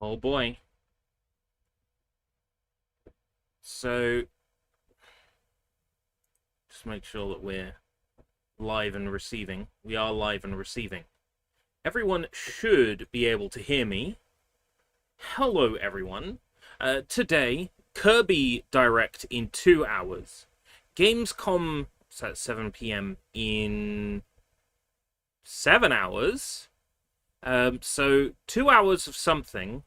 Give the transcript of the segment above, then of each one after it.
Oh boy. So, just make sure that we're live and receiving. We are live and receiving. Everyone should be able to hear me. Hello, everyone. Today, Kirby Direct in 2 hours. Gamescom at 7 p.m. in 7 hours. So 2 hours of something,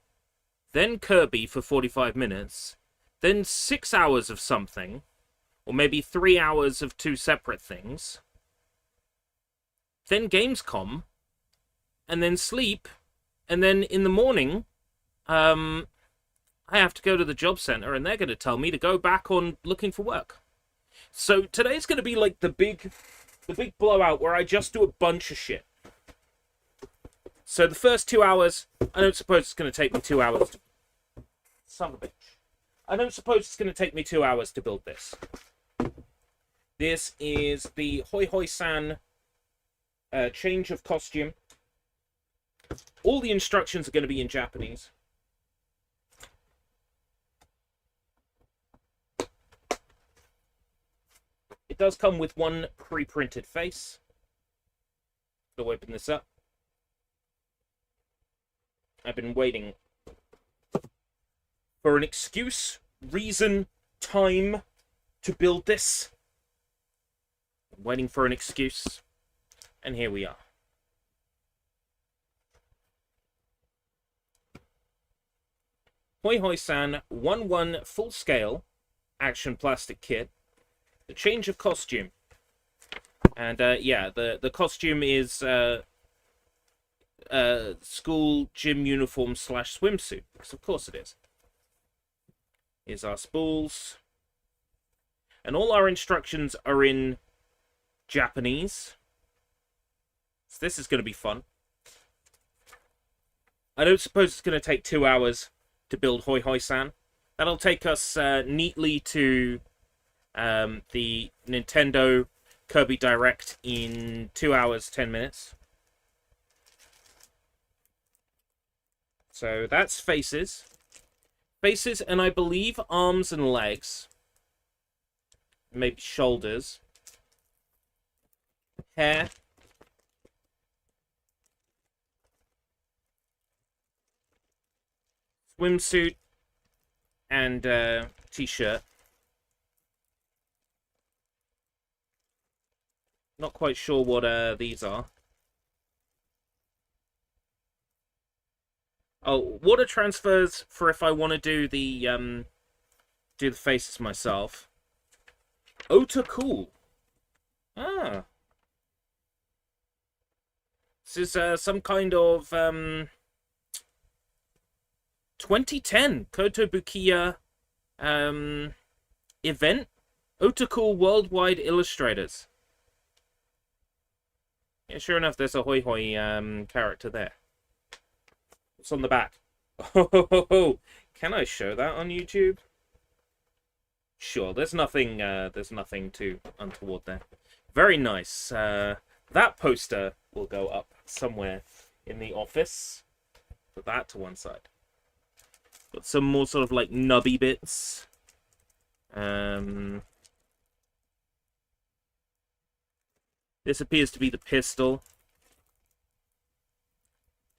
then Kirby for 45 minutes, then 6 hours of something, or maybe 3 hours of two separate things, then Gamescom, and then sleep, and then in the morning, I have to go to the job center, and they're going to tell me to go back on looking for work. So today's going to be like the big blowout where I just do a bunch of shit. So the first 2 hours, I don't suppose it's going to take me 2 hours to... Son of a bitch. I don't suppose it's going to take me 2 hours to build this. This is the Hoi Hoi San change of costume. All the instructions are going to be in Japanese. It does come with one pre-printed face. So open this up. I've been waiting for an excuse, reason, time to build this. Waiting for an excuse. And here we are. Hoi Hoi San 1-1 full scale action plastic kit. The change of costume. And yeah, the costume is school gym uniform / swimsuit, because of course it is. Here's our spools. And all our instructions are in Japanese. So this is going to be fun. I don't suppose it's going to take 2 hours to build Hoi Hoi San. That'll take us neatly to the Nintendo Kirby Direct in 2 hours, 10 minutes. So that's faces. Faces, and I believe arms and legs. Maybe shoulders. Hair. Swimsuit. And t-shirt. Not quite sure what these are. Oh, water transfers for if I want to do the faces myself. Ota cool. Ah. This is some kind of 2010 Kotobukiya event. Otacool Worldwide Illustrators. Yeah, sure enough, there's a Hoi Hoi character there. What's on the back? Oh, can I show that on YouTube? Sure, there's nothing too untoward there. Very nice. That poster will go up somewhere in the office. Put that to one side. Got some more sort of like nubby bits. This appears to be the pistol.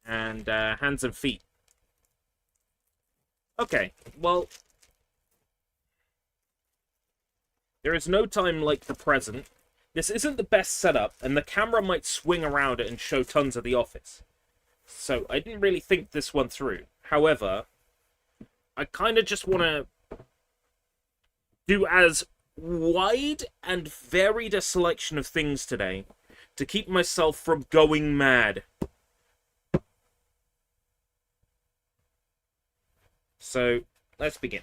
And hands and feet. Okay, well, there is no time like the present. This isn't the best setup, and the camera might swing around it and show tons of the office. So I didn't really think this one through. However, I kind of just want to do as wide and varied a selection of things today to keep myself from going mad. So, let's begin.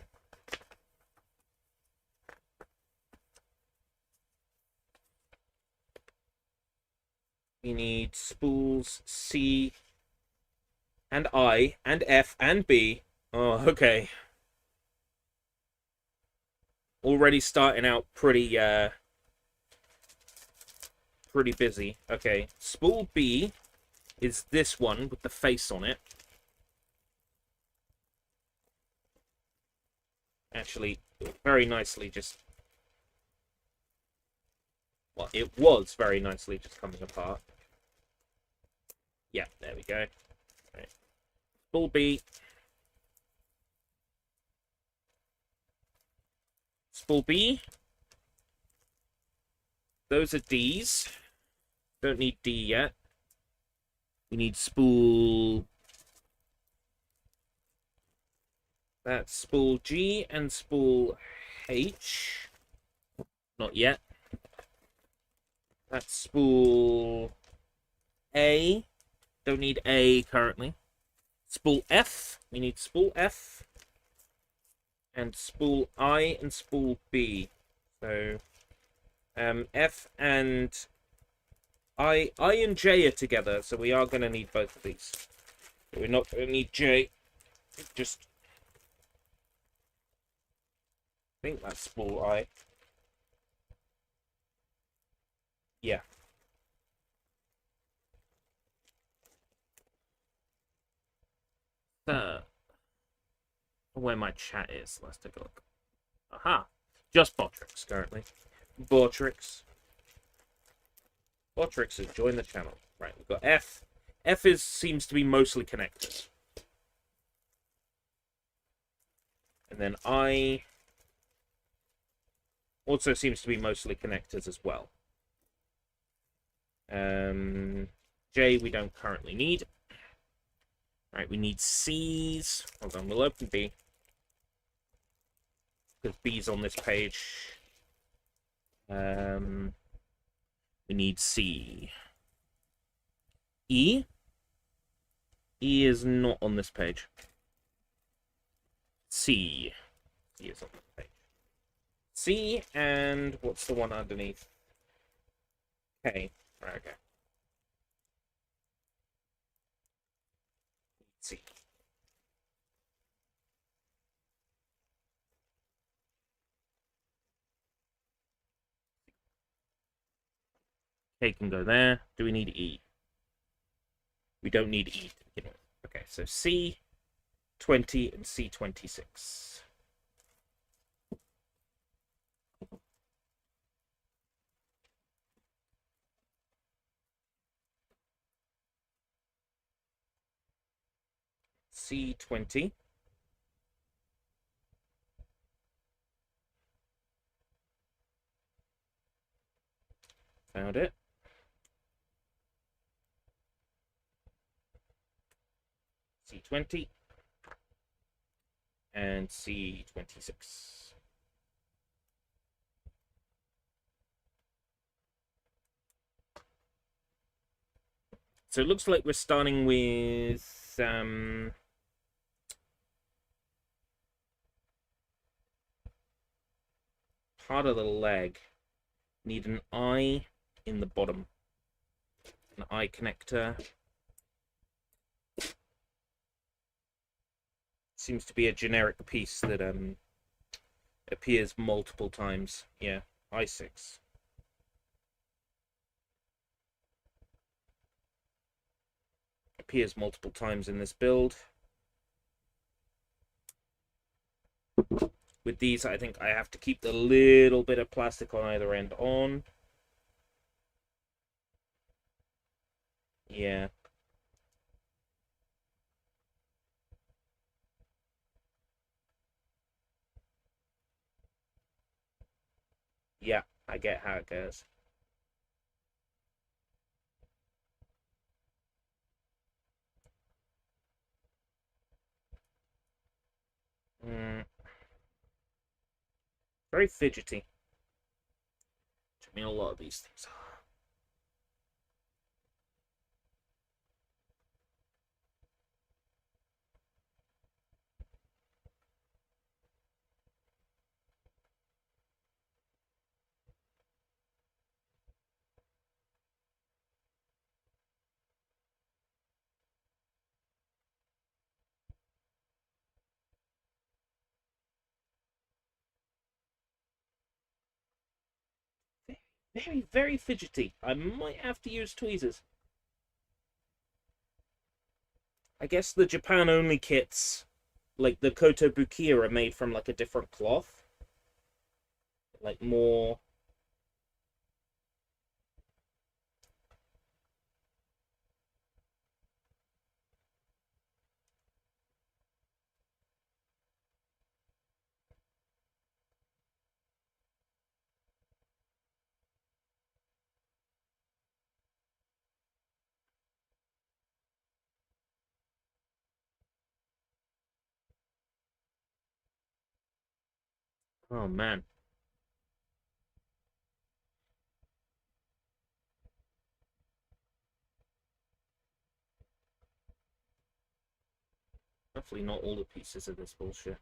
We need spools C and I and F and B. Oh, okay. Already starting out pretty busy. Okay, spool B is this one with the face on it. Actually, very nicely just... Well, it was very nicely just coming apart. Yeah, there we go. Right. Spool B. Spool B. Those are D's. Don't need D yet. We need spool... That's spool G and spool H. Not yet. That's spool A. Don't need A currently. Spool F. We need spool F. And spool I and spool B. So, F and I and J are together, so we are going to need both of these. We're not going to need J. Just... I think that's spool I. Yeah. Where my chat is. Let's take a look. Aha. Just Botrix currently. Botrix. Botrix has joined the channel. Right, we've got F. F seems to be mostly connected. And then I also seems to be mostly connectors as well. J we don't currently need. Right, we need C's. Hold on, we'll open B. Because B's on this page. We need C. E. E is not on this page. C. C is on this page. C, and what's the one underneath? K. Right, okay. C. K can go there. Do we need E? We don't need E to begin with. Okay, so C20 and C26. C20. Found it. C20 and C26. So it looks like we're starting with part of the leg. Need an I in the bottom. An I connector. Seems to be a generic piece that appears multiple times. Yeah, I6. Appears multiple times in this build. With these, I think I have to keep the little bit of plastic on either end on. Yeah. Yeah, I get how it goes. Very fidgety. I mean, a lot of these things are. Very, very fidgety. I might have to use tweezers. I guess the Japan-only kits like the kotobukiya are made from like a different cloth, like more. Oh man, hopefully not all the pieces of this bullshit.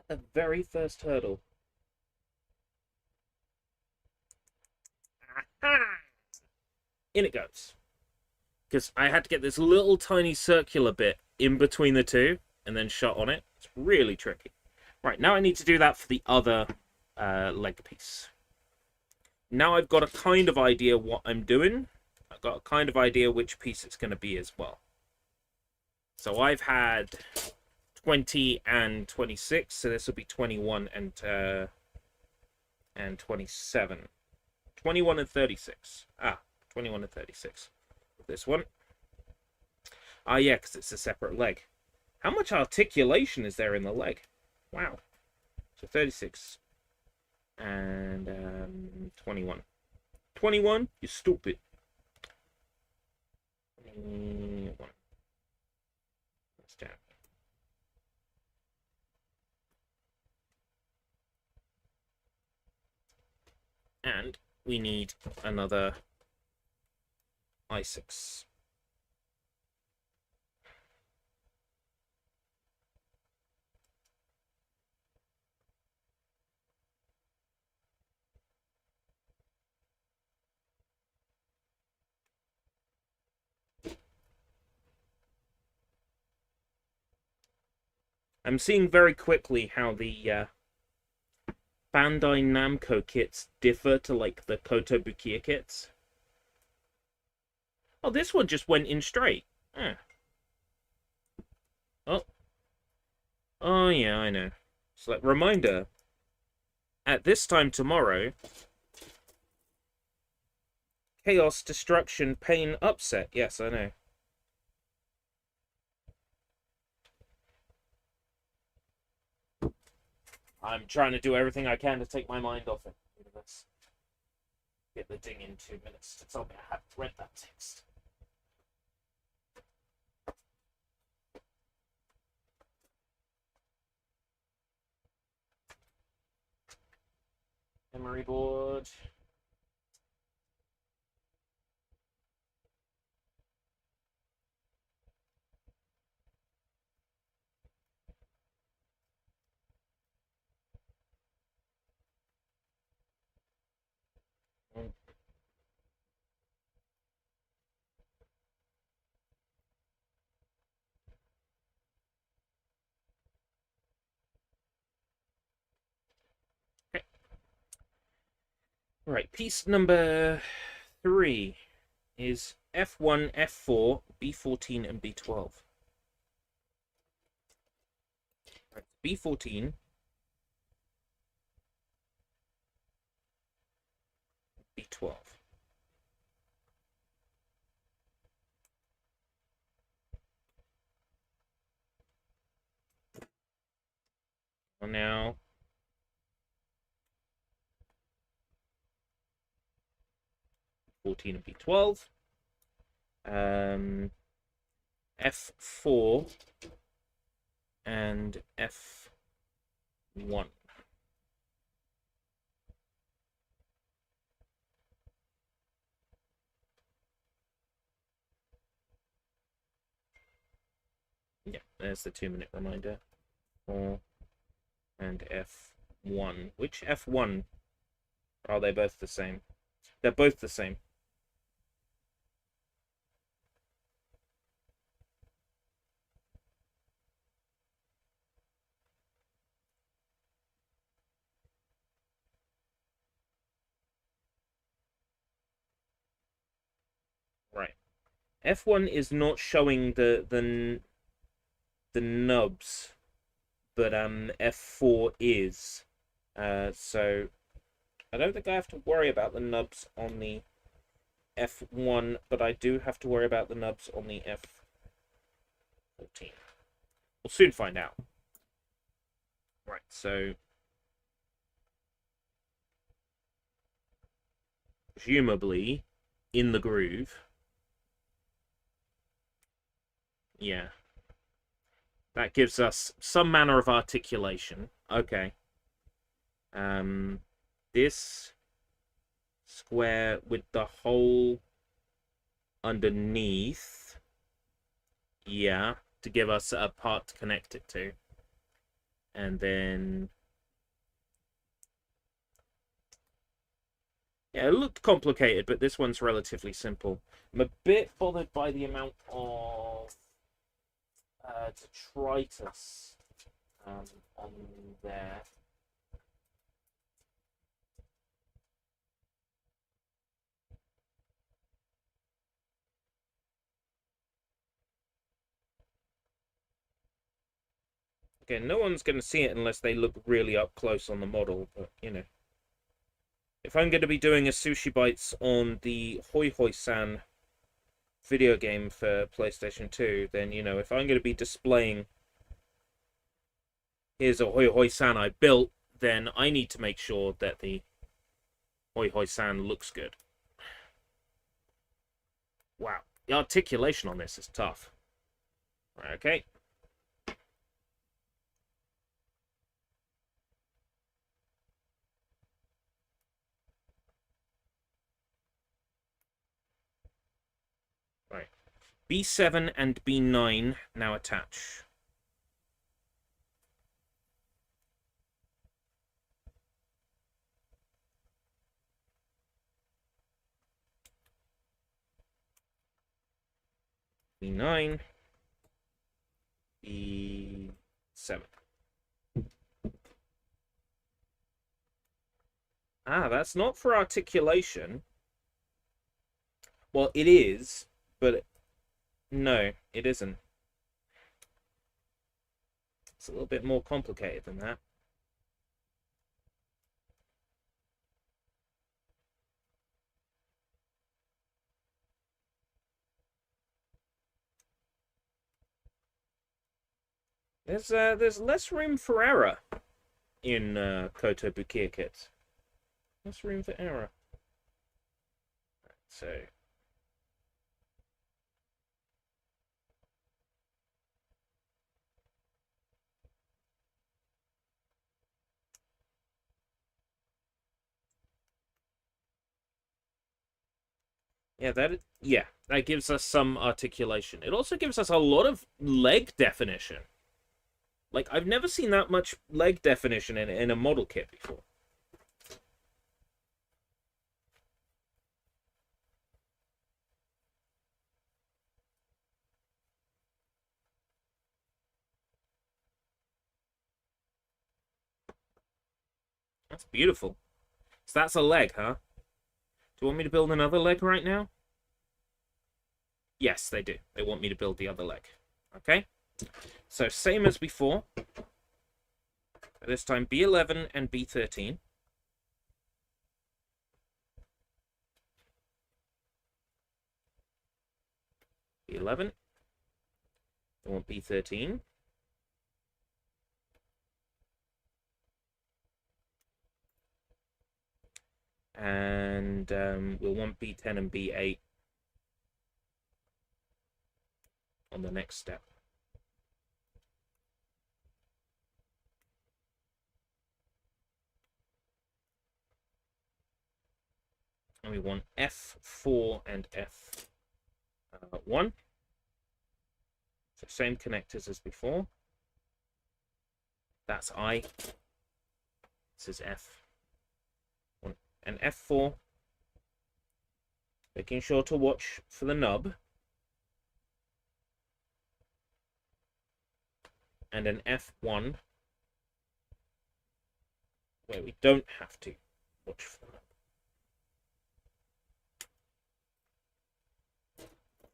The very first hurdle. Aha! In it goes. Because I had to get this little tiny circular bit in between the two and then shut on it. It's really tricky. Right, now I need to do that for the other leg piece. Now I've got a kind of idea what I'm doing. I've got a kind of idea which piece it's going to be as well. So I've had 20 and 26, so this will be 21 and 27. 21 and 36. 21 and 36. This one. Yeah, because it's a separate leg. How much articulation is there in the leg? Wow. So 36 and 21. 21? You stupid. 21. That's down. And we need another I6. I'm seeing very quickly how the Bandai Namco kits differ to like the Kotobukiya kits. Oh, this one just went in straight. Oh. Oh, yeah, I know. So, like, reminder. At this time tomorrow, chaos, destruction, pain, upset. Yes, I know. I'm trying to do everything I can to take my mind off it. Let's get the ding in 2 minutes to tell me I haven't read that text. Memory board. Okay. Right, piece number 3 is F1, F4, B14, and B12. Right, B14, B12. Well, now, and B12. F4 and F1. Yeah, there's the 2-minute reminder. 4 and F1. Which F1? Are they both the same? They're both the same. Right. F1 is not showing the nubs, but F4 is. So I don't think I have to worry about the nubs on the F1, but I do have to worry about the nubs on the F14. We'll soon find out. Right, so presumably in the groove. Yeah. That gives us some manner of articulation. Okay. This square with the hole underneath. Yeah, to give us a part to connect it to. And then... yeah, it looked complicated, but this one's relatively simple. I'm a bit bothered by the amount of detritus on there. Okay, no one's going to see it unless they look really up close on the model, but, you know. If I'm going to be doing a Sushi Bites on the Hoi Hoi San video game for PlayStation 2, then, you know, if I'm going to be displaying here's a Hoi Hoi San I built, then I need to make sure that the Hoi Hoi San looks good. Wow, the articulation on this is tough. Right, okay. Right. B7 and B9 now attach. B9, B7. Ah, that's not for articulation. Well, it is, but no, it isn't. It's a little bit more complicated than that. There's less room for error in Koto Bukiya kits. Less room for error. So yeah, that gives us some articulation. It also gives us a lot of leg definition. Like, I've never seen that much leg definition in a model kit before. That's beautiful. So that's a leg, huh? Do you want me to build another leg right now? Yes, they do. They want me to build the other leg. Okay? So, same as before. This time, B11 and B13. B11. I want B13. And we'll want B10 and B8 on the next step. And we want F4 and F1. So same connectors as before. That's I. This is F1 and F4. Making sure to watch for the nub. And an F1 where we don't have to watch for the nub.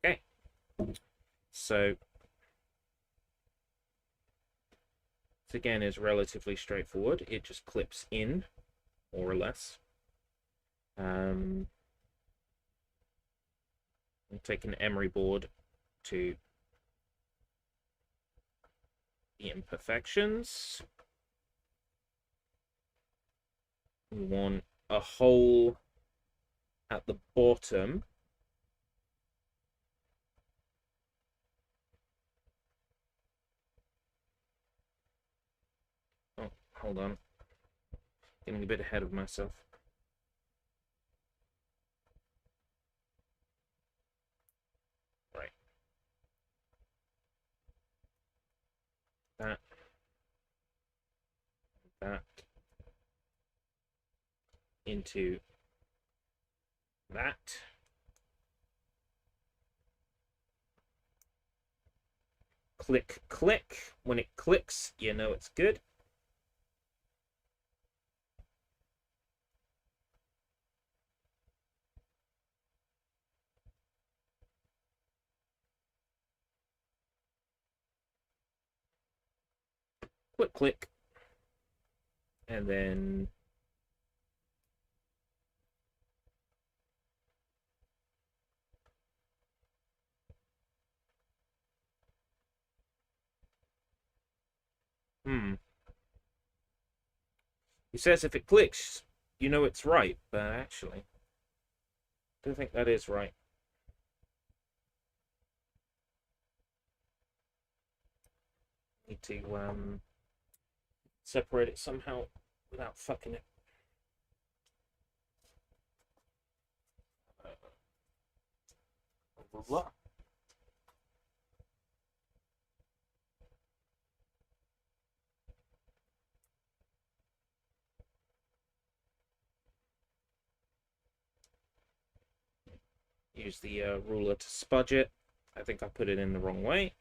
Okay. So this again is relatively straightforward. It just clips in, more or less. I'll take an emery board to the imperfections. We want a hole at the bottom. Oh, hold on. Getting a bit ahead of myself. Right. That. Into that. Click, click. When it clicks, you know it's good. Click, click. And then he says if it clicks, you know it's right, but actually, I don't think that is right. Need to separate it somehow without fucking it. Use the ruler to spudge it. I think I put it in the wrong way.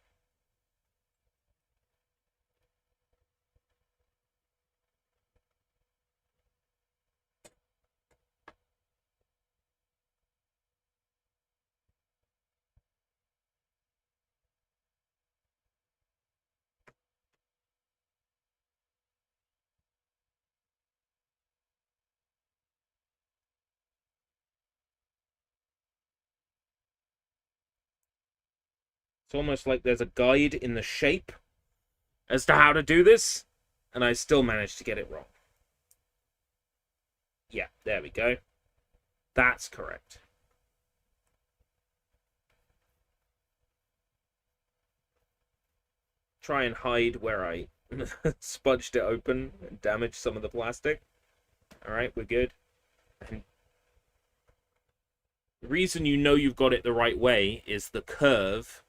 It's almost like there's a guide in the shape as to how to do this, and I still managed to get it wrong. Yeah, there we go. That's correct. Try and hide where I spudged it open and damaged some of the plastic. Alright, we're good. And the reason you know you've got it the right way is the curve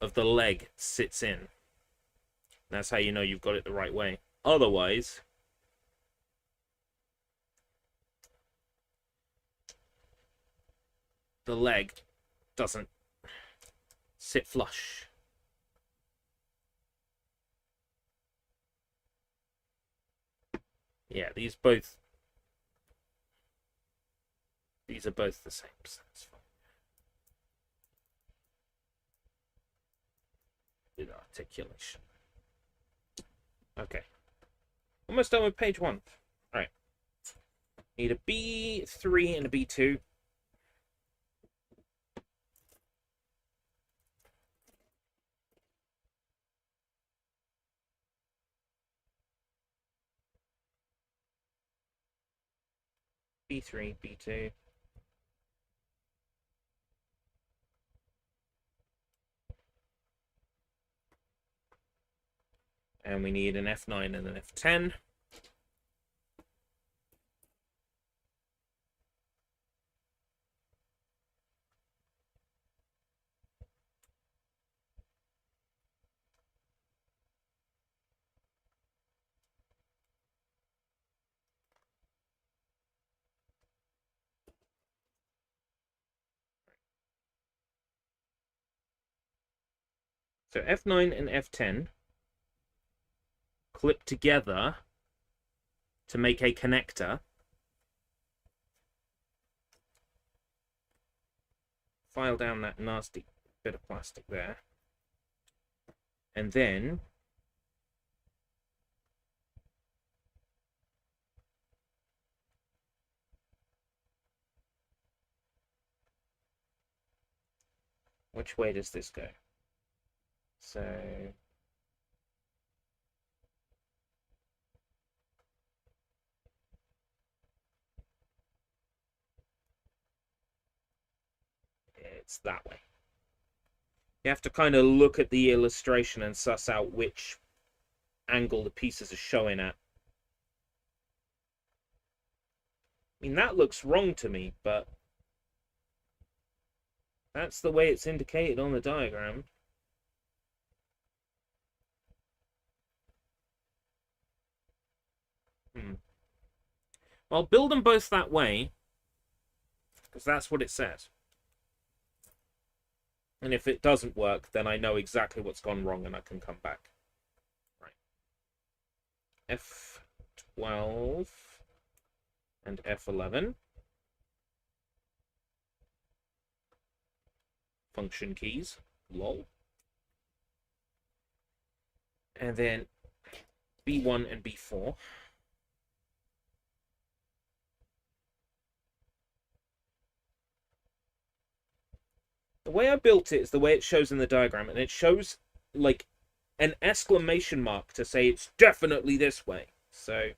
of the leg sits in. That's how you know you've got it the right way. Otherwise, the leg doesn't sit flush. Yeah, these are both the same, so that's fine. Good articulation. Okay. Almost done with page 1. All right. Need a B3 and a B2. B3, B2. And we need an F9 and an F10. So F9 and F10 clip together to make a connector. File down that nasty bit of plastic there. And then which way does this go? So it's that way. You have to kind of look at the illustration and suss out which angle the pieces are showing at. I mean, that looks wrong to me, but that's the way it's indicated on the diagram. Well, build them both that way, because that's what it says. And if it doesn't work, then I know exactly what's gone wrong and I can come back. Right. F12 and F11. Function keys. Lol. And then B1 and B4. The way I built it is the way it shows in the diagram, and it shows like an exclamation mark to say it's definitely this way. So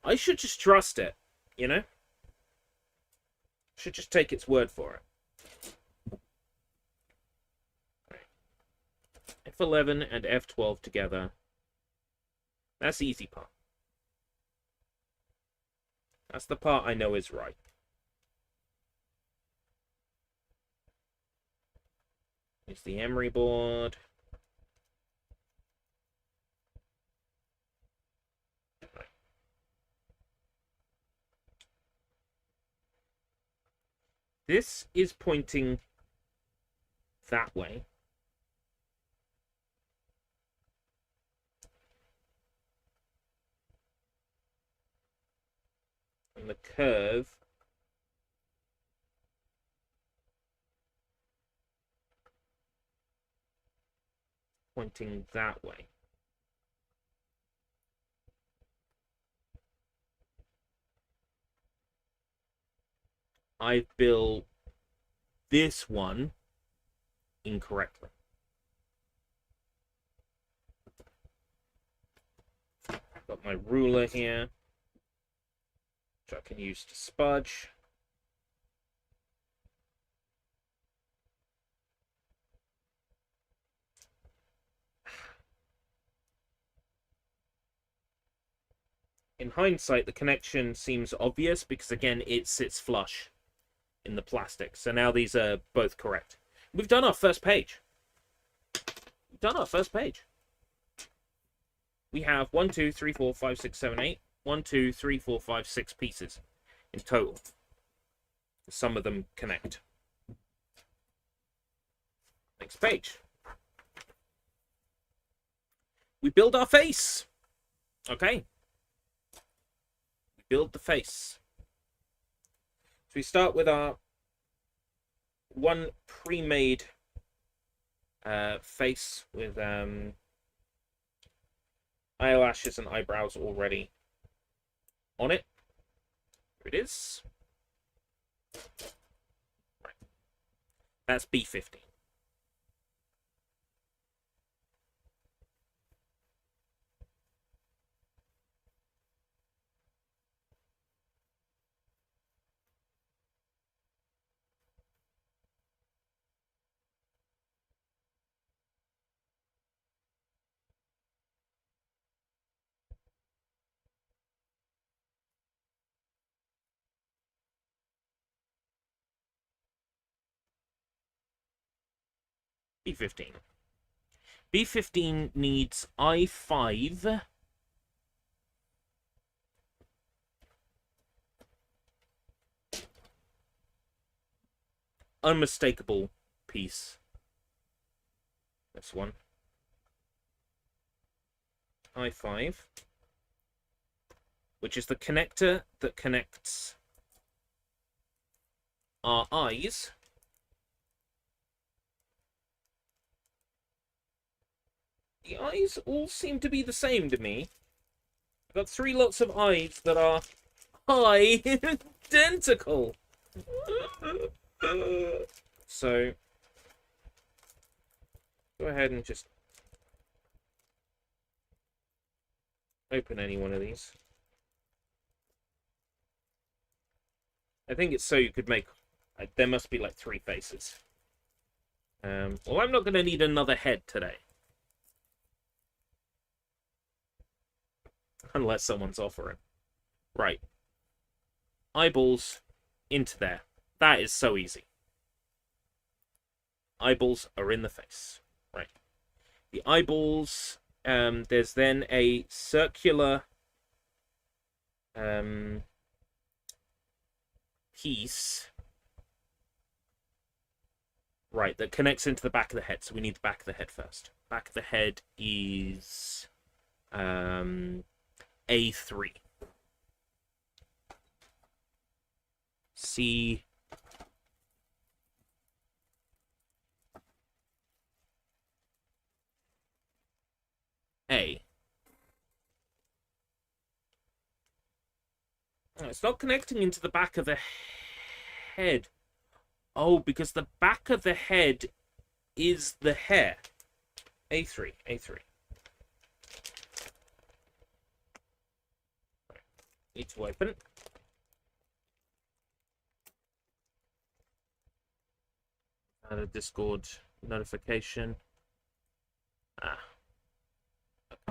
I should just trust it, you know? Should just take its word for it. F11 and F12 together. That's the easy part. That's the part I know is right. It's the emery board. Right. This is pointing that way. And the curve pointing that way. I've built this one incorrectly. Got my ruler here, which I can use to smudge. In hindsight, the connection seems obvious because, again, it sits flush in the plastic. So now these are both correct. We've done our first page. We've done our first page. We have 1, 2, 3, 4, 5, 6, 7, 8. 1, 2, 3, 4, 5, 6 pieces in total. Some of them connect. Next page. We build our face. Okay. We build the face. So we start with our one pre-made face with eyelashes and eyebrows already on it. Here it is. Right. That's B15. B15. B15 needs I5 unmistakable piece This one. I5. Which is the connector that connects our eyes. The eyes all seem to be the same to me. I've got 3 lots of eyes that are identical. So, go ahead and just open any one of these. I think it's so you could make... there must be like 3 faces. Well, I'm not going to need another head today. Unless someone's offering. Right. Eyeballs into there. That is so easy. Eyeballs are in the face. Right. The eyeballs, there's then a circular piece. Right, that connects into the back of the head. So we need the back of the head first. Back of the head is A3. C. A. Oh, it's not connecting into the back of the head. Oh, because the back of the head is the hair. A3, A3. Need to open. Add a Discord notification. Ah. Okay.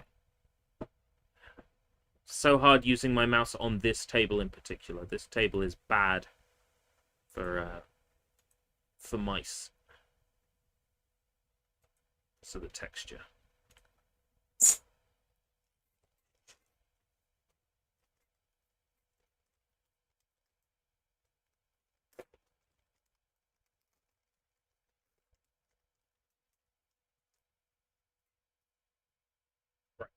So hard using my mouse on this table in particular. This table is bad for mice. So the texture. Right.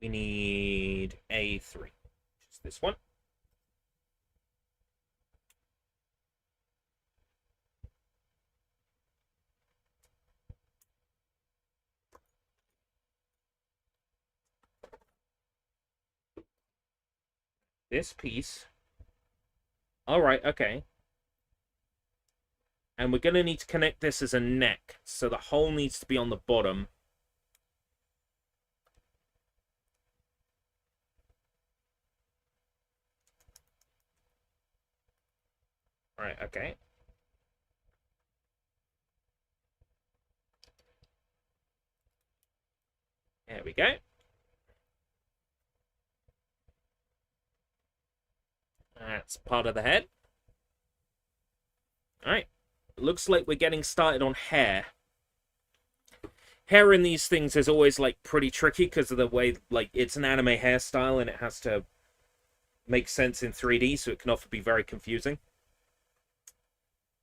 We need A3, which is this one. This piece. All right, okay. And we're going to need to connect this as a neck. So the hole needs to be on the bottom. All right, okay. There we go. That's part of the head. Alright. Looks like we're getting started on hair. Hair in these things is always, like, pretty tricky because of the way, like, it's an anime hairstyle and it has to make sense in 3D, so it can often be very confusing.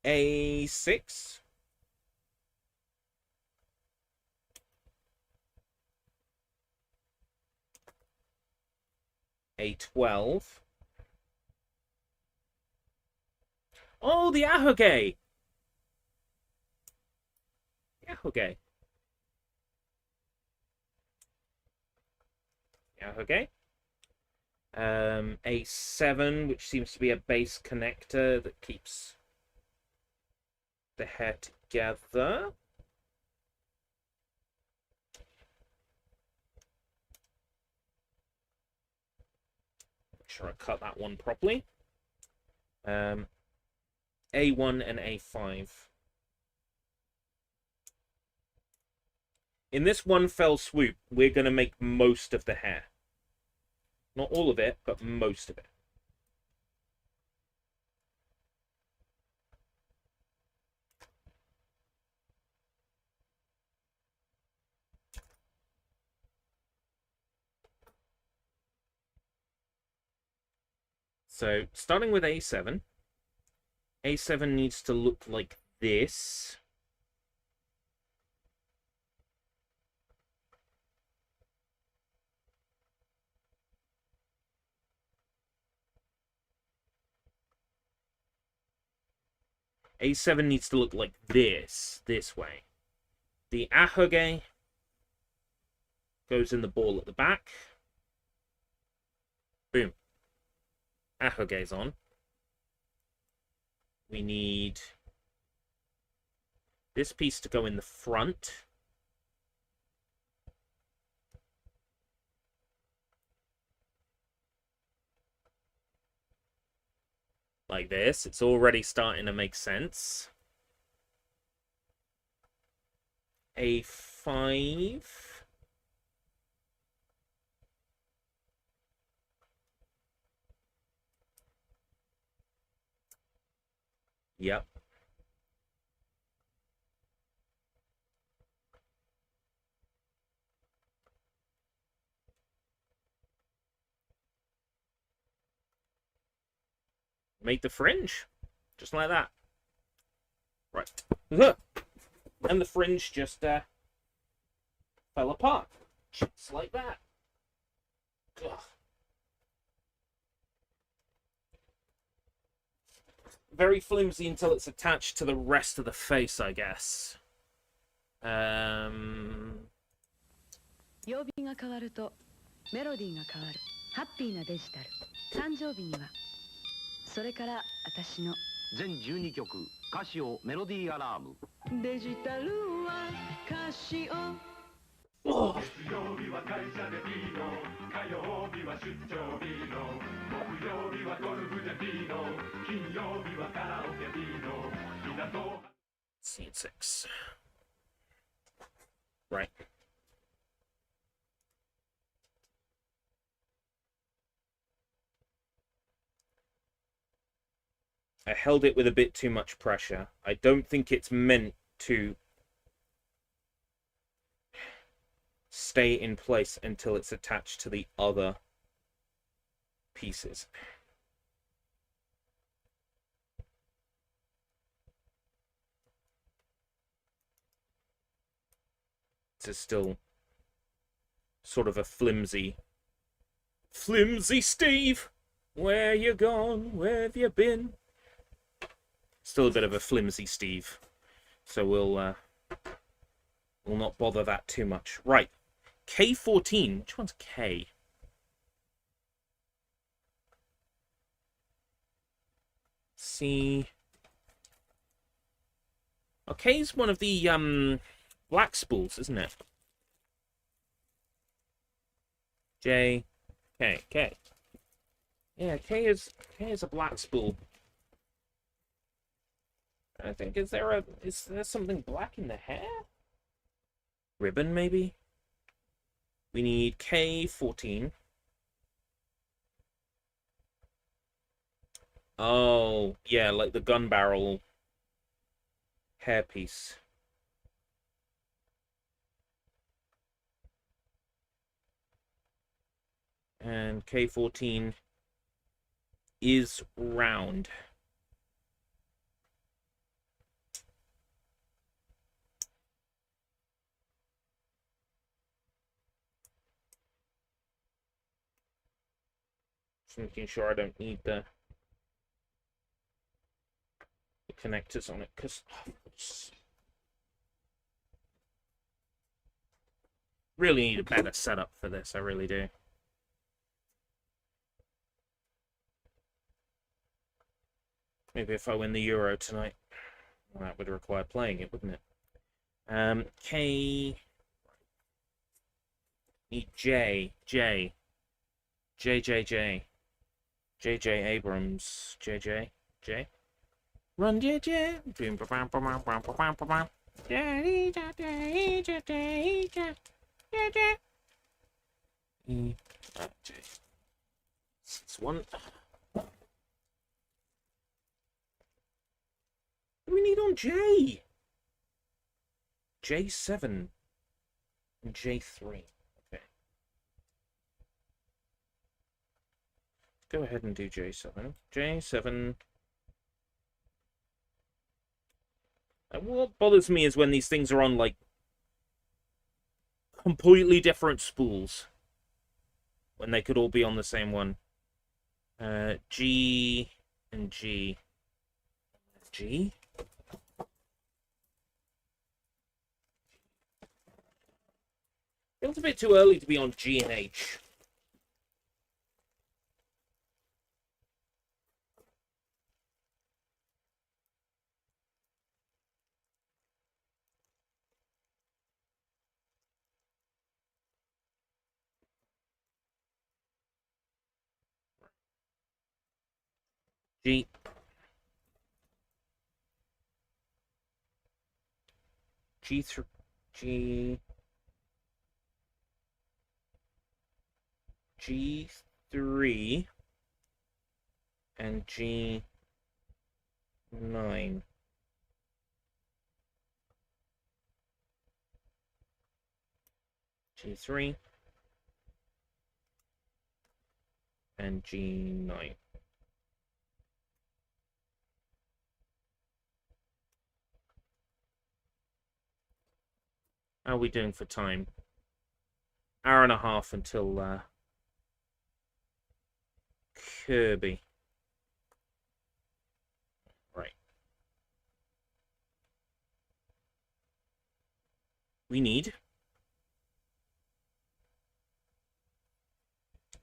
A6. A12. Oh, the Ahoge! Ahoge. Ahoge. A7, which seems to be a base connector that keeps the hair together. Make sure I cut that one properly. A1 and A5. In this one fell swoop, we're going to make most of the hair. Not all of it, but most of it. So, starting with A7. A7 needs to look like this. A7 needs to look like this way. The ahoge goes in the ball at the back. Boom. Ahoge's on. We need this piece to go in the front. Like this. It's already starting to make sense. A5. Yep. Make the fringe. Just like that. Right. And the fringe just fell apart. Just like that. Ugh. Very flimsy until it's attached to the rest of the face, I guess. 曜日が変わるとメロディーが変わるハッピーなデジタル誕生日にはそれから私の全12曲歌詞をメロディーアラームデジタルは歌詞を Oh. 月曜日は会社でビーノ火曜日は出張ビーノ木曜日はゴルフでビーノ金曜日はカラオケビーノ港 Scene 6. Right. I held it with a bit too much pressure. I don't think it's meant to stay in place until it's attached to the other pieces. This is still sort of a flimsy Steve! Where you gone? Where have you been? Still a bit of a flimsy Steve. So we'll not bother that too much. Right. K14. Which one's K? C. Oh, K's one of the black spools, isn't it? J. K. K. Yeah, K is a black spool. I think is there something black in the hair? Ribbon, maybe? We need K14. Oh, yeah, like the gun barrel hairpiece. And K14 is round. Just making sure I don't need the connectors on it, because really need a better setup for this, I really do. Maybe if I win the Euro tonight, well, that would require playing it, wouldn't it? K. Need J. J. J.J. Abrams. J. Run, J. J. It's one. What do we need on J? J7 and J3. Okay. Go ahead and do J7. J7. And what bothers me is when these things are on, like, completely different spools. When they could all be on the same one. G and G. G? Sounds a bit too early to be on G and H. G. G3. G. G3 and G9. G3 and G9. How are we doing for time? Hour and a half until Kirby. Right. We need.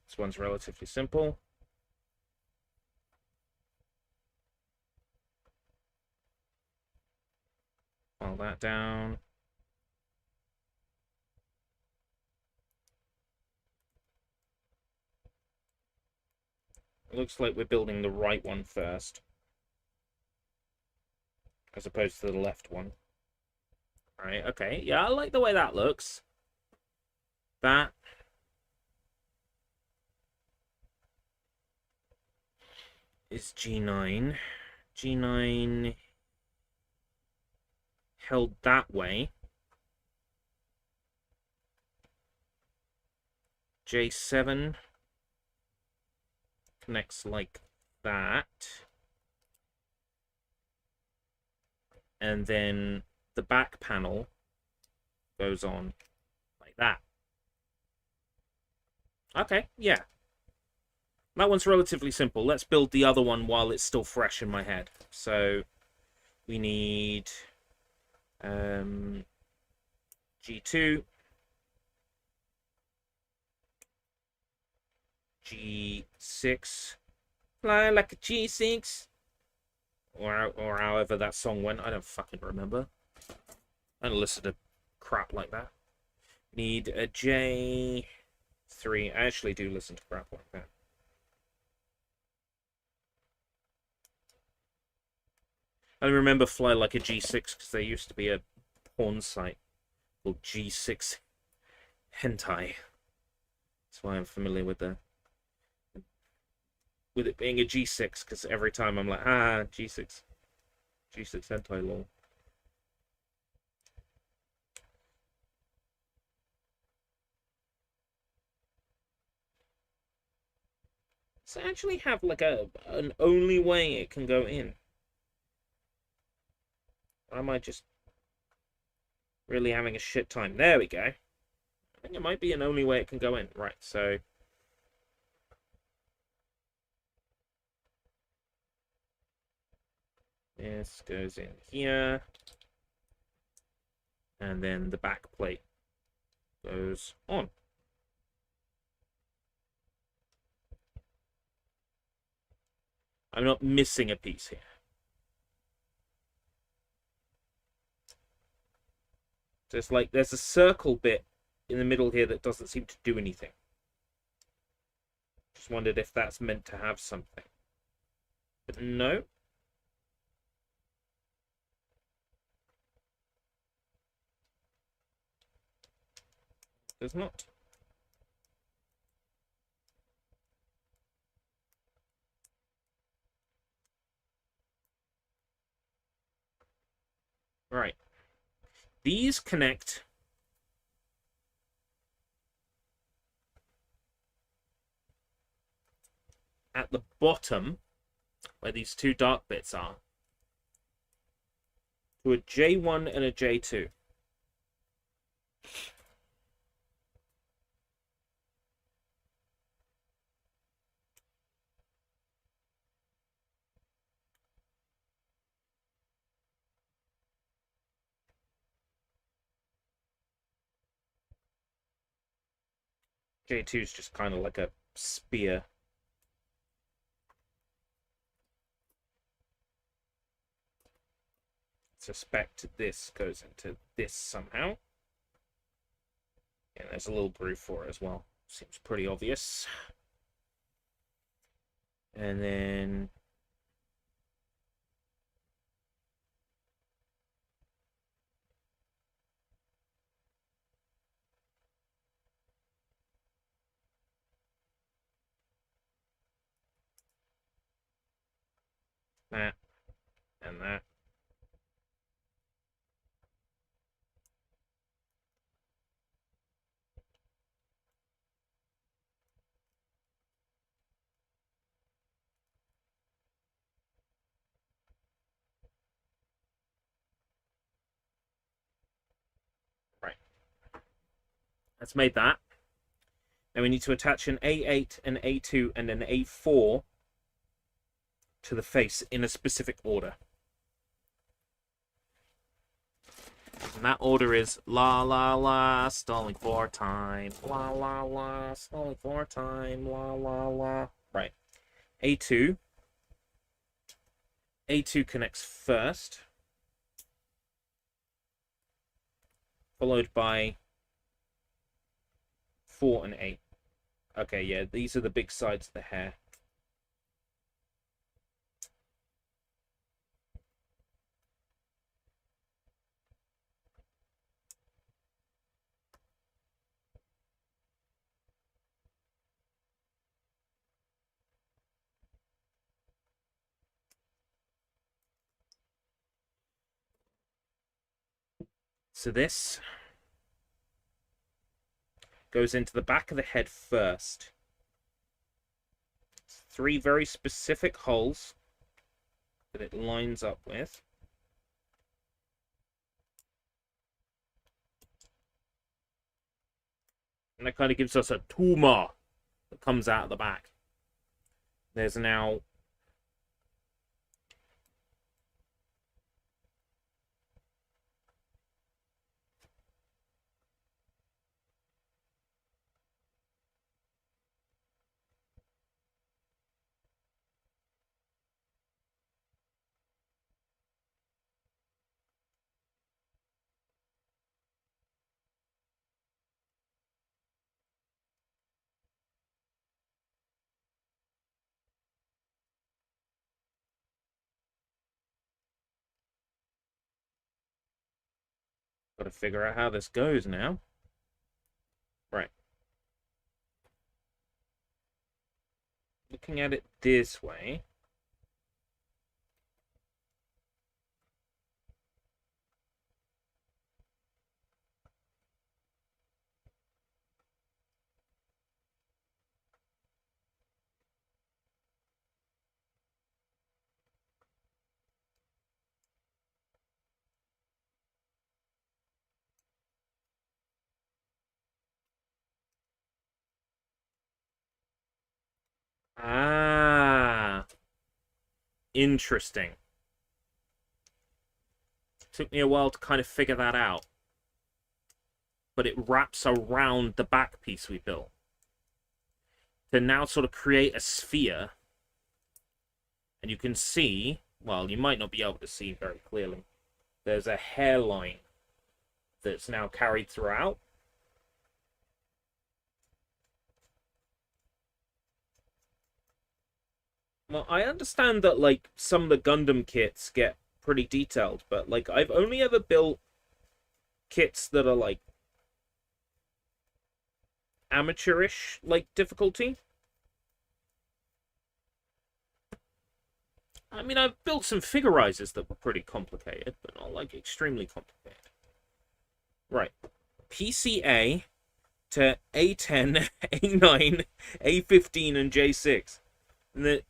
This one's relatively simple. File that down. It looks like we're building the right one first, as opposed to the left one. Alright, okay. Yeah, I like the way that looks. That. Is G9. G9 held that way. J7 connects like that. And then the back panel goes on like that. Okay, yeah. That one's relatively simple. Let's build the other one while it's still fresh in my head. So we need G2, G6, fly like a G6, or however that song went. I don't fucking remember. I don't listen to crap like that. Need a J3. I actually do listen to crap like that. I remember Fly Like a G6 because there used to be a porn site called G6 Hentai. That's why I'm familiar with it being a G6, because every time I'm like, G6 Hentai lol. Does it actually have like an only way it can go in? Or am I just really having a shit time? There we go. I think it might be an only way it can go in. Right, so this goes in here. And then the back plate goes on. I'm not missing a piece here. So it's like there's a circle bit in the middle here that doesn't seem to do anything. Just wondered if that's meant to have something. But no. Does not. Right. These connect at the bottom, where these two dark bits are, to a J1 and a J2. J2 is just kind of like a spear. Suspect this goes into this somehow. And there's a little groove for it as well. Seems pretty obvious. And then that and that. Right. That's made that. Now we need to attach an A8, an A2, and an A4 to the face in a specific order. And that order is la la la, stalling for time, la la la, stalling for time, la la la. Right. A2. A2 connects first, followed by 4 and 8. Okay, yeah, these are the big sides of the hair. So this goes into the back of the head first. 3 very specific holes that it lines up with. And that kind of gives us a tumor that comes out of the back. There's now got to figure out how this goes now. Right. Looking at it this way. Ah, interesting. Took me a while to kind of figure that out. But it wraps around the back piece we built to now sort of create a sphere. And you can see, well, you might not be able to see very clearly, there's a hairline that's now carried throughout. Well, I understand that, like, some of the Gundam kits get pretty detailed, but, like, I've only ever built kits that are, like, amateurish, like, difficulty. I mean, I've built some figurizers that were pretty complicated, but not, like, extremely complicated. Right. PCA to A10, A9, A15, and J6. And the...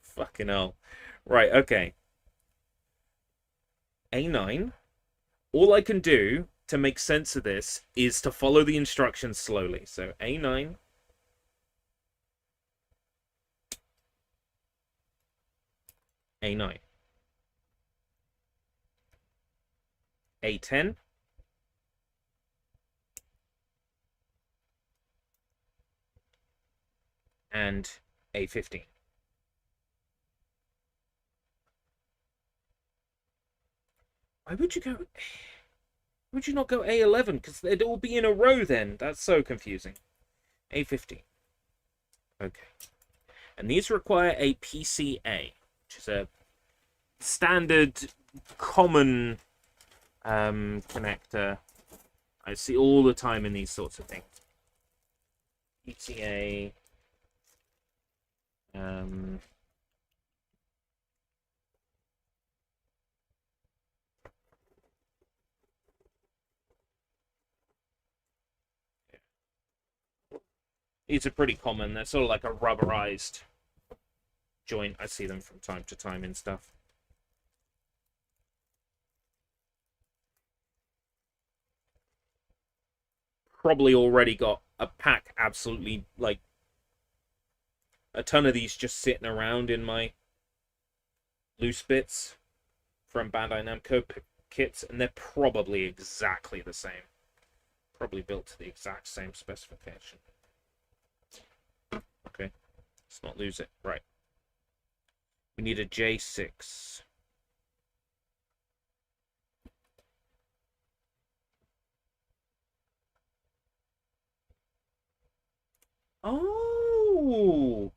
Fucking hell. Right, okay. A9. All I can do to make sense of this is to follow the instructions slowly. So A9. A9. A10. And A15. Why would you go... Would you not go A11? Because they'd all be in a row then. That's so confusing. A15. Okay. And these require a PCA, which is a standard, common connector I see all the time in these sorts of things. PCA. These are pretty common. They're sort of like a rubberized joint. I see them from time to time in stuff. Probably already got a pack absolutely, like, a ton of these just sitting around in my loose bits from Bandai Namco kits, and they're probably exactly the same. Probably built to the exact same specification. Okay, let's not lose it. Right. We need a J6. Oh!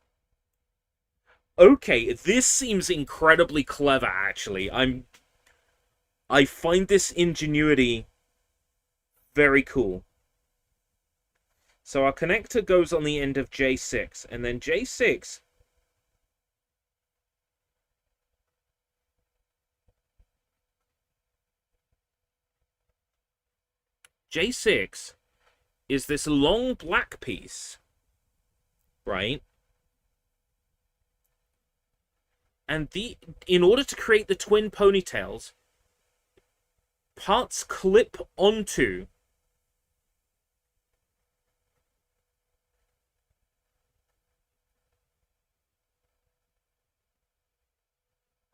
Okay, this seems incredibly clever, actually. I find this ingenuity very cool. So our connector goes on the end of J6, and then J6... J6 is this long black piece, right? And in order to create the twin ponytails, parts clip onto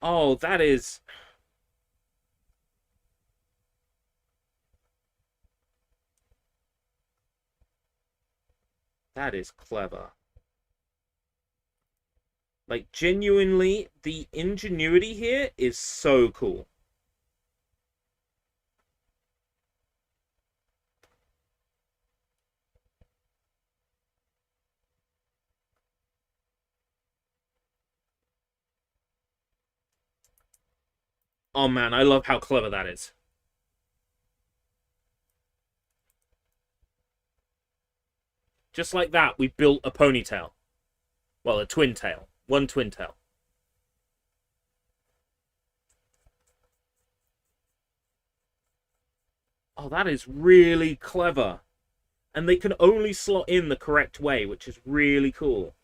oh, that is clever. Like, genuinely, the ingenuity here is so cool. Oh man, I love how clever that is. Just like that, we built a ponytail. Well, a twin tail. One twin tail. Oh, that is really clever. And they can only slot in the correct way, which is really cool.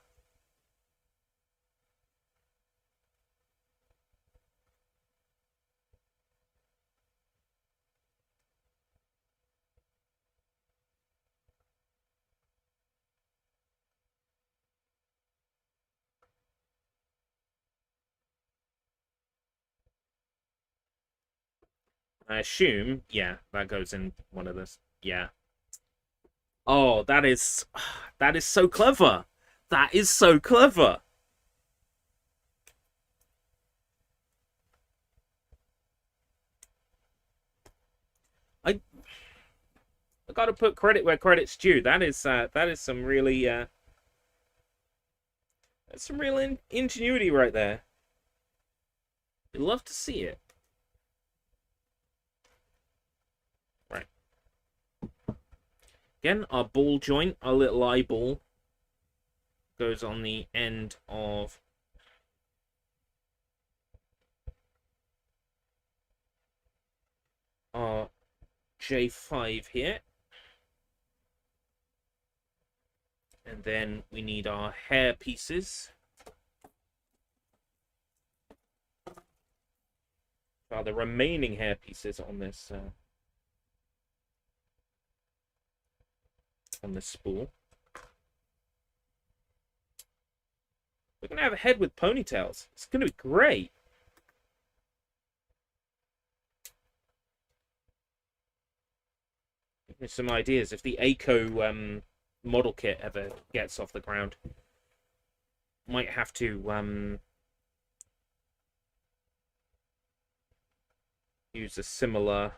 I assume, yeah, that goes in one of this. Yeah. Oh, that is so clever. That is so clever. I gotta put credit where credit's due. That is some really that's some real ingenuity right there. You'd love to see it. Right. Again, our ball joint, our little eyeball, goes on the end of our J5 here. And then we need our hair pieces. The remaining hair pieces on this spool. We're gonna have a head with ponytails. It's gonna be great. some ideas. If the ACO model kit ever gets off the ground, might have to use a similar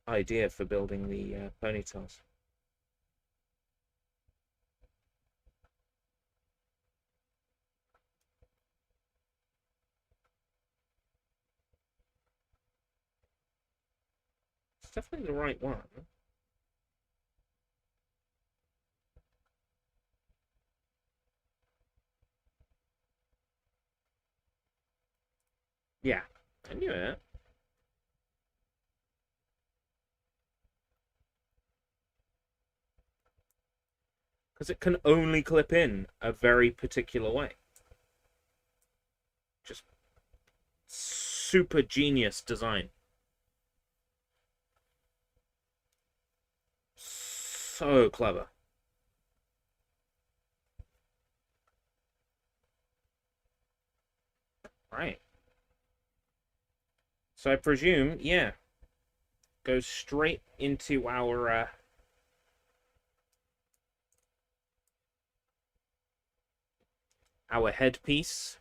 idea for building the ponytails. It's definitely the right one. Yeah, I knew it. Because it can only clip in a very particular way. Just super genius design. So clever. Right. So I presume, yeah, goes straight into our headpiece,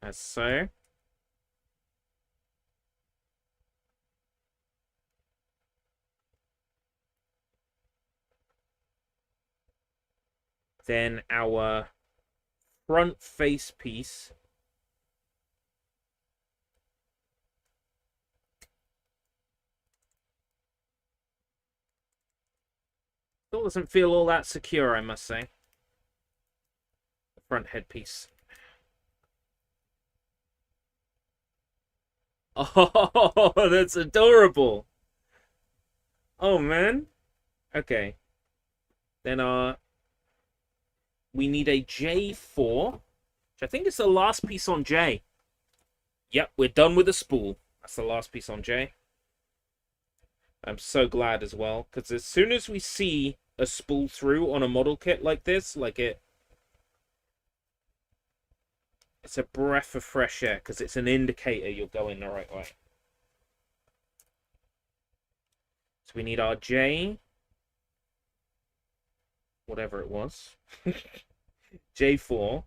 as so. Then our front face piece still doesn't feel all that secure, I must say. The front headpiece. Oh, that's adorable. Oh, man. Okay. Then we need a J4, which I think is the last piece on J. Yep, we're done with the spool. That's the last piece on J. I'm so glad as well, because as soon as we see a spool through on a model kit like this, it's a breath of fresh air, because it's an indicator you're going the right way. So we need our J, whatever it was, J4,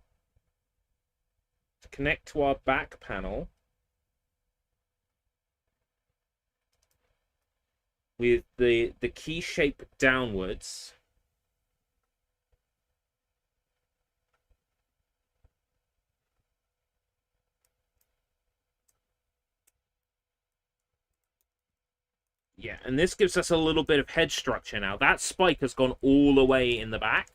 to connect to our back panel with the key shape downwards. Yeah, and this gives us a little bit of head structure now. That spike has gone all the way in the back.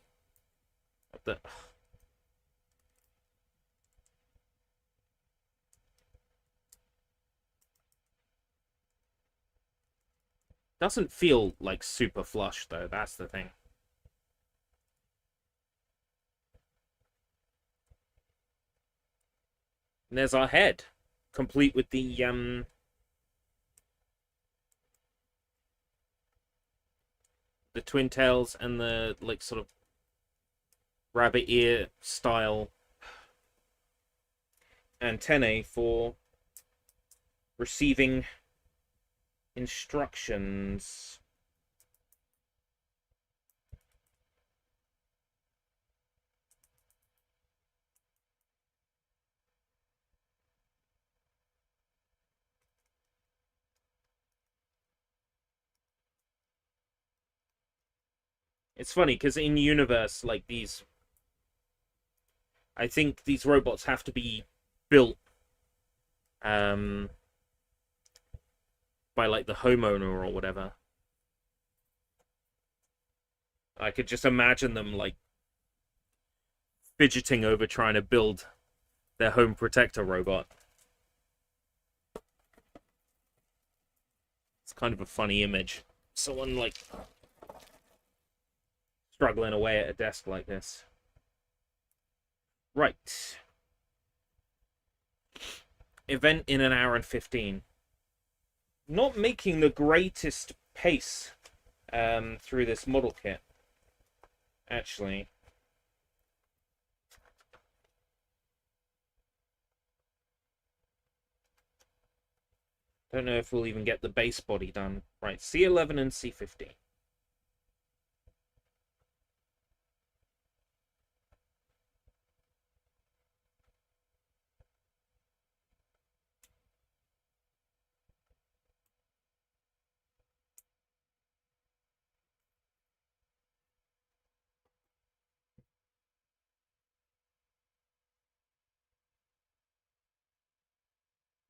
Doesn't feel like super flush, though. That's the thing. And there's our head, complete with the twin tails and the sort of rabbit ear style antennae for receiving instructions. It's funny because in universe, I think these robots have to be built by the homeowner or whatever. I could just imagine them fidgeting over trying to build their home protector robot. It's kind of a funny image. Someone struggling away at a desk like this. Right. Event in an hour and 15. Not making the greatest pace through this model kit, actually. Don't know if we'll even get the base body done. Right, C11 and C15.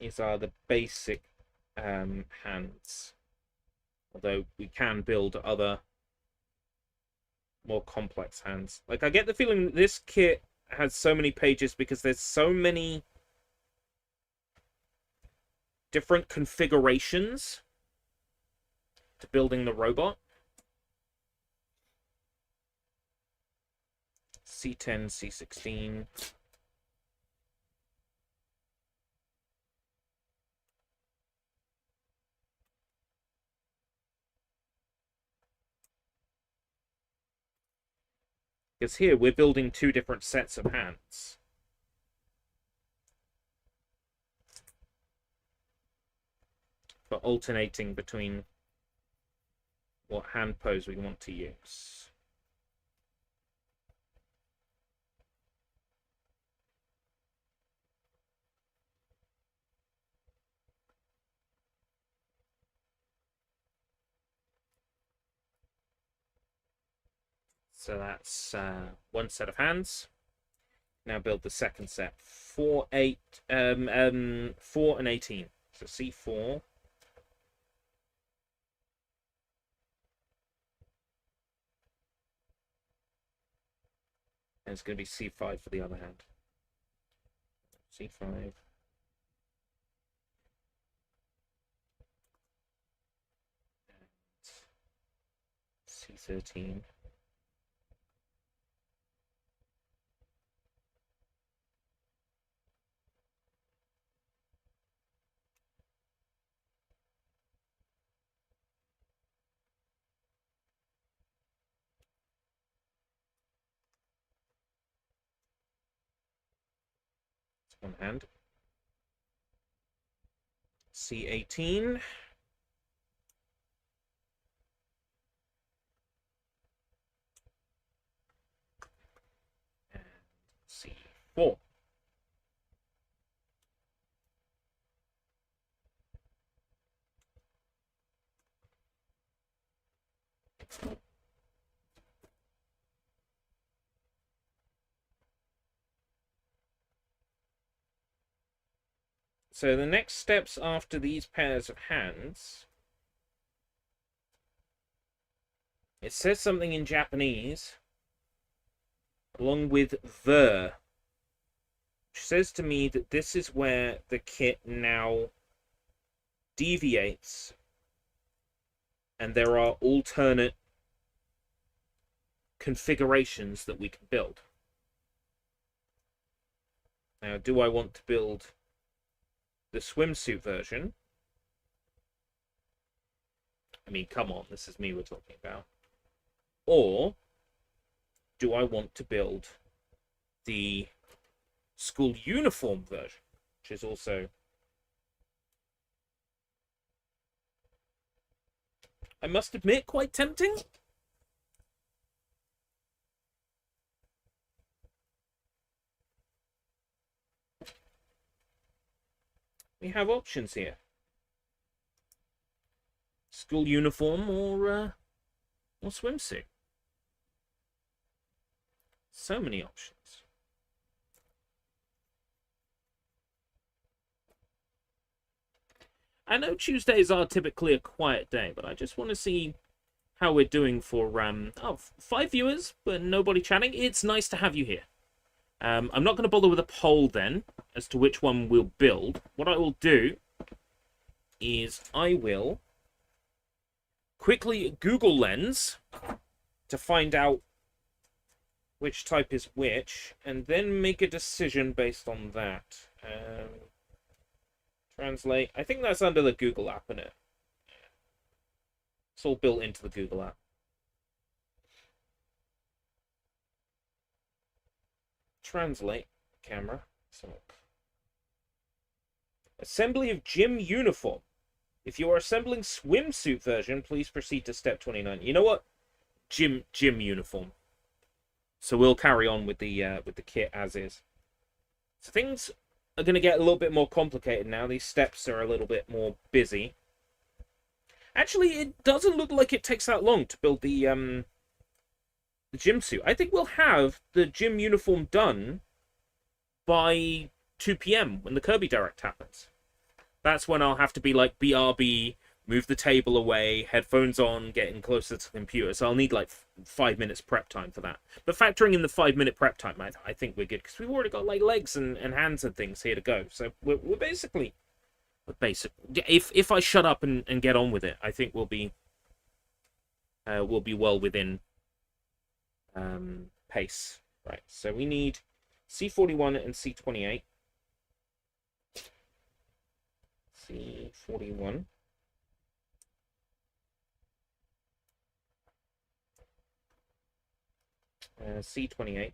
These are the basic hands. Although we can build other more complex hands. Like, I get the feeling that this kit has so many pages because there's so many different configurations to building the robot. C10, C16. Because here we're building two different sets of hands. For alternating between what hand pose we want to use. So that's one set of hands. Now build the second set. 4, 8, 4 and 18. So C4. And it's going to be C5 for the other hand. C5. C13. One hand. C18. And C4. So the next steps after these pairs of hands, it says something in Japanese, along with the, which says to me that this is where the kit now deviates, and there are alternate configurations that we can build. Now, do I want to build the swimsuit version? I mean, come on, this is me we're talking about. Or do I want to build the school uniform version, which is also, I must admit, quite tempting? We have options here. School uniform or swimsuit. So many options. I know Tuesdays are typically a quiet day, but I just want to see how we're doing for 5 viewers, but nobody chatting. It's nice to have you here. I'm not going to bother with a poll then as to which one we'll build. What I will do is I will quickly Google Lens to find out which type is which, and then make a decision based on that. Translate. I think that's under the Google app, isn't it? It's all built into the Google app. Translate camera. So, assembly of gym uniform. If you are assembling swimsuit version, please proceed to step 29. You know what? Gym uniform. So we'll carry on with the kit as is. So things are going to get a little bit more complicated now. These steps are a little bit more busy. Actually, it doesn't look like it takes that long to build the gym suit. I think we'll have the gym uniform done by 2 p.m. when the Kirby Direct happens. That's when I'll have to be like BRB, move the table away, headphones on, getting closer to the computer. So I'll need like 5 minutes prep time for that. But factoring in the 5-minute prep time, I think we're good because we've already got like legs and hands and things here to go. So we're basically basic. If I shut up and get on with it, I think we'll be well within pace. Right. So we need C41 and C28. C41. C28.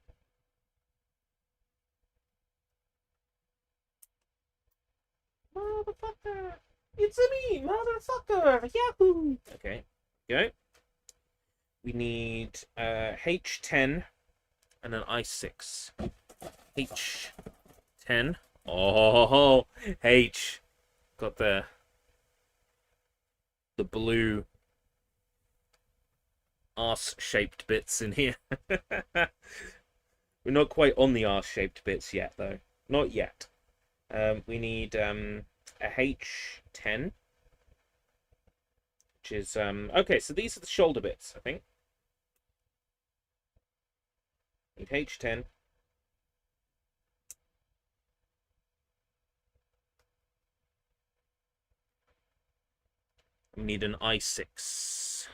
Motherfucker! It's me, motherfucker! Yahoo! Okay, go. We need H10 and an I6. H10. Oh, H. Got the blue arse-shaped bits in here. We're not quite on the arse-shaped bits yet, though. Not yet. We need a H10, which is okay. So these are the shoulder bits, I think. Need H10. We need an I6.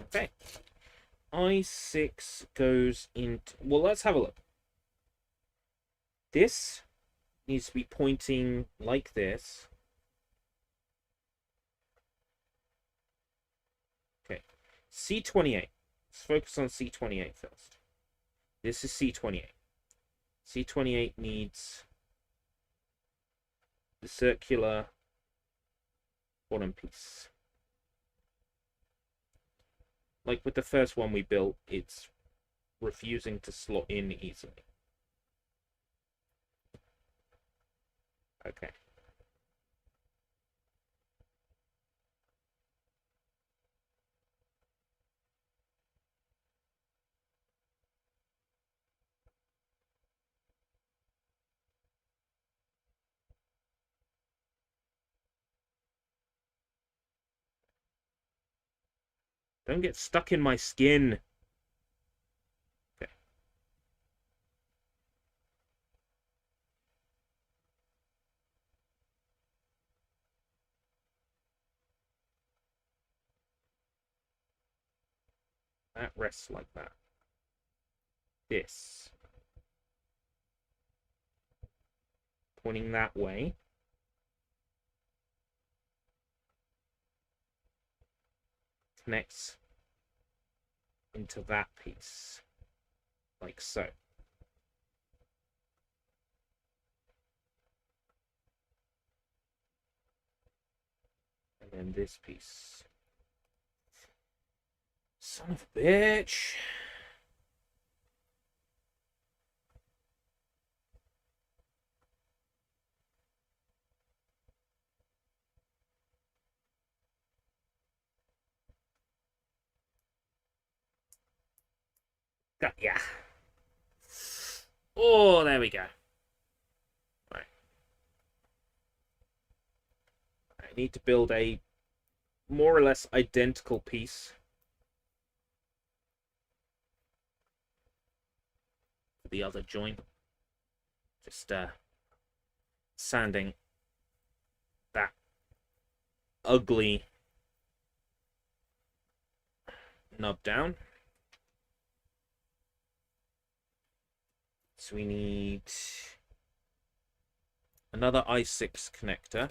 Okay. I6 goes into... Well, let's have a look. This needs to be pointing like this. Okay. C28. Let's focus on C28 first. This is C28. C28 needs the circular bottom piece. Like with the first one we built, it's refusing to slot in easily. Okay. Don't get stuck in my skin. Okay. That rests like that. This. Pointing that way. Connects into that piece, like so. And then this piece. Son of a bitch. Got ya. Oh, there we go. Right. I need to build a more or less identical piece for the other joint. Just sanding that ugly nub down. So we need another I6 connector.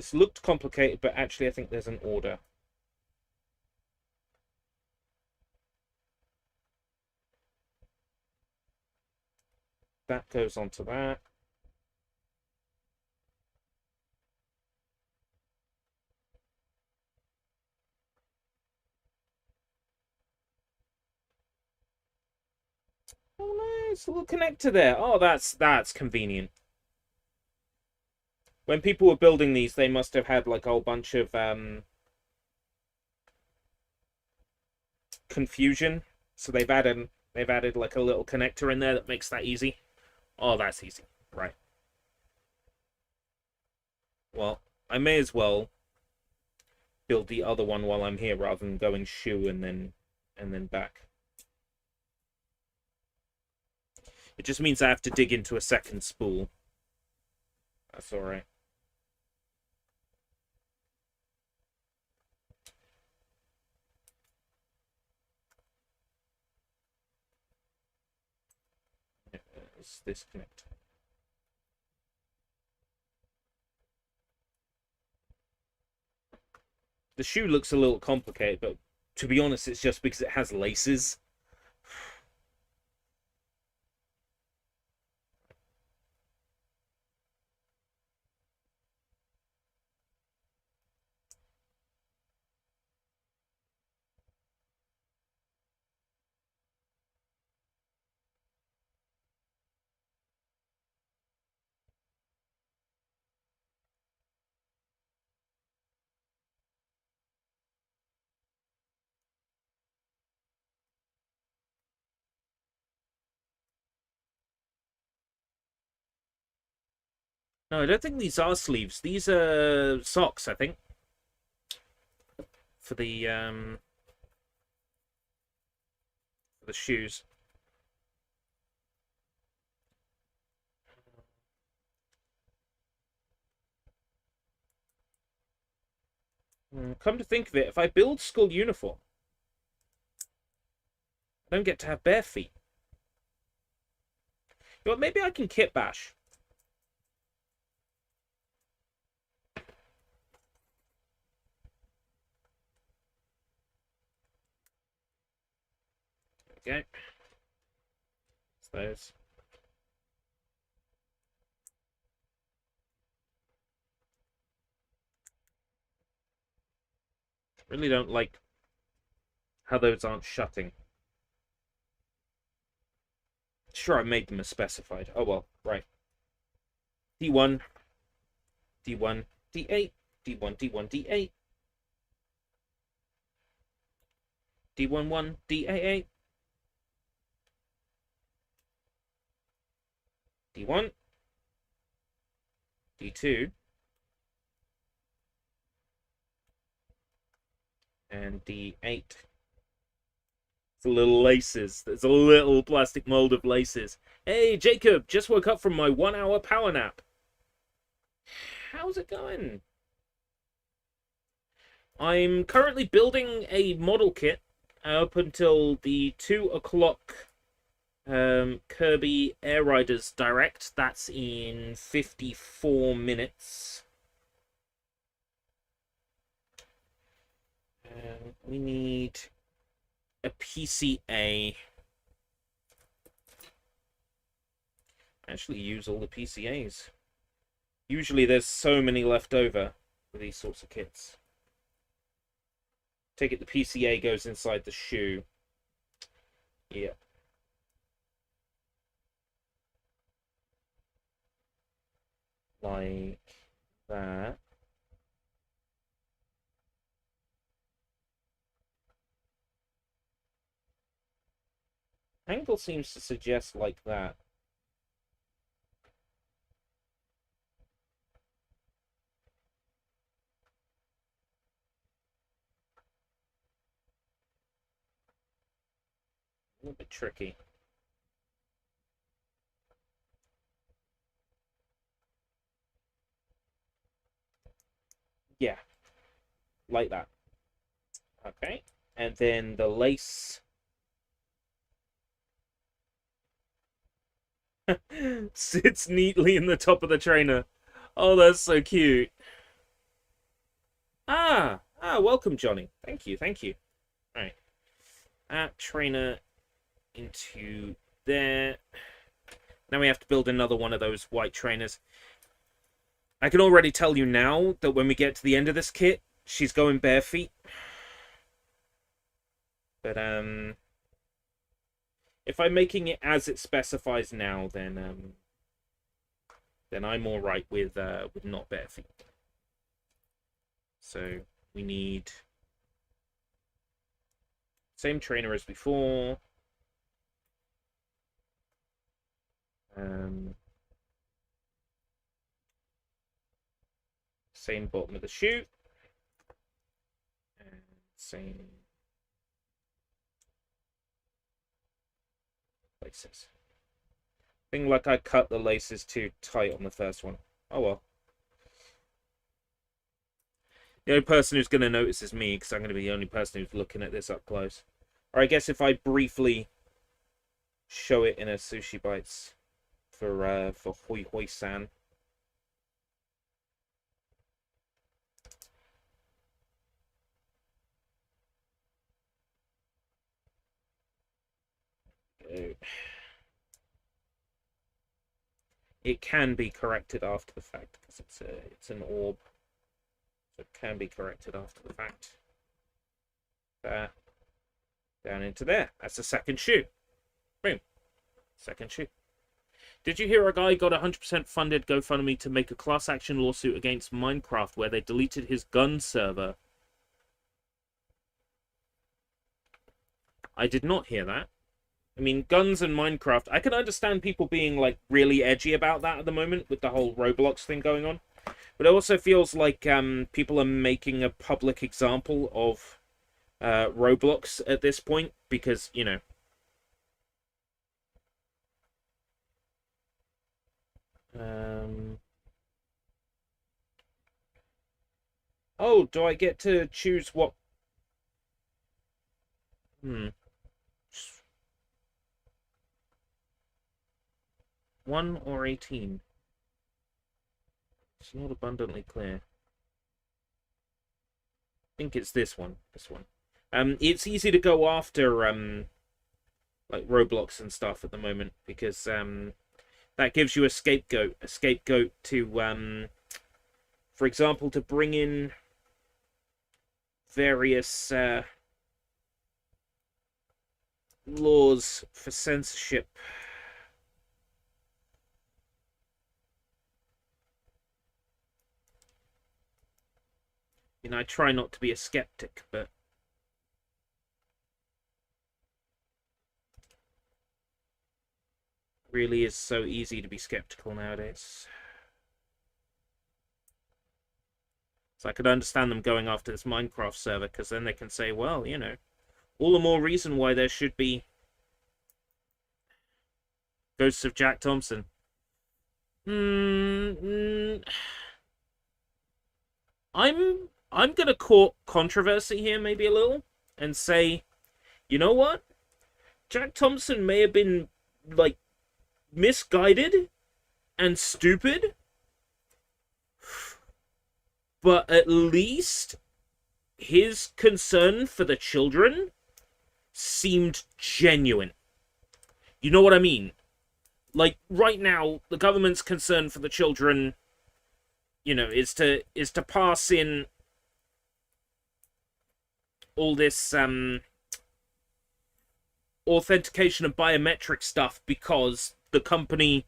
This looked complicated, but actually I think there's an order. That goes onto that. Oh, nice little connector there. Oh, that's convenient. When people were building these, they must have had like a whole bunch of confusion. So they've added like a little connector in there that makes that easy. Oh, that's easy. Right. Well, I may as well build the other one while I'm here rather than going shoe and then back. It just means I have to dig into a second spool. That's alright. Let's disconnect. The shoe looks a little complicated, but to be honest, it's just because it has laces. No, I don't think these are sleeves. These are socks, I think. For the shoes. Come to think of it, if I build school uniform, I don't get to have bare feet. You know what, maybe I can kit bash. Okay. It's those. Really don't like how those aren't shutting. Sure, I made them as specified. Oh well, right. D1, D1, D8, D1, D1, D8, D11, D88, D1, D2, and D8. It's a little laces. There's a little plastic mold of laces. Hey, Jacob, just woke up from my 1-hour power nap. How's it going? I'm currently building a model kit up until the 2 o'clock Kirby Air Riders Direct. That's in 54 minutes. We need a PCA. Actually use all the PCAs. Usually there's so many left over for these sorts of kits. Take it the PCA goes inside the shoe. Yeah. Like that. Angle seems to suggest like that. A little bit tricky. Yeah. Like that. Okay. And then the lace sits neatly in the top of the trainer. Oh, that's so cute. Welcome, Johnny. Thank you, thank you. All right. Add trainer into there. Now we have to build another one of those white trainers. I can already tell you now that when we get to the end of this kit, she's going bare feet. But, if I'm making it as it specifies now, then I'm all right with not bare feet. So we need same trainer as before. Same bottom of the shoe. And same laces. Thing like I cut the laces too tight on the first one. Oh well. The only person who's going to notice is me, because I'm going to be the only person who's looking at this up close. Or I guess if I briefly show it in a Sushi Bites for Hoi Hoi San. It can be corrected after the fact, because it's an orb. So it can be corrected after the fact. There. Down into there. That's the second shoe. Boom. Second shoe. Did you hear a guy got 100% funded GoFundMe to make a class action lawsuit against Minecraft where they deleted his gun server? I did not hear that. I mean, guns and Minecraft, I can understand people being, like, really edgy about that at the moment with the whole Roblox thing going on. But it also feels like people are making a public example of Roblox at this point because, you know... Oh, do I get to choose what... 1 or 18? It's not abundantly clear. I think it's this one. This one. It's easy to go after like Roblox and stuff at the moment because that gives you a scapegoat to for example, to bring in various laws for censorship. You know, I try not to be a skeptic, but it really is so easy to be skeptical nowadays. So I could understand them going after this Minecraft server, because then they can say, well, you know, all the more reason why there should be Ghosts of Jack Thompson. I'm gonna court controversy here, maybe a little, and say, you know what? Jack Thompson may have been, like, misguided and stupid, but at least his concern for the children seemed genuine. You know what I mean? Like, right now, the government's concern for the children, you know, is to pass in all this authentication of biometric stuff because the company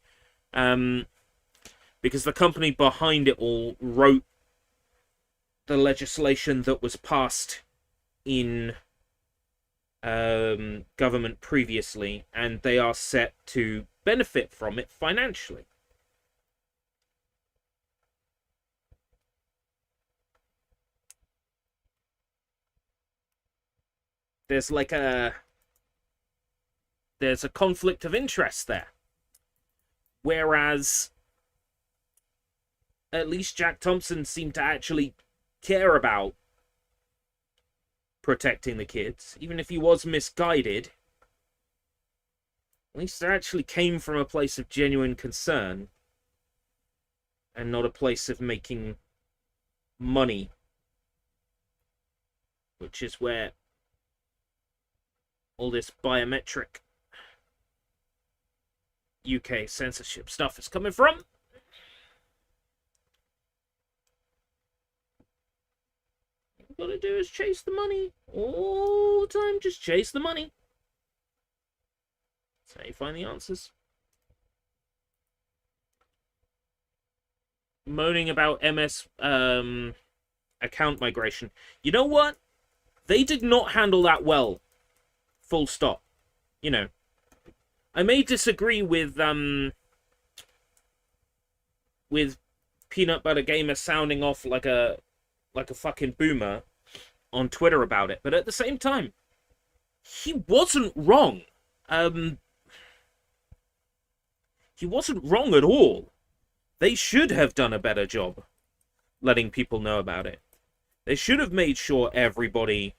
behind it all wrote the legislation that was passed in government previously, and they are set to benefit from it financially. There's a conflict of interest there. Whereas at least Jack Thompson seemed to actually care about protecting the kids, even if he was misguided. At least it actually came from a place of genuine concern and not a place of making money which is where all this biometric UK censorship stuff is coming from. All you gotta do is chase the money. All the time, just chase the money. That's how you find the answers. Moaning about MS account migration. You know what? They did not handle that well. Full stop. You know, I may disagree with Peanut Butter Gamer sounding off like a fucking boomer on Twitter about it, but at the same time, he wasn't wrong. He wasn't wrong at all. They should have done a better job letting people know about it. They should have made sure everybody's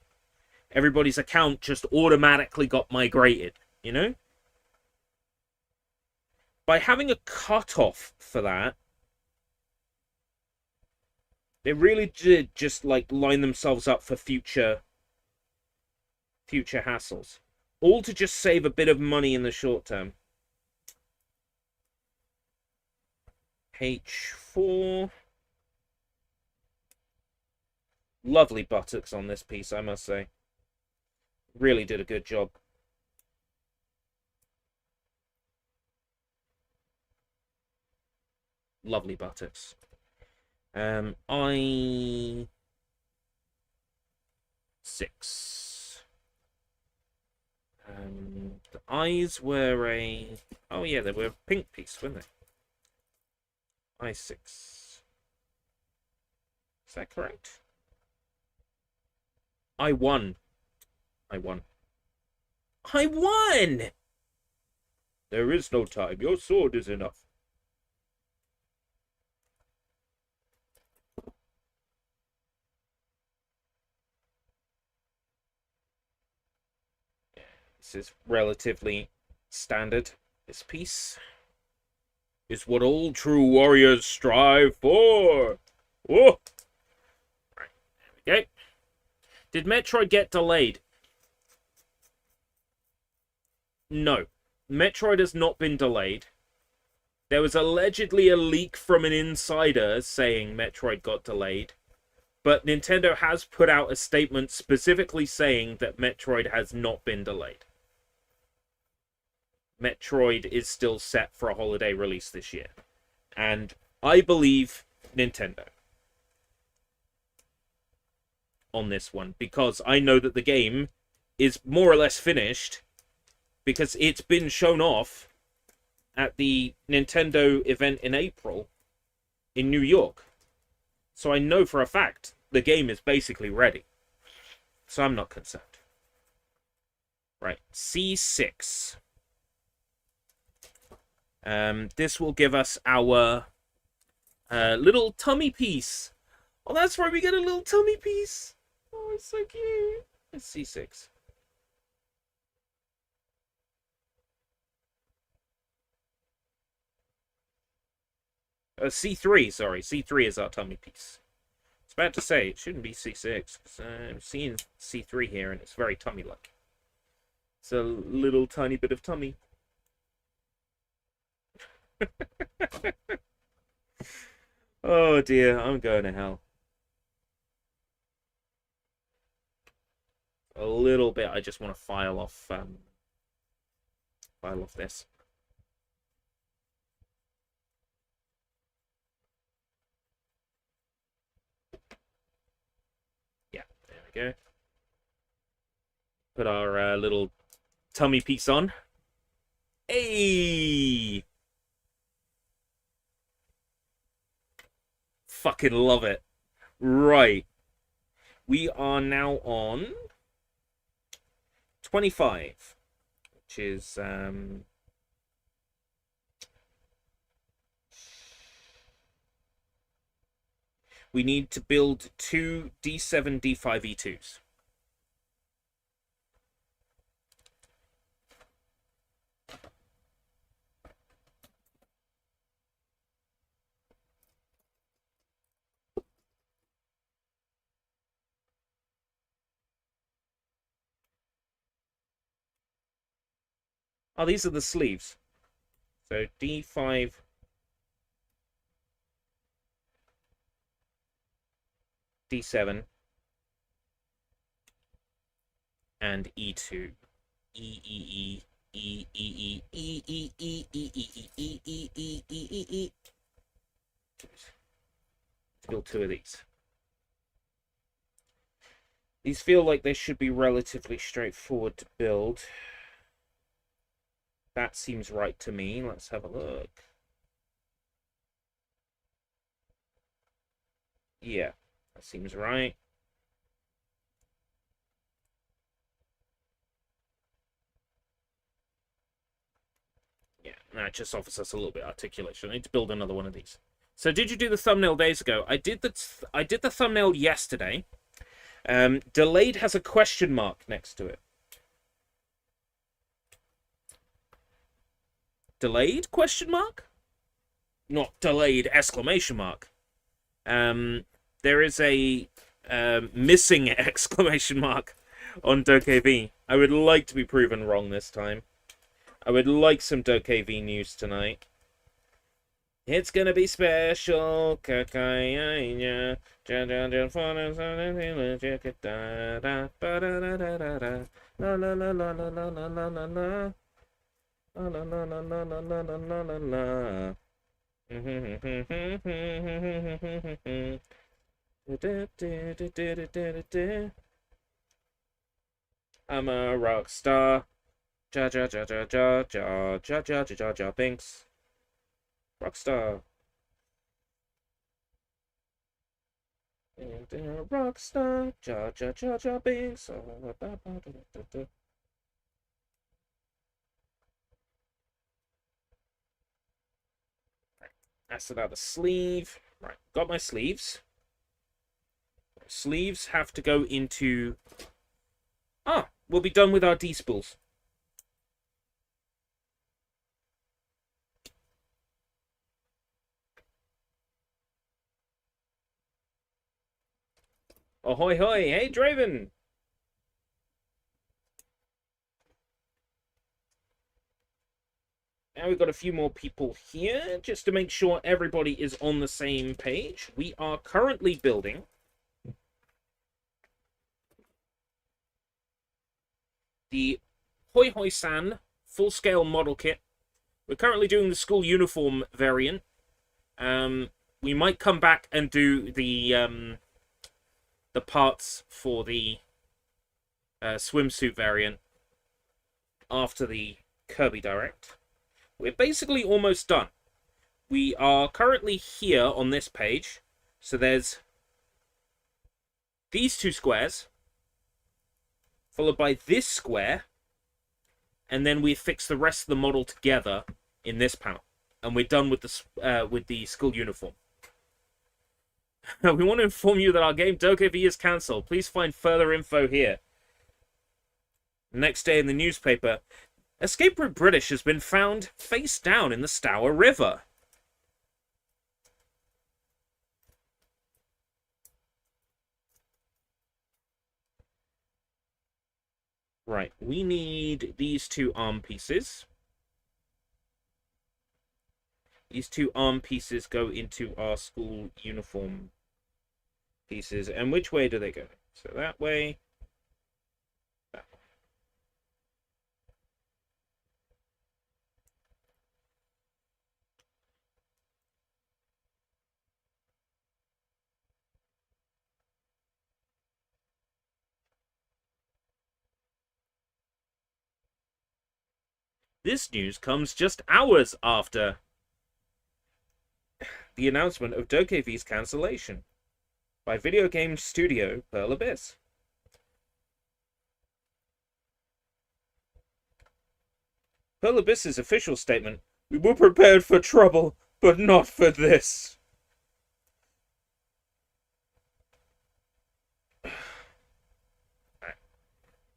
account just automatically got migrated, you know? By having a cutoff for that, they really did just, like, line themselves up for future hassles. All to just save a bit of money in the short term. H4. Lovely buttocks on this piece, I must say. Really did a good job. Lovely buttocks. I6. The eyes were a... Oh yeah, they were a pink piece, weren't they? I6. Is that correct? I won. I won. I won! There is no time. Your sword is enough. This is relatively standard. This piece is what all true warriors strive for. Oh! Right, there we go. Did Metroid get delayed? No. Metroid has not been delayed. There was allegedly a leak from an insider saying Metroid got delayed. But Nintendo has put out a statement specifically saying that Metroid has not been delayed. Metroid is still set for a holiday release this year. And I believe Nintendo on this one, because I know that the game is more or less finished because it's been shown off at the Nintendo event in April in New York. So I know for a fact the game is basically ready. So I'm not concerned. Right, C6. This will give us our little tummy piece. Oh, that's right, we get a little tummy piece. Oh, it's so cute. It's C6. C3, sorry. C3 is our tummy piece. I was about to say, it shouldn't be C6, because I'm seeing C3 here, and it's very tummy-like. It's a little tiny bit of tummy. Oh dear, I'm going to hell. A little bit, I just want to file off this. Yeah, there we go. Put our little tummy piece on. Hey! Fucking love it. Right. We are now on 25, which is we need to build two D7 D5 E2s. Oh, these are the sleeves. So D5, D7, and E2. E E E E E E E E E E E E E E E E. Build two of these. These feel like they should be relatively straightforward to build. That seems right to me. Let's have a look. Yeah, that seems right. Yeah, that just offers us a little bit of articulation. I need to build another one of these. So, did you do the thumbnail days ago? I did the thumbnail yesterday. Delayed has a question mark next to it. Delayed question mark? Not delayed exclamation mark. There is a missing exclamation mark on DokeV. I would like to be proven wrong this time. I would like some DokeV news tonight. It's gonna be special. I'm a rock star. Ja ja ja ja ja ja ja ja ja ja Binks. Rockstar. And a rockstar. Ja ja ja ja Binks. That's another sleeve. Right, got my sleeves. Sleeves have to go into... Ah, we'll be done with our D-spools. Ahoy hoy, hey Draven! Now we've got a few more people here, just to make sure everybody is on the same page. We are currently building the Hoi Hoi San full-scale model kit. We're currently doing the school uniform variant. We might come back and do the parts for the swimsuit variant after the Kirby Direct. We're basically almost done. We are currently here on this page. So there's these two squares, followed by this square, and then we fix the rest of the model together in this panel. And we're done with the school uniform. We want to inform you that our game DokeV is cancelled. Please find further info here. Next day in the newspaper, Escape Route British has been found face down in the Stour River. Right, we need these two arm pieces. These two arm pieces go into our school uniform pieces. And which way do they go? So that way. That way. This news comes just hours after the announcement of DokeV's cancellation by video game studio Pearl Abyss. Pearl Abyss's official statement: "We were prepared for trouble, but not for this."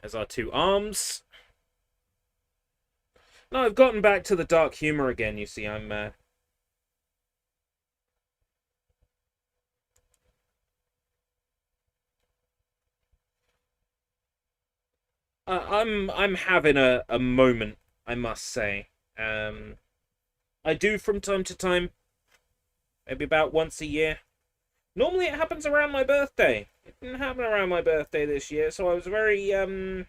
There's our two arms. No, I've gotten back to the dark humor again, you see. I'm having a moment I must say. I do from time to time, maybe about once a year. Normally it happens around my birthday. It didn't happen around my birthday this year, so I was very, I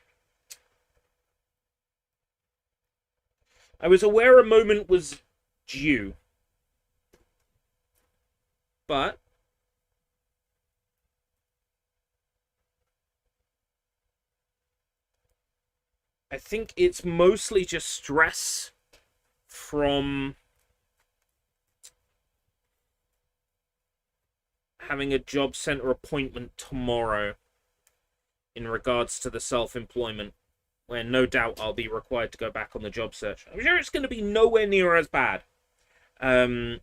was aware a moment was due. But I think it's mostly just stress from having a job center appointment tomorrow in regards to the self-employment, where no doubt I'll be required to go back on the job search. I'm sure it's going to be nowhere near as bad as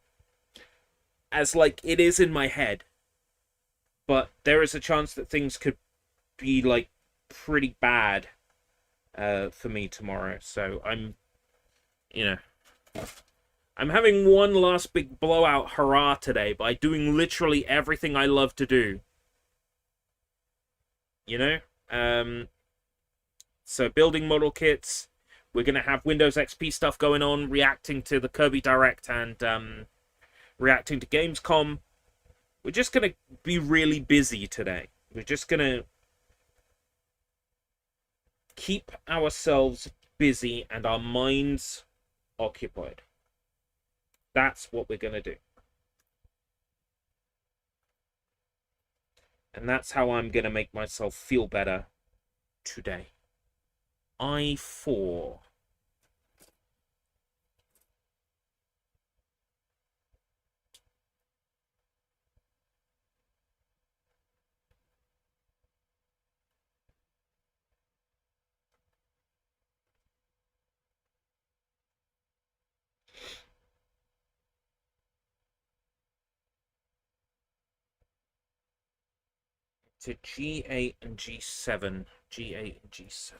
like it is in my head, but there is a chance that things could be like pretty bad for me tomorrow. So I'm having one last big blowout hurrah today by doing literally everything I love to do. So building model kits, we're going to have Windows XP stuff going on, reacting to the Kirby Direct and reacting to Gamescom. We're just going to be really busy today. We're just going to keep ourselves busy and our minds occupied. That's what we're going to do. And that's how I'm going to make myself feel better today. I4. To G8 and G7. G8 and G7.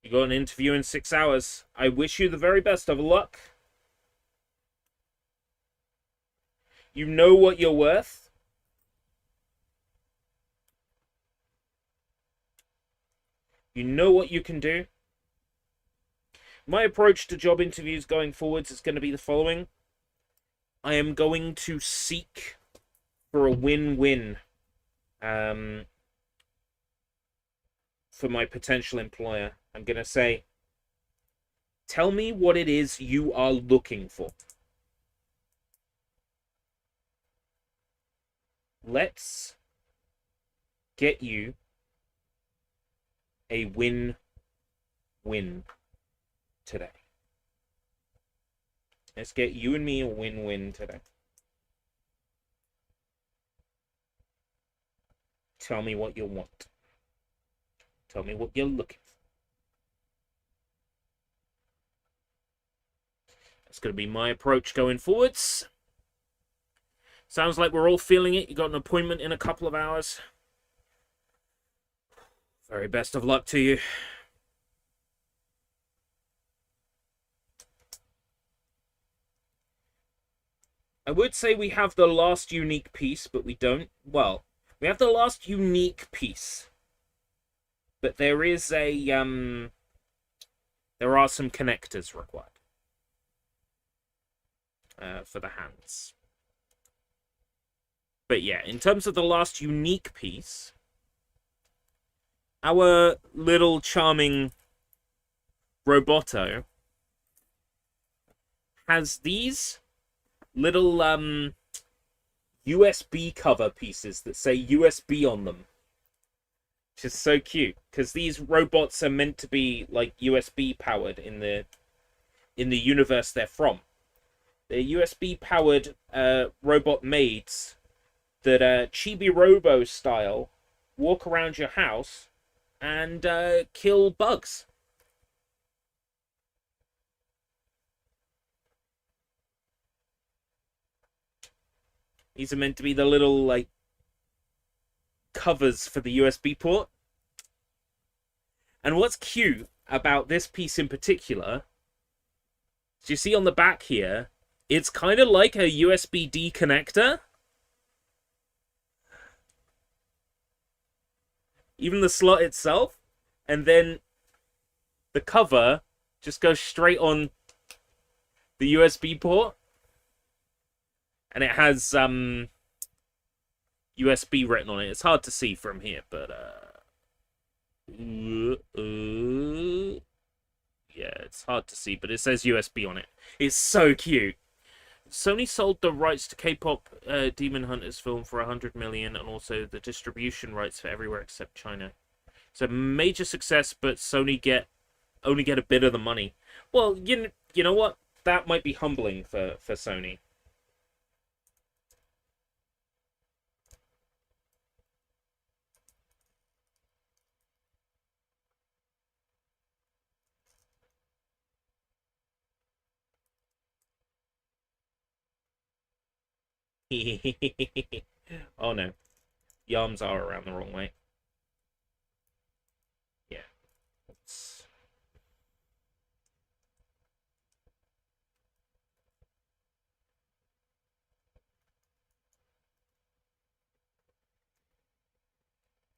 You got an interview in 6 hours. I wish you the very best of luck. You know what you're worth. You know what you can do. My approach to job interviews going forwards is going to be the following. I am going to seek for a win-win for my potential employer. I'm going to say, tell me what it is you are looking for. Let's get you a win-win today. Let's get you and me a win-win today. Tell me what you want. Tell me what you're looking for. That's going to be my approach going forwards. Sounds like we're all feeling it. You got an appointment in a couple of hours. Very best of luck to you. I would say we have the last unique piece, but we don't. Well, we have the last unique piece. But there is a, there are some connectors required. For the hands. But yeah, in terms of the last unique piece, our little charming Roboto has these little USB cover pieces that say USB on them, which is so cute because these robots are meant to be like USB powered in the universe they're from. They're USB powered robot maids that Chibi Robo style walk around your house and kill bugs. These are meant to be the little, like, covers for the USB port. And what's cute about this piece in particular, as you see on the back here, it's kind of like a USB-D connector. Even the slot itself, and then the cover just goes straight on the USB port, and it has USB written on it. It's hard to see from here, but yeah, it's hard to see, but it says USB on it. It's so cute. Sony sold the rights to K-pop Demon Hunters film for 100 million, and also the distribution rights for everywhere except China. So major success, but Sony only get a bit of the money. Well, you know what? That might be humbling for Sony. Oh no. The arms are around the wrong way. Yeah.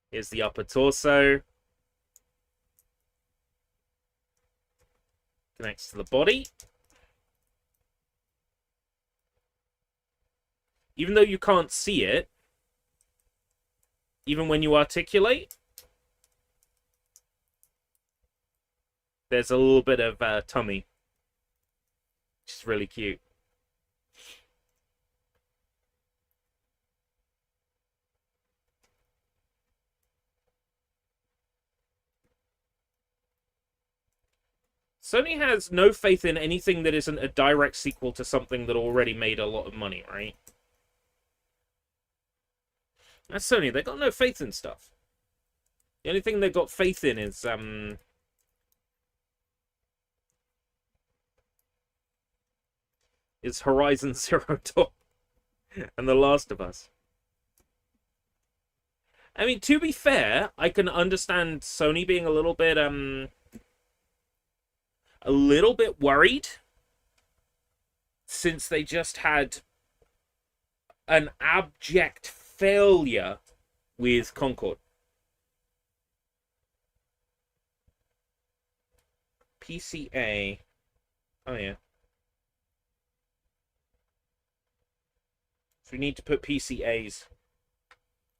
Here's the upper torso. Connects to the body. Even though you can't see it, even when you articulate, there's a little bit of tummy. Which is really cute. Sony has no faith in anything that isn't a direct sequel to something that already made a lot of money, right? That's Sony. They got no faith in stuff. The only thing they've got faith in is Horizon Zero Dawn and The Last of Us. I mean, to be fair, I can understand Sony being a little bit worried, since they just had an abject failure with Concord. PCA. Oh, yeah. So we need to put PCAs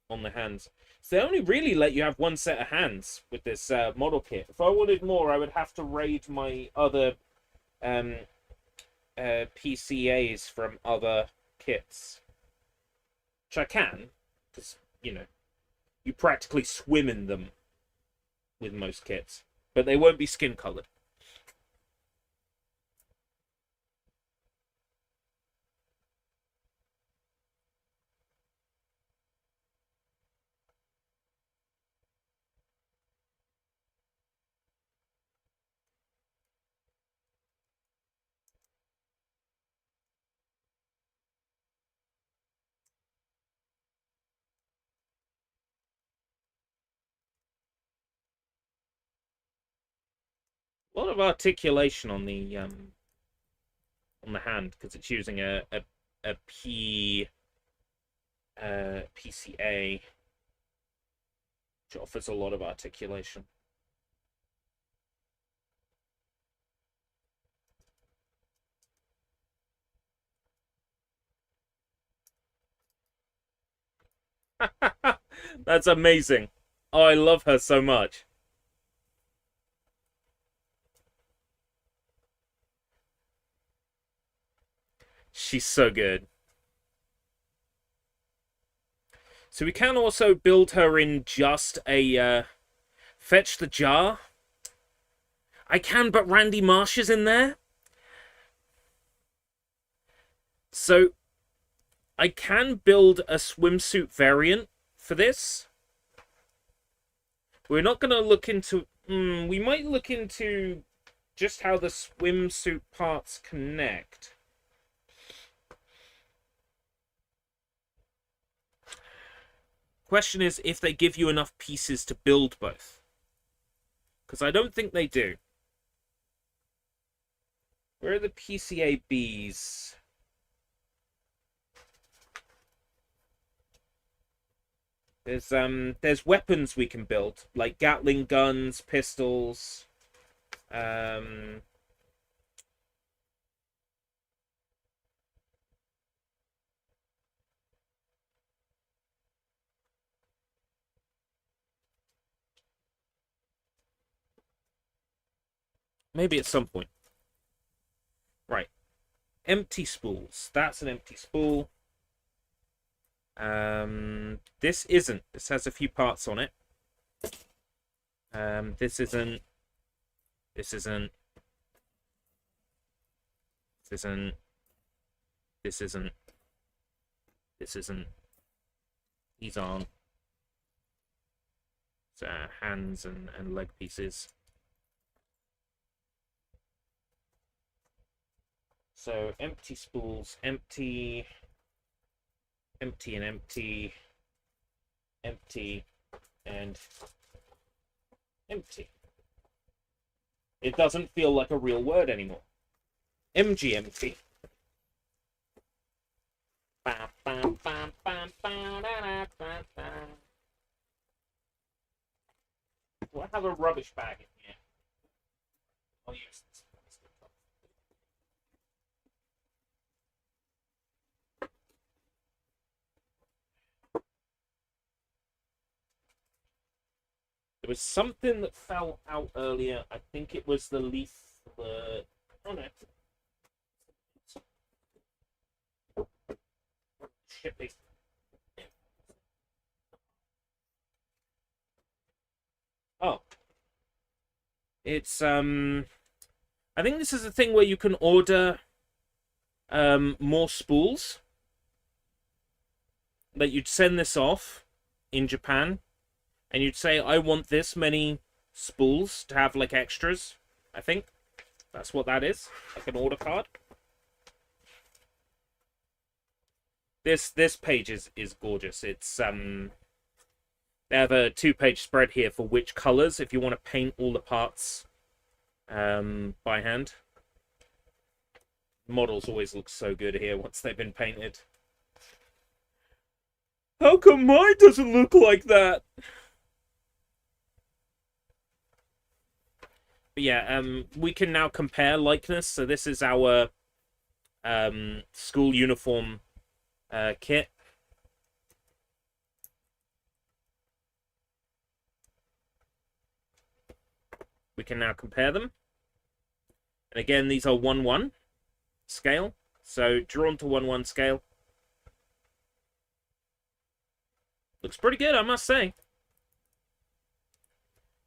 on the hands. So they only really let you have one set of hands with this model kit. If I wanted more, I would have to raid my other PCAs from other kits. Which I can, because, you know, you practically swim in them with most kits. But they won't be skin-colored. A lot of articulation on the hand, because it's using a PCA, which offers a lot of articulation. That's amazing. Oh, I love her so much. She's so good. So we can also build her in just a fetch the jar. I can, but Randy Marsh is in there. So I can build a swimsuit variant for this. We're not going to look into... we might look into just how the swimsuit parts connect. Question is if they give you enough pieces to build both. Because I don't think they do. Where are the PCABs? There's weapons we can build, like Gatling guns, pistols. Maybe at some point. Right. Empty spools. That's an empty spool. This isn't. This has a few parts on it. This isn't. This isn't. This isn't. This isn't. This isn't. These aren't. It's, hands and leg pieces. So empty spools, empty, empty and empty, empty and empty. It doesn't feel like a real word anymore. MGMT. Do I have a rubbish bag in here? I'll use this. There was something that fell out earlier. I think it was the leaflet. Oh no. Shipping. Oh. It's I think this is a thing where you can order more spools. That you'd send this off in Japan. And you'd say, I want this many spools to have, like, extras, I think. That's what that is. Like an order card. This page is gorgeous. It's, they have a 2-page spread here for which colors, if you want to paint all the parts by hand. Models always look so good here once they've been painted. How come mine doesn't look like that? But yeah, we can now compare likeness. So this is our school uniform kit. We can now compare them. And again, these are 1:1 scale. So drawn to 1:1 scale. Looks pretty good, I must say.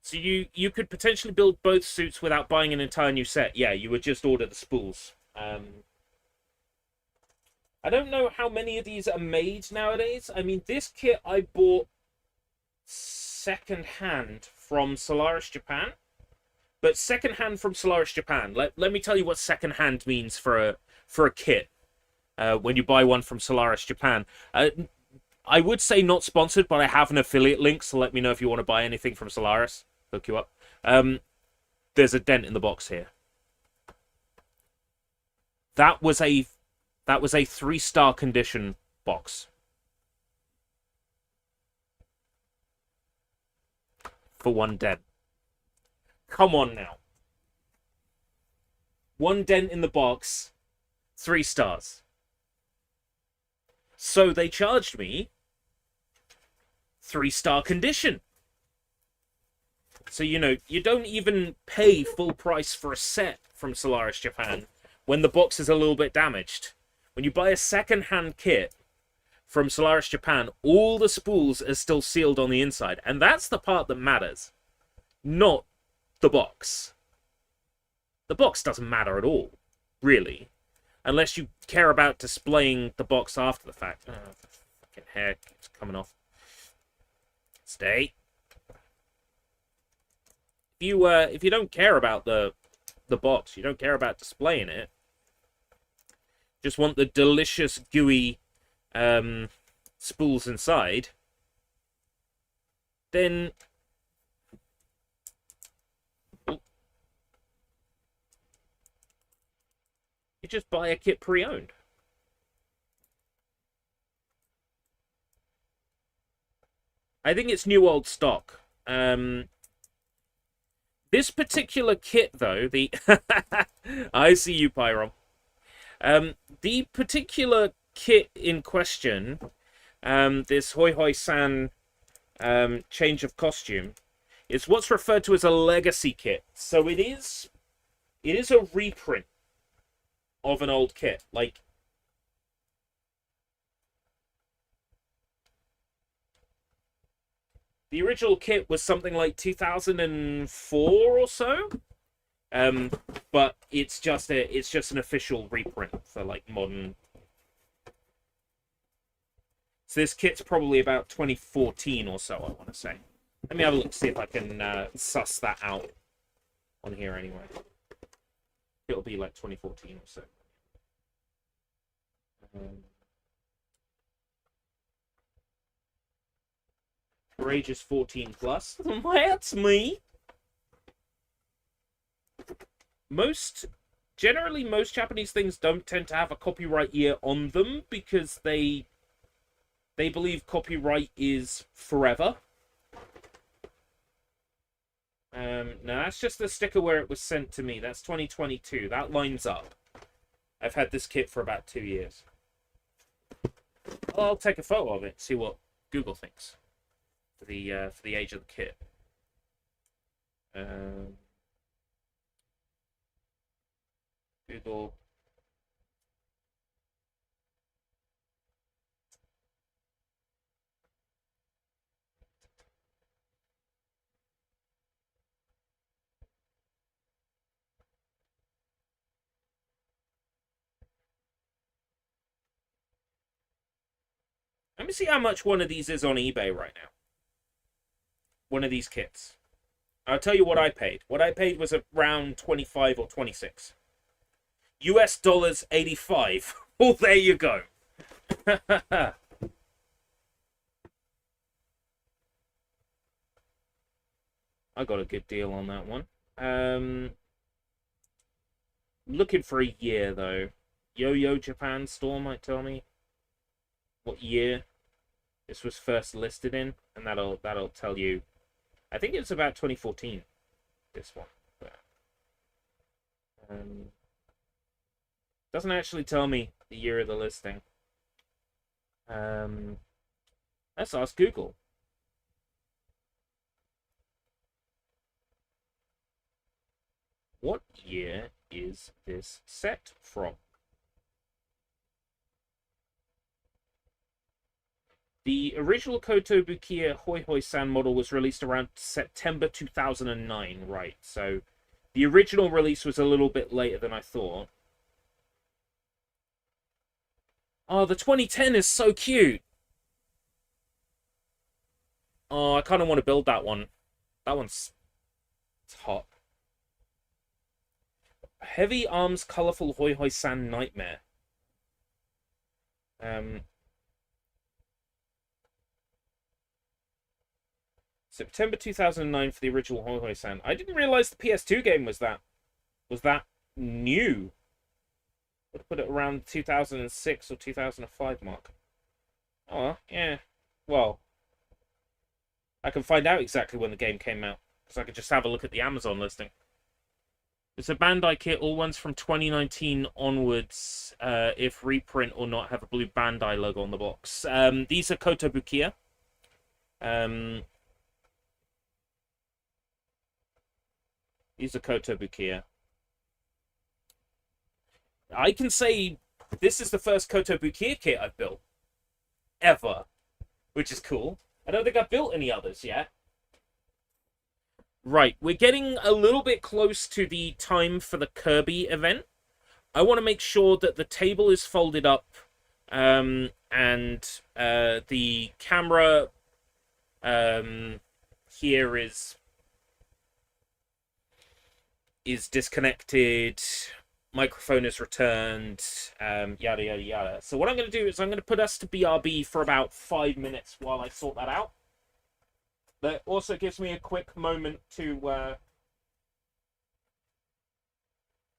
So you could potentially build both suits without buying an entire new set. Yeah, you would just order the spools. I don't know how many of these are made nowadays. I mean, this kit I bought second-hand from Solaris Japan. But second-hand from Solaris Japan. Let me tell you what second-hand means for a kit when you buy one from Solaris Japan. I would say not sponsored, but I have an affiliate link, so let me know if you want to buy anything from Solaris. Hook you up. There's a dent in the box here. That was a 3-star condition box. For one dent. Come on now. One dent in the box, 3 stars. So they charged me 3-star condition. So, you know, you don't even pay full price for a set from Solaris Japan when the box is a little bit damaged. When you buy a second-hand kit from Solaris Japan, all the spools are still sealed on the inside. And that's the part that matters. Not the box. The box doesn't matter at all, really. Unless you care about displaying the box after the fact. Oh, fucking hair keeps coming off. Stay. If you don't care about the box, you don't care about displaying it, just want the delicious gooey spools inside, then you just buy a kit pre-owned. I think it's new old stock. This particular kit, though, the I see you, Pyrom. The particular kit in question, this Hoi Hoi San change of costume, is what's referred to as a legacy kit. So it is a reprint of an old kit. Like, the original kit was something like 2004 or so. But it's just an official reprint for like modern. So this kit's probably about 2014 or so, I want to say. Let me have a look, see if I can suss that out on here anyway. It'll be like 2014 or so. For ages 14 plus. That's me. Generally, most Japanese things don't tend to have a copyright year on them because they believe copyright is forever. No, that's just the sticker where it was sent to me. That's 2022. That lines up. I've had this kit for about 2 years. I'll take a photo of it, see what Google thinks for the age of the kit. Google. Let me see how much one of these is on eBay right now. One of these kits. I'll tell you what I paid. What I paid was around 25 or 26. US dollars 85. Well, there you go. I got a good deal on that one. Looking for a year, though. Yo-Yo Japan store might tell me what year this was first listed in, and that'll tell you. I think it's about 2014, this one. But, doesn't actually tell me the year of the listing. Let's ask Google. What year is this set from? The original Kotobukiya Hoi Hoi San model was released around September 2009, right? So the original release was a little bit later than I thought. Oh, the 2010 is so cute. Oh, I kind of want to build that one. That one's hot. Heavy Arms Colorful Hoi Hoi San Nightmare. September 2009 for the original Hoi Hoi San. I didn't realize the PS2 game was that new. Would put it around 2006 or 2005 mark. Oh, yeah. Well, I can find out exactly when the game came out because I could just have a look at the Amazon listing. It's a Bandai kit. All ones from 2019 onwards, if reprint or not, have a blue Bandai logo on the box. These are Kotobukiya. These are Kotobukiya. I can say this is the first Kotobukiya kit I've built. Ever. Which is cool. I don't think I've built any others yet. Right, we're getting a little bit close to the time for the Kirby event. I want to make sure that the table is folded up and the camera here is disconnected, microphone is returned, yada yada yada. So what I'm going to do is I'm going to put us to BRB for about 5 minutes while I sort that out. That also gives me a quick moment to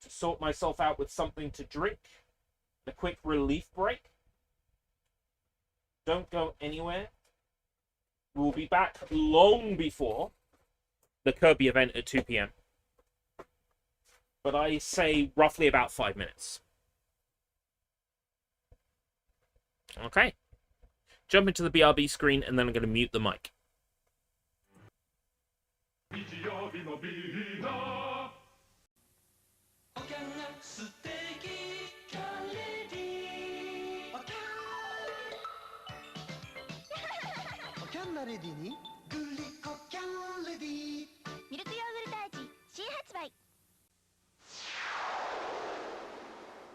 sort myself out with something to drink. A quick relief break. Don't go anywhere. We'll be back long before the Kirby event at 2 p.m. But I say roughly about 5 minutes. Okay. Jump into the BRB screen, and then I'm going to mute the mic. 日曜日のビーナおキャンが素敵キャンレディーおキャンなレディにグリコキャンレディーミルクヨーグルト味新発売。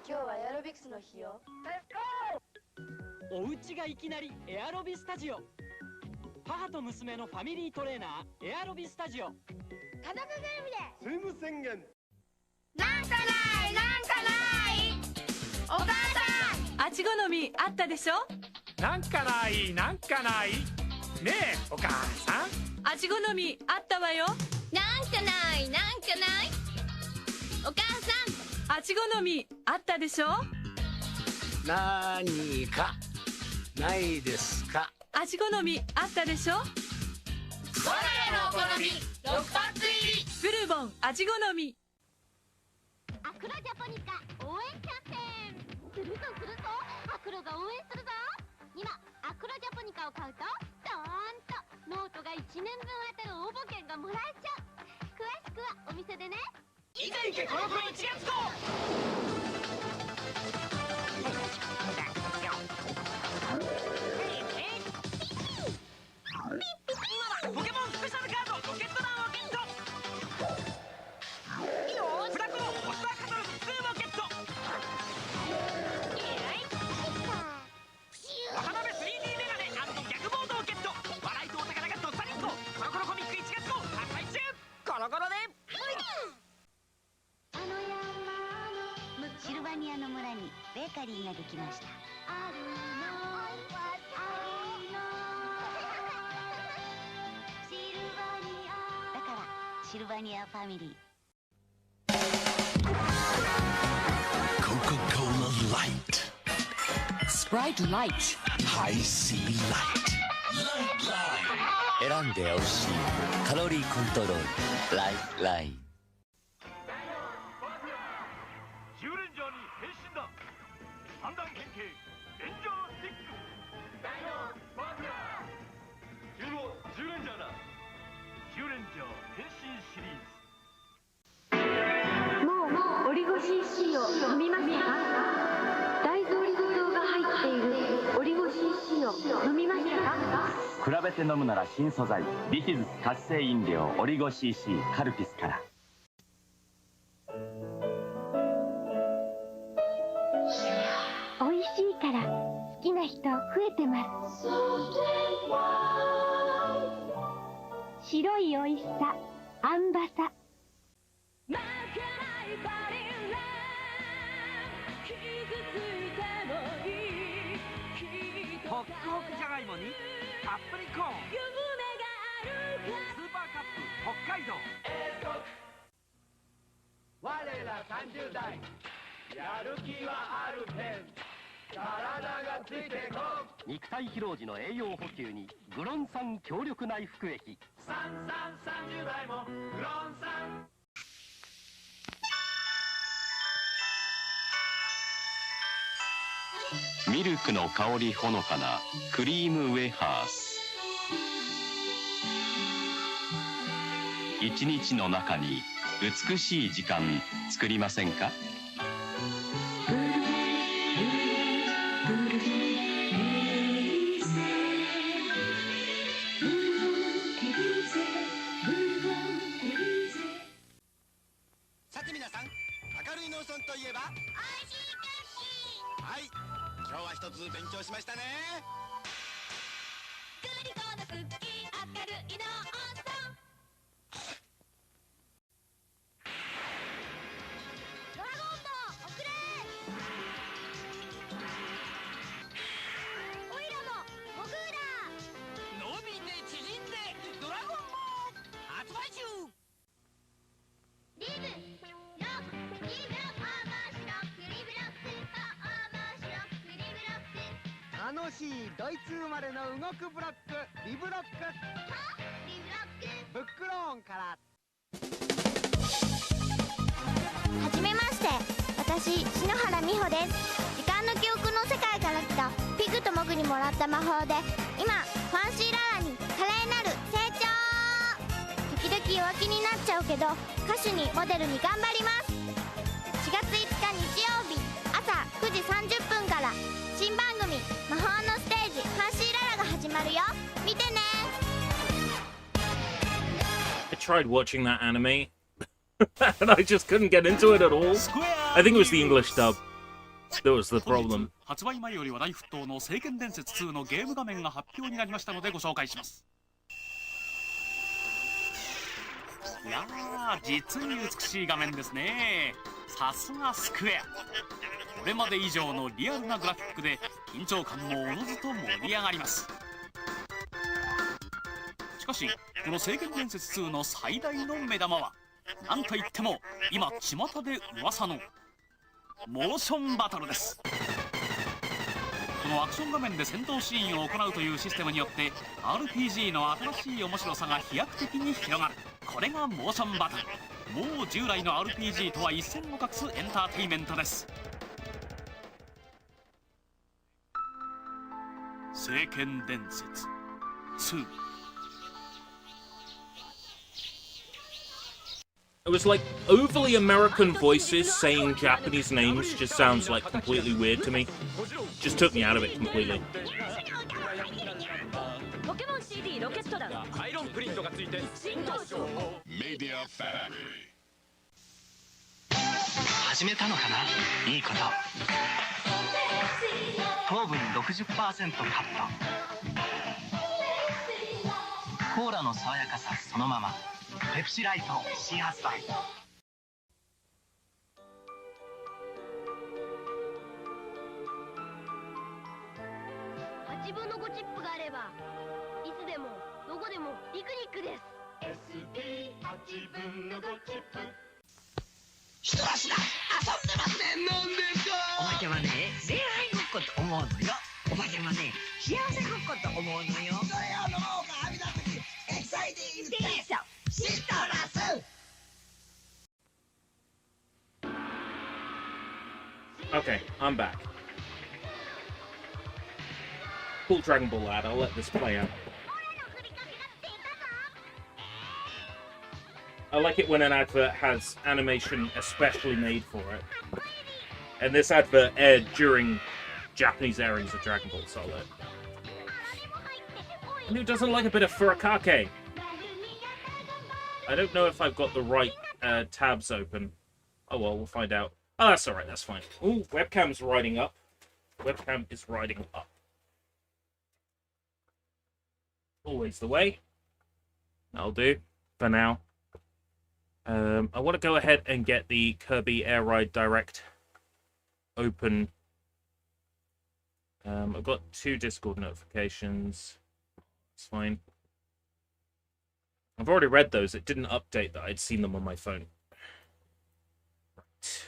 今日はエアロビクスの日よ。お家がいきなりエアロビスタジオ。母と娘のファミリートレーナーエアロビスタジオ。家族ぐるみでスイム宣言なんかないなんかないお母さんあち好みあったでしょ。なんかないなんかないねえお母さん。あち好みあったわよ。なんかないなんかないお母さんあち好みあったでしょ。何かないですか。あち好みあったでしょ。我が家のお好み6発入りブルボンあち好み。アクロジャポニカ応援キャンペーンするぞアクロが応援するぞ。今アクロジャポニカを買うとドーンとノートが1年分当たる応募券がもらえちゃう。詳しくはお店でね。いけいけコロコロ1月号。ポケモンスペシャルカードロケット弾をゲット。いいよフラッグのポスターカタログ2もゲット。渡辺 3D メガネ&ギャグボードをゲット。笑いとお宝がどっさりんこ。コロコロコミック1月号発売中。コロコロでシルバニアの村にベーカリーができました。だからシルバニアファミリー。Coca-Cola Light Sprite Light High Sea Light 選んで美味しいカロリーコントロールライフライン。10レンジャーに変身だ。三段変形レンジャースティック。君も10レンジャーだ。10レンジャー変身シリーズ。もうオリゴ CC を飲みますか。大豆オリゴ糖が入っているオリゴ CC を飲みますか。比べて飲むなら新素材ビヒズス活性飲料オリゴ CC カルピスから。美味しいから好きな人増えてます。白い美味しさアンバサ。ホクホクじゃがいもにたっぷりコーン。スーパーカップ北海道。我ら30代やる気はあるけん体がついてこん。肉体疲労時の栄養補給にグロン酸強力内服液。30代もグロン酸。ミルクの香りほのかなクリームウェハース。一日の中に美しい時間作りませんか。さて皆さん、明るい農村といえばはい、今日は一つ勉強しましたね。グリコのクッキー明るい農村。ドラゴンボー送れ。オイラもモグーラ。伸びて縮んでドラゴンボー発売中。リブロックリブロックアーマーシロックリブロックアーマーシロックリブロック。楽しいドイツ生まれの動くブロックリブロックブックローンから。はじめまして、私篠原美穂です。時間の記憶の世界から来たピグとモグにもらった魔法で、今ファンシーララに華麗なる成長。時々弱気になっちゃうけど、歌手にモデルに頑張ります。4月5日日曜日朝9時30分から新番組「魔法のステージファンシーララ」が始まるよ。見てね。 I tried watching that anime and I just couldn't get into it at all. I think it was the English dub that was the problem. 発売前より話題沸騰の聖剣伝説2のゲーム画面が発表になりましたのでご紹介します。いやー、実に美しい画面ですね。さすがスクエア。これまで以上のリアルなグラフィックで緊張感もおのずと盛り上がります。しかしこの聖剣伝説2の最大の目玉は何といっても今巷で噂のモーションバトルです。このアクション画面で戦闘シーンを行うというシステムによって RPG の新しい面白さが飛躍的に広がる。これがモーションバトル。もう従来の RPG とは一線を画すエンターテインメントです。聖剣伝説2。 It was like overly American voices saying Japanese names just sounds like completely weird to me. Just took me out of it completely. ポケモン CD ロケットだ。アイロンプリントがついて新登場。メディアファミリ始めたのかな。いいこと。糖分 60% カット。コーラの爽やかさそのまま。ペプシライト新発売。8分の5チップがあればいつでもどこでもピクニックです。 SD8 分の5チップ。一足だ。遊んでますね。なんですか。おばちゃまね、恋愛ごっこと思うのよ。おばちゃまね、幸せごっこと思うのよ。それを飲もうか。はみ出す時エキサイティングテンションシトラス。 Okay, I'm back. Cool Dragon Ball ad, I'll let this play out. I like it when an advert has animation especially made for it. And this advert aired during Japanese airings of Dragon Ball Solid. And who doesn't like a bit of furikake? I don't know if I've got the right tabs open. Oh well, we'll find out. Oh, that's alright, that's fine. Ooh, webcam's riding up. Webcam is riding up. Always the way. That'll do for now. I want to go ahead and get the Kirby Air Ride Direct open. I've got 2 Discord notifications. It's fine. I've already read those. It didn't update that I'd seen them on my phone. Right.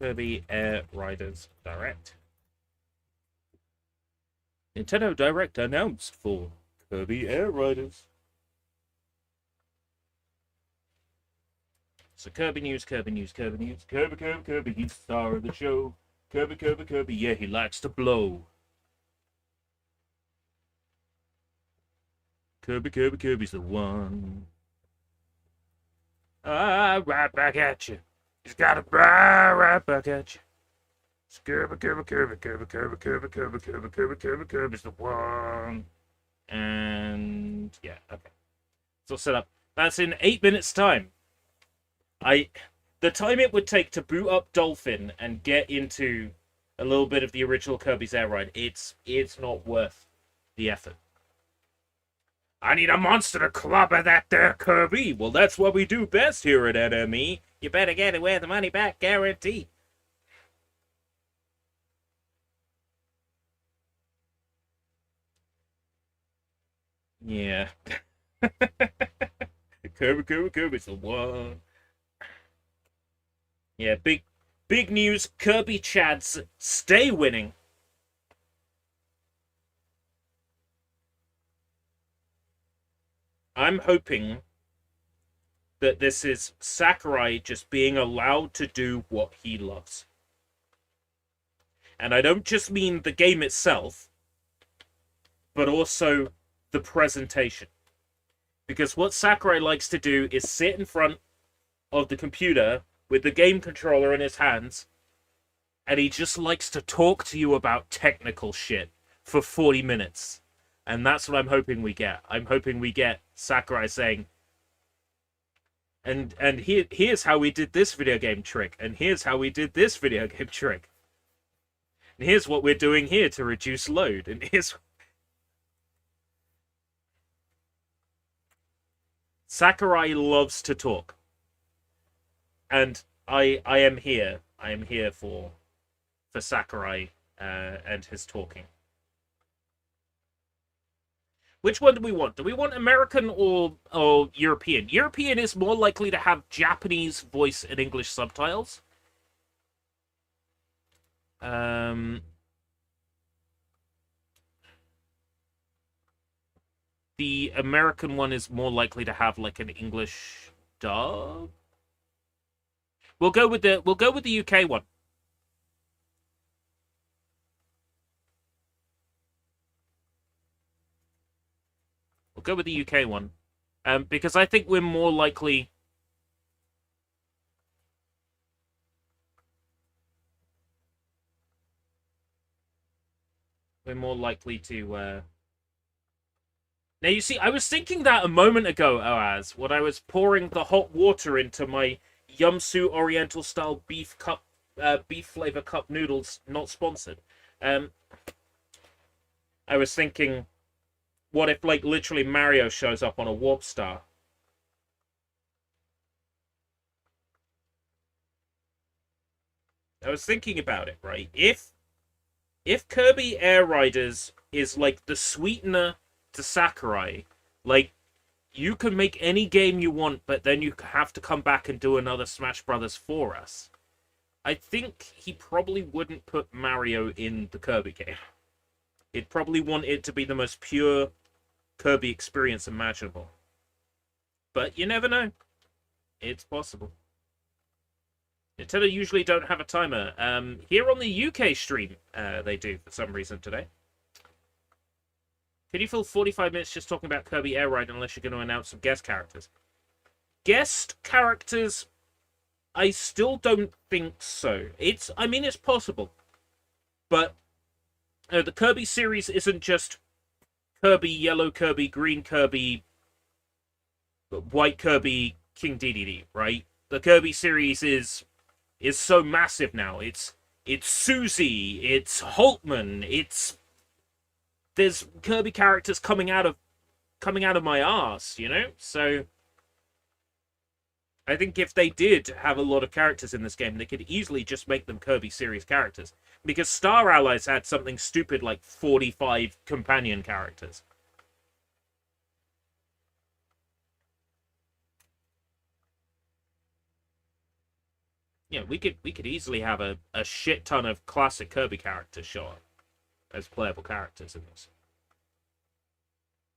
Kirby Air Riders Direct. Nintendo Direct announced for Kirby Air Riders. So Kirby news, Kirby news, Kirby news. Kirby, Kirby, Kirby, he's the star of the show. Kirby, Kirby, Kirby, yeah, he likes to blow. Kirby, Kirby, Kirby's the one. Ah, right back at you. He's got a right back at you. It's Kirby, Kirby, Kirby, Kirby, Kirby, Kirby, Kirby, Kirby, Kirby, Kirby, Kirby's the one. And yeah, okay. It's all set up. That's in 8 minutes' time. The time it would take to boot up Dolphin and get into a little bit of the original Kirby's Air Ride, it's not worth the effort. I need a monster to clobber that there Kirby. Well, that's what we do best here at NME. You better get it with the money back guarantee. Yeah. Kirby, Kirby, Kirby's the one. Yeah, big news. Kirby Chads stay winning. I'm hoping that this is Sakurai just being allowed to do what he loves. And I don't just mean the game itself, but also the presentation. Because what Sakurai likes to do is sit in front of the computer with the game controller in his hands, and he just likes to talk to you about technical shit for 40 minutes. And that's what I'm hoping we get. I'm hoping we get Sakurai saying, and here's how we did this video game trick, and here's how we did this video game trick. And here's what we're doing here to reduce load, and here's... Sakurai loves to talk. And I am here. I am here for Sakurai and his talking. Which one do we want? Do we want American or European? European is more likely to have Japanese voice and English subtitles. The American one is more likely to have like an English dub. We'll go with the UK one. We'll go with the UK one. Because I think we're more likely... We're more likely to... Now, you see, I was thinking that a moment ago, Oaz, when I was pouring the hot water into my Yumsu Oriental-style beef flavor cup noodles, not sponsored. I was thinking... What if, like, literally Mario shows up on a warp star? I was thinking about it, right? If Kirby Air Riders is, like, the sweetener to Sakurai, like, you can make any game you want, but then you have to come back and do another Smash Brothers for us. I think he probably wouldn't put Mario in the Kirby game. He'd probably want it to be the most pure Kirby experience imaginable. But you never know. It's possible. Nintendo usually don't have a timer. Here on the UK stream, they do for some reason today. Can you fill 45 minutes just talking about Kirby Air Ride unless you're going to announce some guest characters? Guest characters, I still don't think so. I mean, it's possible. But the Kirby series isn't just Kirby, Yellow Kirby, Green Kirby, White Kirby, King Dedede, right? The Kirby series is so massive now. It's Susie, it's Holtman, there's Kirby characters coming out of my arse, you know? So I think if they did have a lot of characters in this game, they could easily just make them Kirby series characters. Because Star Allies had something stupid like 45 companion characters. Yeah, we could easily have a shit ton of classic Kirby characters show up as playable characters in this.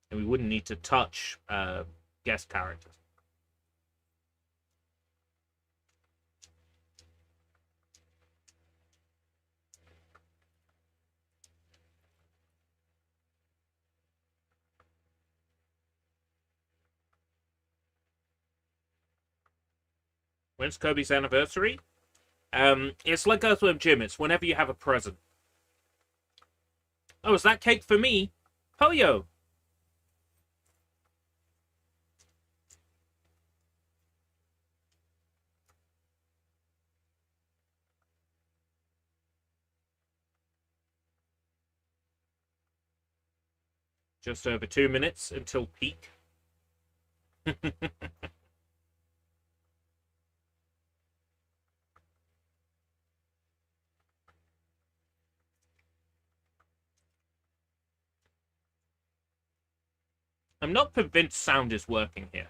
And we wouldn't need to touch guest characters. When's Kirby's anniversary? It's like Earthworm Jim. It's whenever you have a present. Oh, is that cake for me? Poyo! Just over 2 minutes until peak. I'm not convinced sound is working here.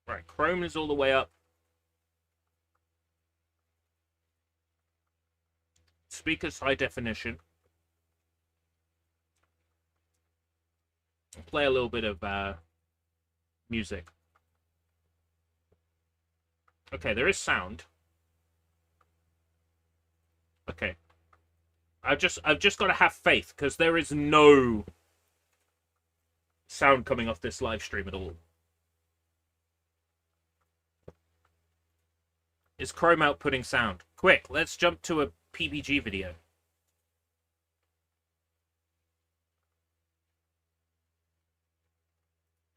Right, Chrome is all the way up. Speakers high definition. Play a little bit of music. Okay, there is sound. Okay. I've just got to have faith, because there is no sound coming off this live stream at all. Is Chrome outputting sound? Quick, let's jump to a PBG video.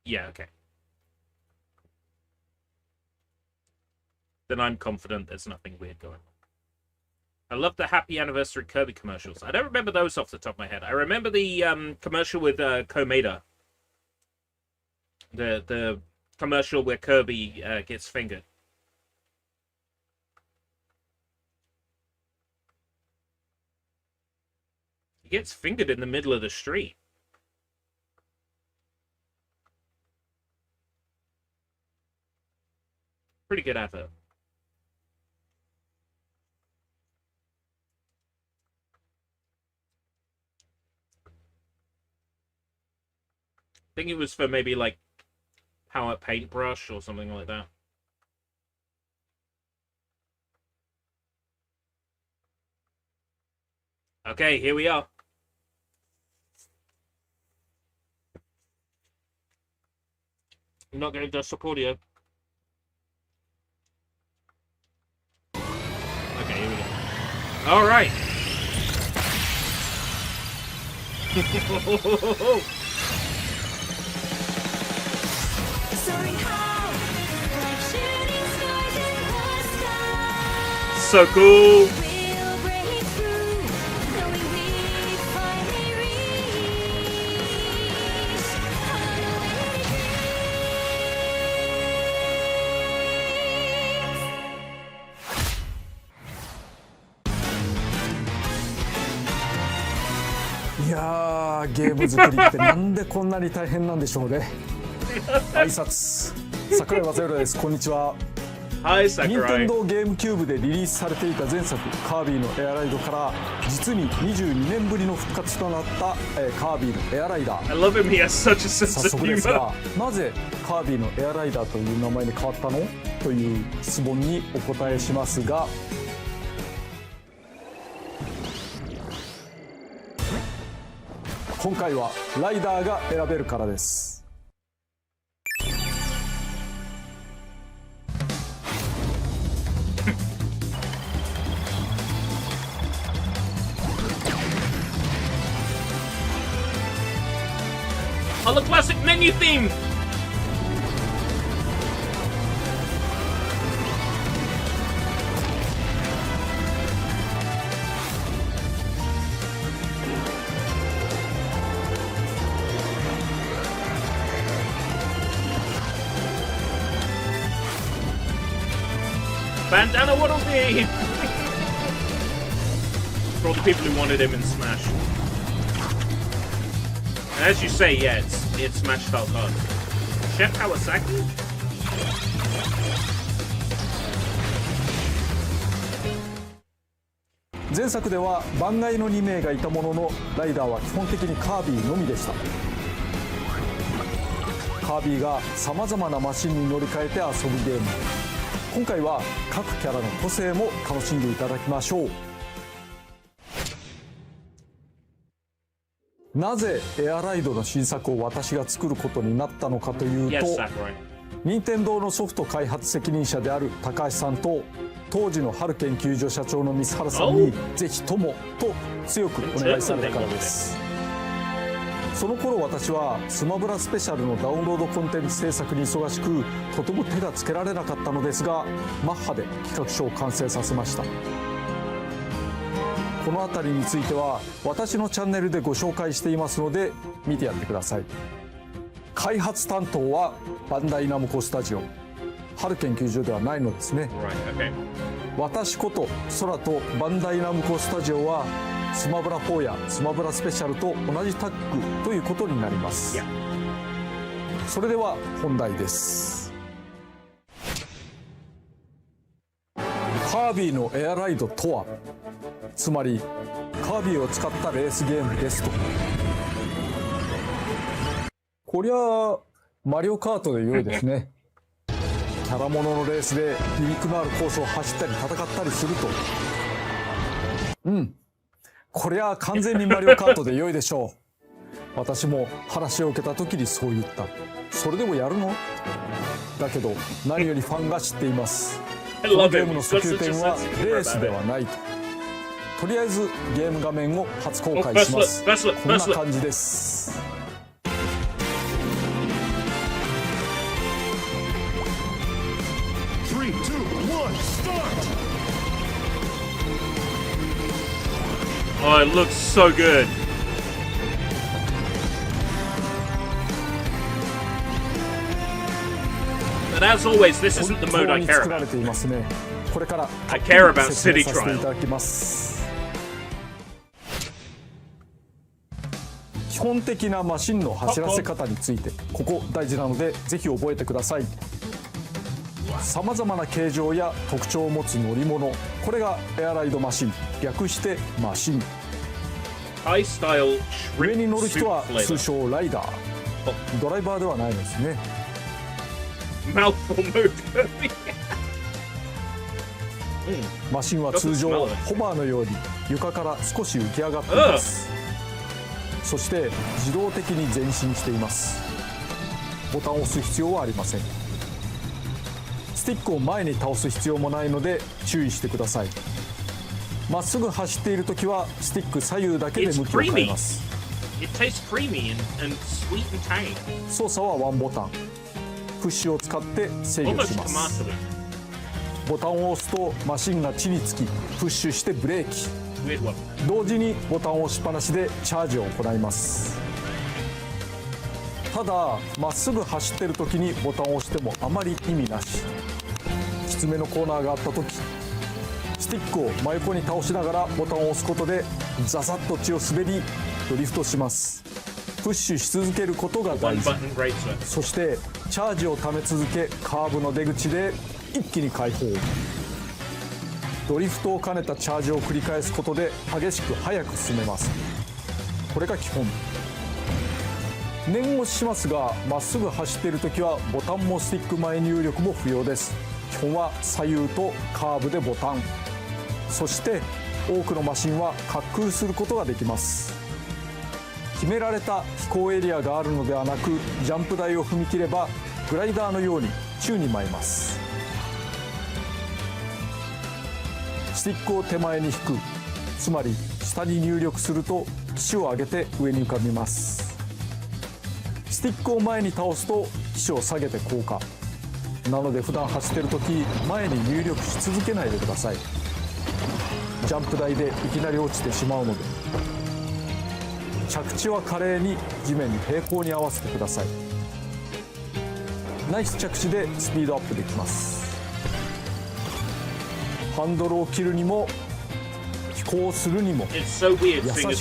Yeah, okay. Then I'm confident there's nothing weird going on. I love the Happy Anniversary Kirby commercials. I don't remember those off the top of my head. I remember the commercial with Komeda. The commercial where Kirby gets fingered. He gets fingered in the middle of the street. Pretty good advert. I think it was for maybe like Power Paintbrush or something like that. Okay, here we are. I'm not getting desktop audio. Okay, here we go. All right. So cool.いやー、ゲーム作りってなんでこんなに大変なんでしょうね。挨拶、桜井正宏です。こんにちは。Hi, Sakurai. 任天堂ゲームキューブでリリースされていた前作カービィのエアライドから実に22年ぶりの復活となったカービィのエアライダー。I love him. He has such a sense of humor. 早速ですが、なぜカービィのエアライダーという名前に変わったのという質問にお答えしますが、今回はライダーが選べるからです。On the classic menu theme! Bandana Waddle Dee! For all the people who wanted him in Smash. And as you say, yeah, it's Smash style cards. Chef Kawasaki? 前作では番外の2名がいたものの、ライダーは基本的にカービィのみでした。カービィがさまざまなマシンに乗り換えて遊ぶゲーム。今回は各キャラの個性も楽しんでいただきましょう。なぜエアライドの新作を私が作ることになったのかというと、任天堂のソフト開発責任者である高橋さんと当時の春研究所社長の水原さんにぜひともと強くお願いされたからです。その頃私はスマブラスペシャルのダウンロードコンテンツ制作に忙しく、とても手がつけられなかったのですが、マッハで企画書を完成させました。この辺りについては私のチャンネルでご紹介していますので見てやってください。開発担当はバンダイナムコスタジオ、春研究所ではないのですね。私こと空とバンダイナムコスタジオはスマブラ4やスマブラスペシャルと同じタッグということになります。それでは本題です。カービィのエアライドとは、つまりカービィを使ったレースゲームですと。こりゃマリオカートで良いですね。キャラもののレースでギミックのあるコースを走ったり戦ったりすると、こりゃ完全にマリオカートで良いでしょう。私も話を受けた時にそう言った。それでもやるの？だけど何よりファンが知っています。このゲームの訴求点はレースではないと。とりあえずゲーム画面を初公開します。こんな感じです。Oh, it looks so good. But as always, this isn't the mode I care about. これから I care about 説明 City させていた Trial. だきます。基本的なマシンの走らせ方について、ここ大事なのでぜひ覚えてください。さまざまな形状や特徴を持つ乗り物、これがエアライドマシン、略してマシン。上に乗る人は通称ライダー、ドライバーではないのですね。マシンは通常ホバーのように床から少し浮き上がっています。そして自動的に前進しています。ボタンを押す必要はありません。スティックを前に倒す必要もないので注意してください。まっすぐ走っているときはスティック左右だけで向きを変えます。操作はワンボタン、プッシュを使って制御します。ボタンを押すとマシンが地につき、プッシュしてブレーキ、同時にボタンを押しっぱなしでチャージを行います。ただまっすぐ走っている時にボタンを押してもあまり意味なし。きつめのコーナーがあった時、スティックを真横に倒しながらボタンを押すことでザザッと地を滑りドリフトします。プッシュし続けることが大事。そしてチャージをため続け、カーブの出口で一気に解放。ドリフトを兼ねたチャージを繰り返すことで激しく速く進めます。これが基本。念押ししますが、まっすぐ走っている時はボタンもスティック前入力も不要です。基本は左右とカーブでボタン。そして多くのマシンは滑空することができます。決められた飛行エリアがあるのではなく、ジャンプ台を踏み切ればグライダーのように宙に舞います。スティックを手前に引く、つまり下に入力すると機首を上げて上に浮かびます。スティックを前に倒すと機首を下げて降下。なので普段走っている時、前に入力し続けないでください。ジャンプ台でいきなり落ちてしまうので、着地は華麗に地面に平行に合わせてください。ナイス着地でスピードアップできます。ハンドルを切るにも飛行するにも優し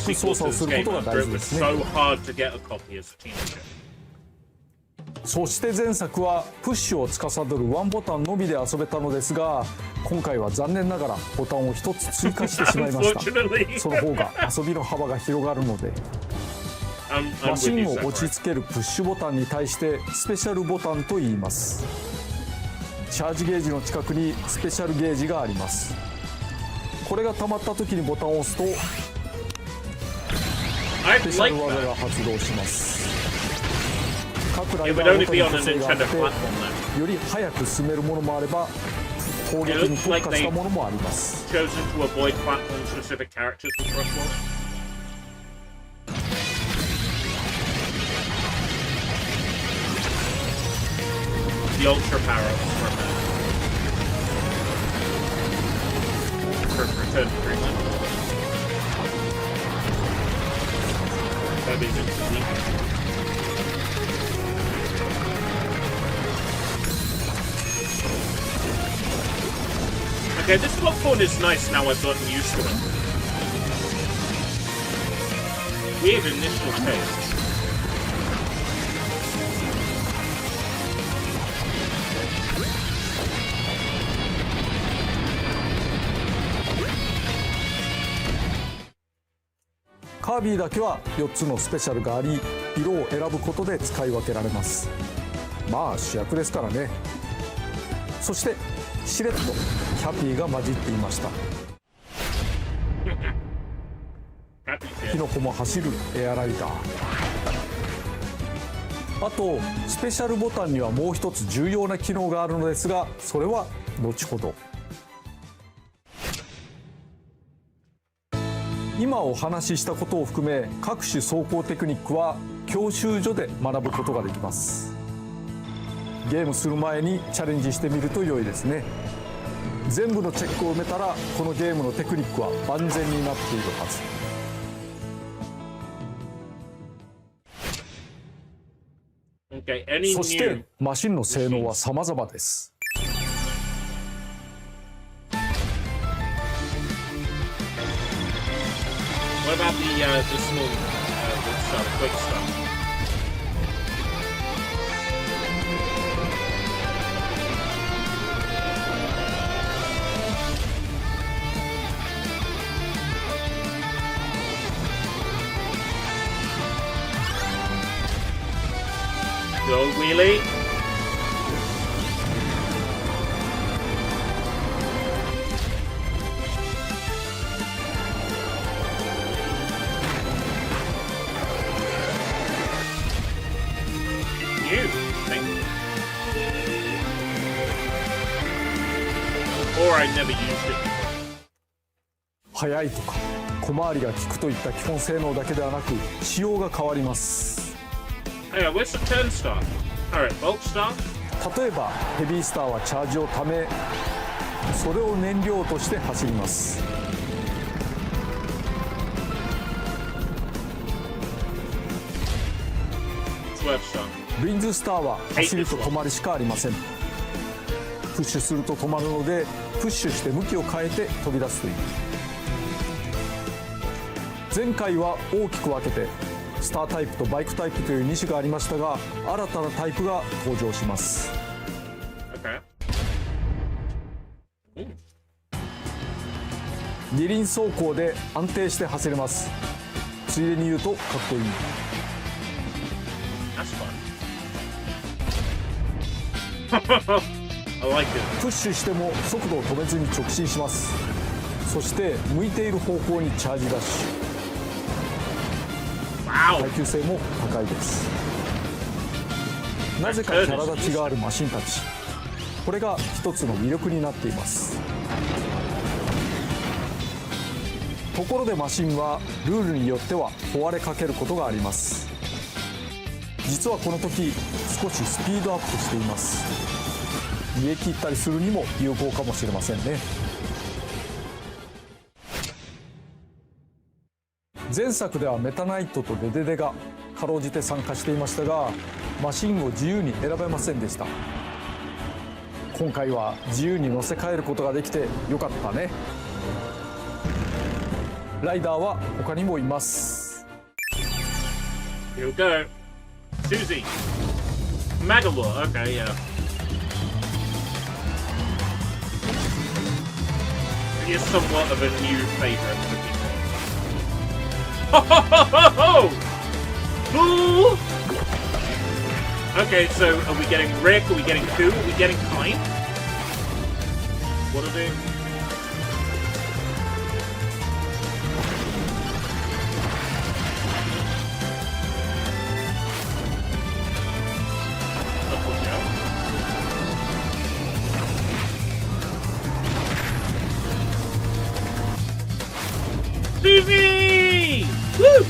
く操作をすることが大事ですね。そして前作はプッシュを司るワンボタンのみで遊べたのですが、今回は残念ながらボタンを1つ追加してしまいました。その方が遊びの幅が広がるので。マシンを落ち着けるプッシュボタンに対してスペシャルボタンと言います。チャージゲージの近くにスペシャルゲージがあります。これが溜まった時にボタンを押すとスペシャル技が発動します。各ライダーごとに個性があって、より速く進めるものもあれば攻撃に特化したものもあります。The ultra power-ups were bad. Return to Greenland. Kirby's in the league. Okay, this platform is nice now I've gotten used to it. Weird initial taste. カービィだけは4つのスペシャルがあり、色を選ぶことで使い分けられます。まあ主役ですからね。そしてしれっとキャピーが混じっていました。キノコも走るエアライダー。あとスペシャルボタンにはもう一つ重要な機能があるのですが、それは後ほど。今お話ししたことを含め各種走行テクニックは教習所で学ぶことができます。ゲームする前にチャレンジしてみると良いですね。全部のチェックを埋めたらこのゲームのテクニックは万全になっているはず。そしてマシンの性能は様々です。What about the small quick stuff? Go wheelie. Or I never used it. 速いとか小回りが利くといった基本性能だけではなく仕様が変わります。Hey, where's the turn start? Alright, bulk start? 例えばヘビースターはチャージをため、それを燃料として走ります。ウィンズスターは走ると止まりしかありません。プッシュすると止まるので、プッシュして向きを変えて飛び出すという。前回は大きく分けてスタータイプとバイクタイプという2種がありましたが、新たなタイプが登場します。二輪走行で安定して走れます。ついでに言うとかっこいい。プッシュしても速度を止めずに直進します。そして向いている方向にチャージダッシュ。耐久性も高いです。なぜかキャラ立ちがあるマシンたち、これが一つの魅力になっています。ところでマシンはルールによっては壊れかけることがあります。実はこの時少しスピードアップしています。逃げ切ったりするにも有効かもしれませんね。前作ではメタナイトとデデデがかろうじて参加していましたが、マシンを自由に選べませんでした。今回は自由に乗せ替えることができてよかったね。ライダーは他にもいます。 Here we go. Susie. Magalore. Okay, yeah. He is somewhat of a new favorite for people. Ho ho ho ho ho! Okay, so are we getting Rick? Are we getting who? Are we getting Kind? What are they? TV! Woo!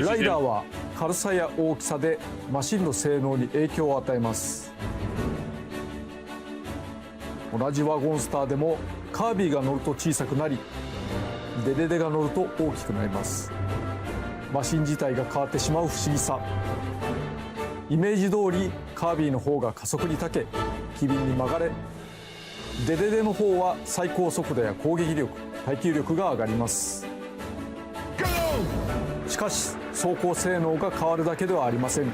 ライダーは軽さや大きさでマシンの性能に影響を与えます。同じワゴンスターでもカービィが乗ると小さくなり、デデデが乗ると大きくなります。マシン自体が変わってしまう不思議さ。イメージ通りカービィの方が加速に長け、機敏に曲がれ、デデデの方は最高速度や攻撃力、耐久力が上がります。しかし走行性能が変わるだけではありません。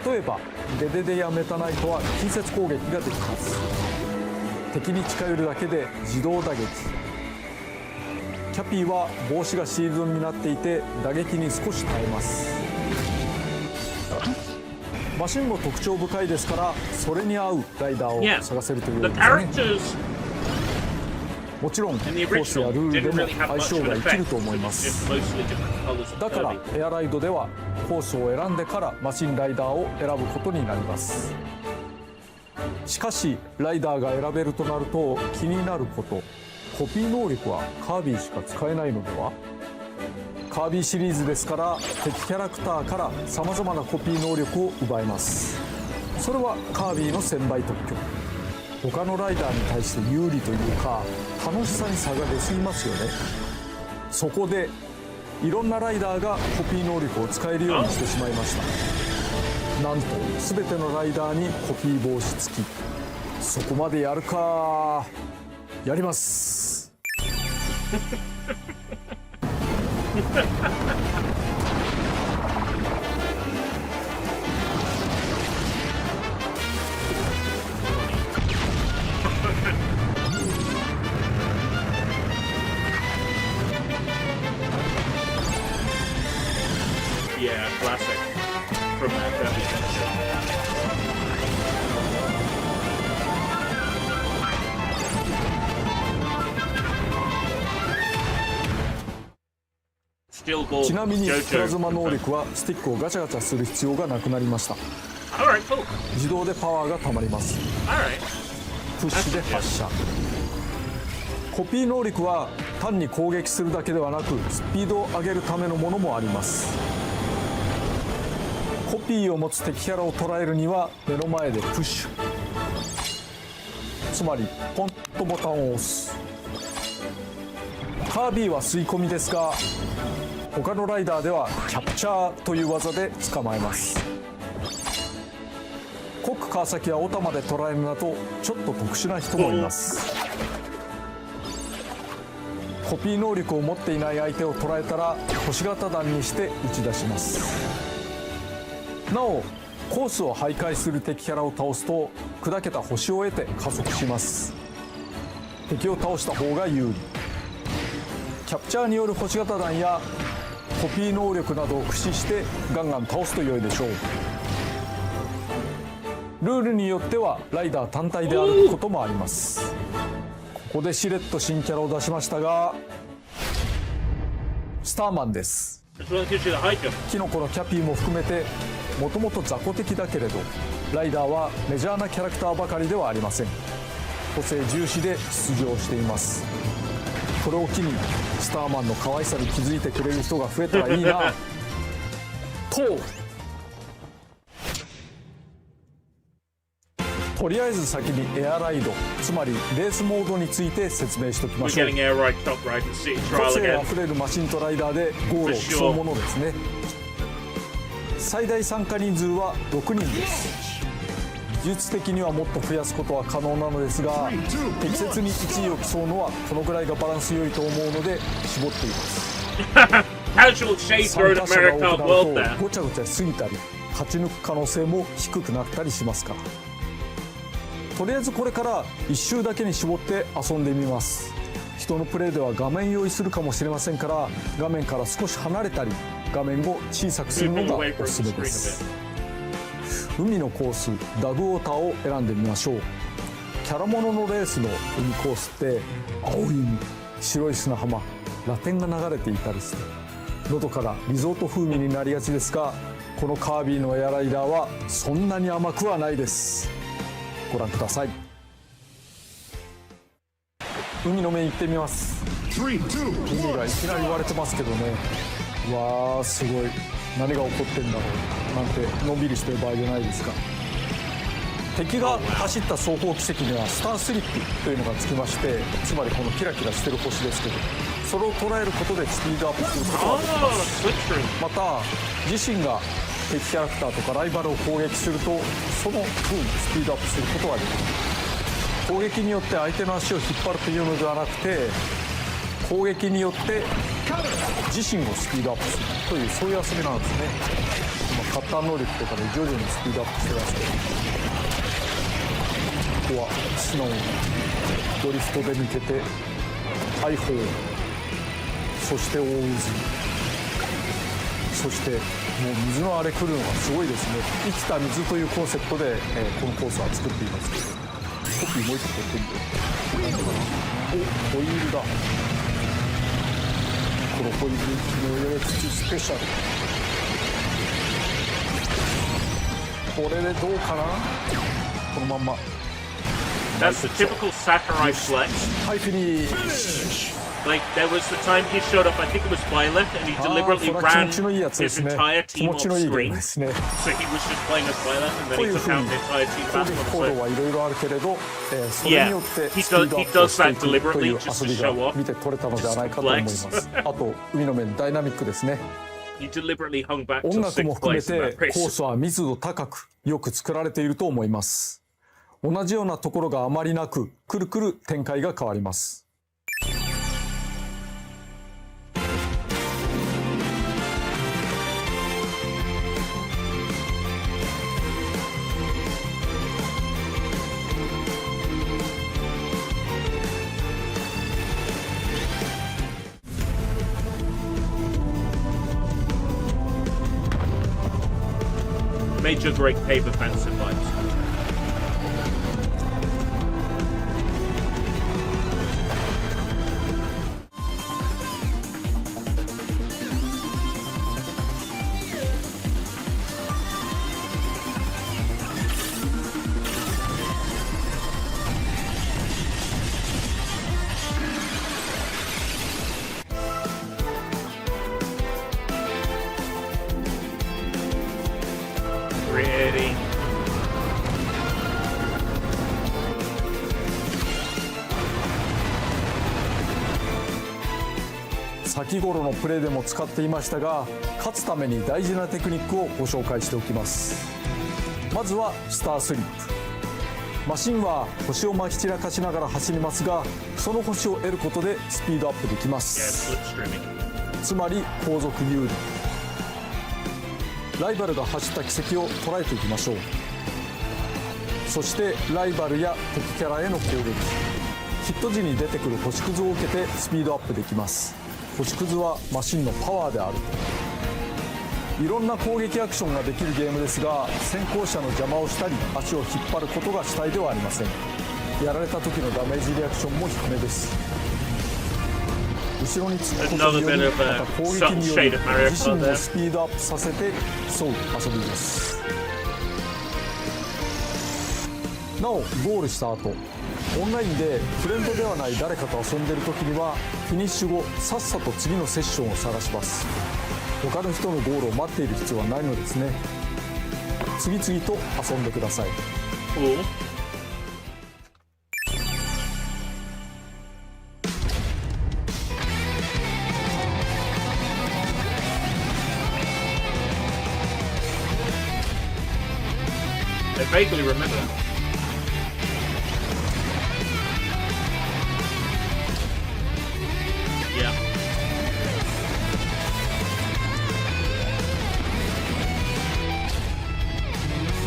例えばデデデやメタナイトは近接攻撃ができます。敵に近寄るだけで自動打撃。キャピーは帽子がシールドになっていて打撃に少し耐えます。マシンも特徴深いですから、それに合うライダーを探せるというわけですね。もちろんコースやルールでも相性が生きると思います。だからエアライドではコースを選んでからマシンライダーを選ぶことになります。しかしライダーが選べるとなると気になること、コピー能力はカービィしか使えないのでは。カービィシリーズですから敵キャラクターからさまざまなコピー能力を奪えます。それはカービィの1000倍特許。他のライダーに対して有利というか楽しさに差が出すぎますよね。そこでいろんなライダーがコピー能力を使えるようにしてしまいました。なんと全てのライダーにコピー防止付き。そこまでやるか。やりますYeah, classic from that Kirby finisher. Still ball. ちなみにプラズマ能力はスティックをガチャガチャする必要がなくなりました。 Alright, cool. 自動でパワーがたまります。 Alright. プッシュで発射。コピー能力は単に攻撃するだけではなくスピードを上げるためのものもあります。コピーを持つ敵キャラを捉えるには目の前でプッシュ、つまりポンとボタンを押す。カービィは吸い込みですが他のライダーではキャプチャーという技で捕まえます。コック川崎はオタマで捉えるなどちょっと特殊な人もいます。コピー能力を持っていない相手を捉えたら星型弾にして打ち出します。なおコースを徘徊する敵キャラを倒すと砕けた星を得て加速します。敵を倒した方が有利。キャプチャーによる星型弾やコピー能力などを駆使してガンガン倒すと良いでしょう。ルールによってはライダー単体で歩くこともあります。ここでしれっと新キャラを出しましたがスターマンです。キノコのキャピーも含めてもともと雑魚的だけれどライダーはメジャーなキャラクターばかりではありません。個性重視で出場しています。これを機にスターマンの可愛さに気づいてくれる人が増えたらいいなと。とりあえず先にエアライド、つまりレースモードについて説明しておきましょう。個性あふれるマシンとライダーでゴールを競うものですね。最大参加人数は6人です。技術的にはもっと増やすことは可能なのですが適切に1位を競うのはこのぐらいがバランス良いと思うので絞っています。参加者が多くなるとごちゃごちゃしすぎたり勝ち抜く可能性も低くなったりしますから、とりあえずこれから1周だけに絞って遊んでみます。人のプレイでは画面用意するかもしれませんから画面から少し離れたり画面を小さくするのがおすすめです。海のコースダグウォーターを選んでみましょう。キャラモノのレースの海コースって青い海、白い砂浜、ラテンが流れていたりしてのどからリゾート風味になりがちですがこのカービィのエアライダーはそんなに甘くはないです。ご覧ください。海の面行ってみます。海がいきなり割れてますけどね。わーすごい、何が起こってんだろうなんてのんびりしてる場合じゃないですか。敵が走った走行軌跡にはスタースリップというのがつきまして、つまりこのキラキラしてる星ですけどそれを捉えることでスピードアップすることができます。また自身が敵キャラクターとかライバルを攻撃するとその分スピードアップすることができる。攻撃によって相手の足を引っ張るというのではなくて攻撃によって自身をスピードアップするというそういう遊びなんですね。カッター能力とかで徐々にスピードアップしてますけど、ここは素直にドリフトで抜けて大砲、そして大渦、そしてもう水の荒れ来るのがすごいですね。生きた水というコンセプトで、このコースは作っていますけど、コピーもう一個取ってみて、おホイールだ。このホイールの上で土スペシャル、これでどうかな。このまんま That's the typical Sakurai flex. High finish. Like, there was the time he showed up, I think it was Violet, and he deliberately ran his entire team off screen. So he was just playing as Violet, and then he took out the entire team back on the side. Yeah, he does that deliberately just to show off. 見て取れたのではないかと思います。あと海の面ダイナミックですね。He deliberately hung back 音 to 楽も sixth 含め place in て that コー race. スは密度高くよく作られていると思います。同じようなところがあまりなく、くるくる展開が変わります。Major Great Cave Offensive vibes. Pretty. 先頃のプレーでも使っていましたが、勝つために大事なテクニックをご紹介しておきます。まずはスタースリップ。マシンは星をまき散らかしながら走りますが、その星を得ることでスピードアップできます。つまり後続有利。ライバルが走った軌跡を捉えていきましょう。そしてライバルや敵キャラへの攻撃、ヒット時に出てくる星屑を受けてスピードアップできます。星屑はマシンのパワーである。いろんな攻撃アクションができるゲームですが、先行者の邪魔をしたり足を引っ張ることが主体ではありません。やられた時のダメージリアクションも低めです。後ろにつくことにより、また攻撃により自身のスピードアップさせて競う遊びです。なおゴールした後、オンラインでフレンドではない誰かと遊んでいる時にはフィニッシュ後さっさと次のセッションを探します。他の人のゴールを待っている必要はないのですね。次々と遊んでください。I vaguely remember that. Yeah.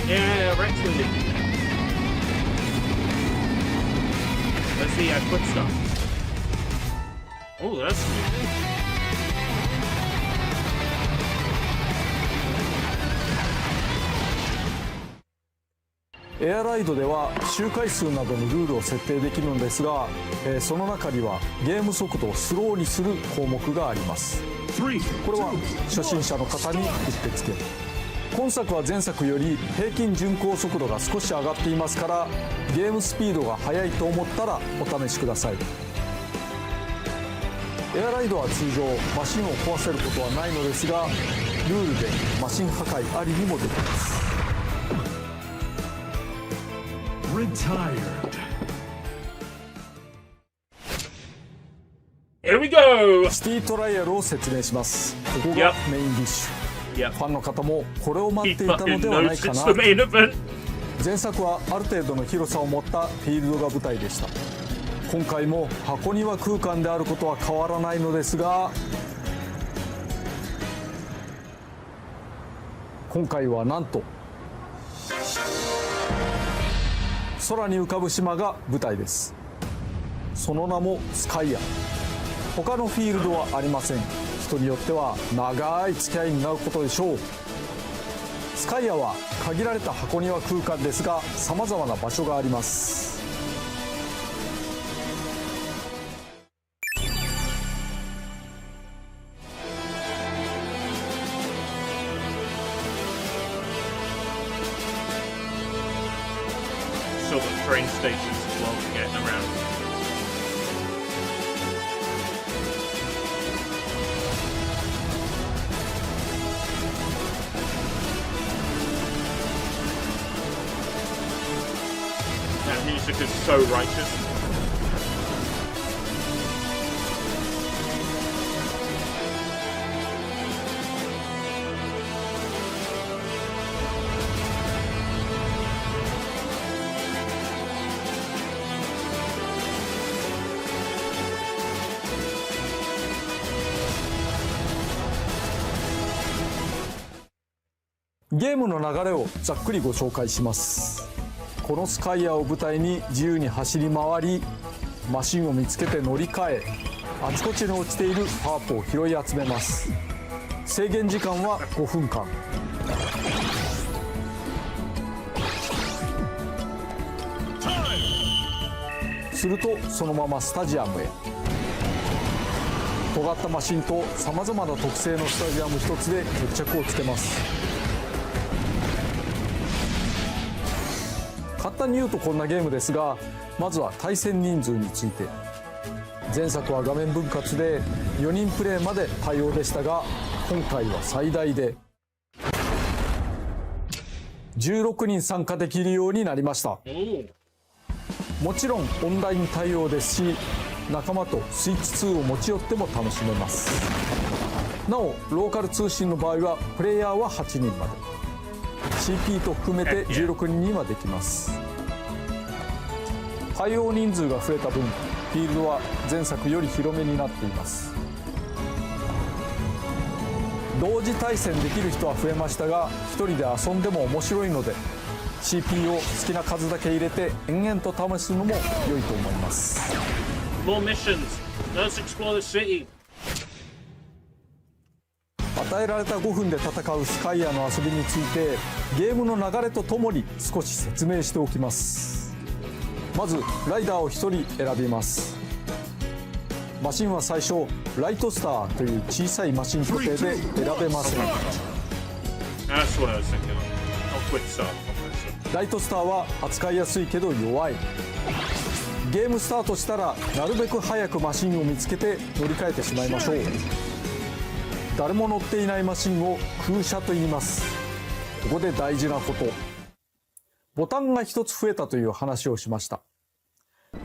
Yeah, Rex with it. Let's see, quick stuff. Oh, that's good. エアライドでは周回数などのルールを設定できるのですが、その中にはゲーム速度をスローにする項目があります。これは初心者の方にうってつけ。今作は前作より平均巡航速度が少し上がっていますから、ゲームスピードが速いと思ったらお試しください。エアライドは通常マシンを壊せることはないのですが、ルールでマシン破壊ありにもできます。Here we go! シティトライアルを説明します。ここがメインディッシュ。ファンの方もこれを待っていたのではないかな。前作はある程度の広さを持ったフィールドが舞台でした。今回も箱庭空間であることは変わらないのですが、今回はなんと空に浮かぶ島が舞台です。その名もスカイア。他のフィールドはありません。人によっては長い付き合いになることでしょう。スカイアは限られた箱庭空間ですが、さまざまな場所があります。Still got train stations as well to get around. That music is so righteous.ゲームの流れをざっくりご紹介します。このスカイアを舞台に自由に走り回り、マシンを見つけて乗り換え、あちこちに落ちているパープを拾い集めます。制限時間は5分間。するとそのままスタジアムへ。尖ったマシンとさまざまな特性のスタジアム一つで決着をつけます。簡単に言うとこんなゲームですが、まずは対戦人数について。前作は画面分割で4人プレイまで対応でしたが、今回は最大で16人参加できるようになりました。もちろんオンライン対応ですし、仲間とスイッチ2を持ち寄っても楽しめます。なおローカル通信の場合はプレイヤーは8人まで、 CP と含めて16人にはできます。対応人数が増えた分、フィールドは前作より広めになっています。同時対戦できる人は増えましたが、1人で遊んでも面白いので CP を好きな数だけ入れて延々と試すのも良いと思います。 More missions. Let's explore the city. 与えられた5分で戦うスカイアの遊びについて、ゲームの流れとともに少し説明しておきます。まずライダーを1人選びます。マシンは最初ライトスターという小さいマシン固定で選べません。ライトスターは扱いやすいけど弱い。ゲームスタートしたらなるべく早くマシンを見つけて乗り換えてしまいましょう。誰も乗っていないマシンを空車と言います。ここで大事なこと、ボタンが1つ増えたという話をしました。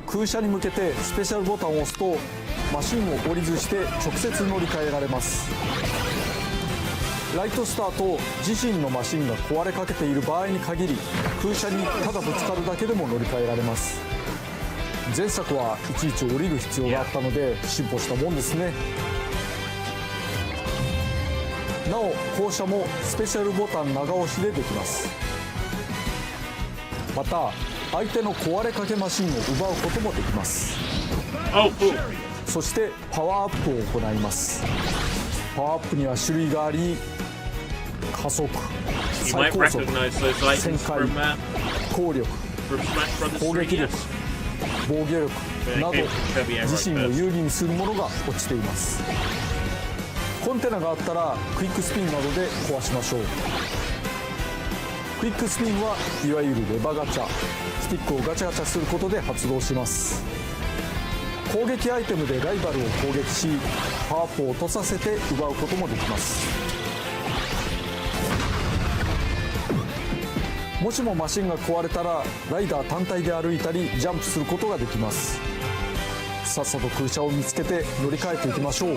空車に向けてスペシャルボタンを押すとマシンを折りずして直接乗り換えられます。ライトスターと自身のマシンが壊れかけている場合に限り、空車にただぶつかるだけでも乗り換えられます。前作はいちいち降りる必要があったので進歩したもんですね。なお降車もスペシャルボタン長押しでできます。また相手の壊れかけマシンを奪うこともできます。そしてパワーアップを行います。パワーアップには種類があり、加速、最高速、旋回、効力、攻撃力、防御力など自身を有利にするものが落ちています。コンテナがあったらクイックスピンなどで壊しましょう。クイックスピンはいわゆるレバガチャ、スティックをガチャガチャすることで発動します。攻撃アイテムでライバルを攻撃し、パワーアップを落とさせて奪うこともできます。もしもマシンが壊れたらライダー単体で歩いたりジャンプすることができます。さっさと空車を見つけて乗り換えていきましょう。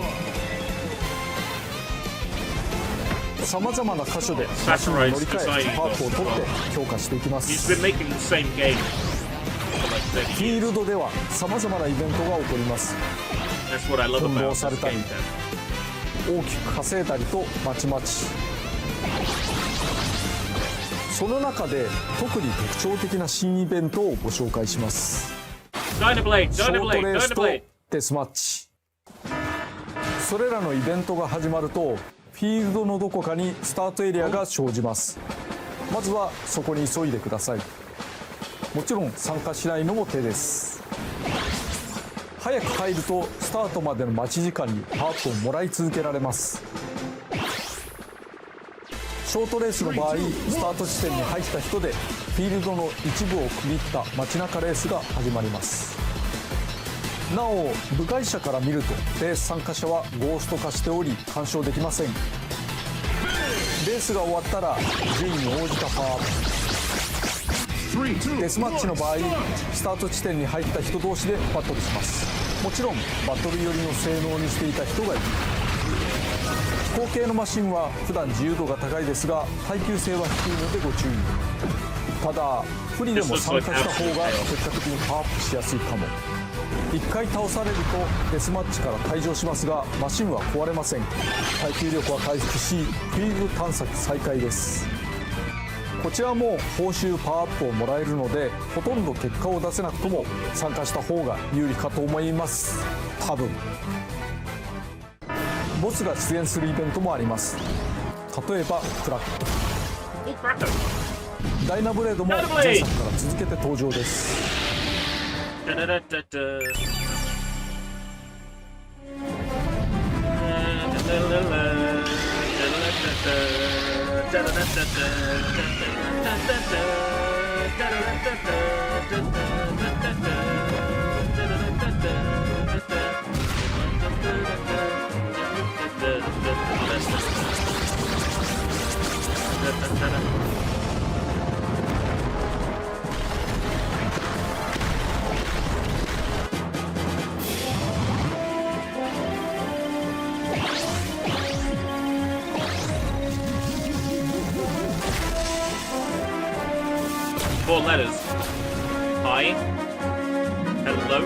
さまざまな箇所でマシンを乗り換えパワーアップを取って強化していきます。フィールドではさまざまなイベントが起こります。翻弄されたり大きく稼いだりとまちまち。その中で特に特徴的な新イベントをご紹介します。ショートレースとデスマッチ。それらのイベントが始まるとフィールドのどこかにスタートエリアが生じます。まずはそこに急いでください。もちろん参加しないのも手です。早く入るとスタートまでの待ち時間にパワーアップをもらい続けられます。ショートレースの場合、スタート地点に入った人でフィールドの一部を区切った街中レースが始まります。なお部外者から見るとレース参加者はゴースト化しており干渉できません。レースが終わったら順位に応じたパワーアップ。デスマッチの場合、スタート地点に入った人同士でバトルします。もちろんバトル寄りの性能にしていた人がいる。飛行系のマシンは普段自由度が高いですが耐久性は低いのでご注意。ただ不利でも参加した方が結果的にパワーアップしやすいかも。1回倒されるとデスマッチから退場しますがマシンは壊れません。耐久力は回復しフィールド探索再開です。こちらも報酬パワーアップをもらえるのでほとんど結果を出せなくとも参加した方が有利かと思います。多分ボスが出現するイベントもあります。例えばクラック、ダイナブレードも前作から続けて登場です。Four letters. Hi. Hello.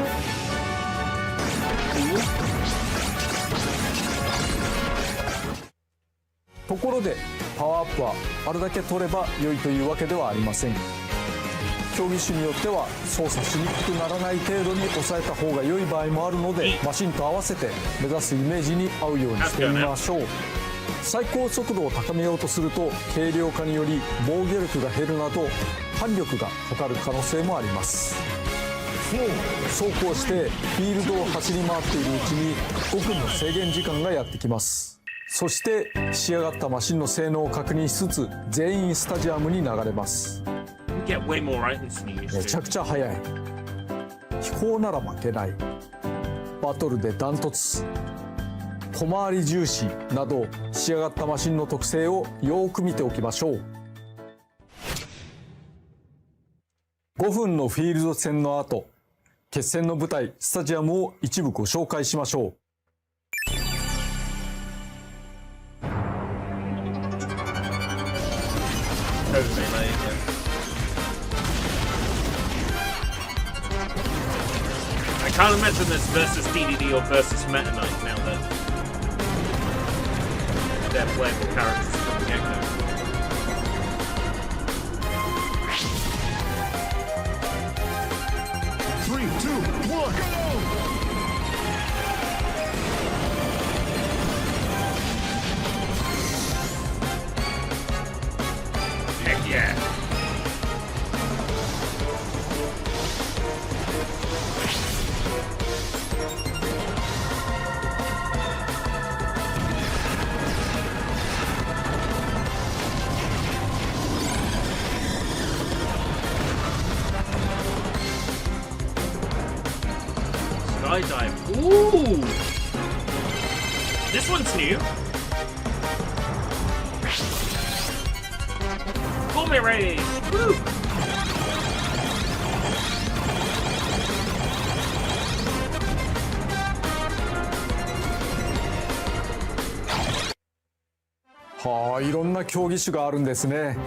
Cool. ところでパワーアップはあれだけ取れば良いというわけではありません。競技種によっては操作しにくくならない程度に抑えた方が良い場合もあるのでマシンと合わせて目指すイメージに合うようにしてみましょう。最高速度を高めようとすると軽量化により防御力が減るなど反力がかかる可能性もあります。そうこうしてフィールドを走り回っているうちに5分の制限時間がやってきます。そして仕上がったマシンの性能を確認しつつ全員スタジアムに流れます。めちゃくちゃ速い。飛行なら負けない。バトルでダントツ。小回り重視など仕上がったマシンの特性をよく見ておきましょう。5分のフィールド戦の後、決戦の舞台スタジアムを一部ご紹介しましょう。I can't imagine this versus DDD or versus Meta Knight now that they're playable characters from the get-go. Three, two, one, go! Heck yeah. Skydive. Ooh! This one's new. Pull race! Woo!はあ、いろんな競技種があるんですね。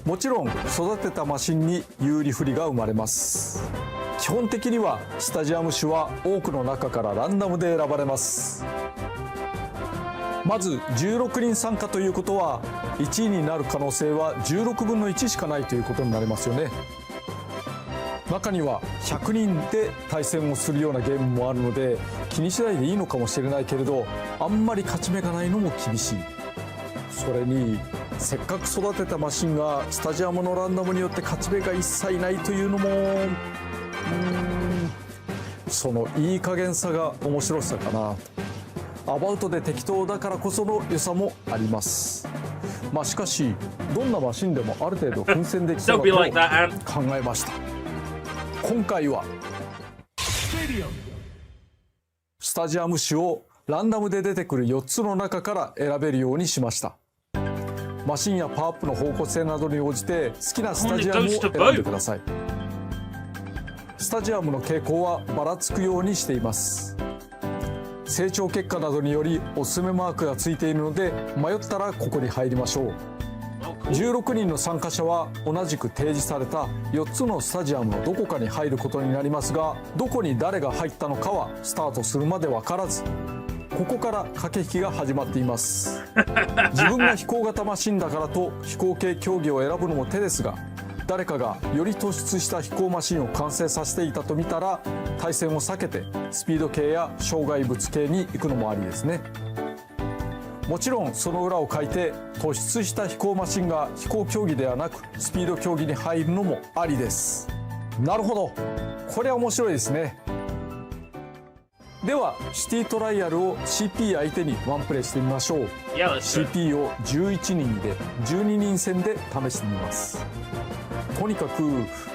もちろん育てたマシンに有利不利が生まれます。基本的にはスタジアム種は多くの中からランダムで選ばれます。まず16人参加ということは1位になる可能性は16分の1しかないということになりますよね。中には100人で対戦をするようなゲームもあるので気にしないでいいのかもしれないけれど、あんまり勝ち目がないのも厳しい。それにせっかく育てたマシンがスタジアムのランダムによって勝ち目が一切ないというのもそのいい加減さが面白さかな。アバウトで適当だからこその良さもあります。まあしかしどんなマシンでもある程度奮戦できそうだと考えました。今回はスタジアム種をランダムで出てくる4つの中から選べるようにしました。マシンやパワーアップの方向性などに応じて好きなスタジアムを選んでください。スタジアムの傾向はばらつくようにしています。成長結果などによりおすすめマークがついているので迷ったらここに入りましょう。16人の参加者は同じく提示された4つのスタジアムのどこかに入ることになりますが、どこに誰が入ったのかはスタートするまで分からず、ここから駆け引きが始まっています。自分が飛行型マシンだからと飛行系競技を選ぶのも手ですが、誰かがより突出した飛行マシンを完成させていたと見たら対戦を避けてスピード系や障害物系に行くのもありですね。もちろんその裏を書いて突出した飛行マシンが飛行競技ではなくスピード競技に入るのもありです。なるほど、これは面白いですね。ではシティトライアルを CP 相手にワンプレイしてみましょう。CP を11人で12人戦で試してみます。とにかく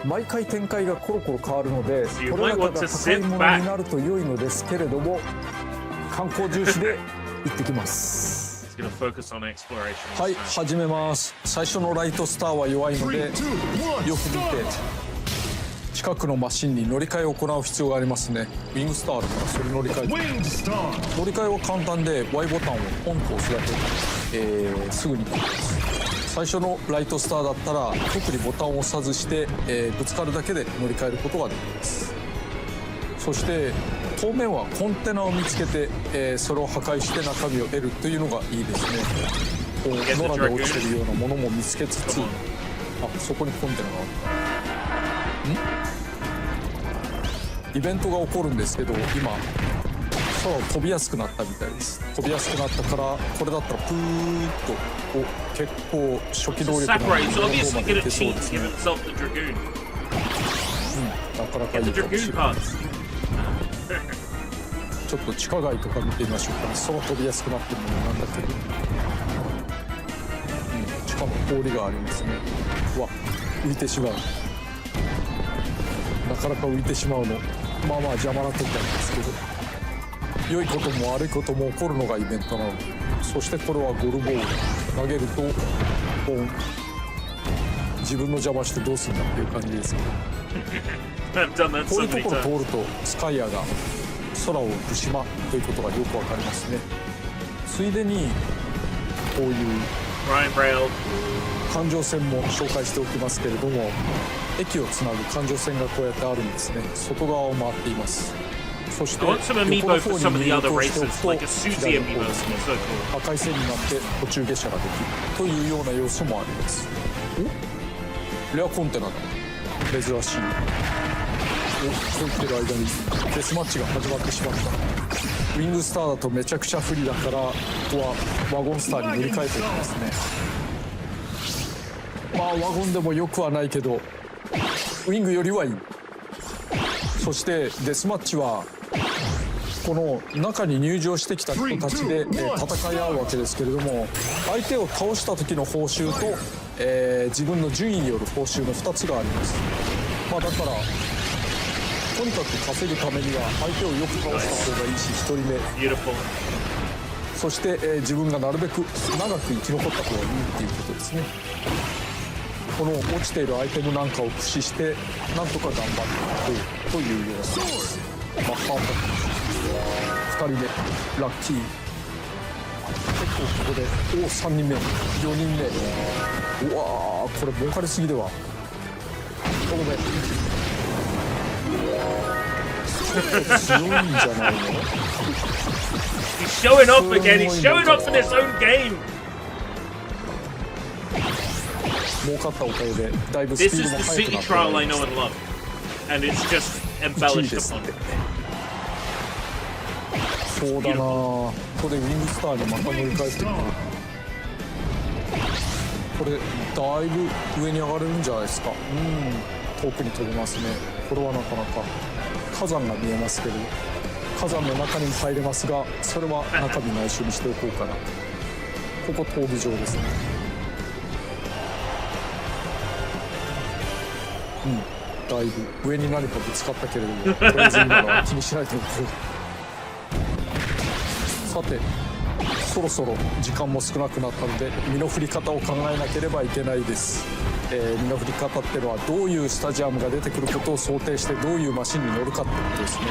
毎回展開がコロコロ変わるので取れ高が高いものになると良いのですけれども、観光重視で行ってきます。はい、始めます。最初のライトスターは弱いのでよく見て近くのマシンに乗り換えを行う必要がありますね。ウィングスターあるからそれ乗り換えて、乗り換えは簡単で Y ボタンをポンと押すだけで、すぐに来ます。最初のライトスターだったら特にボタンを押さずして、ぶつかるだけで乗り換えることができます。そして当面はコンテナを見つけて、それを破壊して中身を得るというのがいいですね。こう野良で落ちてるようなものも見つけつつ、そこにコンテナがある。イベントが起こるんですけど今空を飛びやすくなったみたいです。飛びやすくなったからこれだったらプーッと結構初期能力の方までいけそうですね。なかなかいいかもしれないです。ちょっと地下街とか見てみましょうかね。空飛びやすくなってるものなんだけど、しかも氷がありますね。うわ、浮いてしまう。なかなか浮いてしまうのまあ邪魔な時なんですけど、良いことも悪いことも起こるのがイベントなので。そしてこれはゴルボール投げるとポン、自分の邪魔してどうするんだっていう感じですけどこういうところ通るとスカイアが空を浮く島ということがよくわかりますね。ついでにこういう環状線も紹介しておきますけれども、駅をつなぐ環状線がこうやってあるんですね。外側を回っています。そして横の方に入力をしておくと左の方ですね、赤い線になって途中下車ができるというような要素もあります。レアコンテナだ、珍しい。そう言ってる間にデスマッチが始まってしまった。ウィングスターだとめちゃくちゃ不利だからここはワゴンスターに乗り換えていきますね。まあワゴンでもよくはないけどウィングよりはいい。そしてデスマッチはこの中に入場してきた人たちで戦い合うわけですけれども、相手を倒した時の報酬と、自分の順位による報酬の2つがあります。まあだからとにかく稼ぐためには相手をよく倒した方がいいし、1人目そして、自分がなるべく長く生き残った方がいいっていうことですね。この落ちているアイテムなんかを駆使してなんとか頑張っていくというようなそうです。マッハー2人目ラッキー。結構ここで3人目4人目、うわーこれ儲かりすぎでは。この目ちょっと強いんじゃないの He's showing off again. He's showing off in his own game. 儲かったおかげでだいぶスピ This ー is ドも the 速く city なった trial I know and love, and it's just embellished upon. そうだなこれウィングスターにまた乗り換えてくるこれだいぶ上に上がれるんじゃないですか遠くに飛びますねこれはなかなか火山が見えますけれど火山の中にも入れますがそれは中身内緒にしておこうかなここ闘技場ですねだいぶ上に何かぶつかったけれどもとりあえず今のは気にしないでおこうさてそろそろ時間も少なくなったので身の振り方を考えなければいけないです、身の振り方っていうのはどういうスタジアムが出てくることを想定してどういうマシンに乗るかってことですね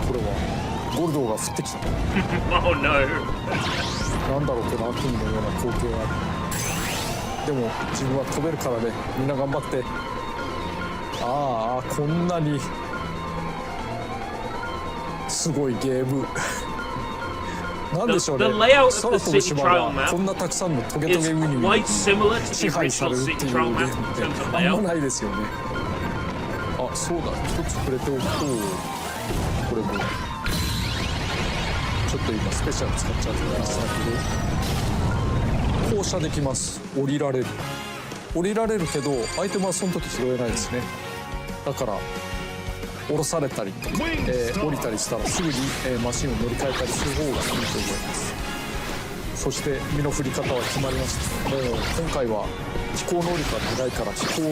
これはゴルドーが降ってきたOh no. なんだろうこの悪夢のような光景がでも自分は飛べるからねみんな頑張ってああこんなにすごいゲームなんでしょうね空飛ぶ島がこんなたくさんのトゲトゲウニに支配されるっていうゲームってあんまないですよねあそうだ一つ触れておくとこれもちょっと今スペシャル使っちゃってましたけど降車できます降りられるけどアイテムはその時拾えないですねだから降ろされたりとか、降りたりしたらすぐに、マシンを乗り換えたりする方がいいと思いますそして身の振り方は決まりました今回は飛行能力が高いから飛行の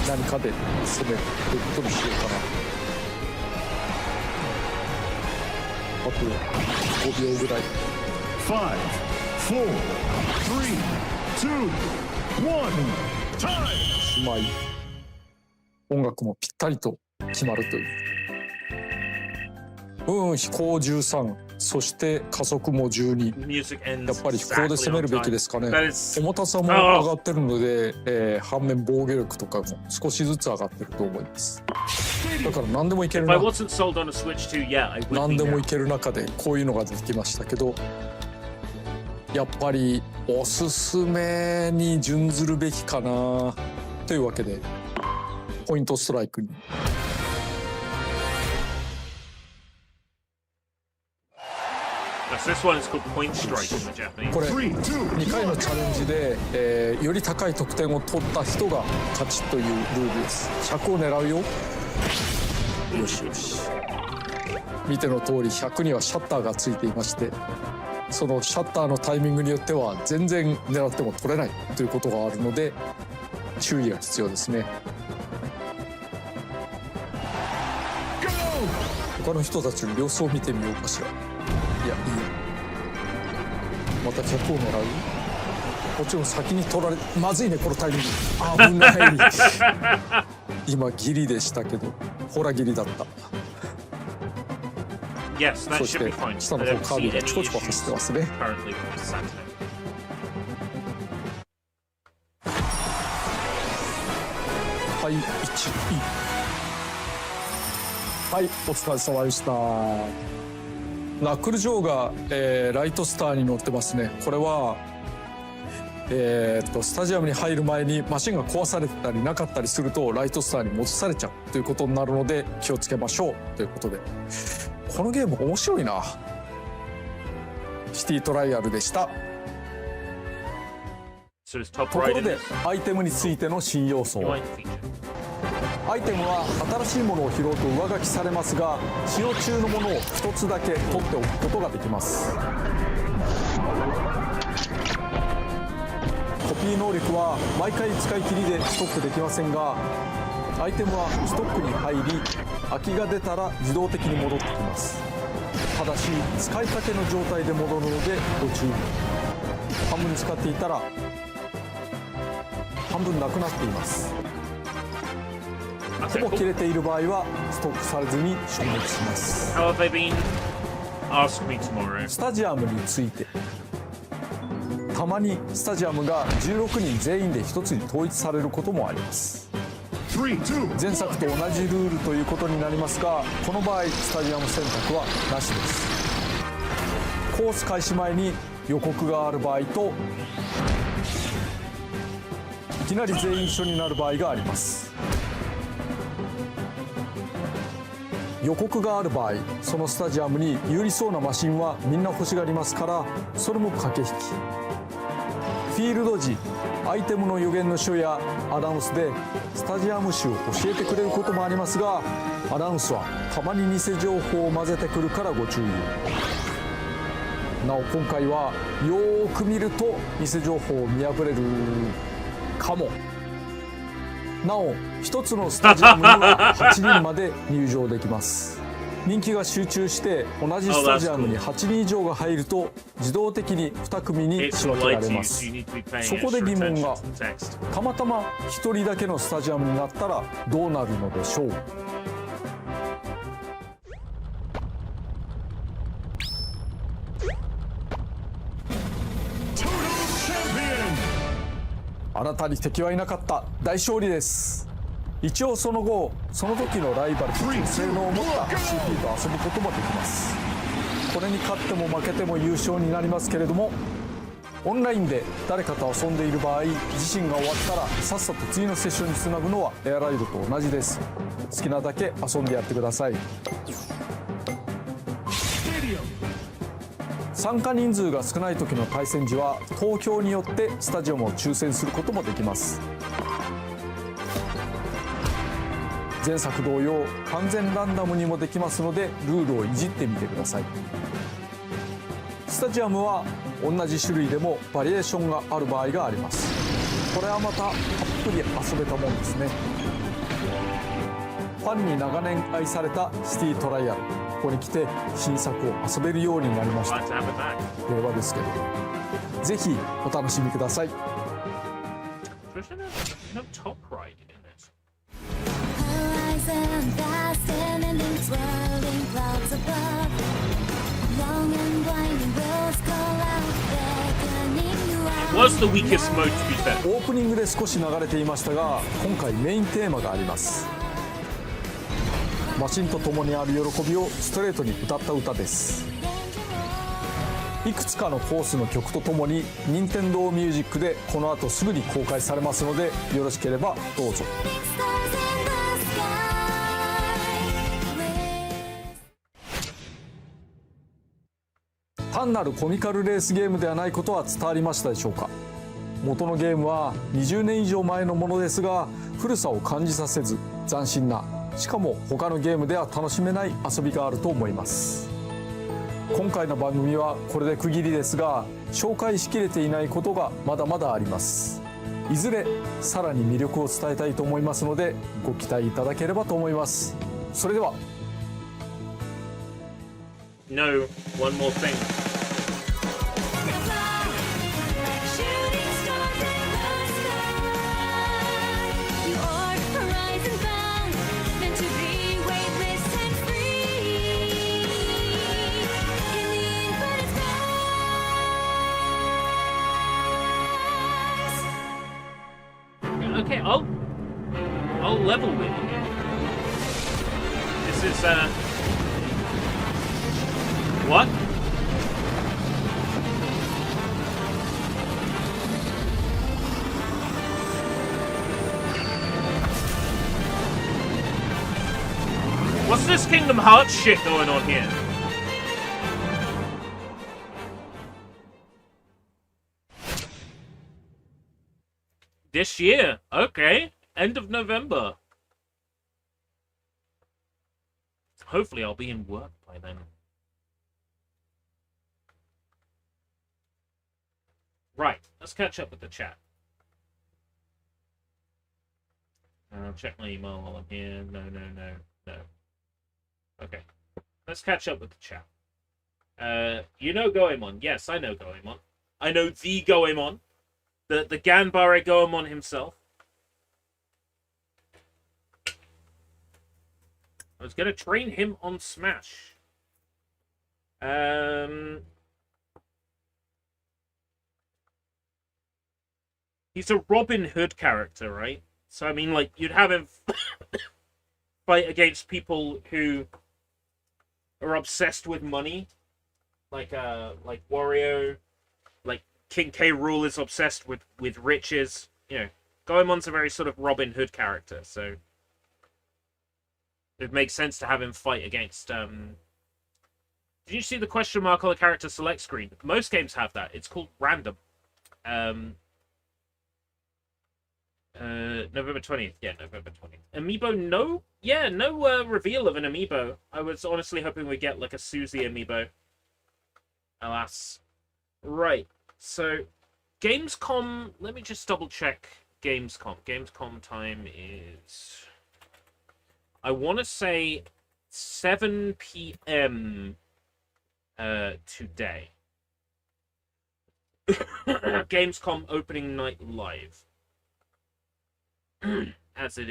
何かで攻めるということにしようかなあと5秒ぐらい5 4 3 2 1 time しまい音楽もぴったりと決まるという飛行13そして加速も12やっぱり飛行で攻めるべきですかね重たさも上がってるので、反面防御力とかも少しずつ上がってると思いますだから何でもいけるな何でもいける中でこういうのが出てきましたけどやっぱりおすすめに準ずるべきかなというわけでポイントストライクにこれ2回のチャレンジで、より高い得点を取った人が勝ちというルールです100を狙うよよしよし見ての通り100にはシャッターがついていましてそのシャッターのタイミングによっては全然狙っても取れないということがあるので注意が必要ですね他の人たちの様子を見てみようかしらいやいいよまた100を狙うもちろん先に取られまずいねこのタイミング危ない今ギリでしたけどほらギリだったそして下の方カービィがちょこちょこ走ってますねはい1位はいお疲れ様でしたナックル・ジョーが、ライトスターに乗ってますねこれはスタジアムに入る前にマシンが壊されたりなかったりするとライトスターに戻されちゃうということになるので気をつけましょうということでこのゲーム面白いなシティトライアルでしたところでアイテムについての新要素アイテムは新しいものを拾うと上書きされますが使用中のものを1つだけ取っておくことができますコピー能力は毎回使い切りでストックできませんがアイテムはストックに入り空きが出たら自動的に戻ってきますただし使いかけの状態で戻るのでご注意半分使っていたら半分なくなっていますほぼ切れている場合はストックされずに消滅しますスタジアムについてたまにスタジアムが16人全員で1つに統一されることもあります前作と同じルールということになりますが、この場合スタジアム選択はなしです。コース開始前に予告がある場合と、いきなり全員一緒になる場合があります。予告がある場合、そのスタジアムに有利そうなマシンはみんな欲しがりますから、それも駆け引き。フィールド時、アイテムの予言の書やアナウンスでスタジアム種を教えてくれることもありますが、アナウンスはたまに偽情報を混ぜてくるからご注意を。なお今回はよーく見ると偽情報を見破れるかも。なお一つのスタジアムには8人まで入場できます。人気が集中して同じスタジアムに8人以上が入ると自動的に2組に仕分けられます。そこで疑問が、たまたま1人だけのスタジアムになったらどうなるのでしょう。あなたに敵はいなかった、大勝利です。一応その後、その時のライバルという性能を持った CP と遊ぶこともできます。これに勝っても負けても優勝になりますけれども、オンラインで誰かと遊んでいる場合、自身が終わったらさっさと次のセッションにつなぐのはエアライドと同じです。好きなだけ遊んでやってください。参加人数が少ない時の対戦時は投票によってスタジアムを抽選することもできます。前作同様完全ランダムにもできますのでルールをいじってみてください。スタジアムは同じ種類でもバリエーションがある場合があります。これはまたたっぷり遊べたもんですね。ファンに長年愛されたシティトライアル、ここに来て新作を遊べるようになりました。令和ですけど、ぜひお楽しみください。What's the weakest mode to be fair? オープニングで少し流れていましたが、今回メインテーマがあります。マシンと共にある喜びをストレートに歌った歌です。いくつかのコースの曲とともに任天堂ミュージックでこの後すぐに公開されますので、よろしければどうぞ。単なるコミカルレースゲームではないことは伝わりましたでしょうか。元のゲームは20年以上前のものですが、古さを感じさせず斬新な、しかも他のゲームでは楽しめない遊びがあると思います。今回の番組はこれで区切りですが、紹介しきれていないことがまだまだあります。いずれさらに魅力を伝えたいと思いますので、ご期待いただければと思います。それでは。 No, one more thing. Okay, I'll level with you. This is what? What's this Kingdom Hearts shit going on here? This year, okay. End of November. Hopefully I'll be in work by then. Right, let's catch up with the chat. Check my email while I'm here. No. Okay, let's catch up with the chat. You know Goemon. Yes, I know Goemon. I know the Goemon. The Ganbare Goemon himself. I was going to train him on Smash. He's a Robin Hood character, right? So I mean, like, you'd have him fight against people who are obsessed with money, like Wario, like King K. Rool is obsessed with riches. You know, Goemon's a very sort of Robin Hood character, so it makes sense to have him fight against. Did you see the question mark on the character select screen? Most games have that. It's called random. November 20th. Yeah, November 20th. Amiibo, no? Yeah, no reveal of an amiibo. I was honestly hoping we'd get like a Susie amiibo. Alas. Right. So, Gamescom, let me just double check Gamescom. Gamescom time is, I want to say 7 p.m. Today. Gamescom opening night live. As it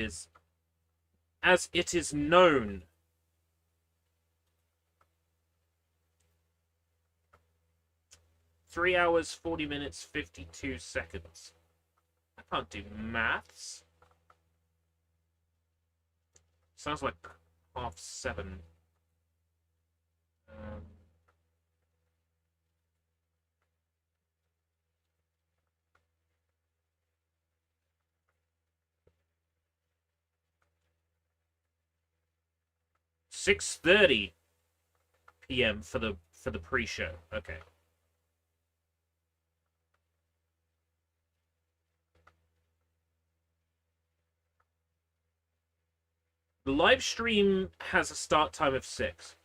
is known. Three hours, 40 minutes, 52 seconds. I can't do maths. Sounds like 7:30. 6:30 p.m. for the pre-show. Okay. The live stream has a start time of 6.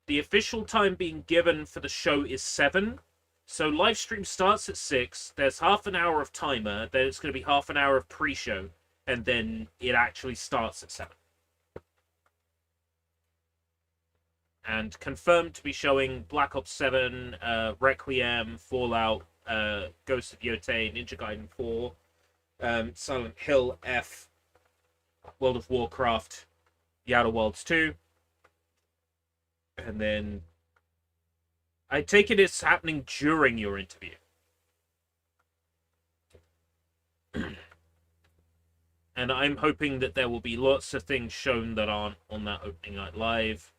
The official time being given for the show is 7. So live stream starts at 6. There's half an hour of timer. Then it's going to be half an hour of pre-show, and then it actually starts at 7. And confirmed to be showing Black Ops 7, Requiem, Fallout, Ghost of Yotei, Ninja Gaiden 4, Silent Hill F, World of Warcraft, The Outer Worlds 2. And then I take it it's happening during your interview. And I'm hoping that there will be lots of things shown that aren't on that opening night live.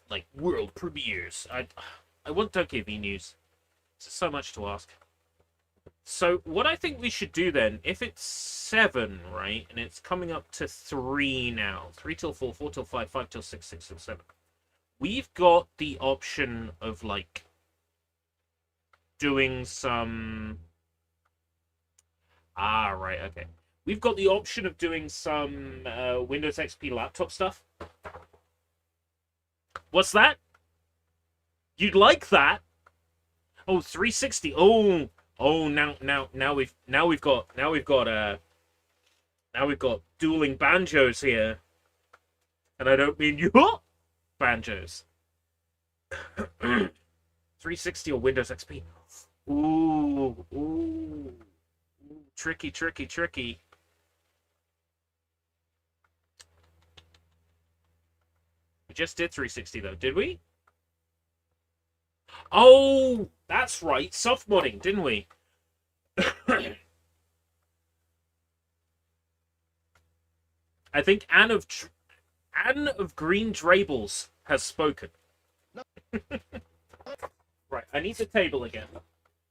Like world premieres. I want Tokyo V news. It's so much to ask. So what I think we should do then, if it's 7, right, and it's coming up to 3 now, 3 till 4, 4 till 5, 5 till 6, 6 till 7. We've got the option of like doing some. Right, okay. We've got the option of doing some Windows XP laptop stuff. What's that? You'd like that? Oh, 360. Oh, now we've got dueling banjos here. And I don't mean you banjos. 360 or Windows XP. Ooh. Tricky. We just did 360 though, did we? Oh, that's right. Soft modding, didn't we? I think Anne of Green Drables has spoken. Right, I need the table again. I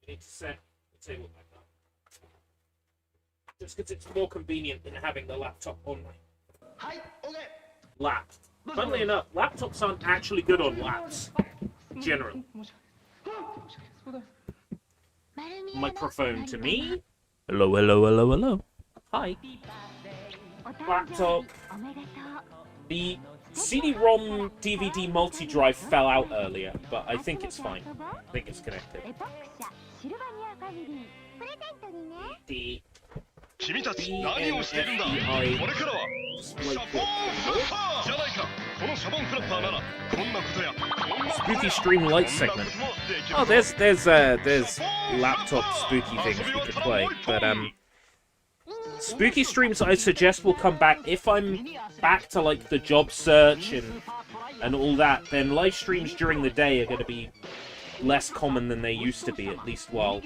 need to set the table back up. Just because it's more convenient than having the laptop on my lap. Funnily enough, laptops aren't actually good on laps. Generally. Microphone to me. Hello. Hi. Laptop. The CD-ROM DVD multi-drive fell out earlier, but I think it's fine. I think it's connected. The 君たち何をしているんだこれからはシャボンフラッパーじゃないかこのシャボンフラッパーならこんなことや Spooky Stream Light segment. Oh, there's laptop spooky things we could play, but spooky streams I suggest will come back if I'm back to like the job search and all that. Then live streams during the day are going to be less common than they used to be, at least while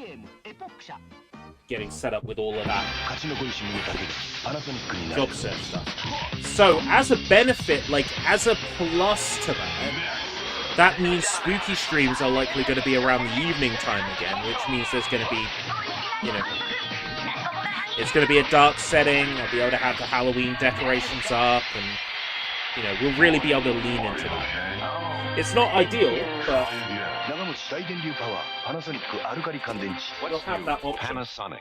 getting set up with all of that job set stuff. So, as a benefit, like, as a plus to that means spooky streams are likely going to be around the evening time again, which means there's going to be, you know, it's going to be a dark setting. I'll be able to have the Halloween decorations up, and, you know, we'll really be able to lean into that. It's not ideal, but we'll have that option.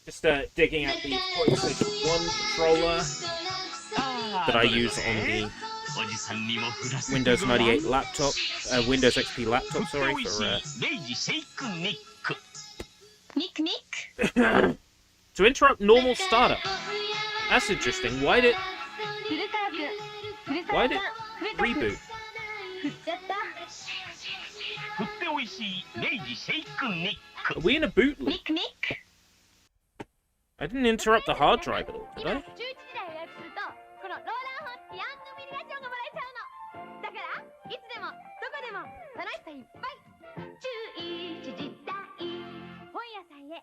Just digging out the PlayStation 1 controller that I use on the Windows 98 laptop, Windows XP laptop, sorry, for to interrupt normal startup. That's interesting. Why did reboot? Are we in a boot loop? I didn't interrupt the hard drive at all, did I?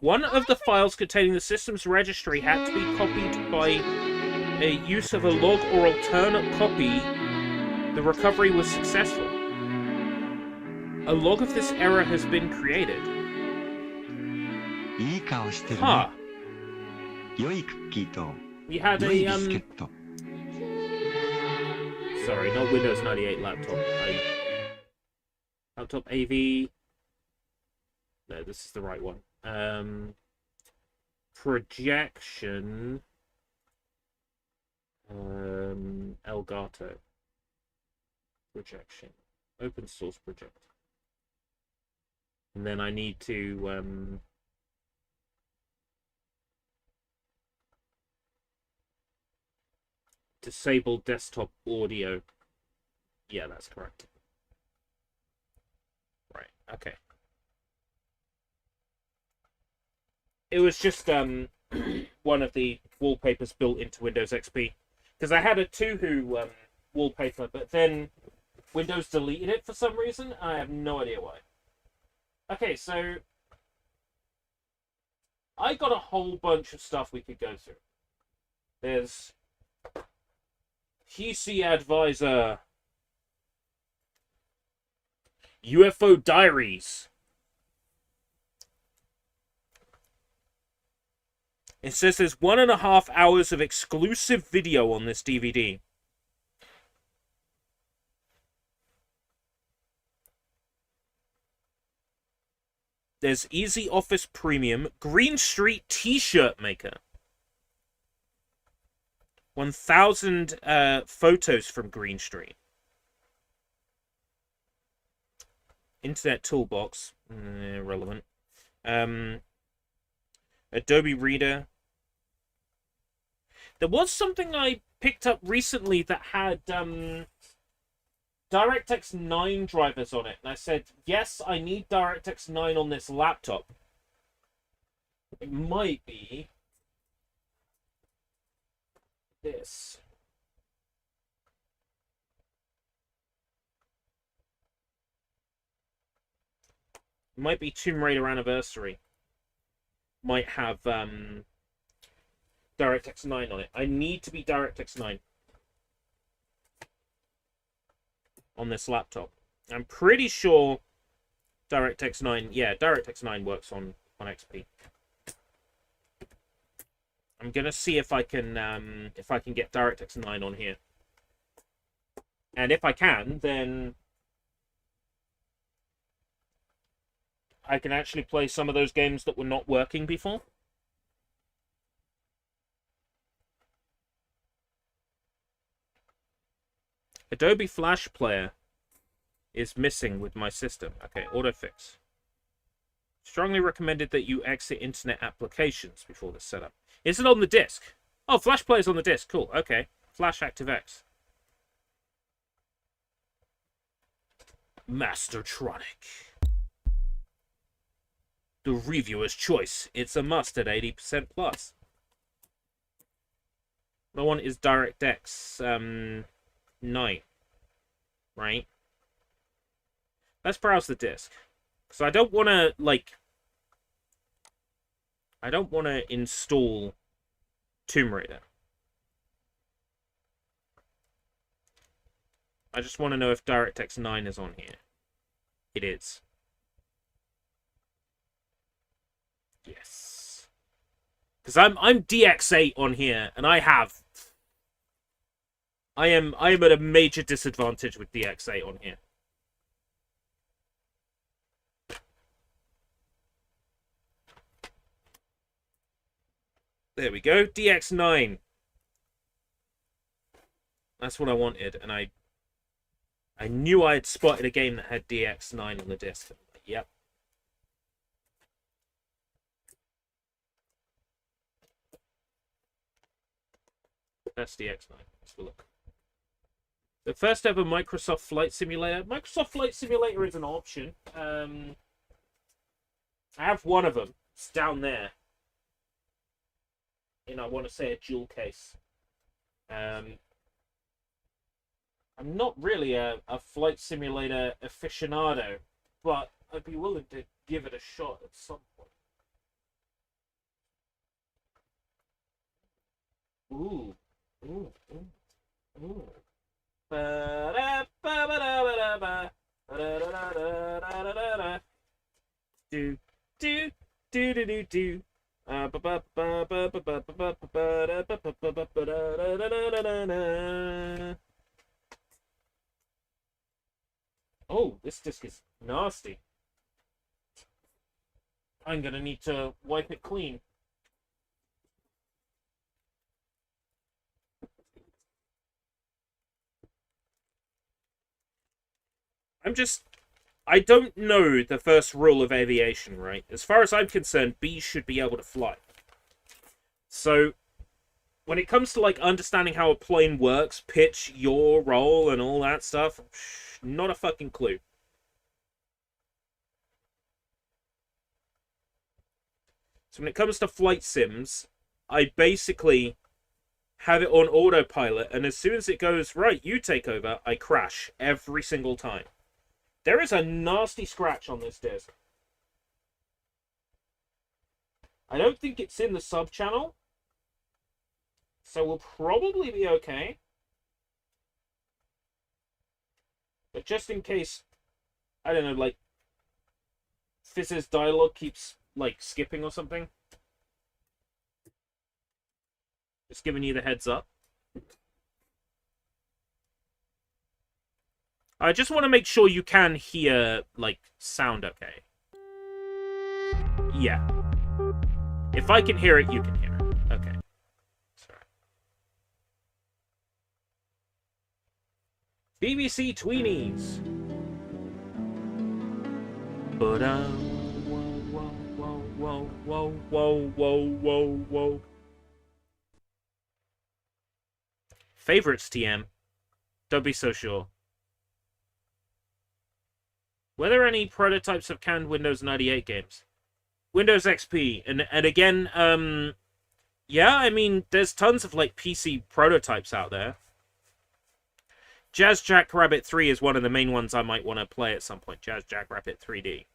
One of the files containing the system's registry had to be copied by a use of a log or alternate copy. The recovery was successful. A log of this error has been created. Huh. We had a, sorry, not Windows 98 laptop. Laptop AV. No, this is the right one. Projection. Elgato. Projection. Open source project. And then I need to, disable desktop audio. Yeah, that's correct. Right, okay. It was just one of the wallpapers built into Windows XP. Because I had a Tuhu wallpaper, but then Windows deleted it for some reason. I have no idea why. Okay, so I got a whole bunch of stuff we could go through. There's PC Advisor, UFO Diaries. It says there's 1.5 hours of exclusive video on this DVD. There's Easy Office Premium, Green Street T-shirt maker. 1,000 photos from Green Street. Internet Toolbox, irrelevant. Adobe Reader. There was something I picked up recently that had DirectX 9 drivers on it. And I said, yes, I need DirectX 9 on this laptop. It might be this. It might be Tomb Raider Anniversary. Might have DirectX 9 on it. I need to be DirectX 9 on this laptop. I'm pretty sure DirectX 9, yeah, DirectX 9 works on XP. I'm gonna see if I can get DirectX 9 on here. And if I can, then I can actually play some of those games that were not working before. Adobe Flash Player is missing with my system. Okay, autofix. Strongly recommended that you exit internet applications before the setup. Is it on the disk? Oh, Flash Player's on the disk. Cool, okay. Flash ActiveX. Mastertronic. The reviewer's choice. It's a must at 80% plus. The one is DirectX 9. Right? Let's browse the disk. Because I don't want to, like, I don't want to install Tomb Raider. I just want to know if DirectX 9 is on here. It is. Yes. Because I'm DX8 on here, and I am at a major disadvantage with DX8 on here. There we go, DX9. That's what I wanted, and I knew I had spotted a game that had DX9 on the disc. Like, yep. That's DX9. Let's have a look. The first ever Microsoft Flight Simulator. Microsoft Flight Simulator is an option. I have one of them. It's down there. I want to say a jewel case. I'm not really a flight simulator aficionado, but I'd be willing to give it a shot at some point. Ooh. Ooh. Ooh. Ooh. Do do do do do do. Oh, this disc is nasty. I'm gonna need to wipe it clean. I don't know the first rule of aviation, right? As far as I'm concerned, bees should be able to fly. So, when it comes to, like, understanding how a plane works, pitch, yaw, roll, and all that stuff, not a fucking clue. So when it comes to flight sims, I basically have it on autopilot, and as soon as it goes, right, you take over, I crash every single time. There is a nasty scratch on this disc. I don't think it's in the sub-channel, so we'll probably be okay. But just in case, I don't know, like, Fizz's dialogue keeps, like, skipping or something. Just giving you the heads up. I just want to make sure you can hear, like, sound okay. Yeah. If I can hear it, you can hear it. Okay. Sorry. BBC Tweenies. But whoa. Favorites, TM. Don't be so sure. Were there any prototypes of canned Windows 98 games? Windows XP, and again, yeah, I mean, there's tons of, like, PC prototypes out there. Jazz Jackrabbit 3 is one of the main ones I might want to play at some point. Jazz Jackrabbit 3D.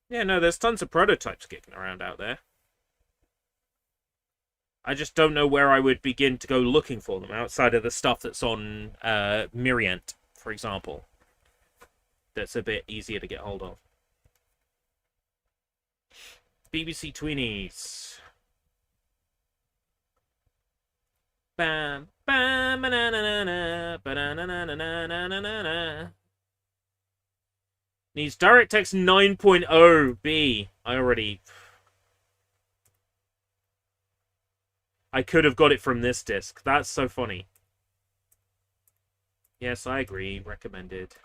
Yeah, no, there's tons of prototypes kicking around out there. I just don't know where I would begin to go looking for them outside of the stuff that's on Miriant, for example. That's a bit easier to get hold of. BBC Tweenies. Bam, bam, banana, banana. Needs DirectX 9.0 B. I could have got it from this disc. That's so funny. Yes, I agree. Recommended.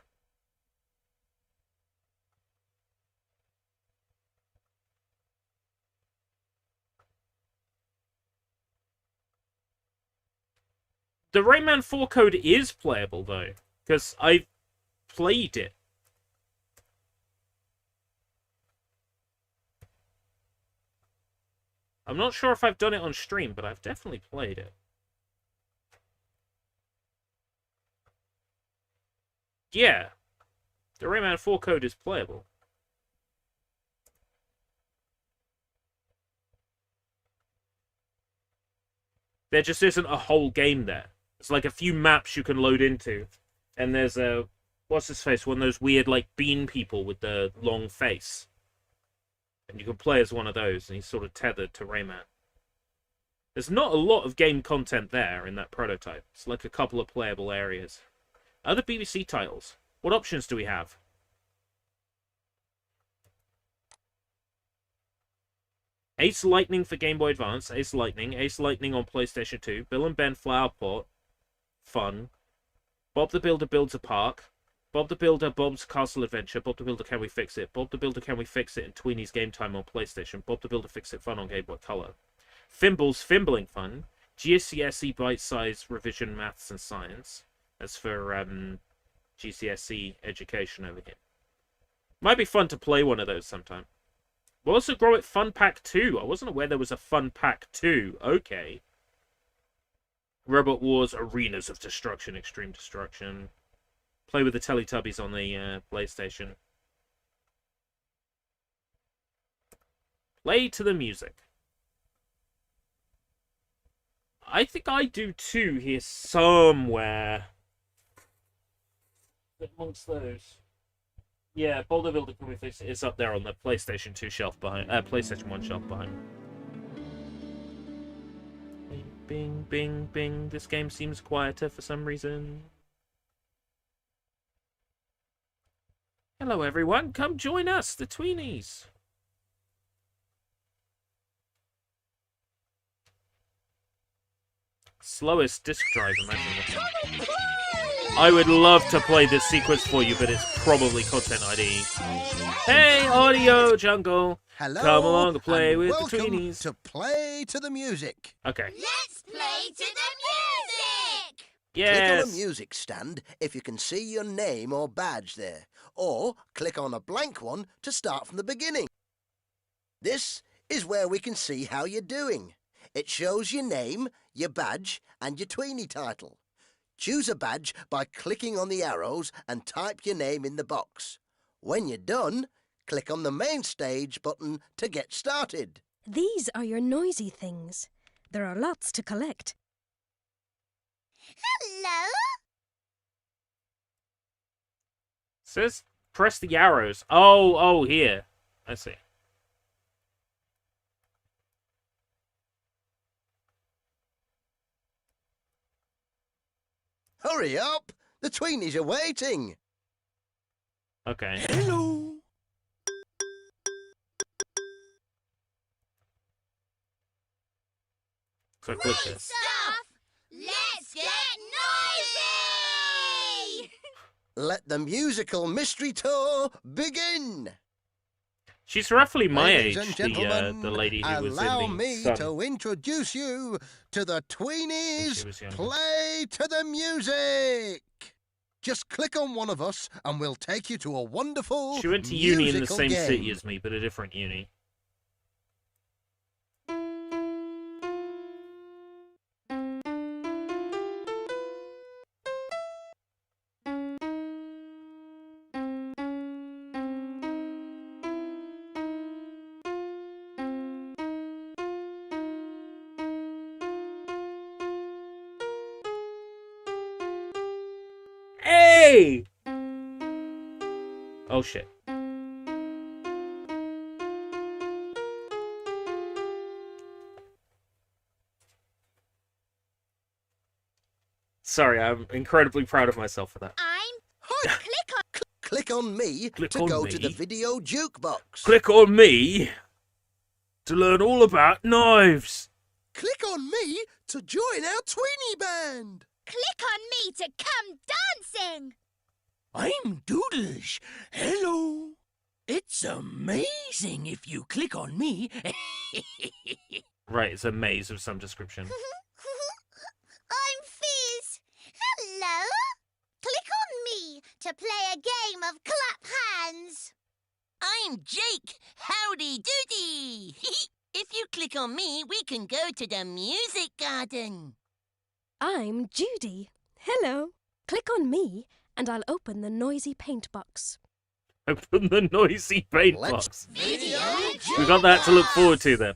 The Rayman 4 code is playable, though, because I've played it. I'm not sure if I've done it on stream, but I've definitely played it. Yeah, the Rayman 4 code is playable. There just isn't a whole game there. It's like a few maps you can load into. And there's a... What's his face? One of those weird, like, bean people with the long face. And you can play as one of those, and he's sort of tethered to Rayman. There's not a lot of game content there in that prototype. It's like a couple of playable areas. Other BBC titles. What options do we have? Ace Lightning for Game Boy Advance, Ace Lightning on PlayStation 2, Bill and Ben Flower Pot, fun, Bob the Builder Builds a Park, Bob the Builder Bob's Castle Adventure, Bob the Builder Can We Fix It, Bob the Builder Can We Fix It, and Tweeny's Game Time on PlayStation, Bob the Builder Fix It Fun on Game Boy Color, Fimble's Fimbling Fun, GCSE Bite Size Revision Maths and Science, that's for GCSE education over here. Might be fun to play one of those sometime. We'll also grow it Fun Pack 2. I wasn't aware there was a Fun Pack 2. Okay. Robot Wars, Arenas of Destruction, Extreme Destruction. Play with the Teletubbies on the PlayStation. Play to the music. I think I do too here somewhere. Amongst those. Yeah, Boulder Builder Can We Fix It is up there on the PlayStation 2 shelf behind, PlayStation 1 shelf behind. Bing, bing, bing, bing. This game seems quieter for some reason. Hello, everyone. Come join us, the Tweenies. Slowest disk drive imaginable. I would love to play this sequence for you, but it's probably Content ID. Hey, Audio Jungle! Hello, come along to play with welcome the Tweenies. To Play to the Music. Okay. Let's play to the music! Yes. Click on a music stand if you can see your name or badge there, or click on a blank one to start from the beginning. This is where we can see how you're doing. It shows your name, your badge, and your Tweenie title. Choose a badge by clicking on the arrows and type your name in the box. When you're done, click on the main stage button to get started. These are your noisy things. There are lots to collect. Hello? Says press the arrows. Oh, here. I see. Hurry up! The Tweenies are waiting. Okay. Hello. So click this. Stuff! Let's get noisy! Let the musical mystery tour begin. She's roughly my Ladies age, and gentlemen, the lady who was in allow the me Sun. to introduce you to the Tweenies Play to the Music. Just click on one of us and we'll take you to a wonderful She went to uni in the musical same game. city as me, but a different uni. Hey! Oh shit. Sorry, I'm incredibly proud of myself for that. Click on me to go to the video jukebox. Click on me to learn all about knives. Click on me to join our Tweenie band. Click on me to come dancing! I'm Doodles. Hello. It's amazing if you click on me. Right, it's a maze of some description. I'm Fizz. Hello? Click on me to play a game of clap hands. I'm Jake. Howdy doody. If you click on me, we can go to the music garden. I'm Judy. Hello. Click on me and I'll open the noisy paint box. Open the noisy paint Let's box. video We got that to look forward to then.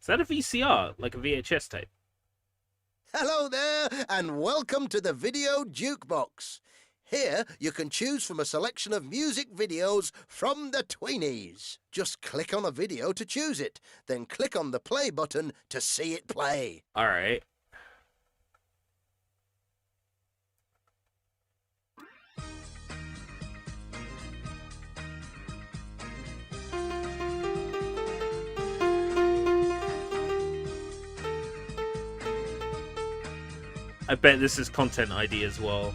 Is that a VCR? Like a VHS tape? Hello there, and welcome to the Video Jukebox. Here, you can choose from a selection of music videos from the tweenies. Just click on a video to choose it, then click on the play button to see it play. All right. I bet this is Content ID as well.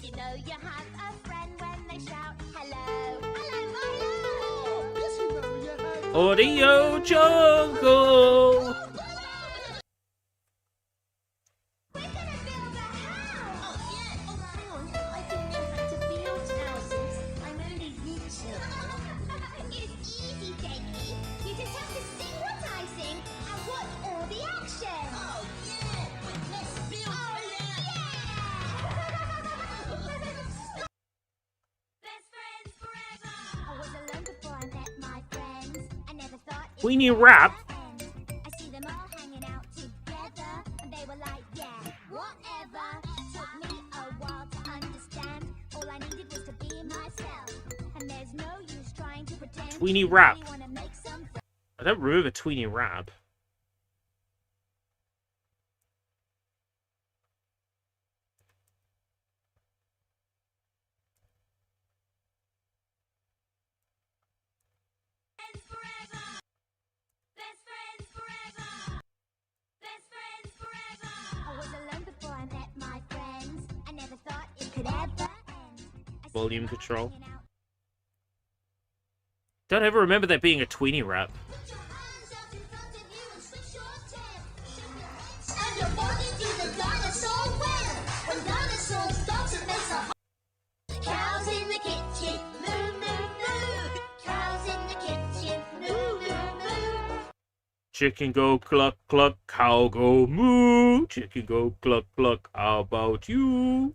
You know you have a friend when they shout hello, hello, hello. Yes, you know you have. Audio Jungle. We're gonna build a house. Oh yeah. Oh, hang on. I didn't know how to build houses. I'm only little. It's easy, Jakey. You just have to sing what I sing and watch all the action. Oh yeah. But let's build. Oh yeah. Best friends forever. I was alone before I met my friends. I never thought it We need rap. I see them all hanging out together, and they were like, yeah, whatever. Took me a while to understand. All I needed was to be myself, and there's no use trying to pretend. Tweenie rap. You wanna make some I don't remember Tweenie rap. friends forever. Best friends forever. Best friends forever. I was alone before I met my friends. I never thought it could ever end. Volume control. Don't ever remember there being a Tweenie rap. Put your hands out in front of you and switch your tail. And your body do the dinosaur well. When dinosaurs start to mess up. Cows in the kitchen, moo moo moo. Cows in the kitchen, moo moo moo. Chicken go cluck cluck, cow go moo. Chicken go cluck cluck, how about you?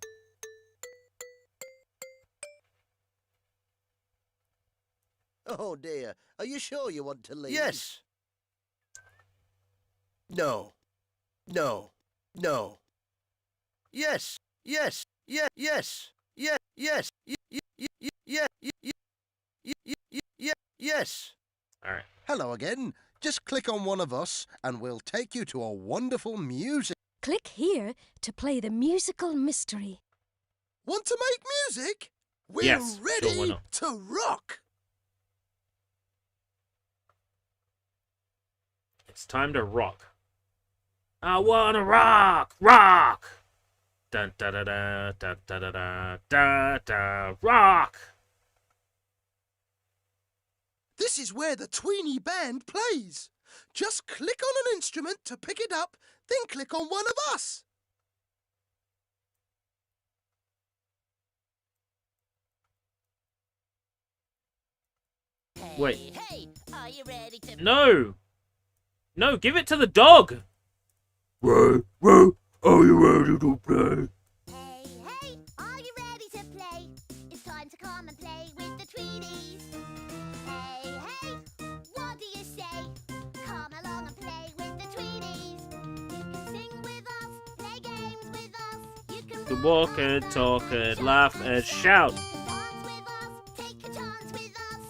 Oh dear, are you sure you want to leave? Yes. No. No. No. Yes. Yes. Yeah. Yes. Yeah. Yes. Yeah. Yes. All right. Hello again. Just click on one of us and we'll take you to a wonderful music. Click here to play the musical mystery. Want to make music? We're Yes, ready sure, why not? to rock. It's time to rock. I wanna rock, rock. Dun da da da da da da da da da rock. This is where the Tweenie band plays. Just click on an instrument to pick it up, then click on one of us. Wait. Hey, are you ready to No. No, give it to the dog. Ray, are you ready to play? Hey, hey, are you ready to play? It's time to come and play with the Tweenies. Hey, hey, what do you say? Come along and play with the Tweenies. You can sing with us, play games with us. You can To walk and talk and laugh and shout. dance with us, take a chance with us.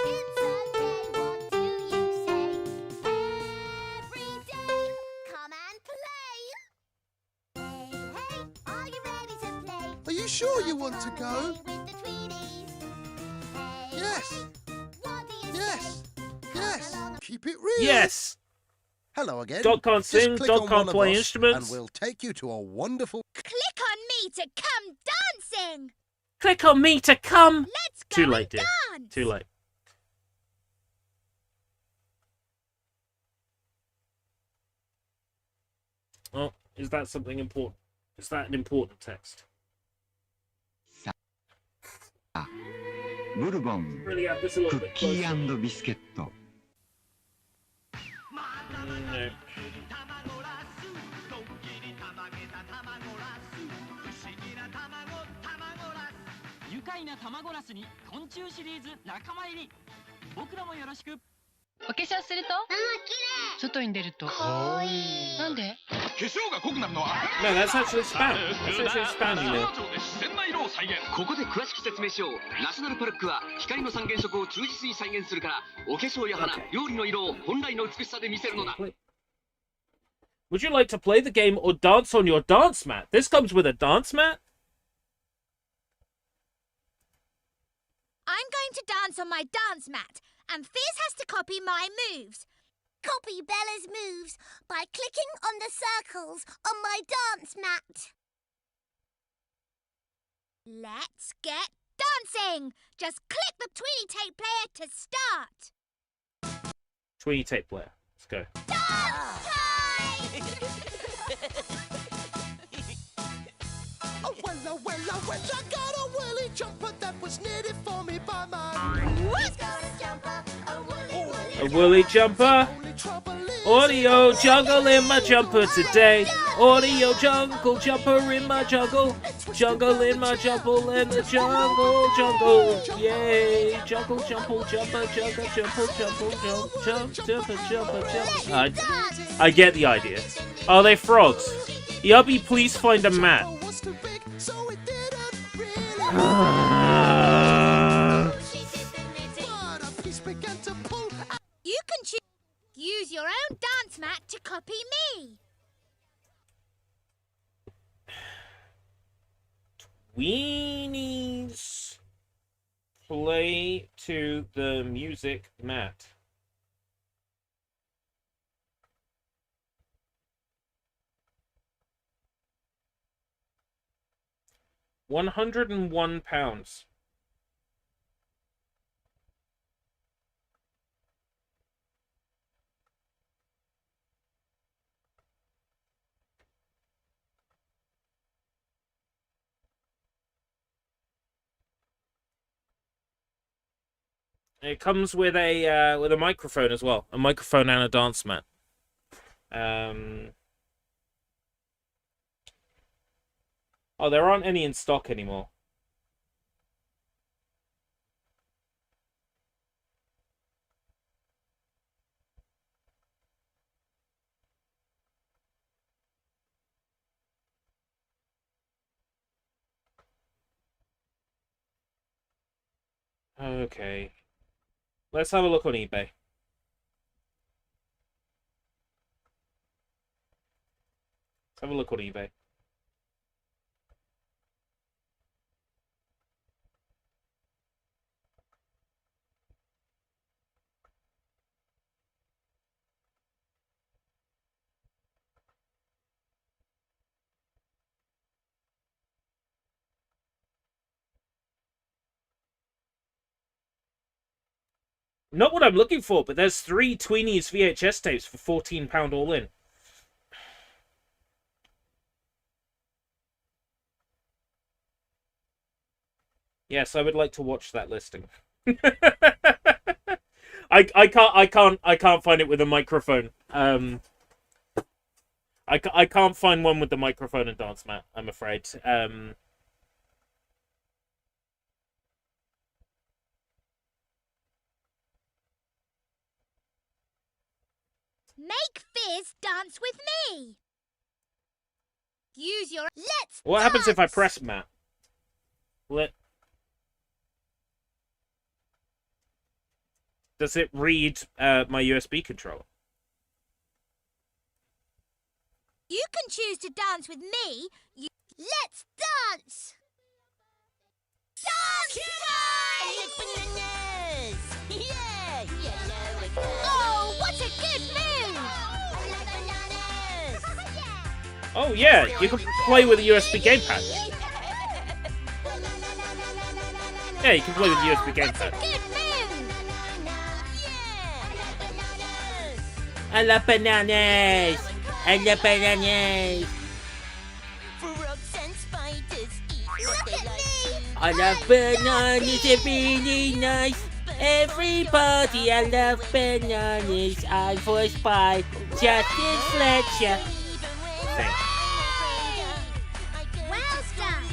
It's okay, what do you say? Every day, come and play. Hey, hey, are you ready to play? Are you sure you want to go? With the Tweenies. Hey, Yes. hey, what do you Yes. say? Yes. Keep it real. Yes. Hello again. Dog can't Just sing, click dog on can't one of play us instruments. And we'll take you to a wonderful... Click on me to come dancing. Click on me to come. Let's go Too late, and dear. dance. Too late. Oh, is that something important? Is that an important text? ブルボン Really have this a little ク bit ッキ closer. ービスケット No. 愉快な卵ラスに昆虫シリーズ仲間入り僕らもよろしくお化粧すると外に出るとなんで No, that's actually spam. That's actually spam, you know. ここで詳しく説明しよう。ナショナルパルクは光の三原色を忠実に再現するから、お化粧や花、料理の色を本来の美しさで見せるのだ。 Would you like to play the game or dance on your dance mat? This comes with a dance mat? I'm going to dance on my dance mat, and Fizz has to copy my moves. Copy Bella's moves by clicking on the circles on my dance mat. Let's get dancing! Just click the Tweety Tape player to start. Tweety tape player. Let's go. Dance time! Oh, well, I got a woolly jumper that was knitted for me by my... A woolly jumper. Audio jungle in my jumper today. Audio jungle jumper in my jungle. Jungle in my jungle in the jungle. Yay. Jungle jumper jumper jungle jumper. I get the idea. Are they frogs? Yubby, please find a mat. You can use your own dance mat to copy me. Weenies play to the music mat. £101. It comes with a microphone as well, a microphone and a dance mat. Oh, there aren't any in stock anymore. Okay. Let's have a look on eBay. Let's have a look on eBay. Not what I'm looking for, but there's 3 Tweenies VHS tapes for £14 all in. Yes, I would like to watch that listing. I can't find it with a microphone. I can't find one with the microphone and dance mat, I'm afraid. Make Fizz dance with me. Use your... Let's What happens if I press mat? Does it read my USB controller? You can choose to dance with me. Let's dance! Dance time! Yeah! Oh, what a good move! Oh yeah, you can play with a USB gamepad. Yeah, you can play with a USB gamepad. I love bananas! I love bananas! Frogs and spiders eat what they like to. I love bananas, they're really nice. Everybody, I love bananas. I'm for spy, Justin Fletcher. Thanks. Well done.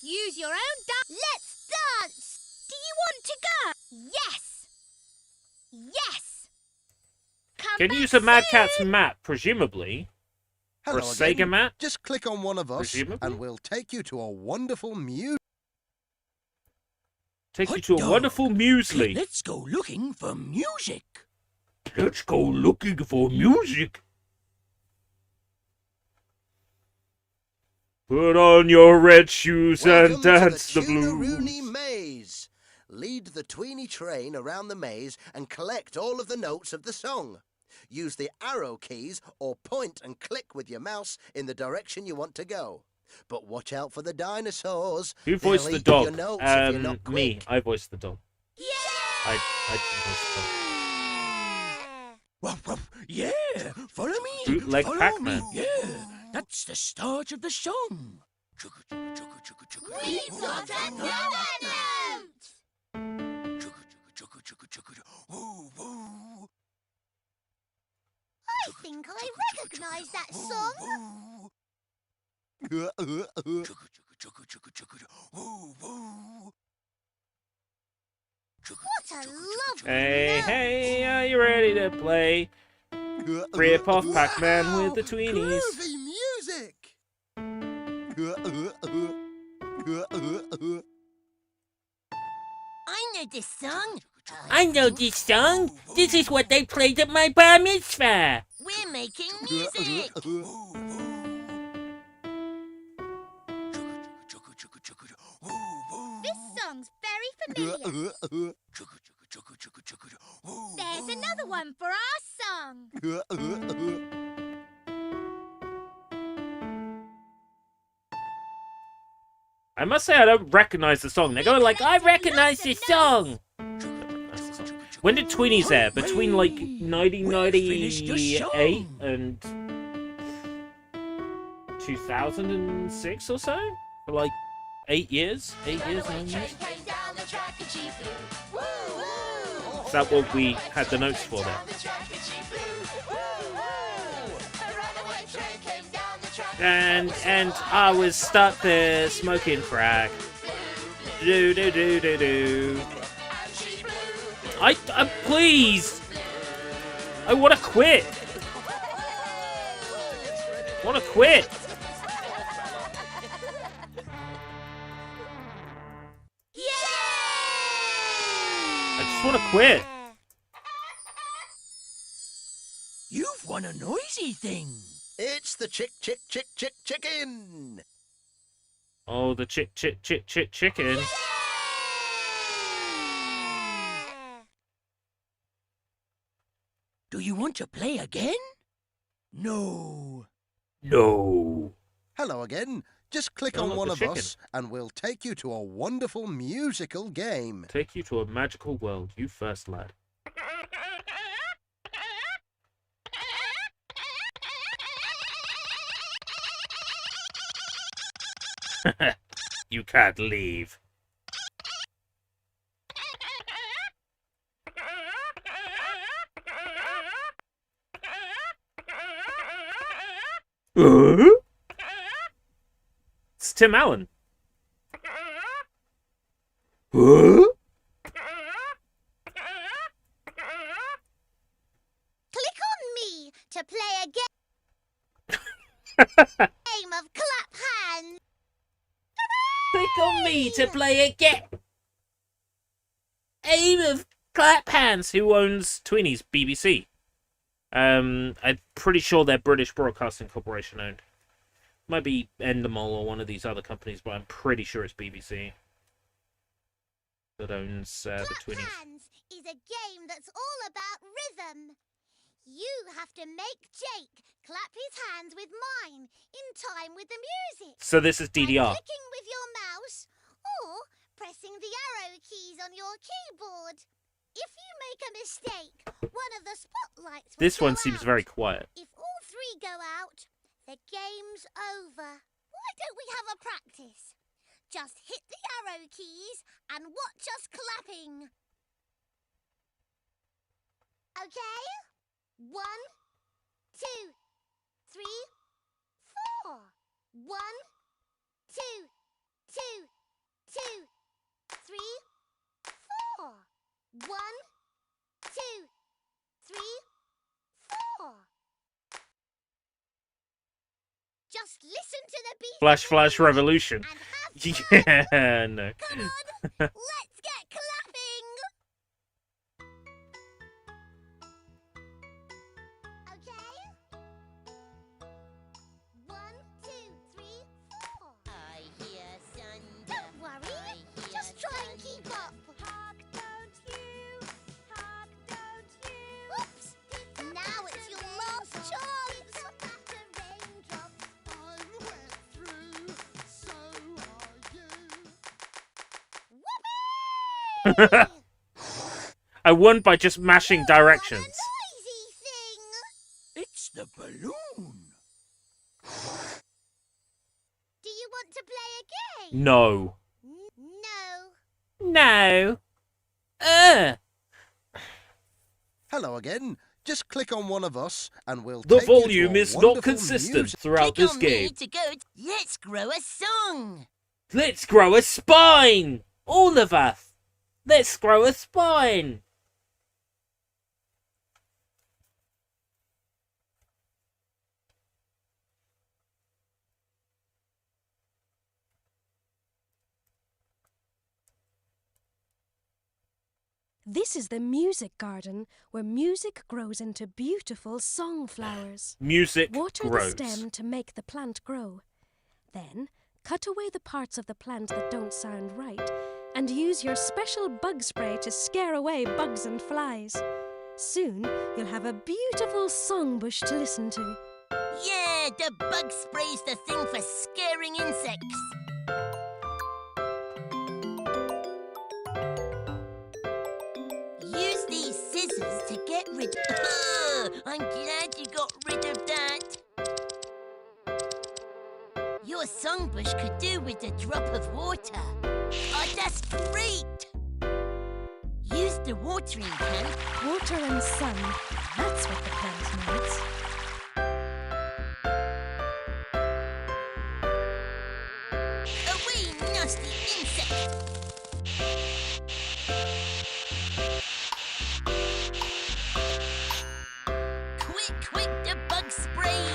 Use your own dance. Let's dance. Do you want to go? Yes. Can you use a Mad Catz map, presumably? Or a Hello Sega again. map? Just click on one of us, Presumably? and we'll take you to a wonderful Take you to a wonderful muesli. Let's go looking for music. Let's go looking for music. Put on your red shoes and dance the Rooney blues. Maze. Lead the tweeny train around the maze and collect all of the notes of the song. Use the arrow keys or point and click with your mouse in the direction you want to go. But watch out for the dinosaurs. Who voiced the They'll eat your dog? notes if you're not quick. Me. I voiced the dog. I voiced the dog. Yeah, follow me. Bootleg follow Pac-Man. me. Yeah, that's the start of the song. We've got another note! I think I recognise that song. What a lovely Hey, note. hey, are you ready to play? Rip off Pac-Man with the tweenies. I know this song. I know this song. This is what they played at my bar mitzvah. We're making music. This song's very familiar. There's another one for our song. I must say I don't recognize the song. They're going like, I recognize this song. When did Tweenies air? Between like 1998 and 2006 or so? For like 8 years? 8 years, 9 years? Is that what we had the notes for there? And I was stuck there smoking crack. Do do do do do. I please. I want to quit. Want to quit. I just want to quit. You've won a noisy thing. It's the chicken. Oh, the chicken. Do you want to play again? No. No. Hello again. Just click Oh, on look, one the of chicken. us, and we'll take you to a wonderful musical game. Take you to a magical world. You first, lad. You can't leave. It's Tim Allen. Click on me to play a game of clap hands. Click on me to play a game of clap hands. Who owns Tweenies? BBC. I'm pretty sure they're British Broadcasting Corporation owned. Might be Endemol or one of these other companies, but I'm pretty sure it's BBC that owns the Tweenies. Hands is a game that's all about rhythm. You have to make Jake clap his hands with mine in time with the music. So this is DDR. By clicking with your mouse or pressing the arrow keys on your keyboard. If you make a mistake, one of the spotlights will This go one seems out. very quiet. If all three go out, the game's over. Why don't we have a practice? Just hit the arrow keys and watch us clapping. Okay? 1, 2, 3, 4. 1, 2, 2, 2, 3, 4. 1, 2, 3, Just listen to the beat. Flash Revolution. Yeah, no. Come on, let's get clapping. Okay. 1, 2, 3, 4. I hear thunder. Don't worry. Just try and keep up. Hark, don't you? Hark, don't you? Oops. Now it's your last chance. I won by just mashing directions. It's the balloon. Do you want to play a game? No. No. No. Hello again. Just click on one of us and we'll The take you to volume a is not wonderful consistent music- throughout Click this on game. me to go. Let's grow a song. Let's grow a spine! All of us! Let's grow a spine! This is the music garden, where music grows into beautiful song flowers. Music Water grows. the stem to make the plant grow. Then, cut away the parts of the plant that don't sound right, and use your special bug spray to scare away bugs and flies. Soon, you'll have a beautiful song bush to listen to. Yeah, the bug spray's the thing for scaring insects. Use these scissors to get rid. I'm glad you got rid of that. Your songbush could do with a drop of water. Oh, that's great! Use the watering can. Water and sun, that's what the plant needs. Away, nasty insect! Quick, the bug spray!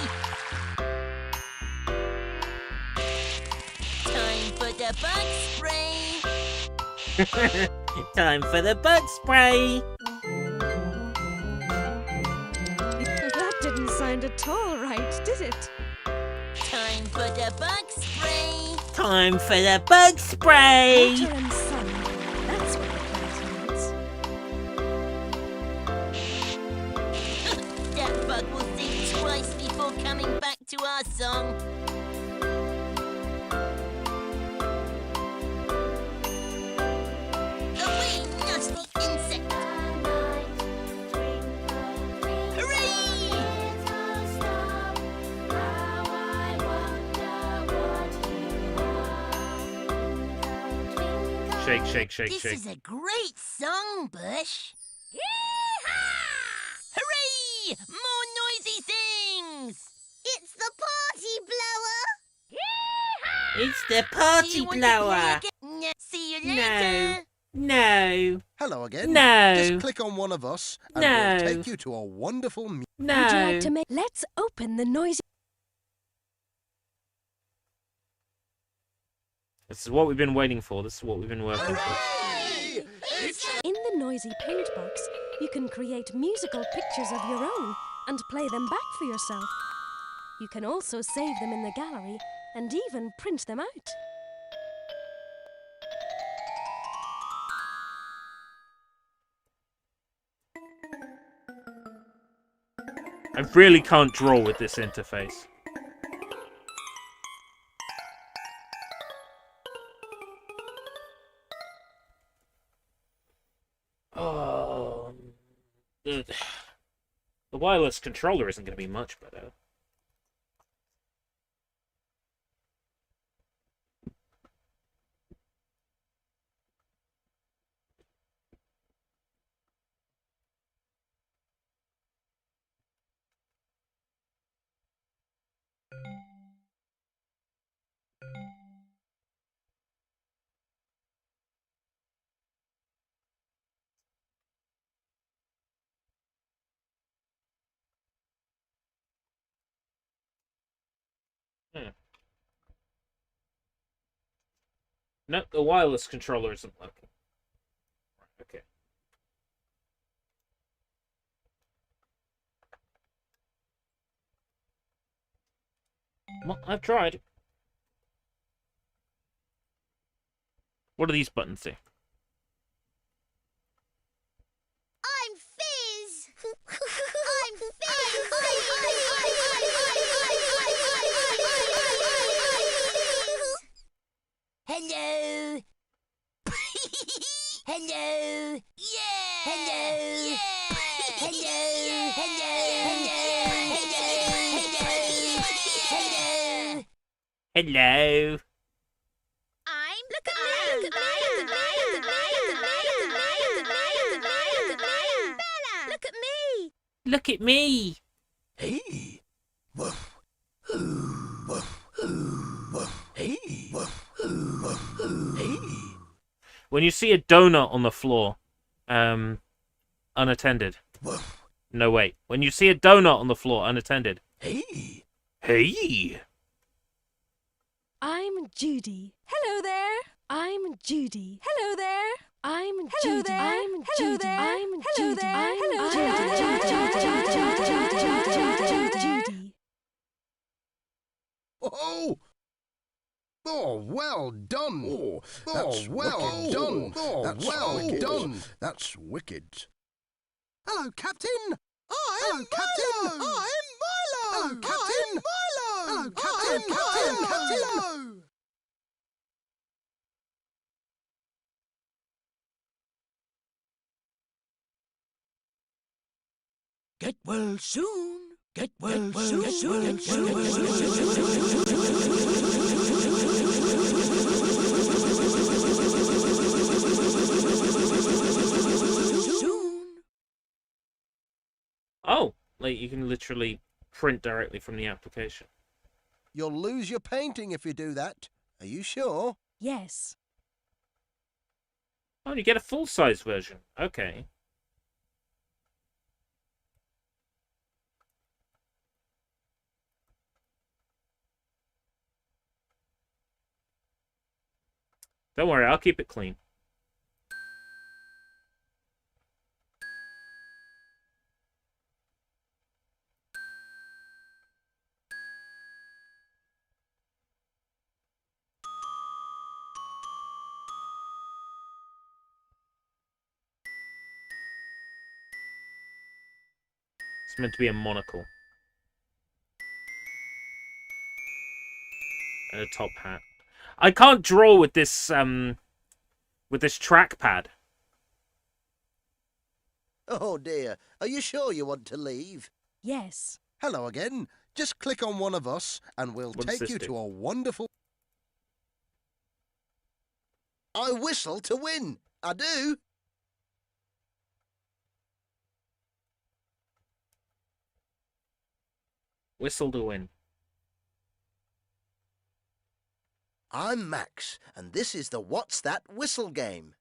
Time for the bug spray! Time for the bug spray! That didn't sound at all right, did it? Time for the bug spray! Time for the bug spray! Water and sun, that's what the plant needs. That bug will think twice before coming back to our song. Away, nasty insect! Hooray! Shake, shake, shake, This shake. is a great song, Bush. Hooray! More noisy things! It's the party blower. It's the Do party you want to play blower! again? No. See you No. later. No. Hello again. No. Just click on one of us and No. we'll take you to a wonderful music. Would you like No. to make... Let's open the noisy... This is what we've been waiting for. This is what we've been working for. In the noisy paint box, you can create musical pictures of your own and play them back for yourself. You can also save them in the gallery and even print them out. I really can't draw with this interface. The wireless controller isn't going to be much better. No, the wireless controller isn't working. Okay. Well, I've tried. What do these buttons do? I'm Fizz! I'm Fizz! Hello! Hello! Yeah! Hello! Yeah! Hello! Hello! Hello. Look at me! Look at me. Hey. Hey. Hey. When you see a donut on the floor, unattended. No, wait. When you see a donut on the floor, unattended. Hey. Hey. I'm Judy. Hello there. I'm Judy. Hello there. I'm Judy. I'm Judy. I'm Judy. I'm Judy. Oh! Oh, well done. Oh, that's well done. Oh, that's well done. That's wicked. Hello, Captain. Hello, Captain. I'm Milo. Hello, Captain. Milo. Hello, Captain. Captain. Milo. Get well soon. Get well soon. Get soon. Oh, like you can literally print directly from the application. You'll lose your painting if you do that. Are you sure? Yes. Oh, you get a full-size version. Okay. Don't worry, I'll keep it clean. It's meant to be a monocle. And a top hat. I can't draw with this trackpad. Oh dear. Are you sure you want to leave? Yes. Hello again. Just click on one of us and we'll What does take this you do? to a wonderful... I whistle to win. I do. Whistle to win. I'm Max, and this is the What's That Whistle game.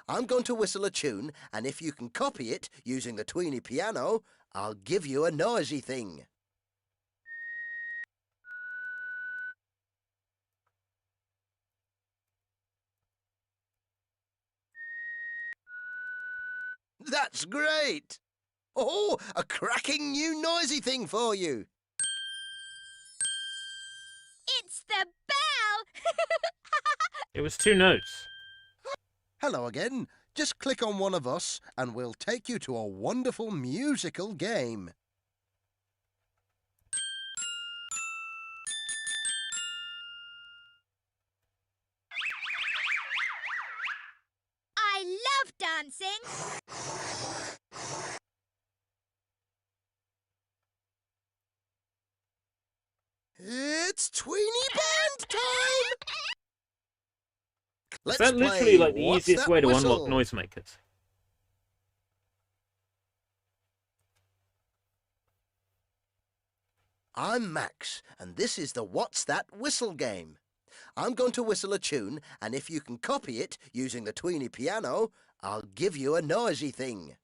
I'm going to whistle a tune, and if you can copy it using the Tweeny piano, I'll give you a noisy thing. That's great! Oh, a cracking new noisy thing for you. It's the bell! It was 2 notes. Hello again. Just click on one of us and we'll take you to a wonderful musical game. I love dancing! It's Tweeny Band time! Let's Is that literally play like the What's easiest That way to Whistle? unlock noisemakers? I'm Max, and this is the What's That Whistle game. I'm going to whistle a tune, and if you can copy it using the Tweeny piano, I'll give you a noisy thing.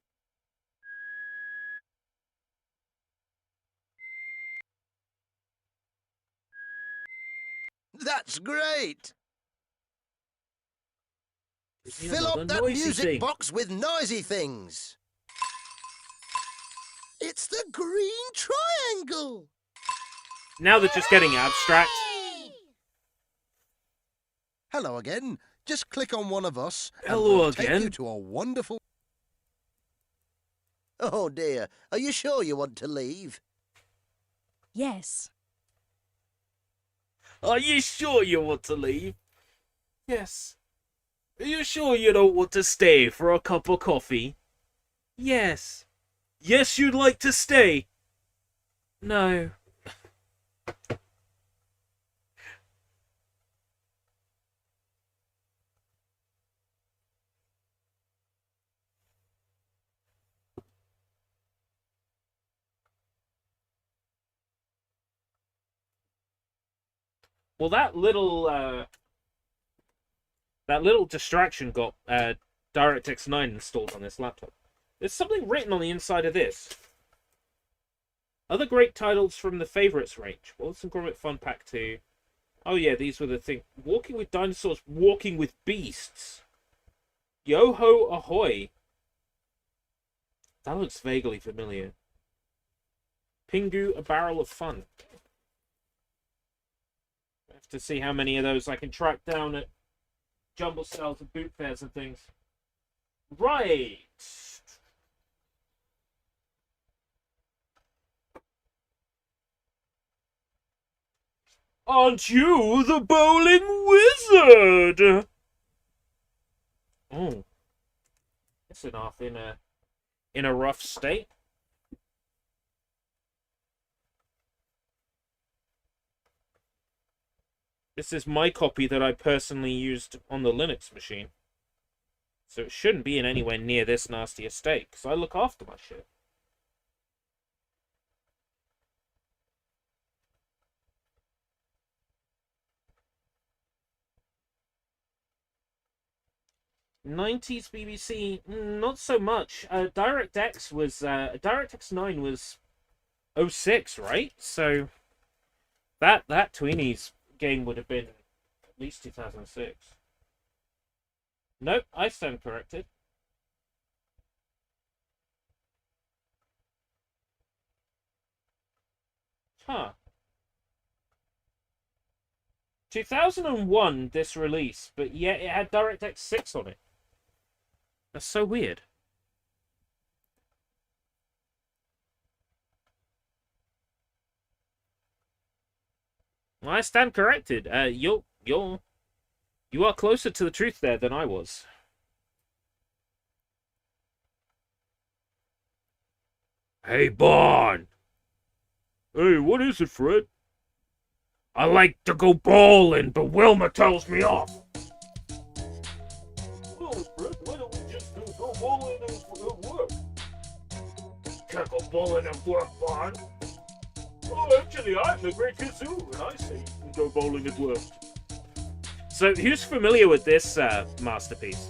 That's great. Yeah, Fill the up that noisy music thing. box with noisy things. It's the green triangle. Now they're just getting abstract. Hello again. Just click on one of us and Hello we'll take again. you to a wonderful... Oh dear, are you sure you want to leave? Yes. Are you sure you want to leave? Yes. Are you sure you don't want to stay for a cup of coffee? Yes. Yes, you'd like to stay. No. Well, that little distraction got DirectX 9 installed on this laptop. There's something written on the inside of this. Other great titles from the favorites range. Wallace and Gromit Fun Pack 2. Oh yeah, these were the thing. Walking with Dinosaurs, Walking with Beasts. Yo-Ho Ahoy. That looks vaguely familiar. Pingu, A Barrel of Fun. I have to see how many of those I can track down at jumble sales and boot fairs and things. Right. Aren't you the bowling wizard? Oh. It's enough in a rough state. This is my copy that I personally used on the Linux machine. So it shouldn't be in anywhere near this nasty a state, because I look after my shit. '90s BBC, not so much. DirectX was DirectX 9 was 06, right? So that Tweenies game would have been at least 2006. Nope, I stand corrected. Huh. 2001, this release, but yet it had DirectX 6 on it. That's so weird. I stand corrected. You are closer to the truth there than I was. Hey, Bon! Hey, what is it, Fred? I like to go bowling, but Wilma tells me off. Well, Fred, why don't we just go bowling and work? Can't go bowling and work, Bon. Oh, actually, I'm the great kazoo, and I say you can go bowling at work. So, who's familiar with this masterpiece?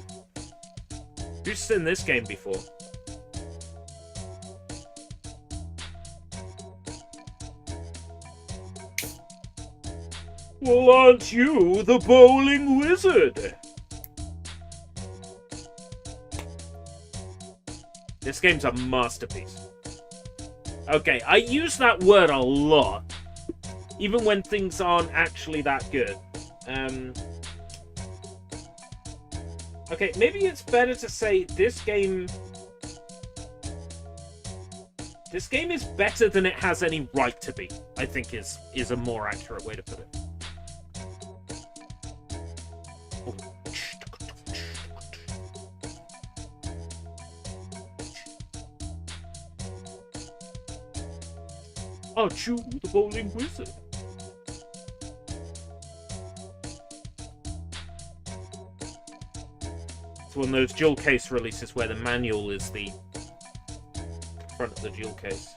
Who's seen this game before? Well, aren't you the bowling wizard? This game's a masterpiece. Okay, I use that word a lot, even when things aren't actually that good. Okay, maybe it's better to say this game is better than it has any right to be, I think is a more accurate way to put it. Aren't you the bowling wizard? It's one of those dual case releases where the manual is the front of the dual case.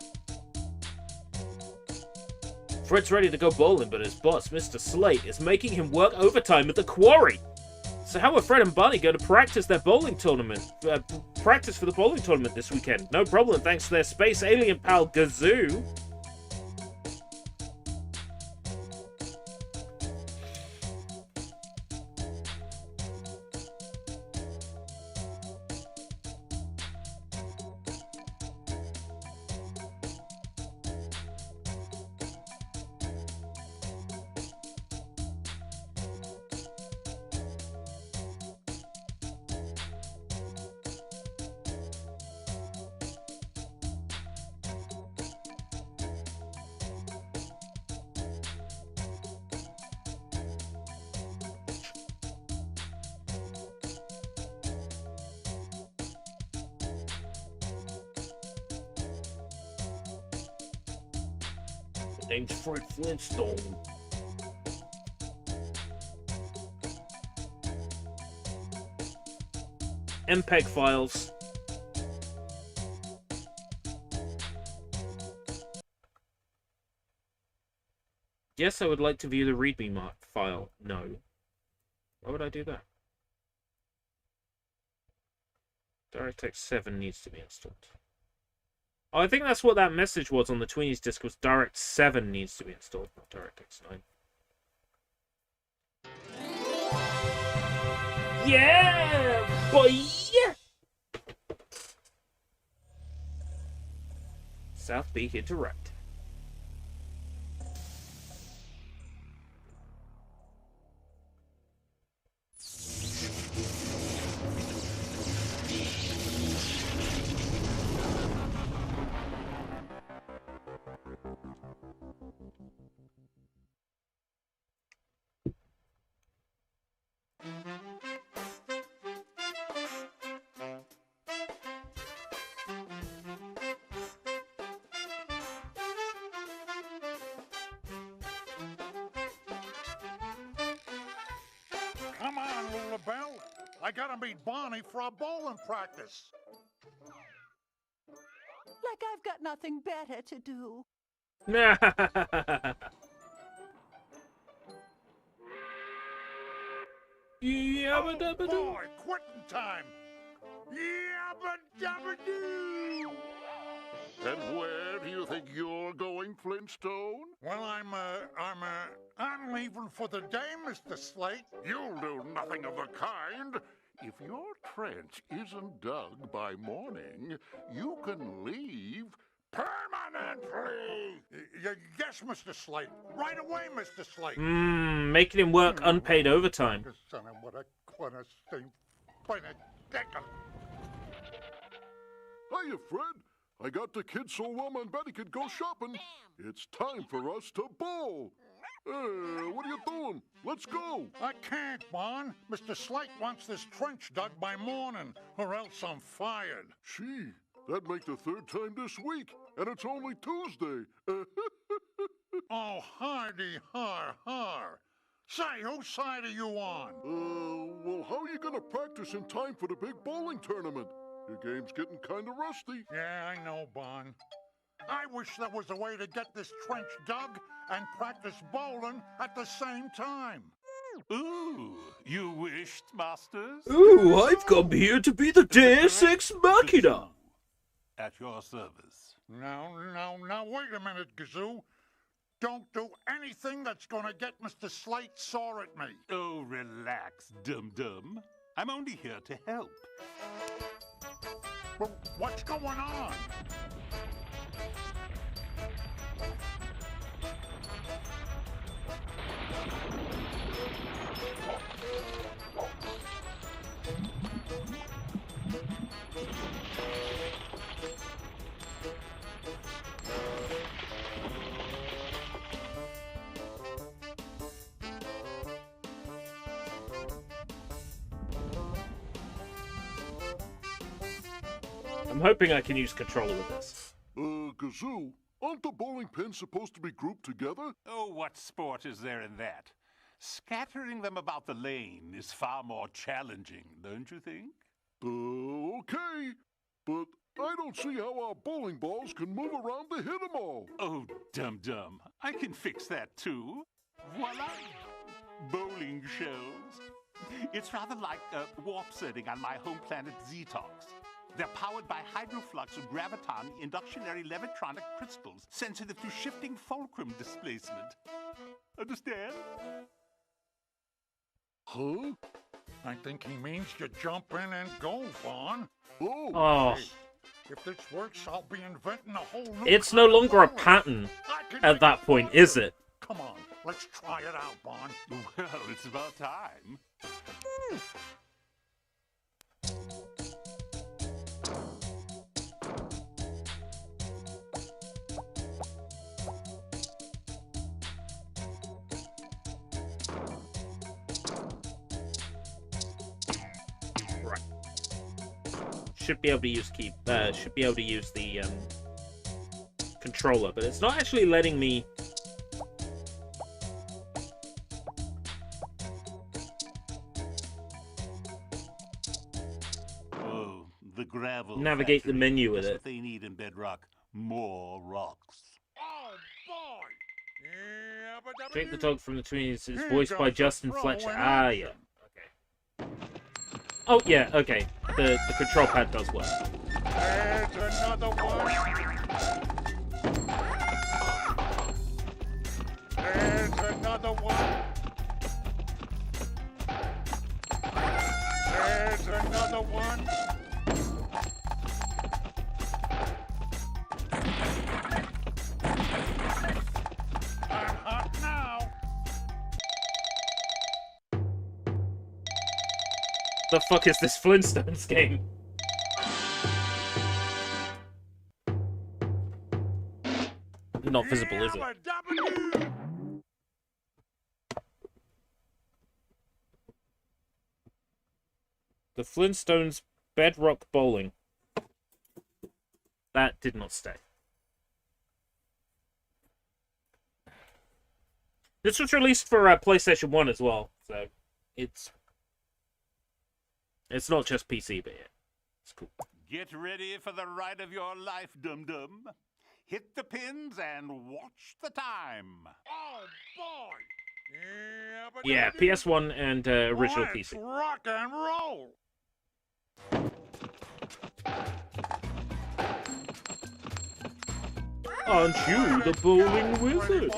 Fred's ready to go bowling, but his boss, Mr. Slate, is making him work overtime at the quarry. So how are Fred and Barney going to practice their bowling tournament? Practice for the bowling tournament this weekend? No problem, thanks to their space alien pal, Gazoo. Name's Fred Flintstone. MPEG files. Yes, I would like to view the README file. No. Why would I do that? DirectX 7 needs to be installed. Oh, I think that's what that message was on the Tweenies disc, was DirectX 7 needs to be installed, not DirectX 9. Yeah, boy! South Beak Interactive. Come on, Lulabelle. I gotta meet Bonnie for our bowling practice. Like I've got nothing better to do. Oh boy, quitting time. Yabba-dabba-doo! And where do you think you're going, Flintstone? Well, I'm leaving for the day, Mr. Slate. You'll do nothing of the kind. If your trench isn't dug by morning, you can leave permanently. Yes, Mr. Slate. Right away, Mr. Slate. Making him work unpaid overtime. Son of what a cornerstone. Benedict. Hiya, Fred. I got the kids so Wilma and Betty could go shopping. It's time for us to bowl. What are you doing? Let's go. I can't, Bon. Mr. Slate wants this trench dug by morning, or else I'm fired. Gee, that'd make the third time this week, and it's only Tuesday. Oh, hardy har har. Say, whose side are you on? Well, how are you gonna practice in time for the big bowling tournament? Your game's getting kind of rusty. Yeah, I know, Bon. I wish there was a way to get this trench dug and practice bowling at the same time. Ooh, you wished, Masters? Ooh, I've come here to be the Deus Ex Machina. At your service. Now, wait a minute, Gazoo. Don't do anything that's gonna get Mr. Slate sore at me. Oh, relax, dum-dum. I'm only here to help. Well, what's going on? I'm hoping I can use controller with this. Gazoo, aren't the bowling pins supposed to be grouped together? Oh, what sport is there in that? Scattering them about the lane is far more challenging, don't you think? Okay. But I don't see how our bowling balls can move around to hit them all. Oh, dum-dum. I can fix that too. Voila! Bowling shells. It's rather like warp setting on my home planet Zetox. They're powered by hydroflux of graviton inductionary levitronic crystals sensitive to shifting fulcrum displacement. Understand? Huh? I think he means you jump in and go, Vaughn. Oh. Hey, if this works, I'll be inventing a whole new... It's no longer a pattern at that point, is it? Come on, let's try it out, Vaughn. Well, it's about time. Should be able to use the controller, but it's not actually letting me The gravel. navigate the factory. menu with That's it. what they need in Bedrock. More rocks. Jake the dog from the Tweenies is voiced by Justin Fletcher. Ah, yeah. Okay. Oh, yeah, okay. The control pad does work. There's another one. There's another one. There's another one. I'm hot now. The fuck is this Flintstones game? Not visible, is it? The Flintstones Bedrock Bowling. That did not stay. This was released for PlayStation 1 as well, so it's not just PC, but yeah, it's cool. Get ready for the ride of your life, dum-dum. Hit the pins and watch the time. Oh boy! Yeah, PS1 and original Let's PC. rock and roll. Aren't you the bowling wizard?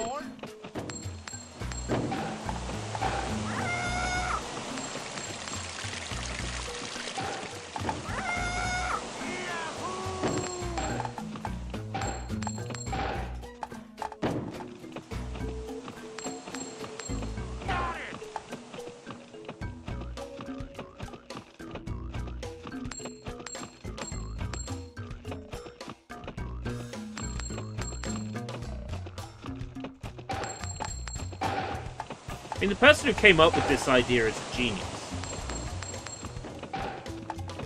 I mean, the person who came up with this idea is a genius.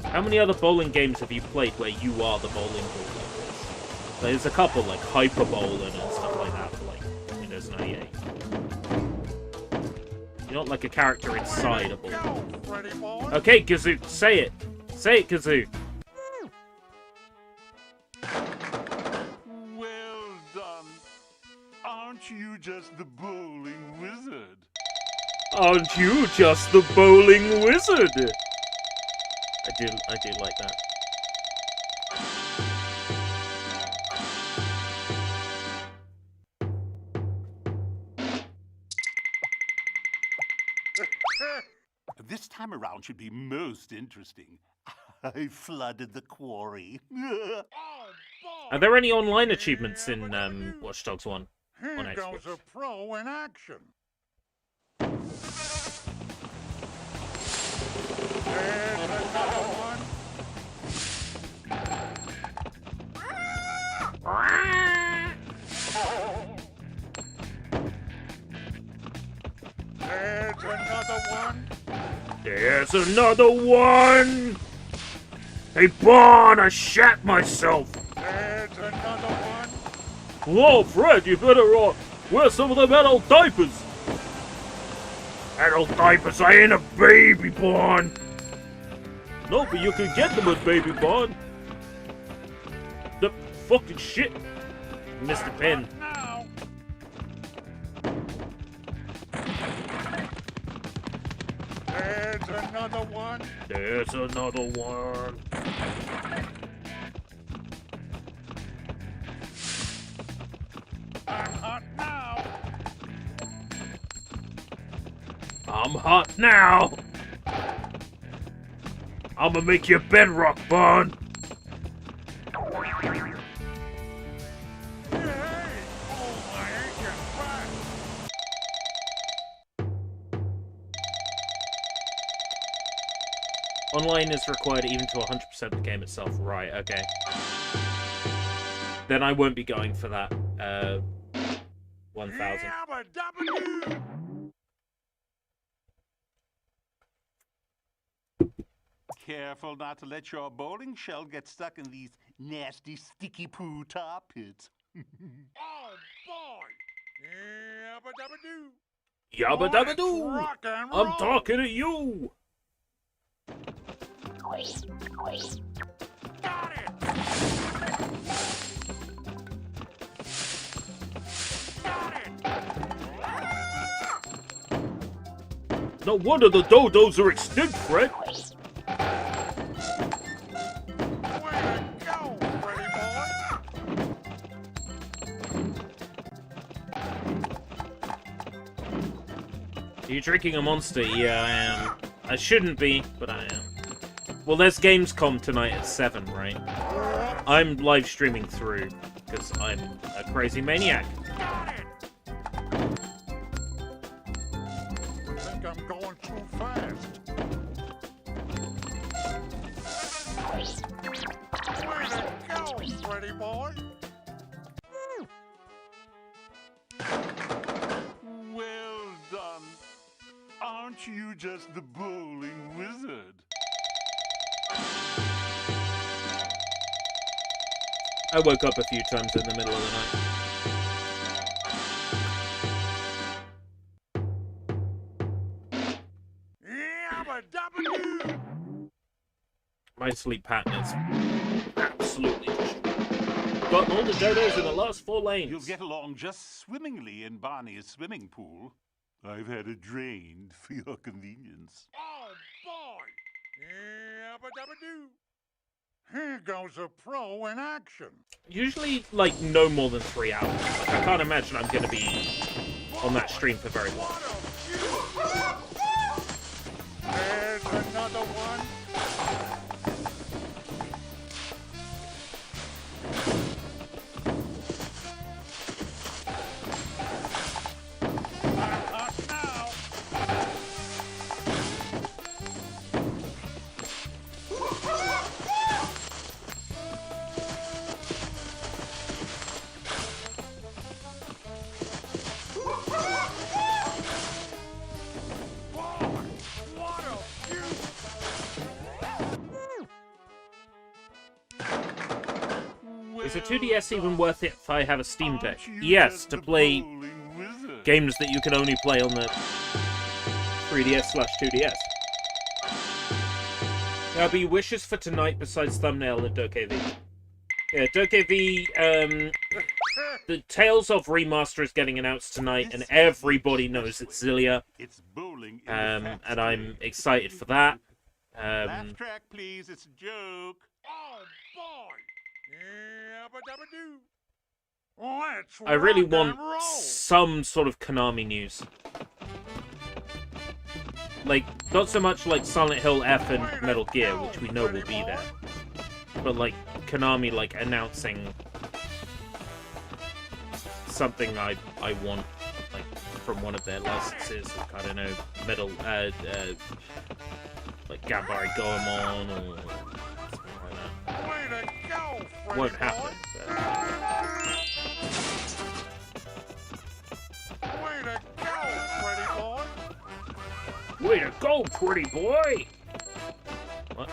How many other bowling games have you played where you are the bowling ball like this? There's a couple, like Hyper Bowling and stuff like that for like Windows 98. You're not like a character inside a ball. Okay, Gazoo, say it. Say it, Gazoo. Well done. Aren't you just the bowling wizard? Aren't you just the bowling wizard? I do like that. This time around should be most interesting. I flooded the quarry. Are there any online achievements in Watch Dogs 1 on Here Xbox? goes a pro in action. There's another one. There's another one. There's another one! Hey, Bon, I shat myself! There's another one. Whoa, Fred, you better wear some of them adult diapers! Adult diapers, I ain't a baby, Bon! No, but you can get them at Baby Bon. The fucking shit! Mr. Penn. Now. There's another one. There's another one. I'm hot now. I'm hot now! I'ma make you bedrock, Bon! Online is required even to 100% the game itself. Right, okay. Then I won't be going for that, 1,000. Careful not to let your bowling shell get stuck in these nasty sticky poo tar pits. Oh boy! Yabba-dabba-doo! Yabba dabba doo! Rock and I'm roll. talking to you! No wonder the dodos are extinct, Fred. Are you drinking a Monster? Yeah, I am. I shouldn't be, but I am. Well, there's Gamescom tonight at 7, right? I'm live streaming through, because I'm a crazy maniac. I think I'm going too fast. Way to go, Freddy boy! Well done. Aren't you just the bowling wizard? I woke up a few times in the middle of the night. My sleep pattern is absolutely destroyed. Got all the dodos in the last 4 lanes. You'll get along just swimmingly in Barney's swimming pool. I've had it drained for your convenience. Oh, boy! Yabba-dabba-doo! Here goes a pro in action. Usually, like, no more than 3 hours. Like, I can't imagine I'm going to be on that stream for very long. There's another one. Is a 2DS even worth it if I have a Steam Deck? Yes, to play games that you can only play on the 3DS/2DS. There'll be wishes for tonight besides thumbnail and DokeV. Yeah, DokeV, the Tales of Remaster is getting announced tonight, and everybody knows it's Zillia. And I'm excited for that. Laugh track, please. It's a joke. Oh, boy! Yabba-dabba-doo! Let's I really rock and want roll. some sort of Konami news. Like, not so much like Silent Hill F and Metal Gear, which we know will be there. But like, Konami, like, announcing something I want, like, from one of their licenses. Like, I don't know, like Gabari Goemon or something like that. Way to go, Freddy Won't boy. happen. Way to go, Freddy boy! Way to go, pretty boy! What?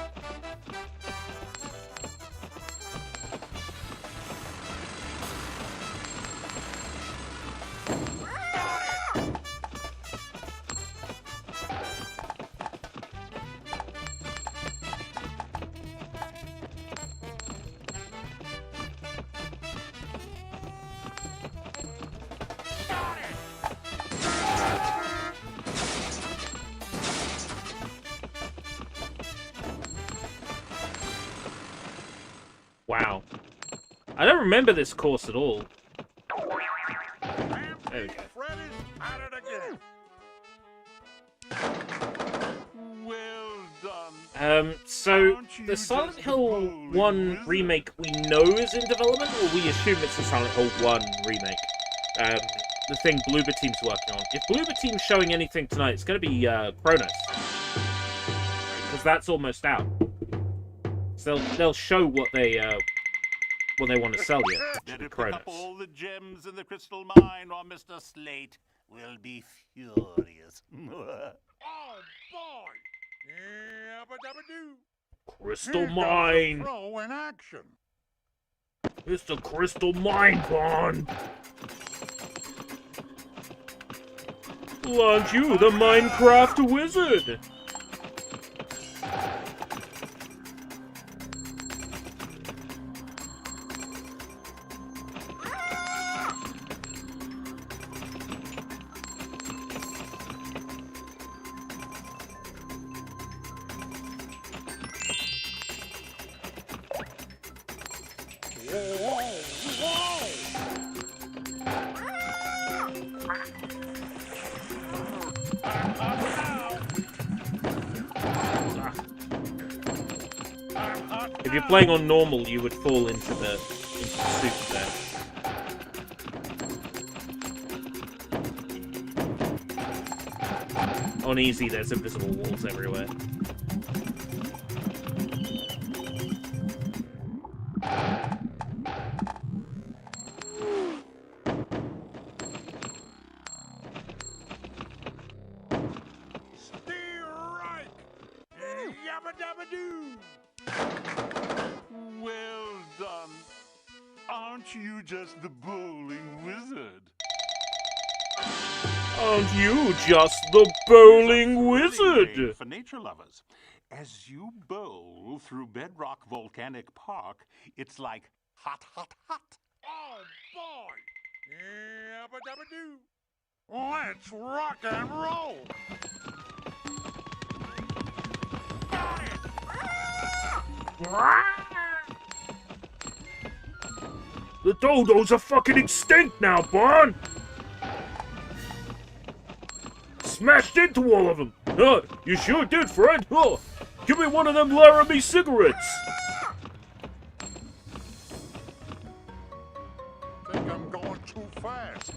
Wow. I don't remember this course at all. There we go. Freddy's at it again. Well done. So the Silent Hill 1 remake we know is in development, or we assume it's the Silent Hill 1 remake? The thing Bloober Team's working on. If Bloober Team's showing anything tonight, it's going to be Kronos. Because that's almost out. So they'll show what they want to sell you. Better pick Kronos. up all the gems in the crystal mine, or Mr. Slate will be furious. Oh, boy! Yabba-dabba-doo! Crystal Here goes a Mine! pro in action. It's the Crystal Mine Pond! Aren't you the Minecraft wizard? If you're playing on normal, you would fall into the soup there. On easy, there's invisible walls everywhere. Well done. Aren't you just the bowling wizard? Aren't you just the bowling wizard? For nature lovers, as you bowl through Bedrock Volcanic Park, it's like hot, hot, hot. Oh, boy! Yabba-dabba-doo! Let's rock and roll! The dodos are fucking extinct now, Bon! Smashed into all of them! You sure did, Fred! Give me one of them Laramie cigarettes! Think I'm going too fast.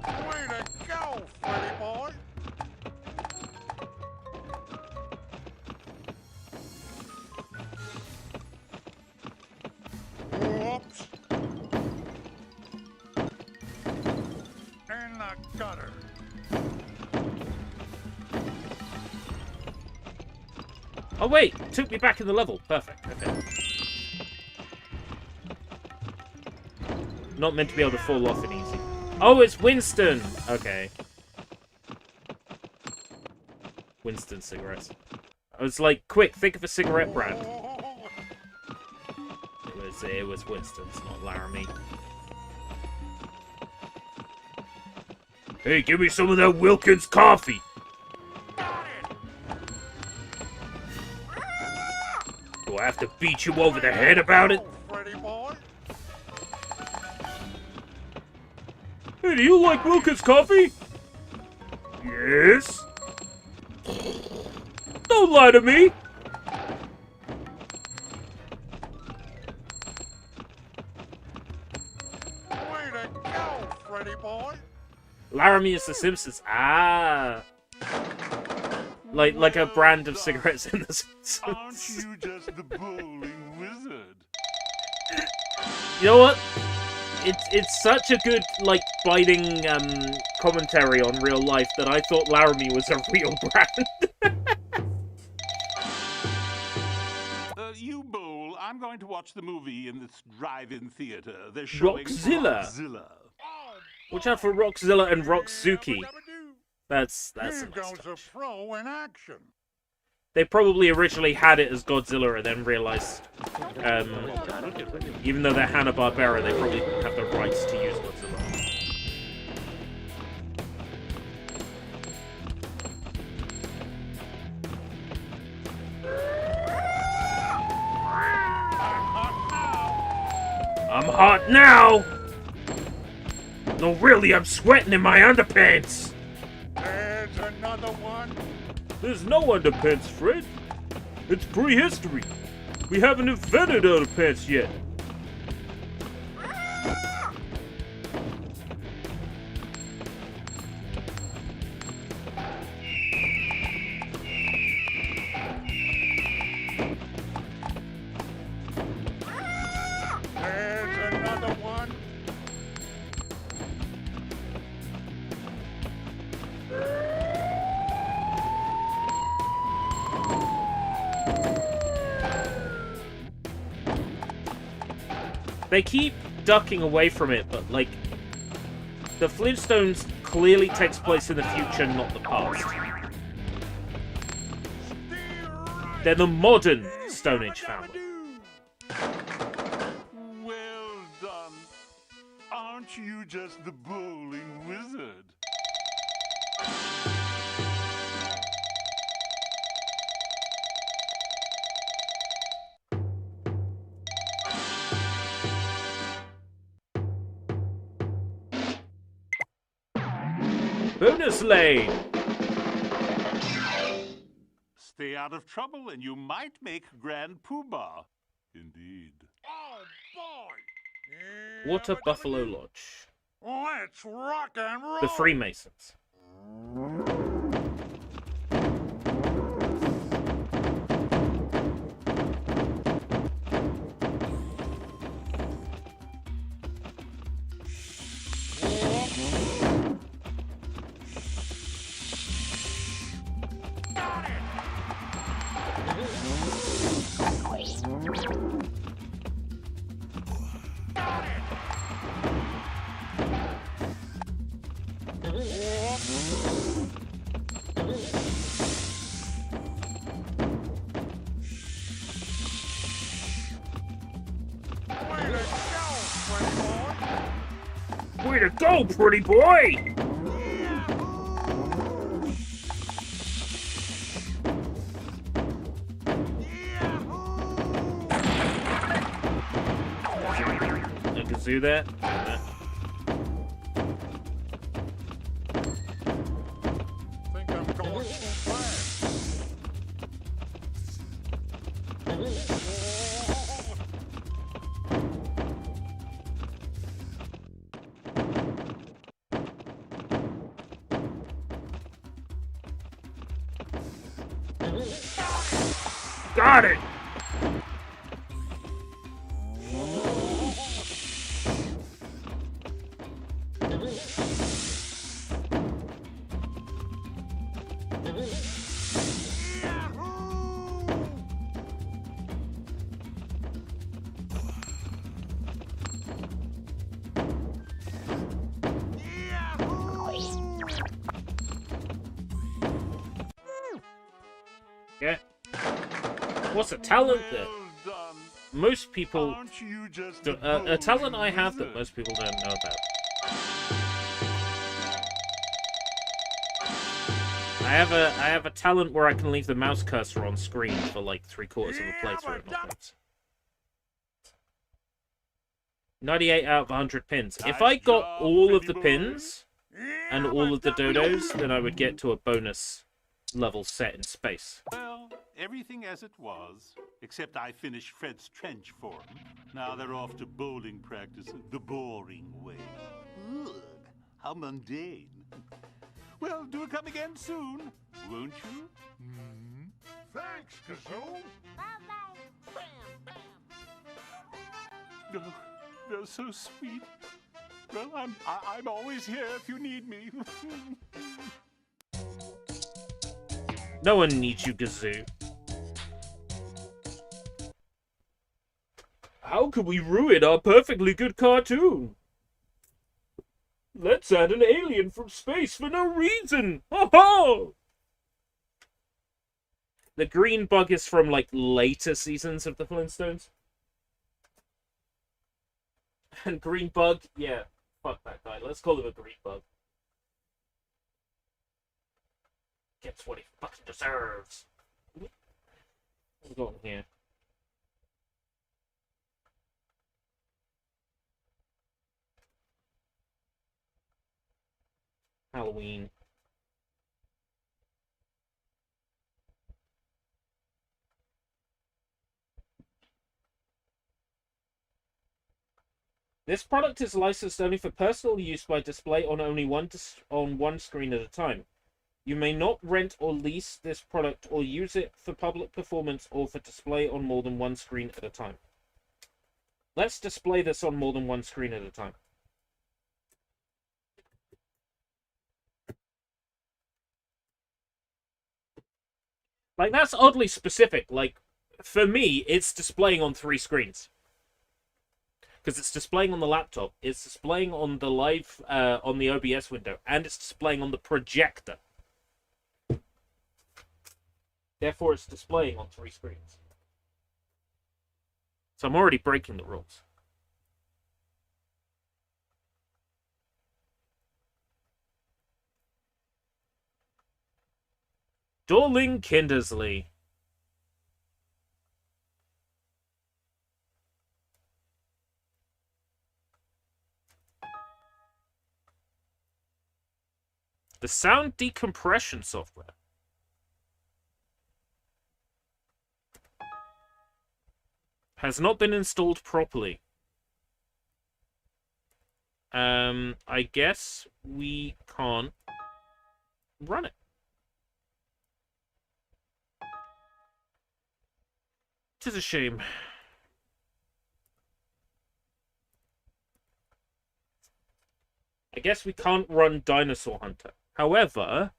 Way to go, Freddy boy! Whoops! In the gutter. Oh wait, took me back in the level. Perfect, okay. Not meant to be able to fall off it easy. Oh, it's Winston! Okay. Winston cigarettes. I was like, quick, think of a cigarette brand. It was Winston's, not Laramie. Hey, give me some of that Wilkins coffee! Do I have to beat you over the head about it? Hey, do you like Wilkins coffee? Yes. Don't lie to me! Way to go, Freddy boy! Laramie is the Simpsons. Ah. Like a brand of cigarettes in the Simpsons. Aren't you just the bowling wizard? You know what? It's such a good, like, biting commentary on real life that I thought Laramie was a real brand. You bowl. I'm going to watch the movie in this drive-in theater. They're showing Rockzilla. Watch out for Rockzilla and Rockzuki. That's Here a nice goes touch. a pro in action. They probably originally had it as Godzilla and then realized, even though they're Hanna-Barbera, they probably didn't have the rights to use Godzilla. I'm hot now! No, really, I'm sweating in my underpants! There's another one. There's no underpants, Fred. It's prehistory. We haven't invented underpants yet. There's another one. They keep ducking away from it, but, like, the Flintstones clearly takes place in the future, not the past. They're the modern Stone Age family. Well done. Aren't you just the bowling wizard? Bonus lane! Stay out of trouble and you might make Grand Poobah. Indeed. Oh, boy! Water Buffalo Lodge. Let's rock and roll! The Freemasons. Way to go, pretty boy! A kazoo there? Think I'm going too fast. Got it! Yeah. What's a talent that most people a talent I have that most people don't know about. I have a talent where I can leave the mouse cursor on screen for like 3/4 of a playthrough. 98 out of 100 pins. If I got all of the pins and all of the dodos, then I would get to a bonus level set in space. Well, everything as it was, except I finished Fred's trench for him. Now they're off to bowling practice the boring way. Ugh, how mundane. Well, do come again soon, won't you? Thanks, Kazoo. Oh, they're so sweet. Well, I'm always here if you need me. No one needs you, Gazoo. How could we ruin our perfectly good cartoon? Let's add an alien from space for no reason! Ho ho! The green bug is from, like, later seasons of the Flintstones. And green bug, yeah, fuck that guy. Let's call him a green bug. Gets what he fucking deserves. What's going on here? Halloween. This product is licensed only for personal use by display on only one screen at a time. You may not rent or lease this product or use it for public performance or for display on more than one screen at a time. Let's display this on more than one screen at a time. Like, that's oddly specific. Like, for me, it's displaying on 3 screens. Because it's displaying on the laptop, it's displaying on the live, on the OBS window, and it's displaying on the projector. Therefore, it's displaying on 3 screens. So I'm already breaking the rules. Dorling Kindersley. The sound decompression software. Has not been installed properly. I guess we can't run it. It is a shame. I guess we can't run Dinosaur Hunter. However,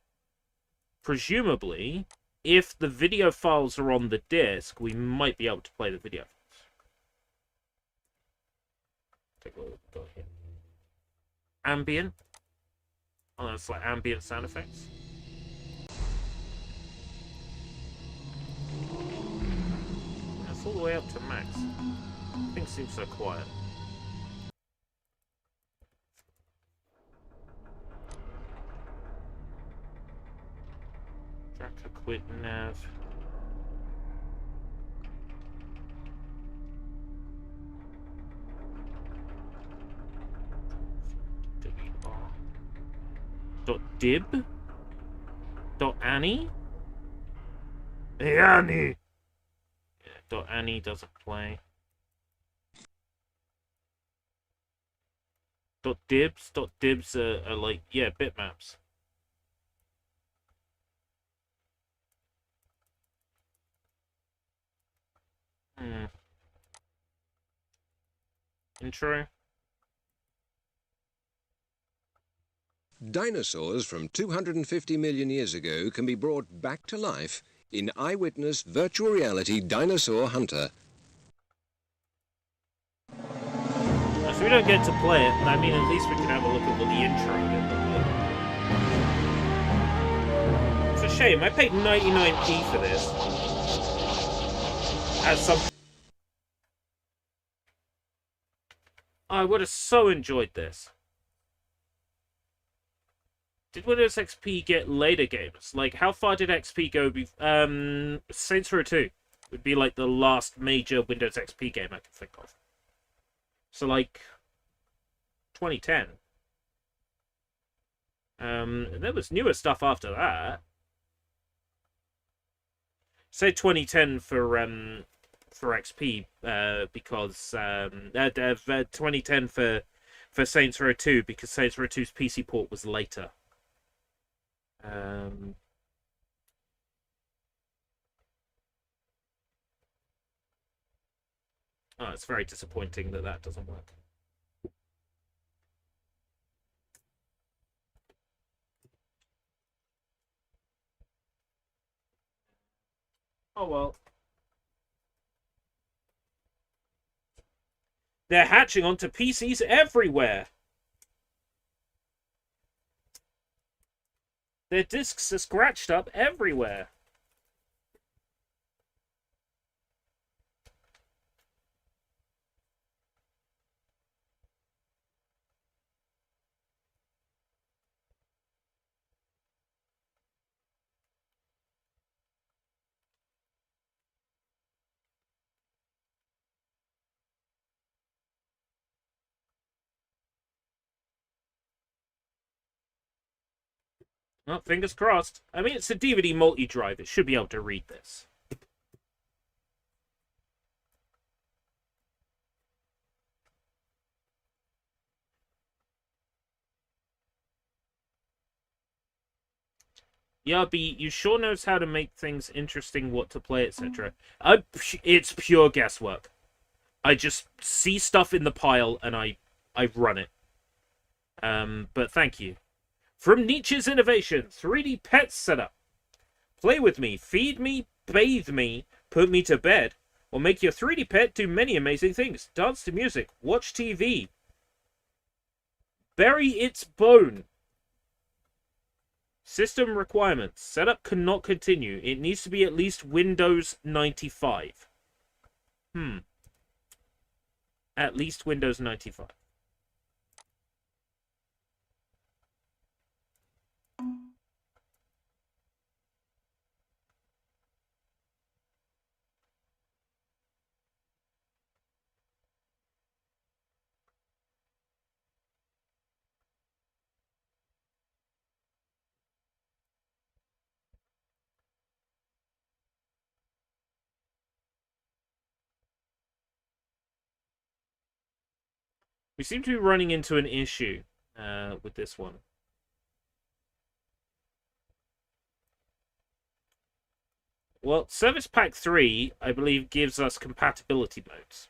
presumably, if the video files are on the disk, we might be able to play the video. Take a look here. Ambient. Oh, that's like ambient sound effects. That's all the way up to max. Things seem so quiet. Tracker quit nav. .dib? .annie? Hey, Annie! Yeah, .annie doesn't play. .dibs? .dibs are like, yeah, bitmaps. Intro? Dinosaurs from 250 million years ago can be brought back to life in Eyewitness Virtual Reality Dinosaur Hunter. So we don't get to play it, but I mean, at least we can have a look at what the intro did look like. It's a shame. I paid 99p for this. As some... I would have so enjoyed this. Did Windows XP get later games? Like, how far did XP go? Saints Row 2 would be like the last major Windows XP game I can think of. So, like, 2010. There was newer stuff after that. Say 2010 for XP, because 2010 for Saints Row 2, because Saints Row 2's PC port was later. Oh, it's very disappointing that that doesn't work. Oh well. They're hatching onto PCs everywhere. Their discs are scratched up everywhere. Well, fingers crossed. I mean, it's a DVD multi-drive. It should be able to read this. Yarby, you sure knows how to make things interesting, what to play, etc. It's pure guesswork. I just see stuff in the pile and I run it. But thank you. From Nietzsche's Innovation, 3D pet setup. Play with me, feed me, bathe me, put me to bed, or make your 3D pet do many amazing things. Dance to music, watch TV, bury its bone. System requirements. Setup cannot continue. It needs to be at least Windows 95. At least Windows 95. We seem to be running into an issue with this one. Well, Service Pack 3, I believe, gives us compatibility modes.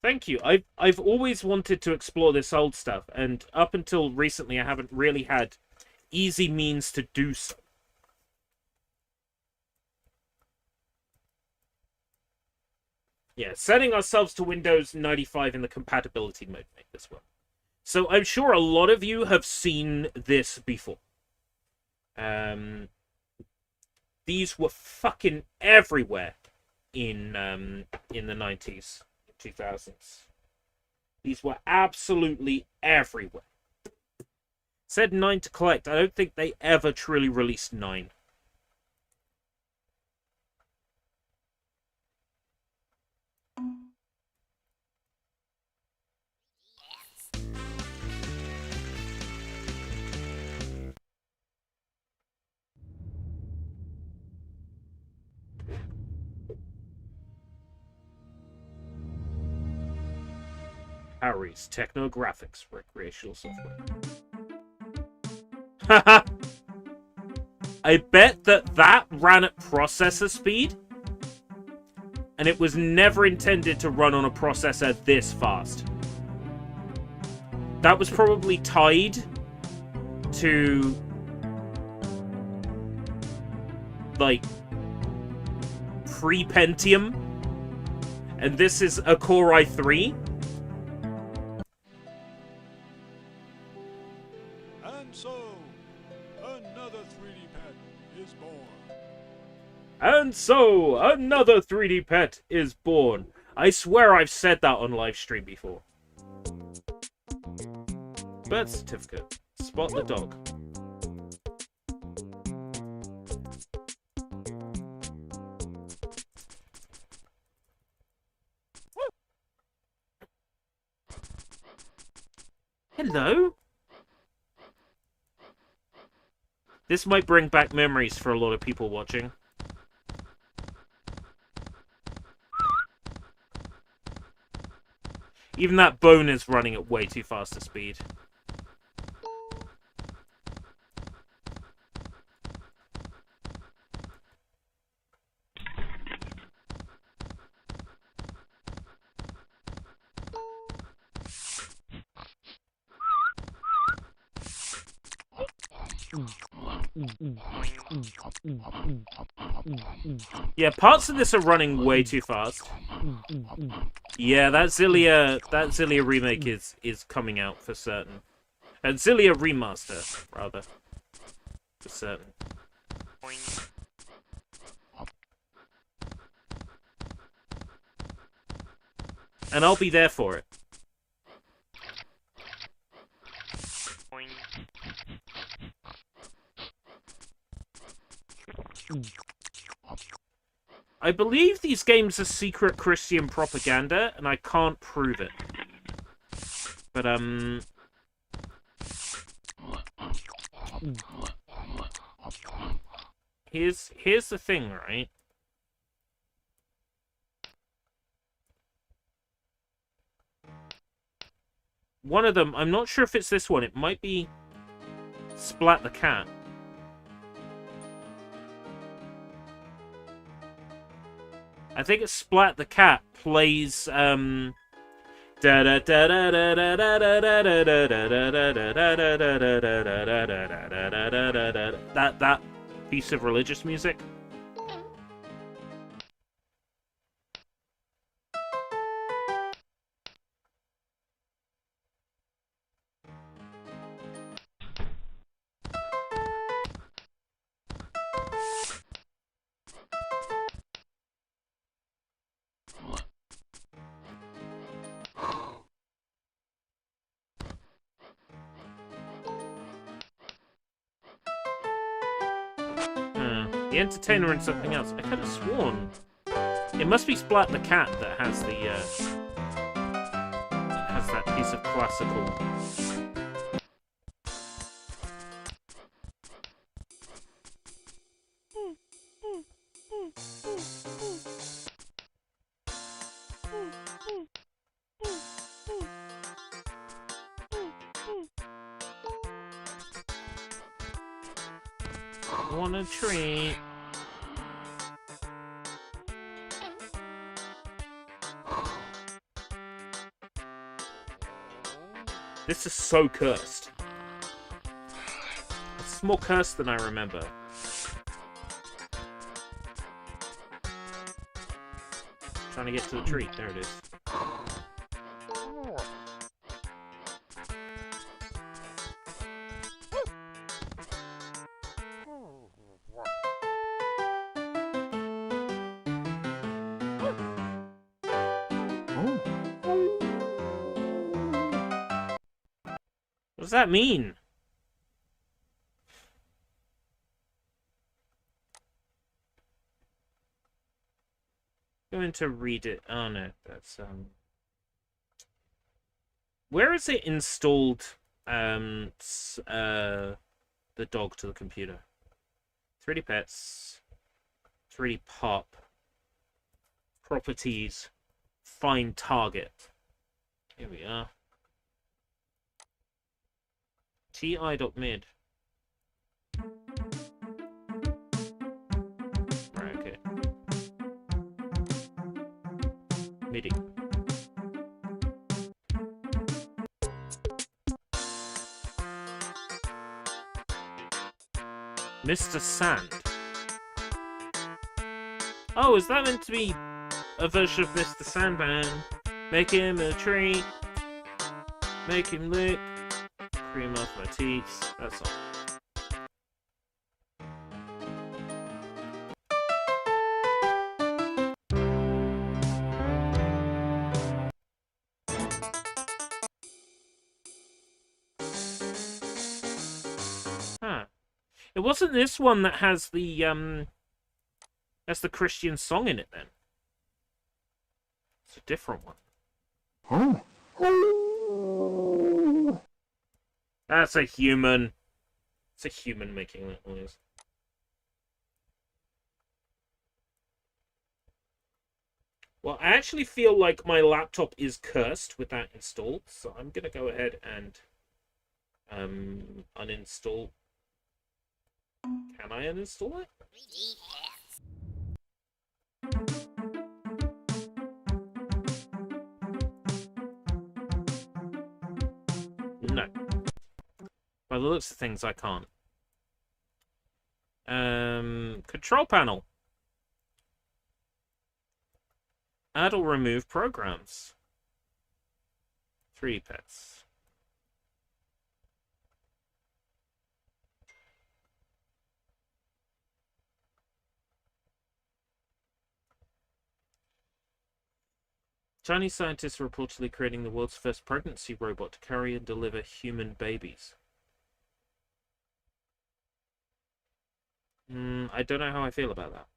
Thank you. I've always wanted to explore this old stuff, and up until recently I haven't really had easy means to do so. Yeah, setting ourselves to Windows 95 in the compatibility mode make this work. So I'm sure a lot of you have seen this before. These were fucking everywhere in the 90s. 2000s. These were absolutely everywhere. Said 9 to collect. I don't think they ever truly released 9. Harry's Technographics Recreational Software. Haha! I bet that ran at processor speed, and it was never intended to run on a processor this fast. That was probably tied to, like, pre-Pentium, and this is a Core i3. And so, another 3D pet is born. I swear I've said that on live stream before. Birth certificate. Spot the dog. Hello? This might bring back memories for a lot of people watching. Even that bone is running at way too fast a speed. Yeah, parts of this are running way too fast. Yeah, that Zillia remake is coming out for certain. And Zillia remaster, rather. For certain. And I'll be there for it. I believe these games are secret Christian propaganda, and I can't prove it. But, here's the thing, right? One of them, I'm not sure if it's this one, it might be Splat the Cat. I think it's Splat the Cat plays that piece of religious music. The Entertainer and something else. I could have sworn it must be Splat the Cat that has the has that piece of classical. Want a treat? This is so cursed. It's more cursed than I remember. Trying to get to the treat. There it is. What does that mean? Going to read it. Oh no, that's where is it installed? The dog to the computer. 3D pets. 3D pop. Properties. Find target. Here we are. TI.mid. Right, okay. MIDI. Mr. Sand. Oh, is that meant to be a version of Mr. Sandman? Make him a treat. Make him lick. Cream off my teeth. That's all. Huh. It wasn't this one that has the that's the Christian song in it then. It's a different one. That's a human. It's a human making that noise. Well, I actually feel like my laptop is cursed with that installed, so I'm gonna go ahead and uninstall. Can I uninstall it? No. By the looks of things, I can't. Control panel. Add or remove programs. 3D pets. Chinese scientists are reportedly creating the world's first pregnancy robot to carry and deliver human babies. I don't know how I feel about that.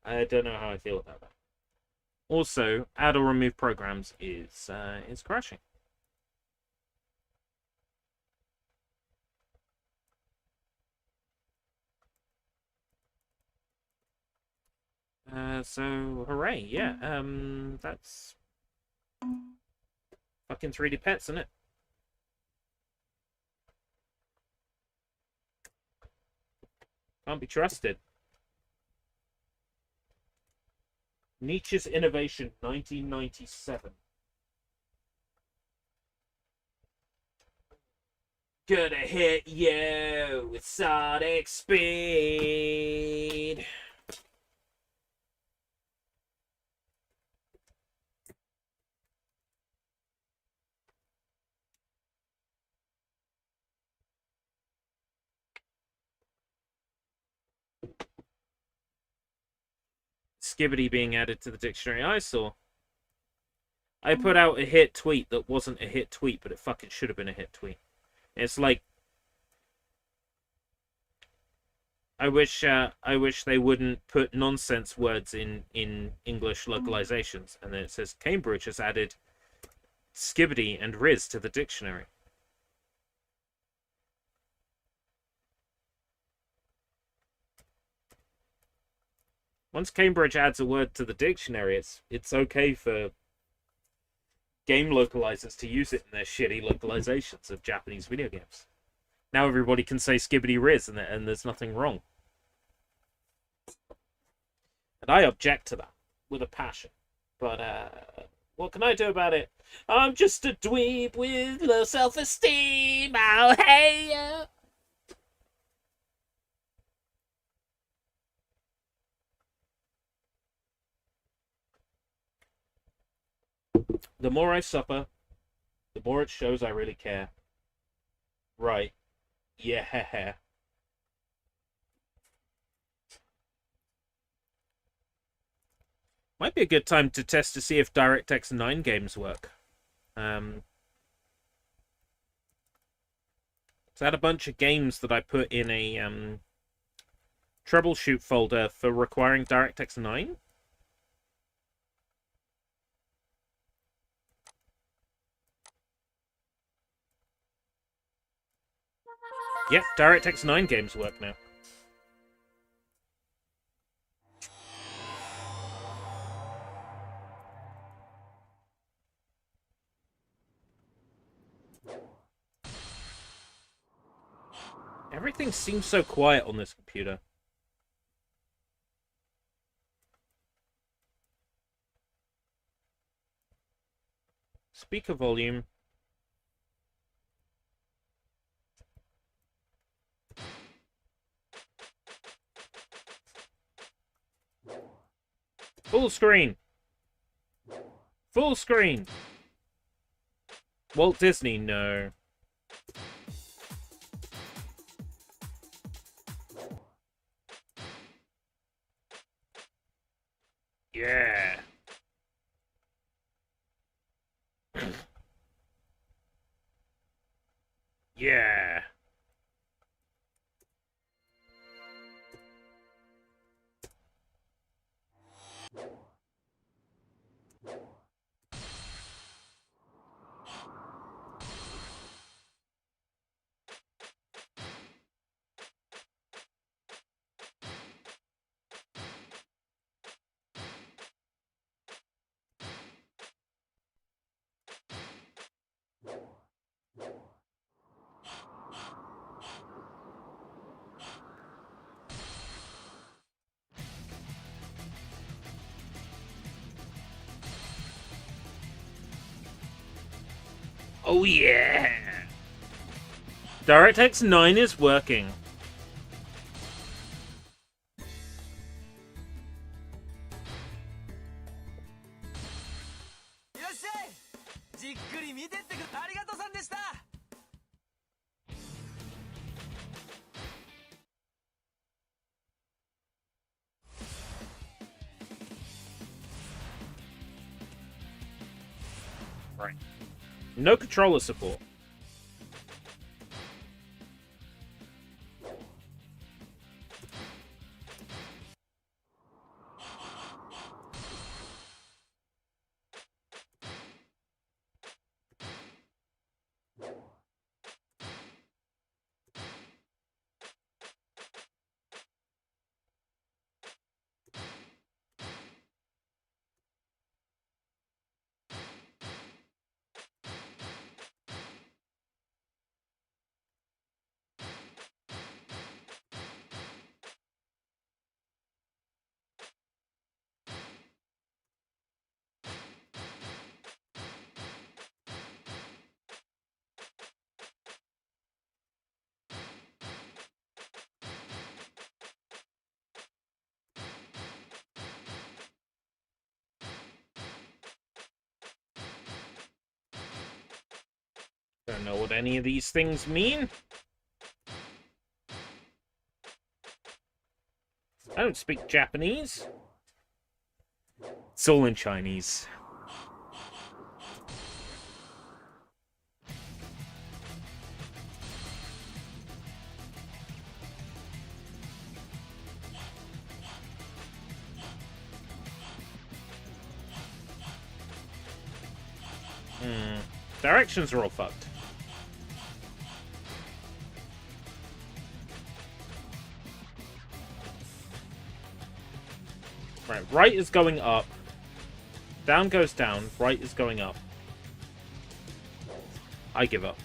I don't know how I feel about that. Also, add or remove programs is crashing. So hooray, yeah. That's fucking 3D pets, isn't it? Can't be trusted. Nietzsche's Innovation, 1997. Gonna hit you with sonic speed. Skibbity being added to the dictionary. I saw. I put out a hit tweet that wasn't a hit tweet, but it fucking should have been a hit tweet. It's like, I wish they wouldn't put nonsense words in English localizations. And then it says Cambridge has added skibbity and riz to the dictionary. Once Cambridge adds a word to the dictionary, it's okay for game localizers to use it in their shitty localizations of Japanese video games. Now everybody can say skibbity riz and there's nothing wrong. And I object to that with a passion. But, what can I do about it? I'm just a dweeb with low self-esteem. Oh, hey! The more I suffer, the more it shows I really care. Right. Yeah. Might be a good time to test to see if DirectX 9 games work. So I had a bunch of games that I put in a troubleshoot folder for requiring DirectX 9. Yep, DirectX 9 games work now. Everything seems so quiet on this computer. Speaker volume. Full screen. Full screen. Walt Disney, no. Yeah. Yeah. Oh yeah! DirectX 9 is working. Right. No controller support. Don't know what any of these things mean. I don't speak Japanese. It's all in Chinese. Directions are all fucked. Right is going up. Down goes down. Right is going up. I give up.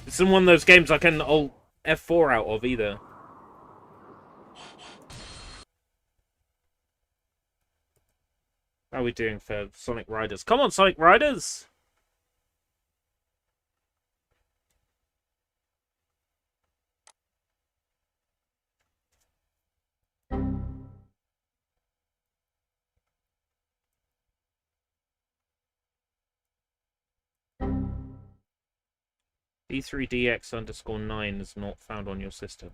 It's in one of those games I can Alt F4 out of either. How are we doing for Sonic Riders? Come on, Sonic Riders! D3DX_9 is not found on your system.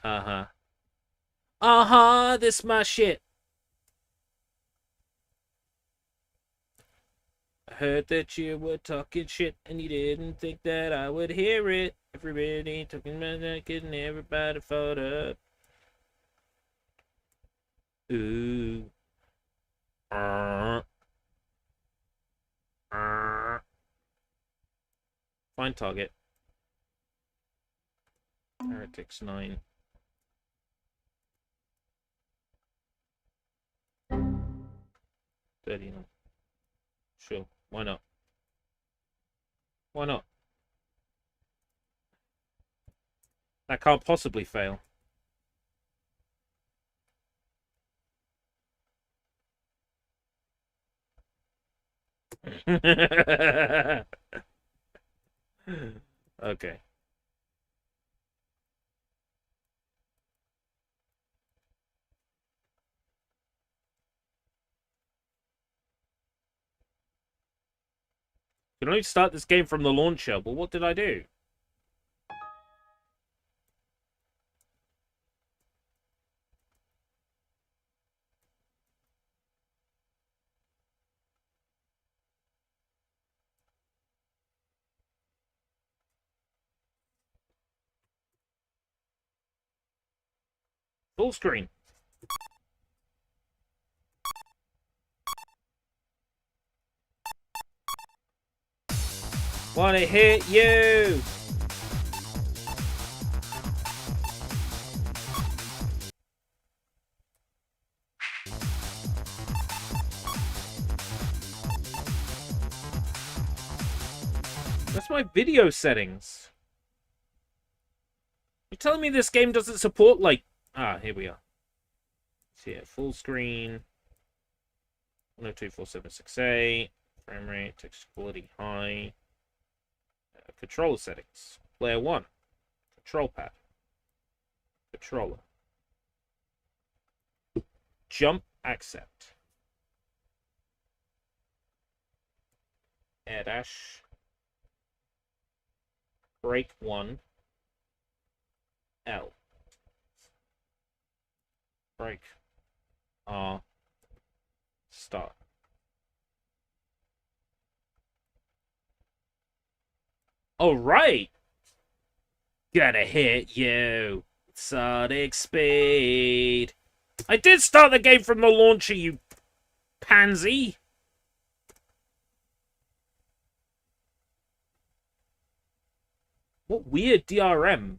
Uh-huh. Uh-huh, this my shit. I heard that you were talking shit and you didn't think that I would hear it. Everybody talking about naked and everybody fought up. Ooh. Find target. Heretics 9. $39. Sure, why not? Why not? That can't possibly fail. Okay. You can only start this game from the launcher. Well, what did I do? Full screen. Wanna hit you! That's my video settings. You're telling me this game doesn't support, like... Ah, here we are. So yeah, full screen. 102.4768. Frame rate, texture quality high. Controller settings. Player 1. Control pad. Controller. Jump, accept. Air dash. Break 1. L. Break. R. Start. All right. Gotta hit you. Sonic speed. I did start the game from the launcher, you pansy. What weird DRM.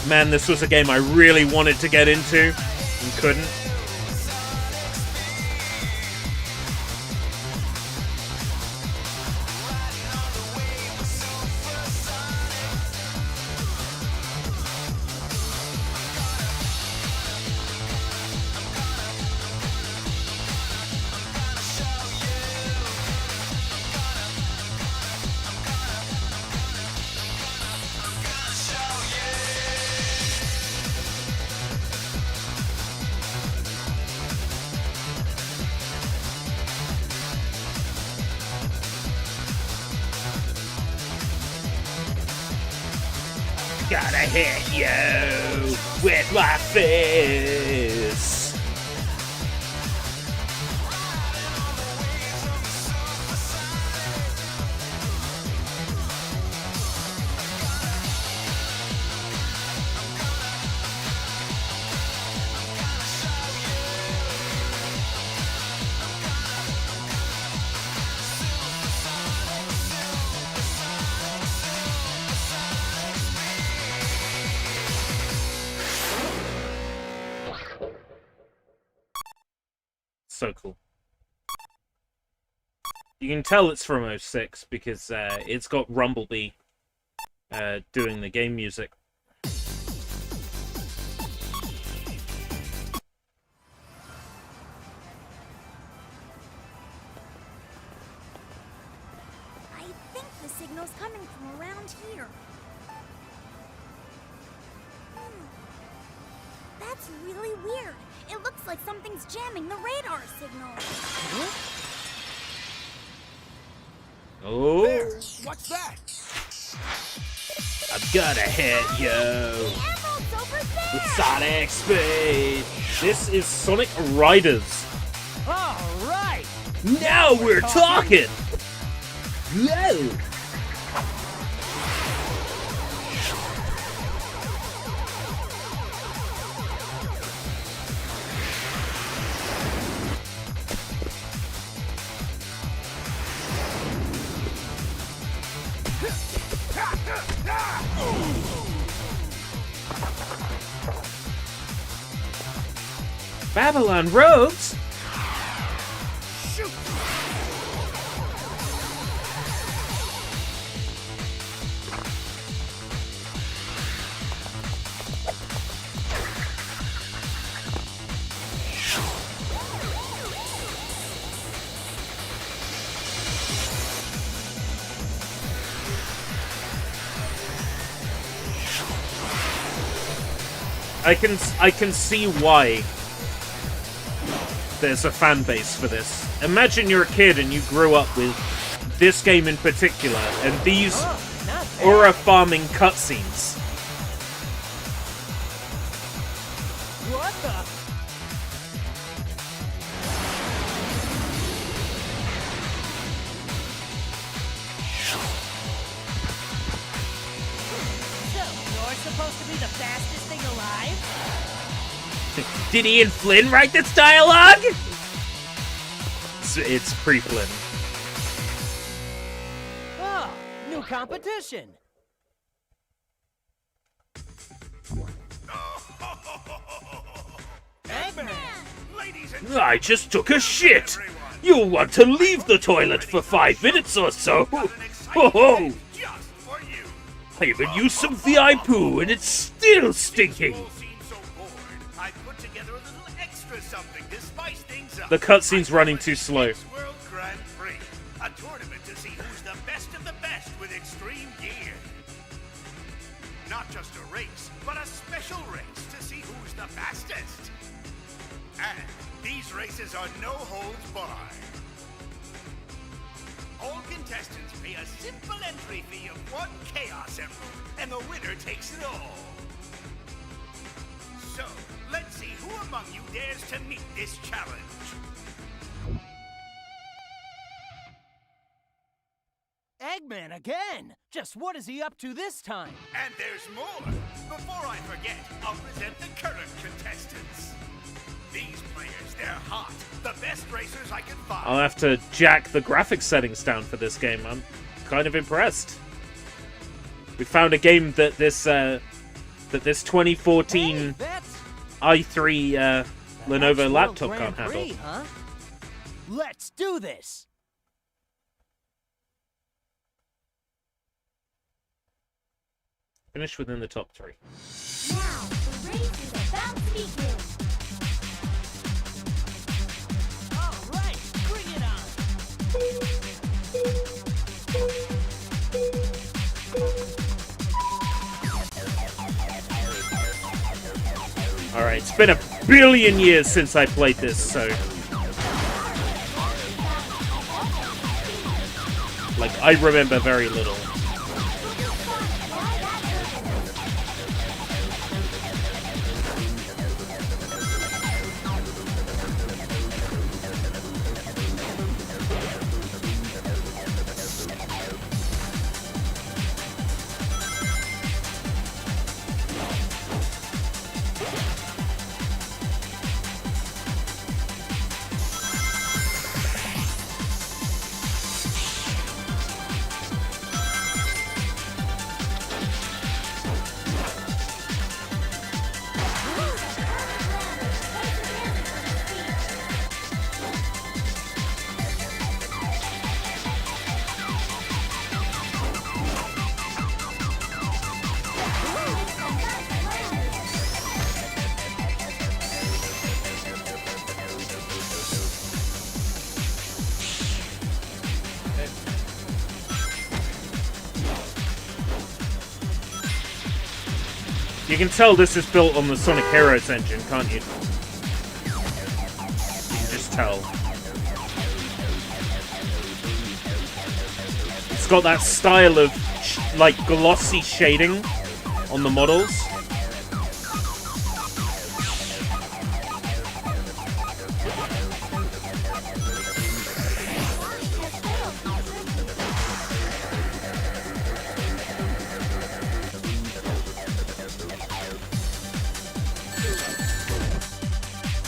Man, this was a game I really wanted to get into and couldn't. Gotta hit you with my fist. so cool. You can tell it's from 06 because it's got Rumblebee doing the game music. I think the signal's coming from around here. That's really weird. It looks like something's jamming the radar signal. Oh! There. What's that? I've got a hit, yo! With Sonic Speed! This is Sonic Riders! All right. Now we're talking! Whoa! Babylon Rogues? Shoot. I can see why there's a fan base for this. Imagine you're a kid and you grew up with this game in particular, and these aura farming cutscenes. What the? So, you're supposed to be the fastest thing alive? Did Ian Flynn write this dialogue? It's pre-Flynn. Oh, new competition. I just took a shit. You'll want to leave the toilet for 5 minutes or so. Ho ho! I even used some VI poo and it's still stinking. The cutscene's running too slow. World Grand Prix, a tournament to see who's the best of the best with extreme gear. Not just a race, but a special race to see who's the fastest. And these races are no holds barred. All contestants pay a simple entry fee of 1 Chaos Emerald, and the winner takes it all. So, let's see who among you dares to meet this challenge. Eggman again! Just what is he up to this time? And there's more. Before I forget, I'll present the current contestants. These players, they're hot. The best racers I can find. I'll have to jack the graphics settings down for this game. I'm kind of impressed. We found a game that this 2014 i3 Lenovo laptop can't handle. Huh? Let's do this! Finish within the top 3. Now, the race is about to begin. All right, bring it on. Alright, it's been a billion years since I played this, so... Like, I remember very little. You can tell this is built on the Sonic Heroes engine, can't you? You can just tell. It's got that style of, like, glossy shading on the models.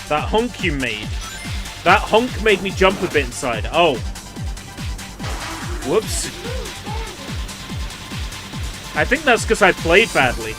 That honk you made. That honk made me jump a bit inside. Oh. Whoops. I think that's because I played badly.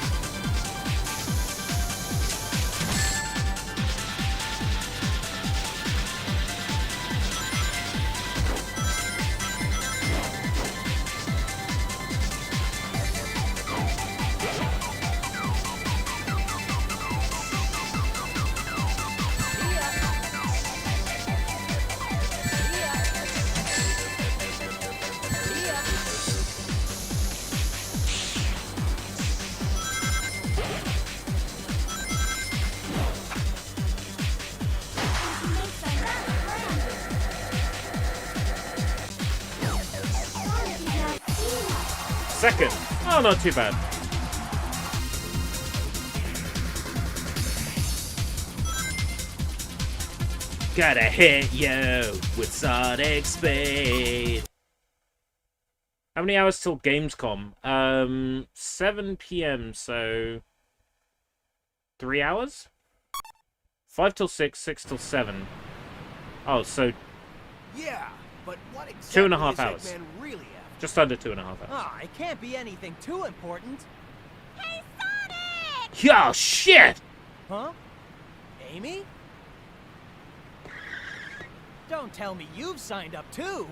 Second. Oh, not too bad. Gotta hit you with Sonic Speed. How many hours till Gamescom? 7 p.m., so 3 hours? 5 till 6, 6 till 7. Oh, so Yeah, but what exactly 2.5 is hours. Eggman really after? Just under 2.5 hours. Ah, it can't be anything too important. Oh, shit! Huh? Amy? Don't tell me you've signed up too.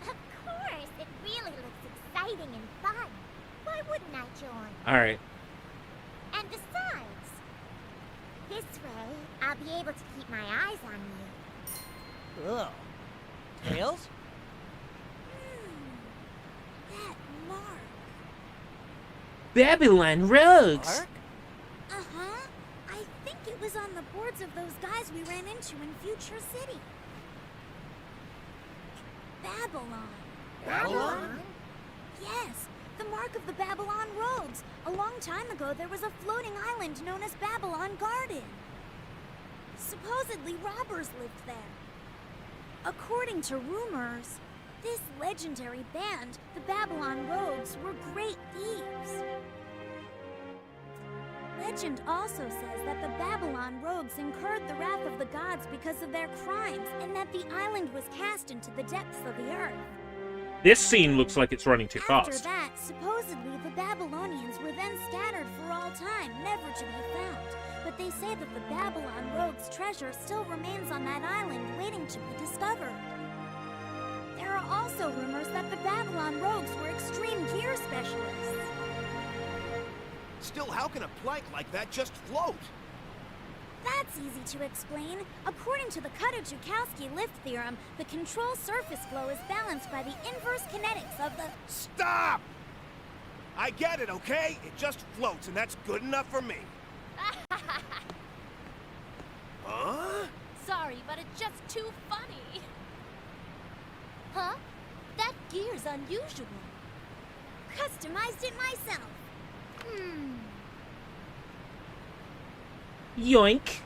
Of course, it really looks exciting and fun. Why wouldn't I join? Alright. And besides, this way, I'll be able to keep my eyes on you. Ugh. Tails? That mark. Babylon Rogues! Mark? Uh-huh. I think it was on the boards of those guys we ran into in Future City. Babylon. Babylon? Yes, the mark of the Babylon Rogues. A long time ago, there was a floating island known as Babylon Garden. Supposedly, robbers lived there. According to rumors, this legendary band, the Babylon Rogues, were great thieves. Legend also says that the Babylon Rogues incurred the wrath of the gods because of their crimes, and that the island was cast into the depths of the earth. This scene looks like it's running too After fast. that, supposedly the Babylonians were then scattered for all time, never to be found. But they say that the Babylon Rogues' treasure still remains on that island, waiting to be discovered. There are also rumors that the Babylon Rogues were extreme gear specialists. Still, how can a plank like that just float? That's easy to explain. According to the Kutta-Joukowski lift theorem, the control surface flow is balanced by the inverse kinetics of the... Stop! I get it, okay? It just floats, and that's good enough for me. Huh? Sorry, but it's just too funny. Huh? That gear's unusual. Customized it myself. Yoink.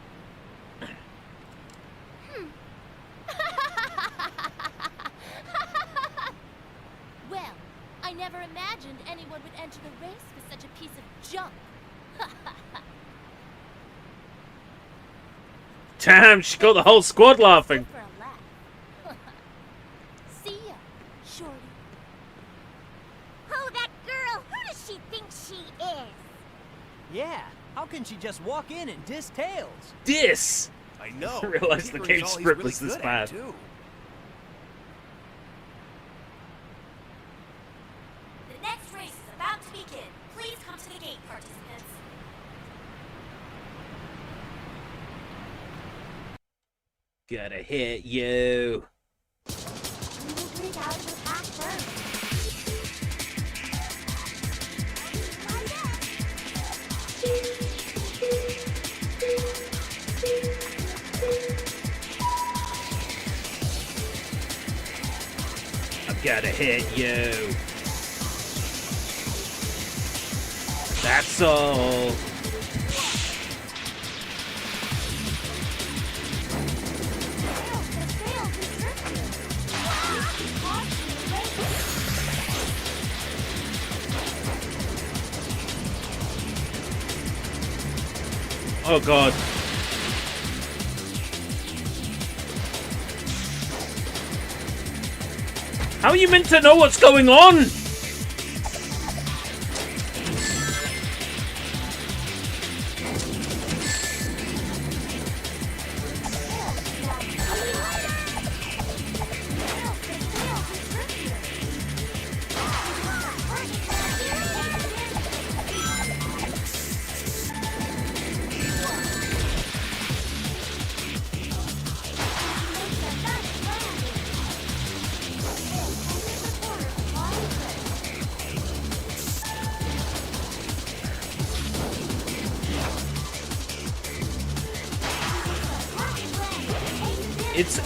Well, I never imagined anyone would enter the race with such a piece of junk. Damn, she got the whole squad laughing. For a laugh. See ya, shorty. Oh, that girl! Who does she think she is? Yeah, how can she just walk in and diss Tails? Diss! I know. I realized the Tinkering's game all he's script really was this good bad. at, too. The next race is about to begin. Please come to the gate, participants. Gotta hit you. We will break out of the pack first. Gotta hit you. That's all. Oh god. How are you meant to know what's going on?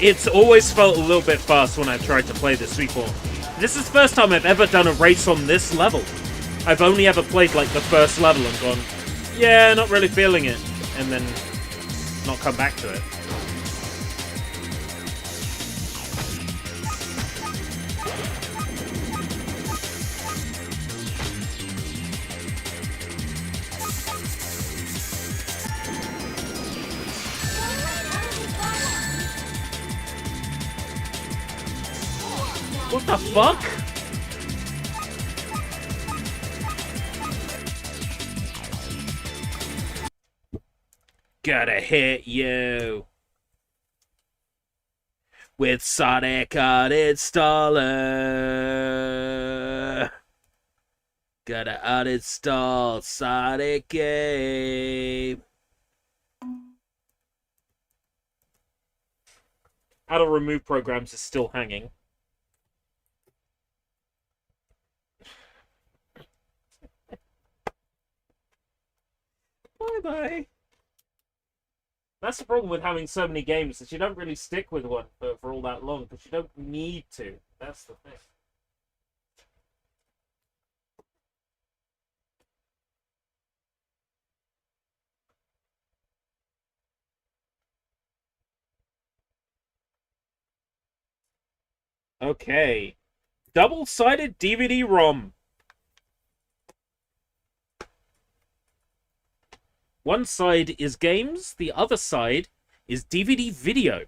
It's always felt a little bit fast when I tried to play this before. This is the first time I've ever done a race on this level. I've only ever played like the first level and gone, yeah, not really feeling it, and then not come back to it. What the fuck? Gotta hit you with Sonic Uninstaller. Gotta uninstall Sonic game. How to remove programs is still hanging. Bye-bye. That's the problem with having so many games, that you don't really stick with one for all that long, because you don't need to. That's the thing. Okay. Double-sided DVD-ROM. One side is games, the other side is DVD video.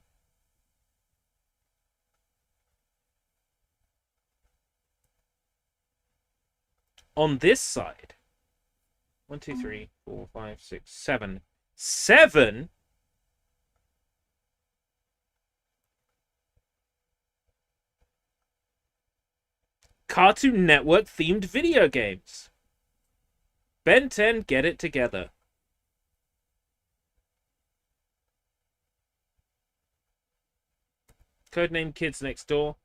On this side, 1, 2, 3, 4, 5, 6, 7. 7? Cartoon Network themed video games. Ben 10, get it together. Codename Kids Next Door.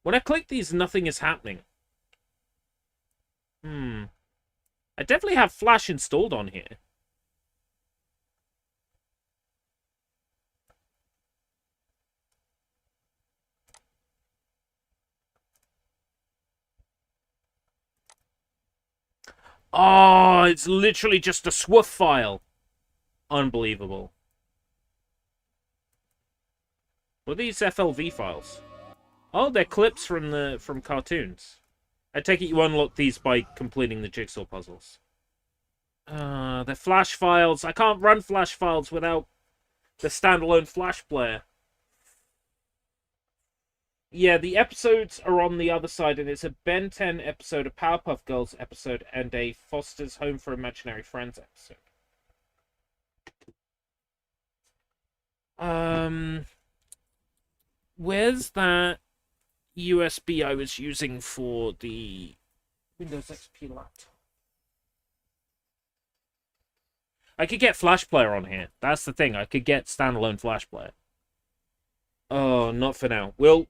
When I click these, nothing is happening. I definitely have Flash installed on here. Oh, it's literally just a SWF file. Unbelievable. What are these FLV files? Oh, they're clips from cartoons. I take it you unlock these by completing the jigsaw puzzles. They're Flash files. I can't run Flash files without the standalone Flash player. Yeah, the episodes are on the other side, and it's a Ben 10 episode, a Powerpuff Girls episode, and a Foster's Home for Imaginary Friends episode. Where's that USB I was using for the Windows XP laptop? I could get Flash Player on here. That's the thing. I could get standalone Flash Player. Oh, not for now. We'll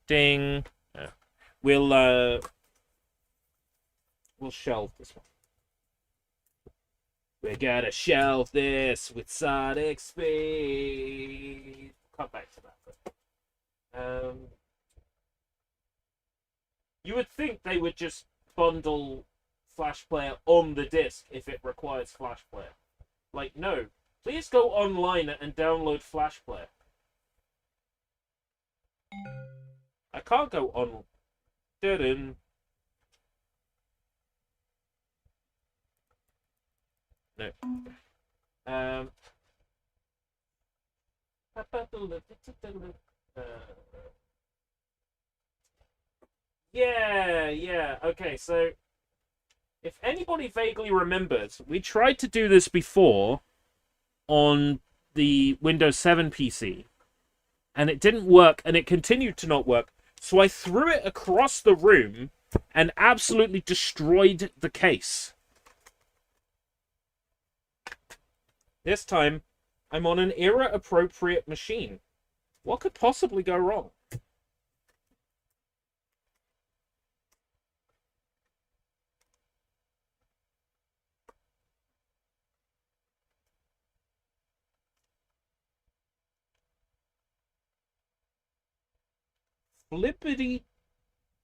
ding. Yeah. We'll shelve this one. We gotta shelve this with Sonic Speed. Cut back to that. You would think they would just bundle Flash Player on the disc if it requires Flash Player. Like, no. Please go online and download Flash Player. I can't go on. Didn't. No. Yeah. Okay, so if anybody vaguely remembers, we tried to do this before on the Windows 7 PC, and it didn't work, and it continued to not work. So I threw it across the room and absolutely destroyed the case. This time, I'm on an era-appropriate machine. What could possibly go wrong? Flippity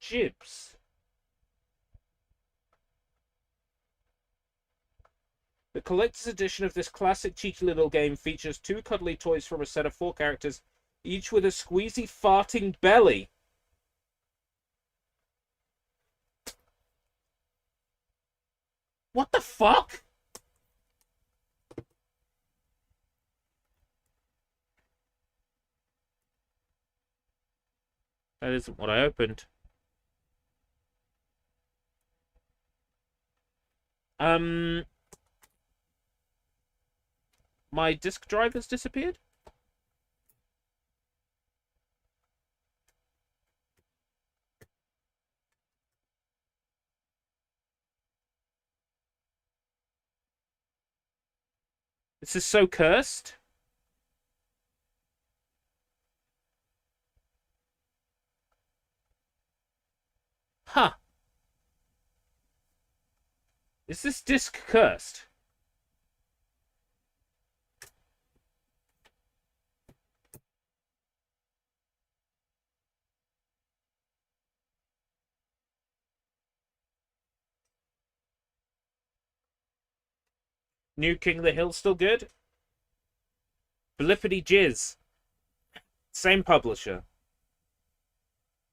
jibs. The collector's edition of this classic cheeky little game features 2 cuddly toys from a set of 4 characters, each with a squeezy farting belly. What the fuck? That isn't what I opened. My disk drive has disappeared? This is so cursed. Huh. Is this disc cursed? New King of the Hill still good? Blippity Jizz. Same publisher.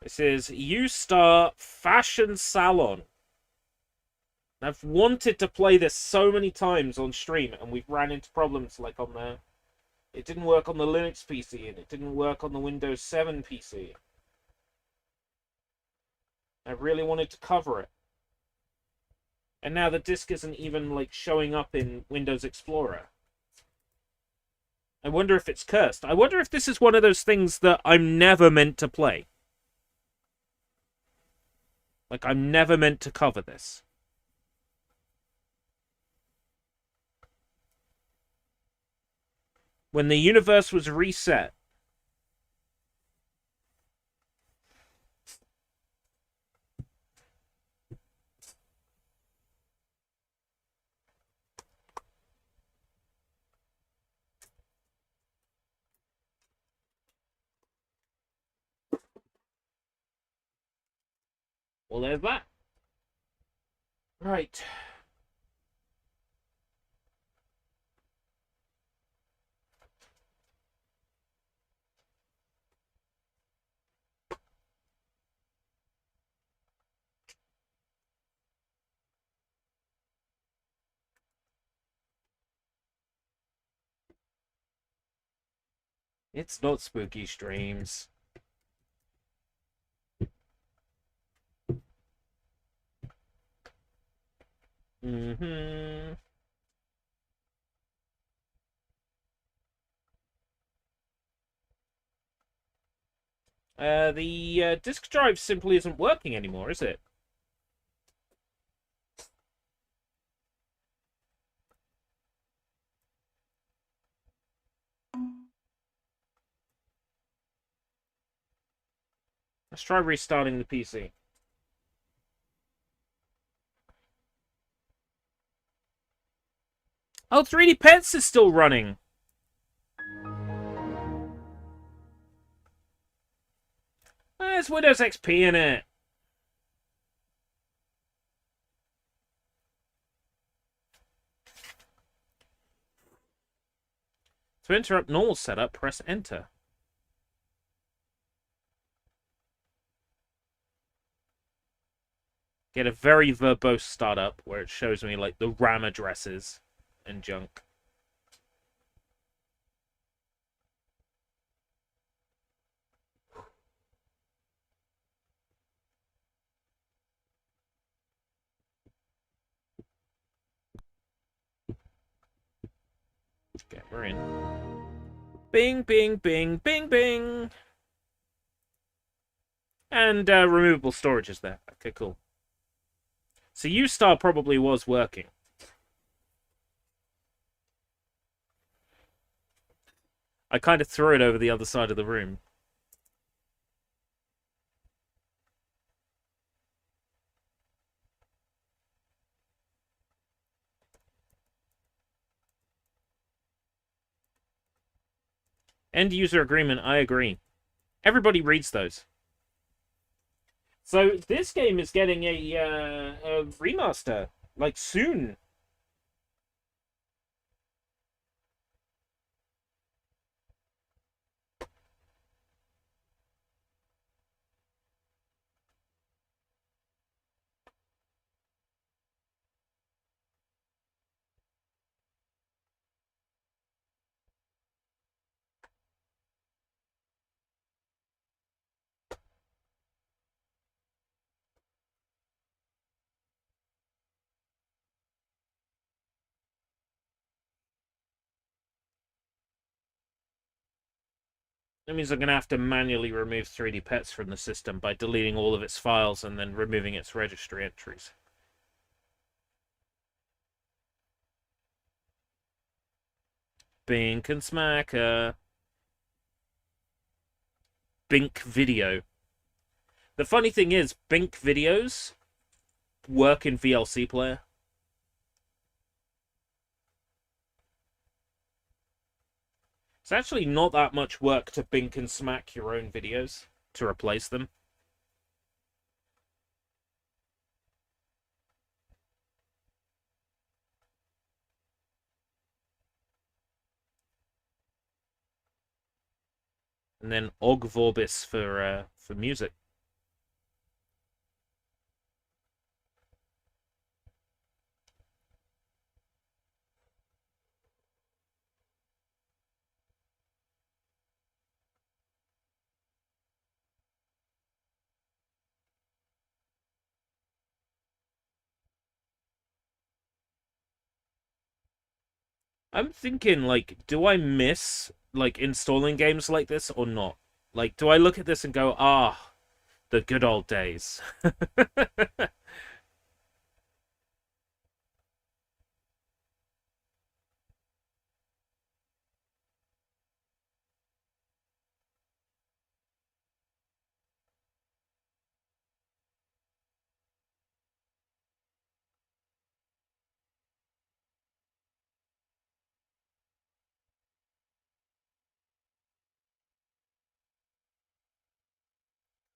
This is U-Star Fashion Salon. I've wanted to play this so many times on stream, and we've ran into problems like on the... It didn't work on the Linux PC, and it didn't work on the Windows 7 PC. I really wanted to cover it. And now the disc isn't even, like, showing up in Windows Explorer. I wonder if it's cursed. I wonder if this is one of those things that I'm never meant to play. Like, I'm never meant to cover this. When the universe was reset, well, there's that. Right. It's not spooky streams. Mm-hmm. The disk drive simply isn't working anymore, is it? Let's try restarting the PC. Oh, 3D Pets is still running. There's Windows XP in it. To interrupt normal setup, press enter. Get a very verbose startup where it shows me like the RAM addresses and junk. Okay, we're in. Bing, bing, bing, bing, bing. And removable storage is there. Okay, cool. So U-Star probably was working. I kind of threw it over the other side of the room. End user agreement, I agree. Everybody reads those. So this game is getting a remaster, like, soon. That means I'm going to have to manually remove 3D Pets from the system by deleting all of its files and then removing its registry entries. Bink and Smacker. Bink Video. The funny thing is, Bink videos work in VLC player. It's actually not that much work to bink and smack your own videos to replace them. And then Og Vorbis for music. I'm thinking, like, do I miss, like, installing games like this or not? Like, do I look at this and go, ah, the good old days?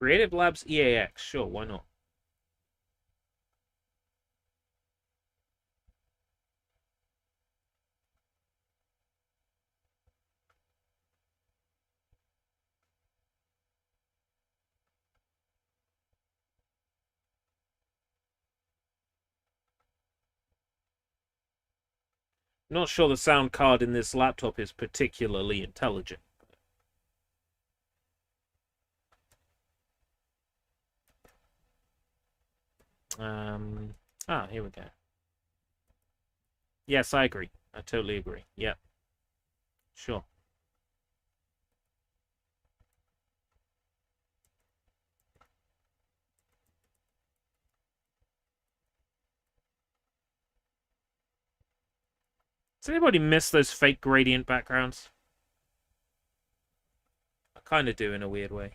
Creative Labs EAX, sure, why not? Not sure the sound card in this laptop is particularly intelligent. Here we go. Yes, I agree. I totally agree. Yep. Sure. Does anybody miss those fake gradient backgrounds? I kind of do in a weird way.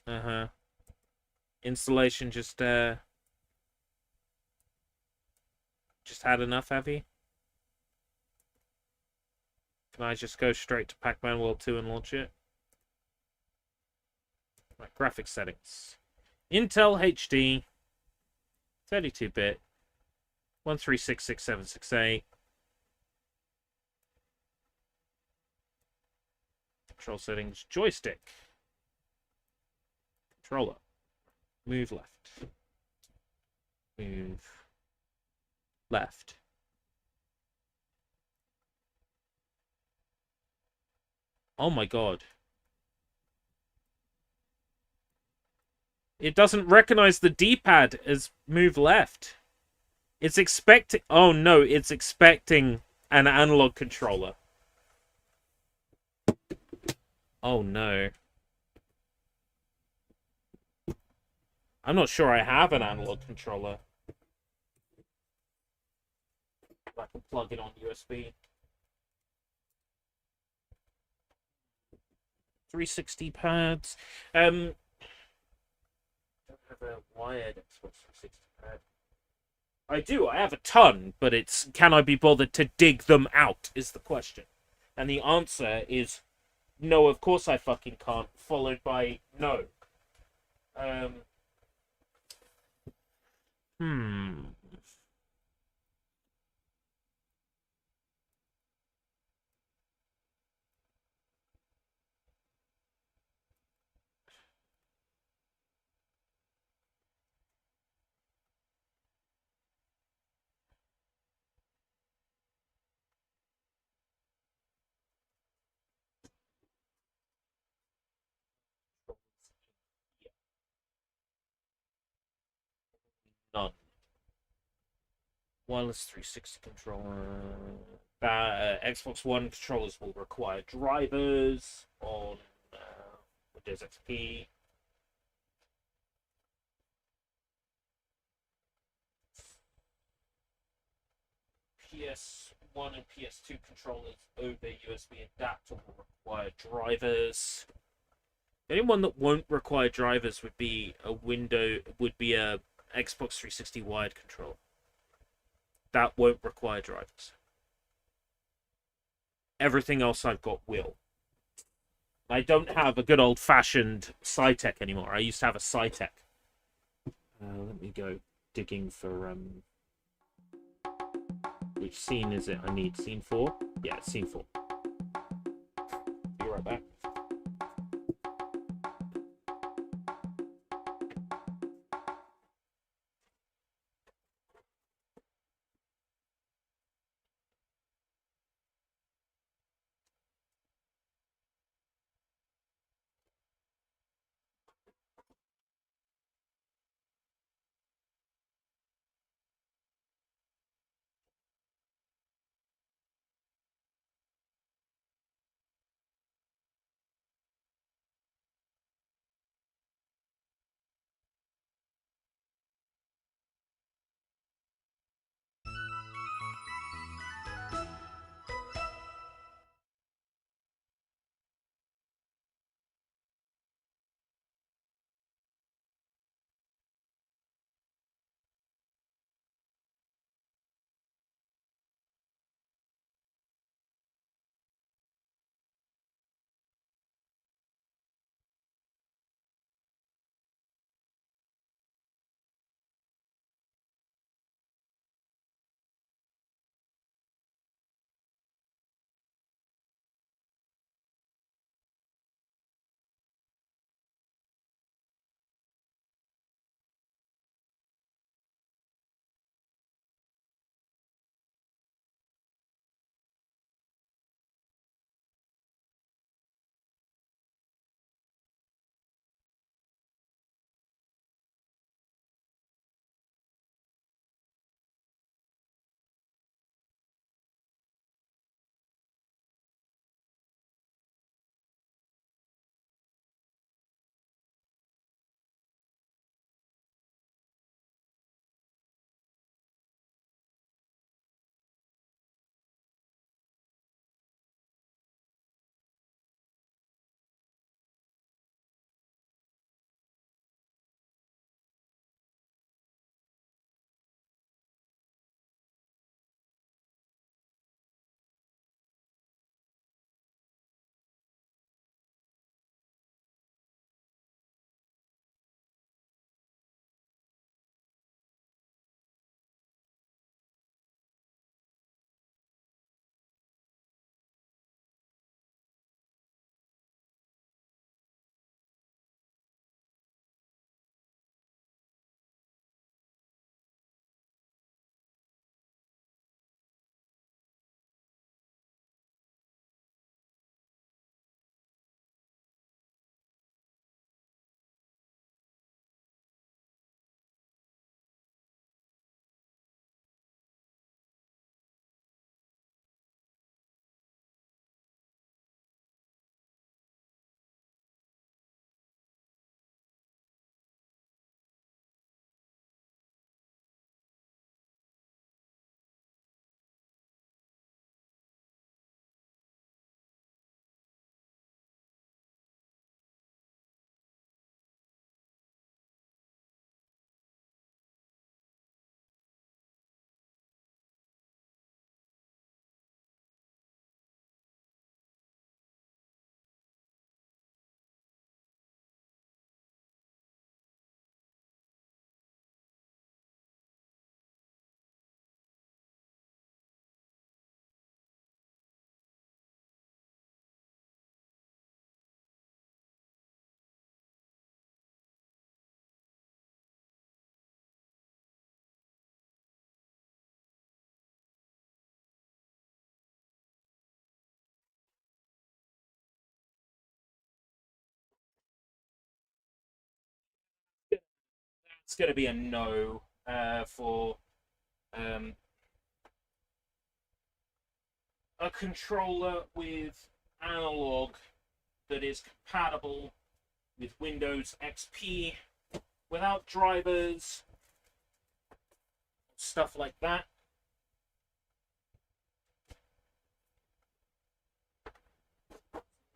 Uh-huh. Installation just had enough, have you? Can I just go straight to Pac-Man World 2 and launch it? Right, graphics settings. Intel HD, 32-bit, 1366768. Control settings, joystick. Controller. Move left. Move left. Oh my god. It doesn't recognize the D-pad as move left. It's expecting... Oh no, it's expecting an analog controller. Oh no. I'm not sure I have an analog controller. I can plug it on USB. 360 pads. Don't have a wired Xbox 360 pad. I do. I have a ton, but it's can I be bothered to dig them out is the question. And the answer is no, of course I fucking can't, followed by no. Hmm. None. Wireless 360 controller. Xbox One controllers will require drivers on Windows XP. PS1 and PS2 controllers over USB adapter will require drivers. The only one that won't require drivers would be a Xbox 360 wired controller. That won't require drivers. Everything else I've got will. I don't have a good old-fashioned Cytec anymore. I used to have a Cytec. Let me go digging for which scene is it I need? Scene 4? Yeah, it's scene 4. Be right back. It's going to be a no for a controller with analog that is compatible with Windows XP without drivers, stuff like that.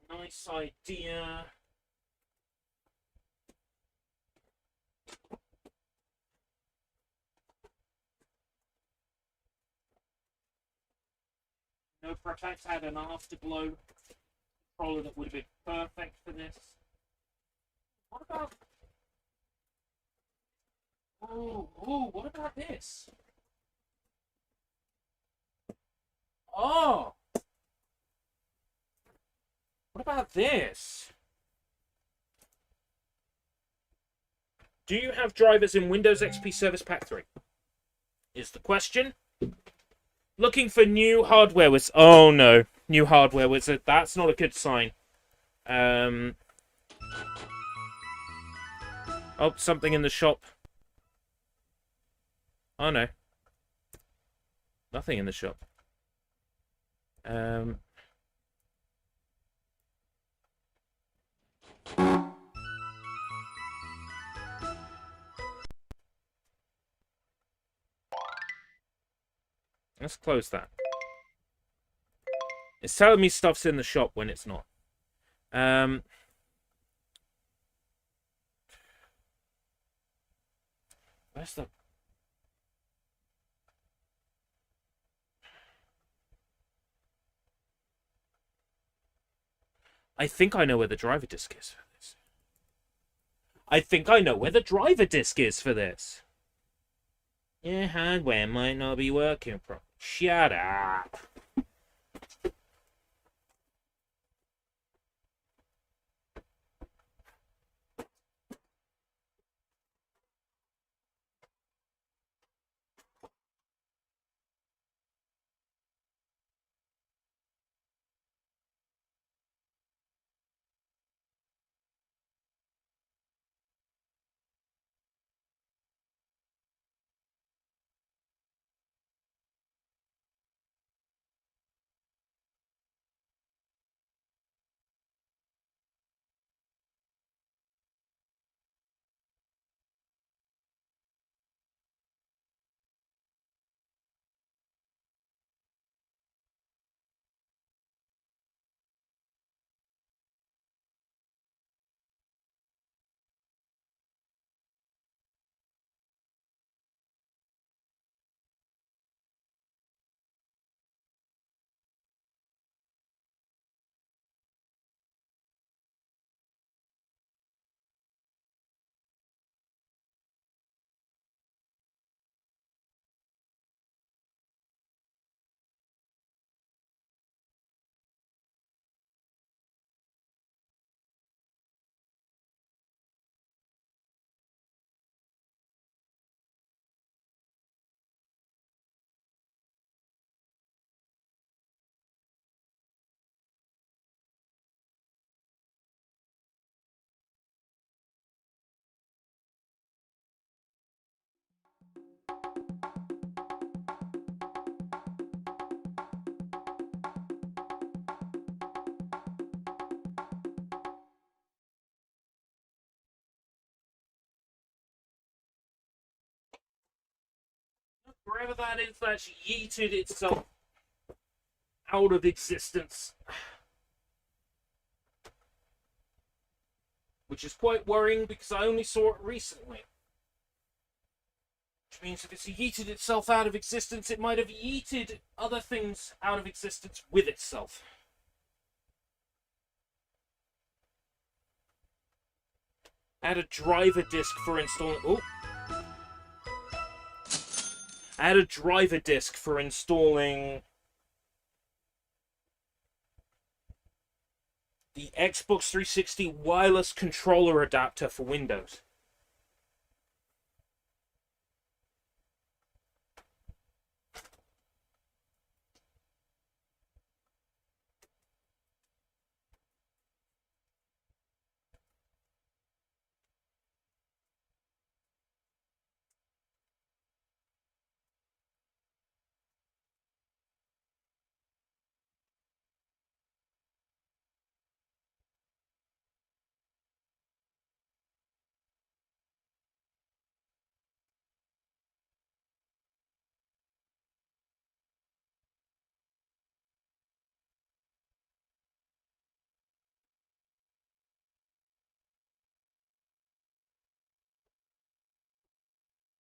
Nice idea. No Protect had an afterglow controller that would have been perfect for this. What about... what about this? Oh! What about this? Do you have drivers in Windows XP Service Pack 3? Is the question. Looking for new hardware was... Oh no. New hardware was... That's not a good sign. Oh, something in the shop. Oh no. Nothing in the shop. Let's close that. It's telling me stuff's in the shop when it's not. Where's the... I think I know where the driver disc is for this. I think I know where the driver disc is for this. Your hardware might not be working properly. Shut up. Wherever that is, that's yeeted itself out of existence. Which is quite worrying because I only saw it recently. Which means if it's yeeted itself out of existence, it might have yeeted other things out of existence with itself. Add a driver disk for installing... Oh! Add a driver disk for installing the Xbox 360 wireless controller adapter for Windows.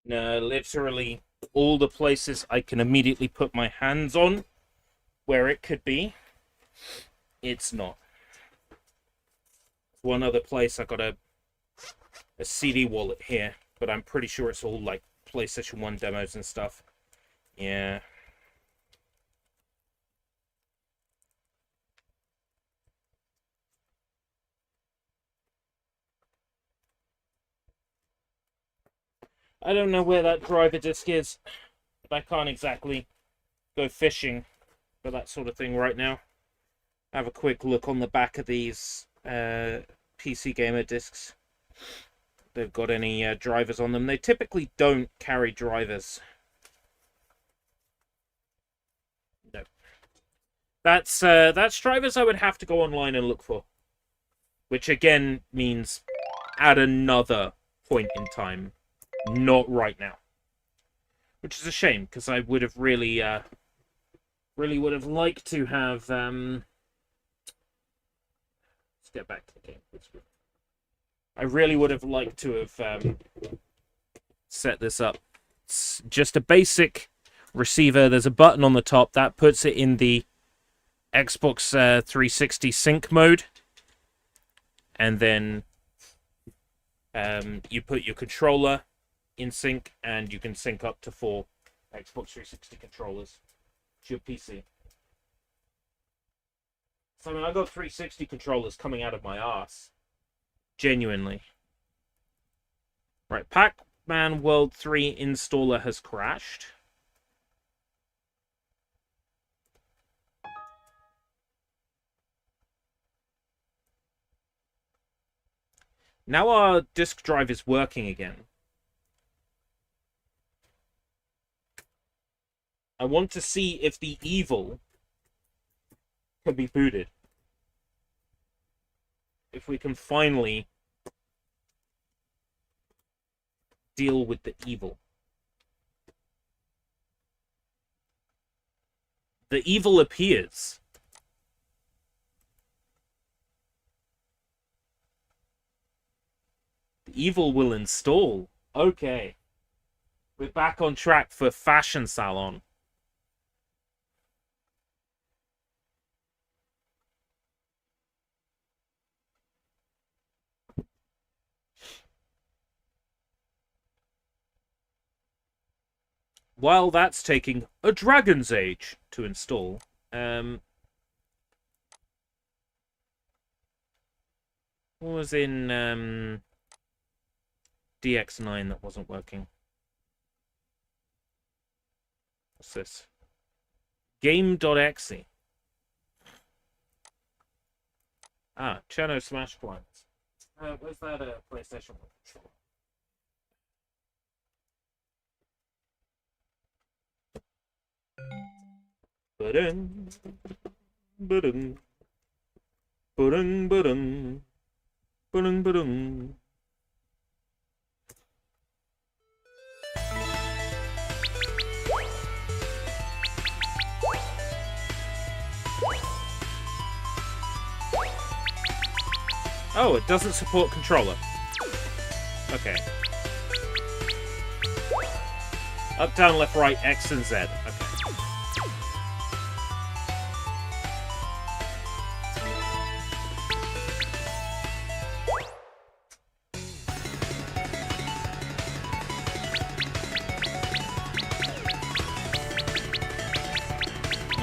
No, literally all the places I can immediately put my hands on where it could be, it's not. One other place, I got a CD wallet here, but I'm pretty sure it's all like PlayStation 1 demos and stuff. Yeah. I don't know where that driver disc is, but I can't exactly go fishing for that sort of thing right now. Have a quick look on the back of these PC Gamer discs. If they've got any drivers on them. They typically don't carry drivers. No. That's drivers I would have to go online and look for. Which again means at another point in time. Not right now. Which is a shame, because I would have really would have liked to have, let's get back to the game. I really would have liked to have set this up. It's just a basic receiver. There's a button on the top that puts it in the Xbox 360 sync mode. And then you put your controller in sync, and you can sync up to 4 Xbox 360 controllers to your PC. So I mean, I got 360 controllers coming out of my arse. Genuinely. Right, Pac-Man World 3 installer has crashed. Now our disk drive is working again. I want to see if the evil can be booted. If we can finally deal with the evil. The evil appears. The evil will install. Okay. We're back on track for Fashion Salon. While that's taking a Dragon's Age to install, what was in DX9 that wasn't working? What's this? Game.exe. Ah, Cherno Smash Clients. Where's that PlayStation 1 controller? Ba-dum, ba-dum, ba-dum, ba-dum, ba-dum, ba-dum. Oh, it doesn't support controller. Okay. Up, down, left, right, X, and Z. Okay.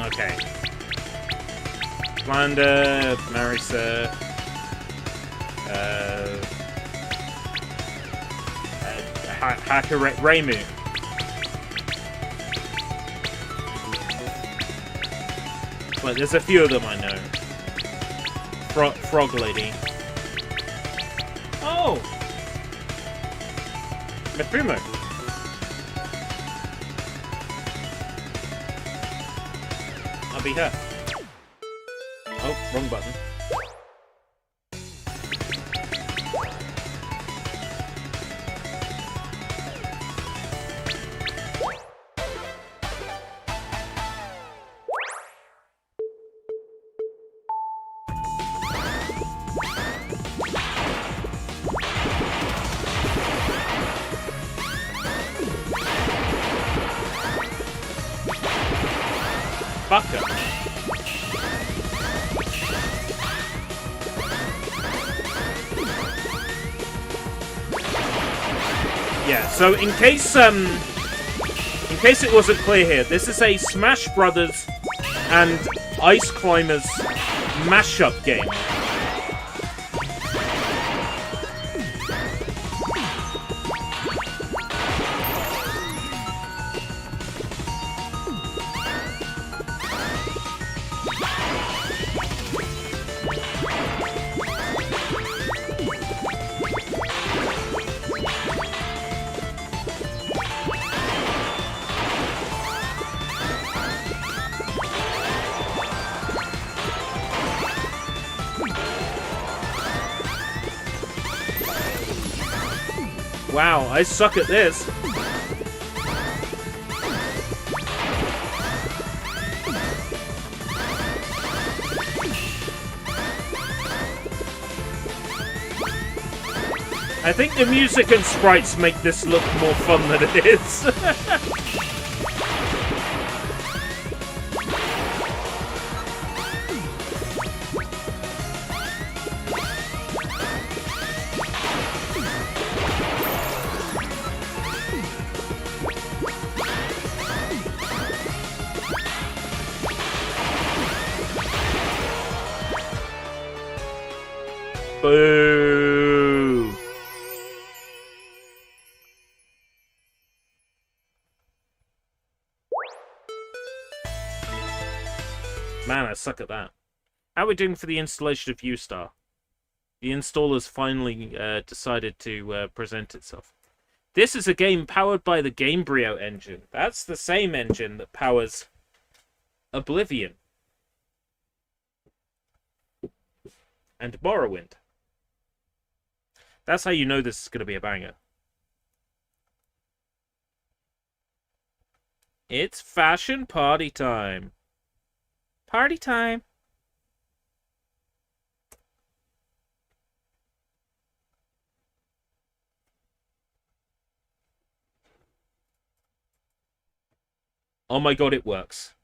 Okay. Flounder, Marisa, Raimu. Like, there's a few of them I know. Frog Lady. Oh! Mifumo. I'll be her. Oh, wrong button. fucker. Yeah, so in case it wasn't clear here, this is a Smash Brothers and Ice Climbers mashup game. Wow, I suck at this. I think the music and sprites make this look more fun than it is. Boo! Man, I suck at that. How are we doing for the installation of U-Star? The installer's finally decided to present itself. This is a game powered by the Gamebryo engine. That's the same engine that powers Oblivion and Morrowind. That's how you know this is going to be a banger. It's fashion party time. Party time. Oh my god, it works.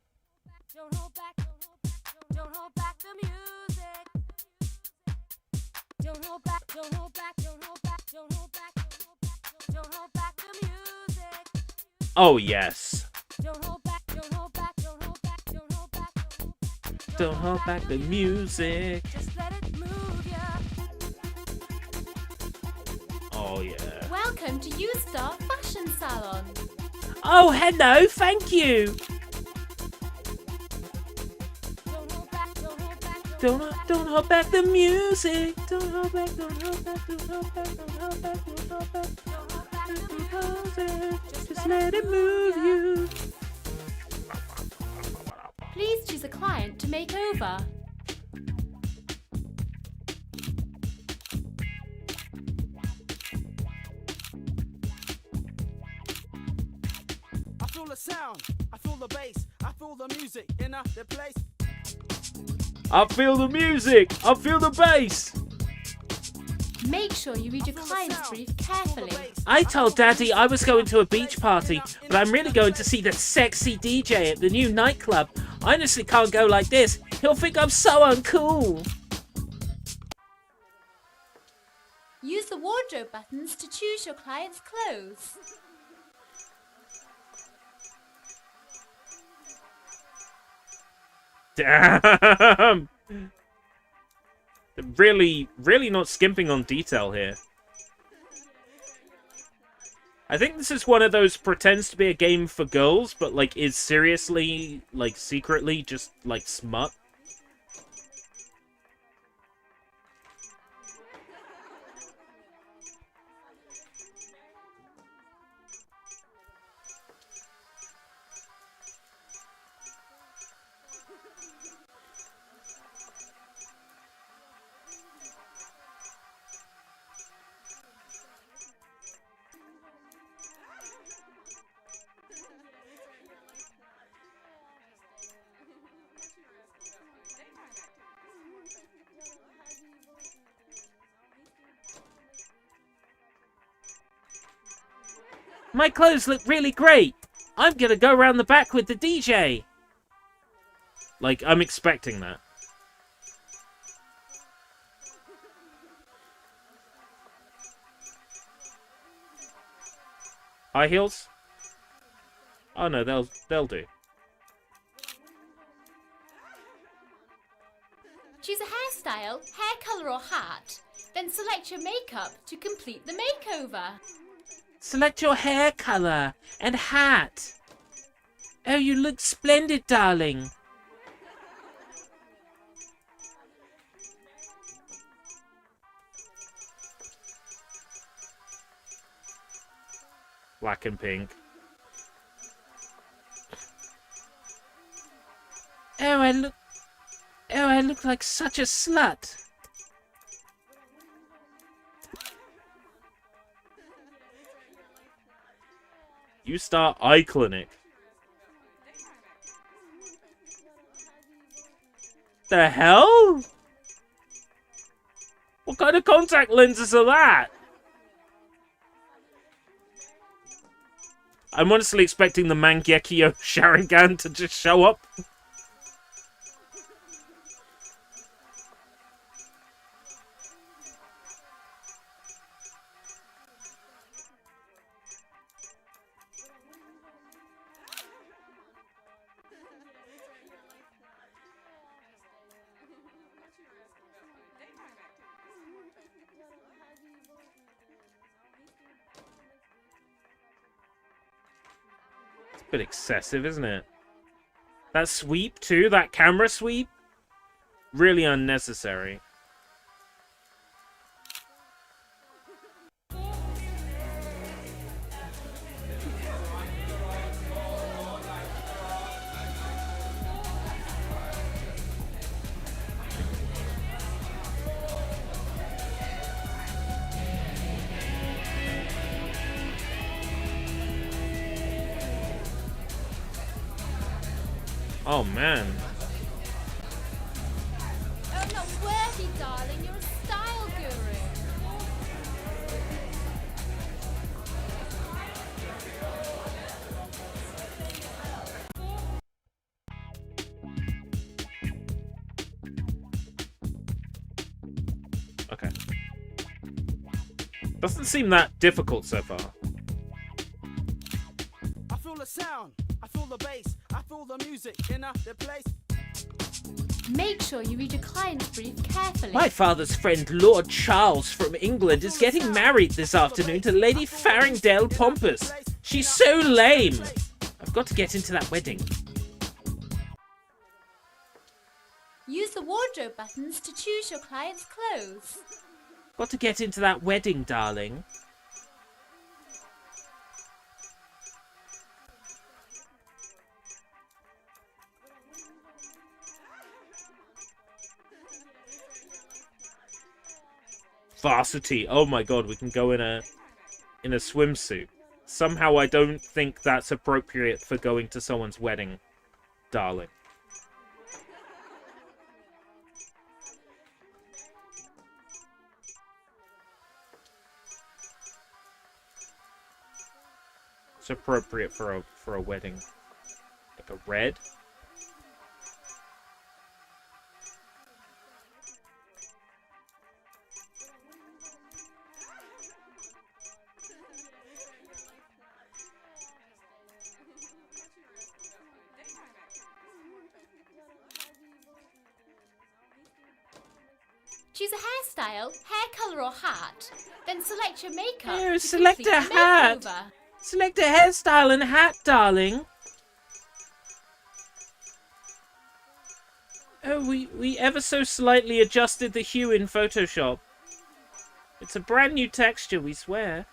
Don't hold back, don't hold back the music. Don't hold back, don't hold back, don't hold back, don't hold back, don't hold back the music. Oh yes. Don't hold back, don't hold back, don't hold back, don't hold back. Don't hold back the music. Just let it move ya. Oh yeah. Welcome to U-Star Fashion Salon. Oh hello, thank you. Don't hold back the music. Don't hold back, don't hold back, don't hold back, don't hold back, don't hold back, don't hold back the music. Just let it move you. Please choose a client to make over. I feel the sound, I feel the bass, I feel the music in the place. I feel the music. I feel the bass. Make sure you read your client's brief carefully. I told Daddy I was going to a beach party, but I'm really going to see the sexy DJ at the new nightclub. I honestly can't go like this. He'll think I'm so uncool. Use the wardrobe buttons to choose your client's clothes. Damn! Really not skimping on detail here. I think this is one of those pretends to be a game for girls, but like is seriously, like secretly just like smut. My clothes look really great. I'm gonna go around the back with the DJ. Like, I'm expecting that. High heels? Oh no, they'll do. Choose a hairstyle, hair colour or hat, then select your makeup to complete the makeover. Select your hair colour and hat. Oh, you look splendid, darling. Black and pink. Oh, I look like such a slut. You start eye clinic. The hell? What kind of contact lenses are that? I'm honestly expecting the Mangekyo Sharingan to just show up. Bit excessive, isn't it? That sweep too, that camera sweep, really unnecessary. Oh man. Oh, not worthy, darling. You're a style guru. Okay. Doesn't seem that difficult so far. I feel the sound, I feel the bass, I feel the music in the place. Make sure you read your client's brief carefully. My father's friend Lord Charles from England is getting married this afternoon to Lady Farringdale Pompous. She's so lame. I've got to get into that wedding. Use the wardrobe buttons to choose your client's clothes. Got to get into that wedding, darling. Varsity. Oh my god, we can go in a swimsuit. Somehow I don't think that's appropriate for going to someone's wedding, darling. It's appropriate for a wedding. Like a red. Choose a hairstyle, hair colour or hat, then select your makeup Oh, to select complete a the hat. makeover. Select a hairstyle and hat, darling. Oh, we ever so slightly adjusted the hue in Photoshop. It's a brand new texture, we swear.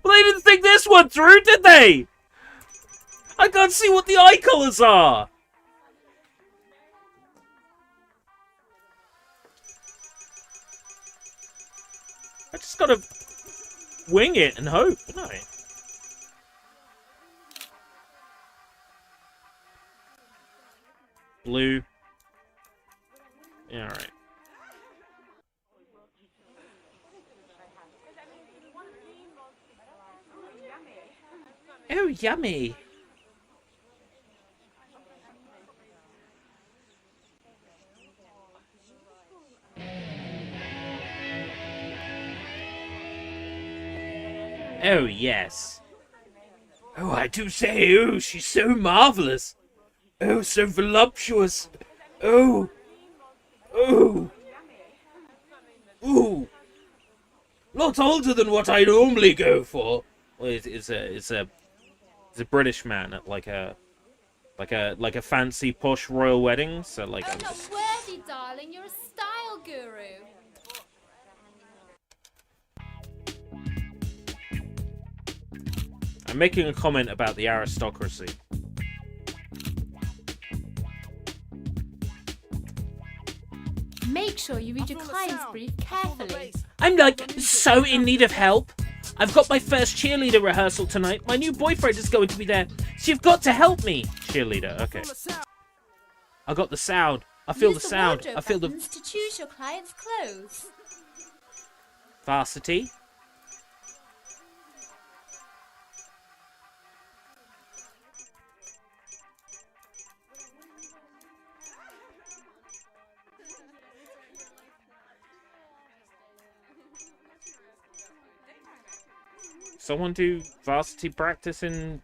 Well, they didn't think this one through, did they? I can't see what the eye colours are. I just gotta wing it and hope, don't I? Blue. Yeah, all right. Oh, yummy. Oh, yes. Oh, I do say, oh, she's so marvelous. Oh, so voluptuous. Oh. Oh. Ooh. Lot older than what I normally go for. Well, it's a British man at like a fancy posh royal wedding. So like. Oh, not worthy, darling. You're a style guru. I'm making a comment about the aristocracy. Make sure you read your client's brief carefully. I'm like so in need of help. I've got my first cheerleader rehearsal tonight. My new boyfriend is going to be there. So you've got to help me. Cheerleader, okay. I got the sound. I feel the sound. I feel the to choose your client's clothes. varsity. Someone do varsity practice in...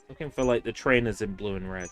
Looking for like the trainers in blue and red.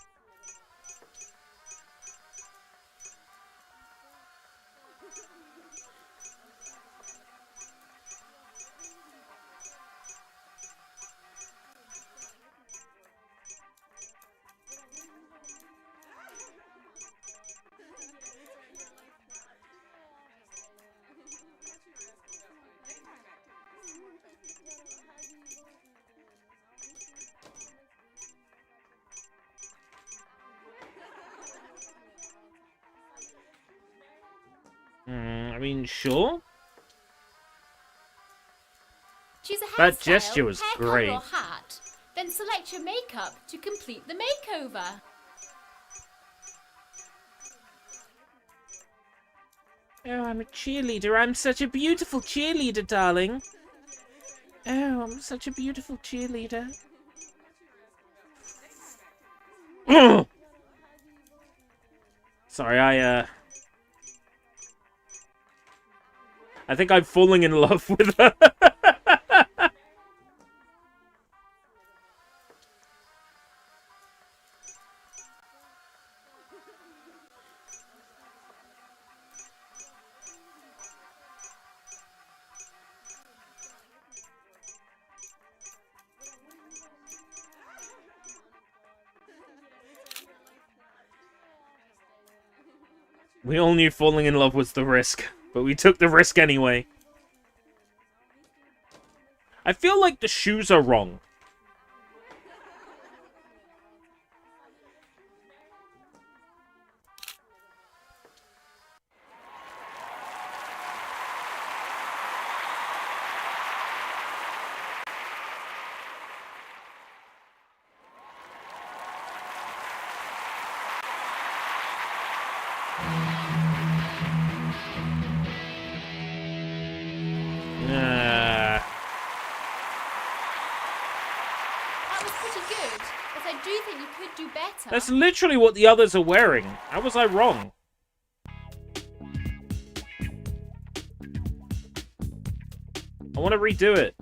I mean, sure. Choose a hairstyle, That gesture was hair great. color or hat. Then select your makeup to complete the makeover. Oh, I'm a cheerleader. I'm such a beautiful cheerleader, darling. Oh, I'm such a beautiful cheerleader. Sorry, I think I'm falling in love with her. We all knew falling in love was the risk, but we took the risk anyway. I feel like the shoes are wrong. That was pretty good, but I do think you could do better. That's literally what the others are wearing. How was I wrong? I want to redo it.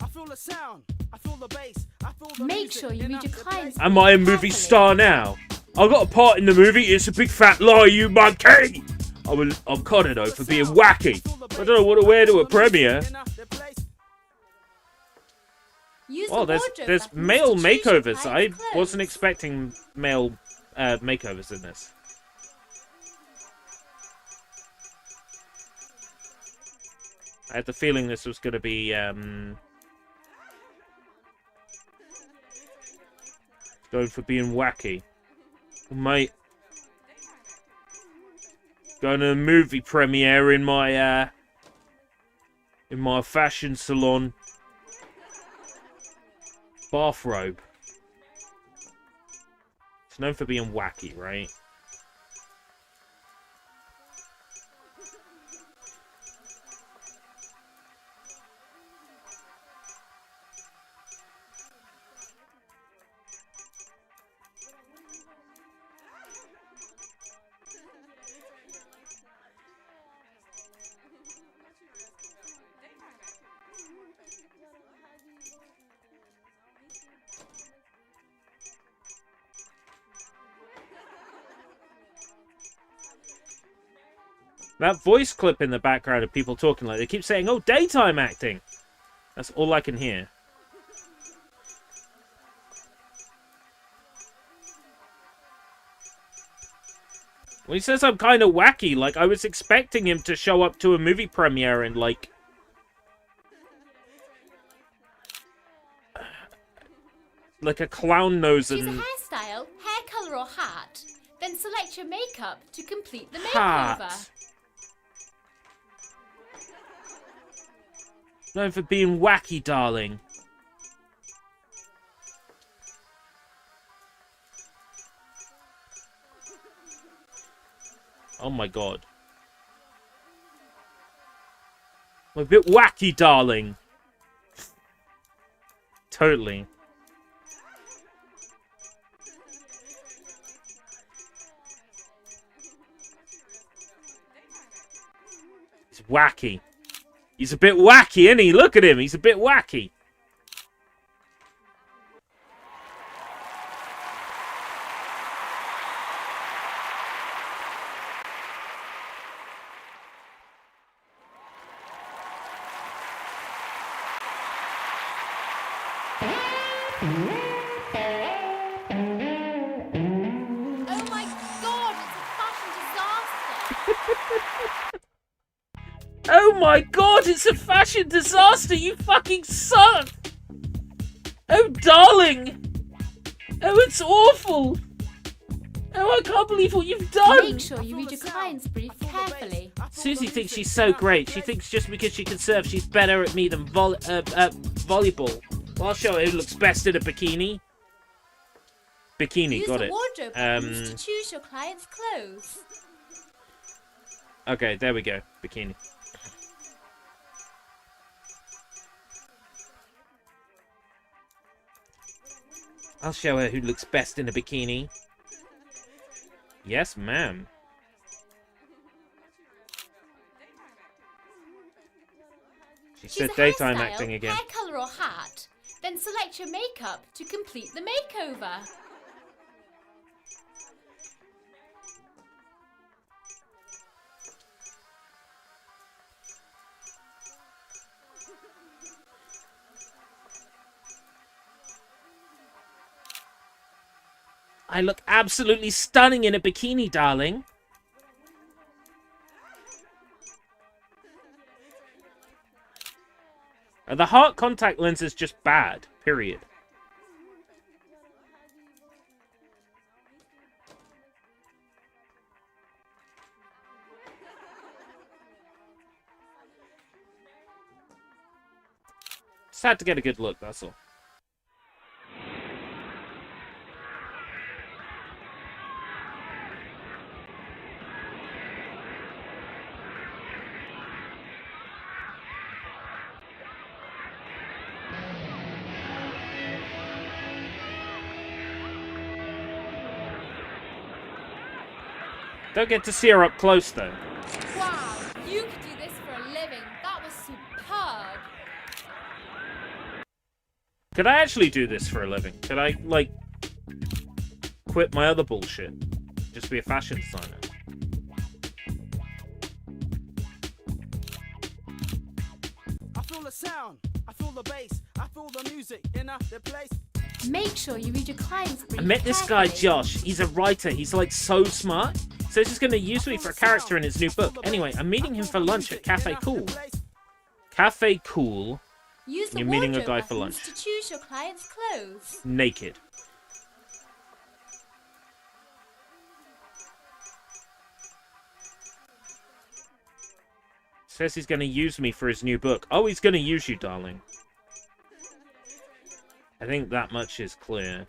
I feel the sound. I feel the bass. I feel the Make sure you read your client's Am I a movie star now? I got a part in the movie. It's a big fat lie, you monkey. I'm kind of though for being wacky. I don't know what to wear to a premiere. Oh, there's male makeovers. I wasn't expecting male makeovers in this. I had the feeling this was going to be going for being wacky. Mate, going to a movie premiere in my in my fashion salon bathrobe. It's known for being wacky, right? That voice clip in the background of people talking, like, they keep saying, oh, daytime acting. That's all I can hear. When he says I'm kind of wacky, like, I was expecting him to show up to a movie premiere and, like... like a clown nose and... Choose a hairstyle, hair colour or hat. Then select your makeup to complete the makeover. Hat. Known for being wacky, darling. Oh my god. I'm a bit wacky, darling. Totally. He's wacky. He's a bit wacky, isn't he? Look at him. He's a bit wacky. Oh my god, it's a fashion disaster! Oh my god, it's a fashion disaster! You fucking suck! Oh, darling! Oh, it's awful! Oh, I can't believe what you've done! Make sure you read your client's brief carefully. Susie thinks she's so great. She thinks just because she can surf, she's better at me than volleyball. Well, I'll show her who looks best in a bikini. Bikini, Use got the it. wardrobe buttons to choose your client's clothes. Okay, there we go. Bikini. I'll show her who looks best in a bikini. Yes, ma'am. She said daytime acting again. Hair colour or hat. Then select your makeup to complete the makeover. I look absolutely stunning in a bikini, darling. The heart contact lens is just bad, period. Just had to get a good look, that's all. Don't get to see her up close, though. Wow, you could do this for a living. That was superb. Could I actually do this for a living? Could I, like, quit my other bullshit? Just be a fashion designer? I feel the sound, I feel the bass, I feel the music in the place. Make sure you read your client's brief I met this guy, carefully. Josh. He's a writer. He's, like, so smart. So he's just going to use me for a character in his new book. Anyway, I'm meeting him for lunch at Cafe Cool. Cafe Cool. Use the You're meeting a wardrobe guy for buttons lunch. to choose your client's clothes. Naked. Says he's going to use me for his new book. Oh, he's going to use you, darling. I think that much is clear.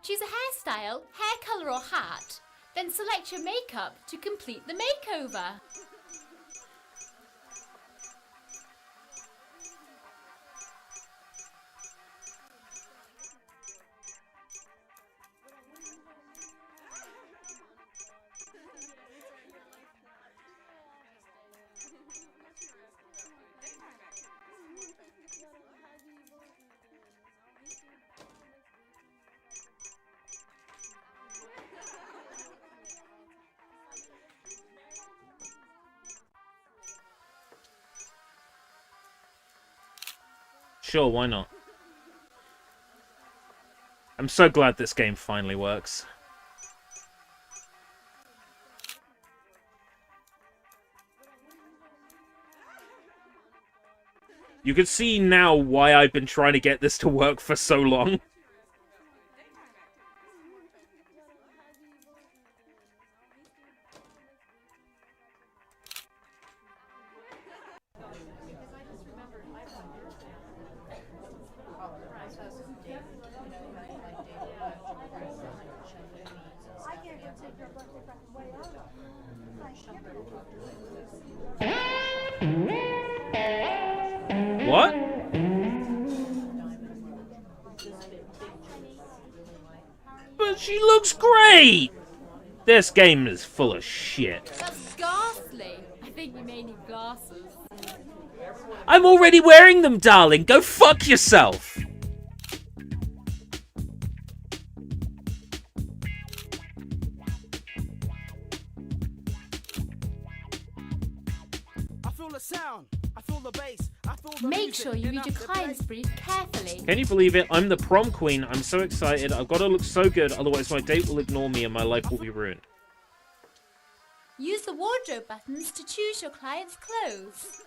Choose a hairstyle, hair colour or hat, then select your makeup to complete the makeover. Sure, why not? I'm so glad this game finally works. You can see now why I've been trying to get this to work for so long. What? But she looks great! This game is full of shit. That's ghastly. I think you may need glasses. I'm already wearing them, darling. Go fuck yourself. Make sure you read your client's brief carefully. Can you believe it? I'm the prom queen. I'm so excited. I've got to look so good, otherwise my date will ignore me and my life will be ruined. Use the wardrobe buttons to choose your client's clothes.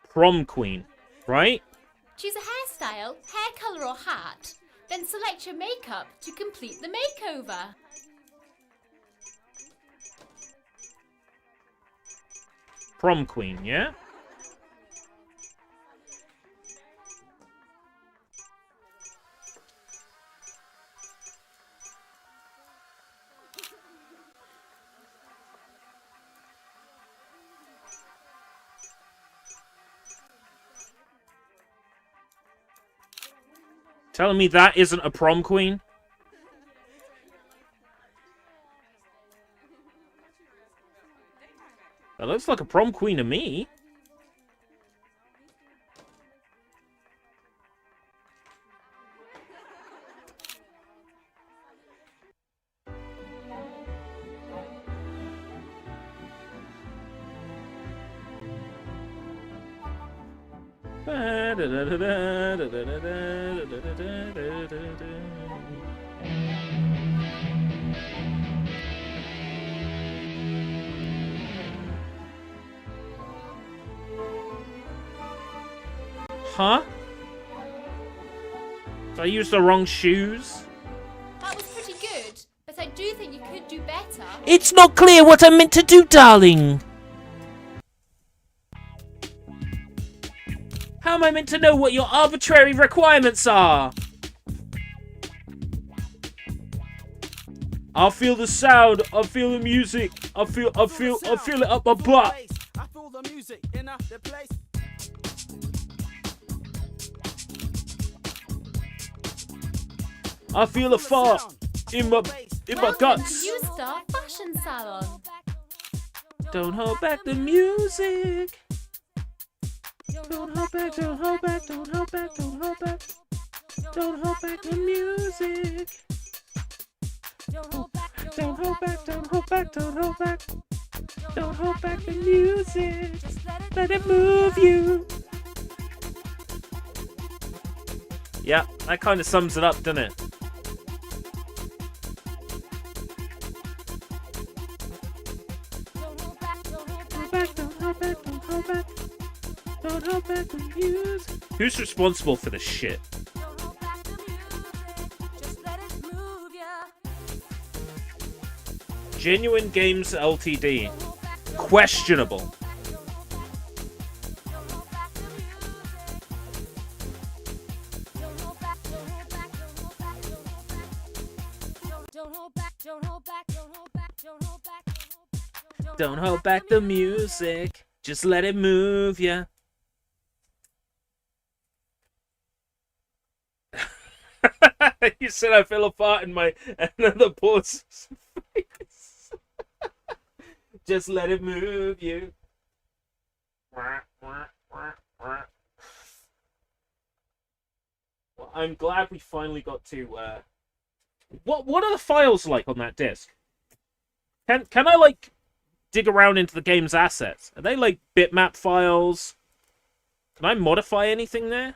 Prom queen, right? Choose a hairstyle, hair colour or hat, then select your makeup to complete the makeover. Prom queen, yeah? Telling me that isn't a prom queen? That looks like a prom queen to me. Huh? Did I use the wrong shoes? That was pretty good, but I do think you could do better. It's not clear what I'm meant to do, darling. How am I meant to know what your arbitrary requirements are? I'll feel the sound, I'll feel the music, I'll feel it up my butt. I feel the music in the place. I feel a fart in my guts. You Star Fashion Salon. Don't hold back the music. Don't hold back, don't hold back, don't hold back, don't hold back. Don't hold back the music. Don't hold back, don't hold back, don't hold back. Don't hold back the music. Let it move you. Yep. That kind of sums it up, doesn't it? Who's responsible for this shit? Genuine Games Ltd. Questionable. Don't hold back the music. Just let it move ya. You said I fell apart in my another pause face. Just let it move you. Well, I'm glad we finally got to. What are the files like on that disc? Can I like dig around into the game's assets? Are they like bitmap files? Can I modify anything there?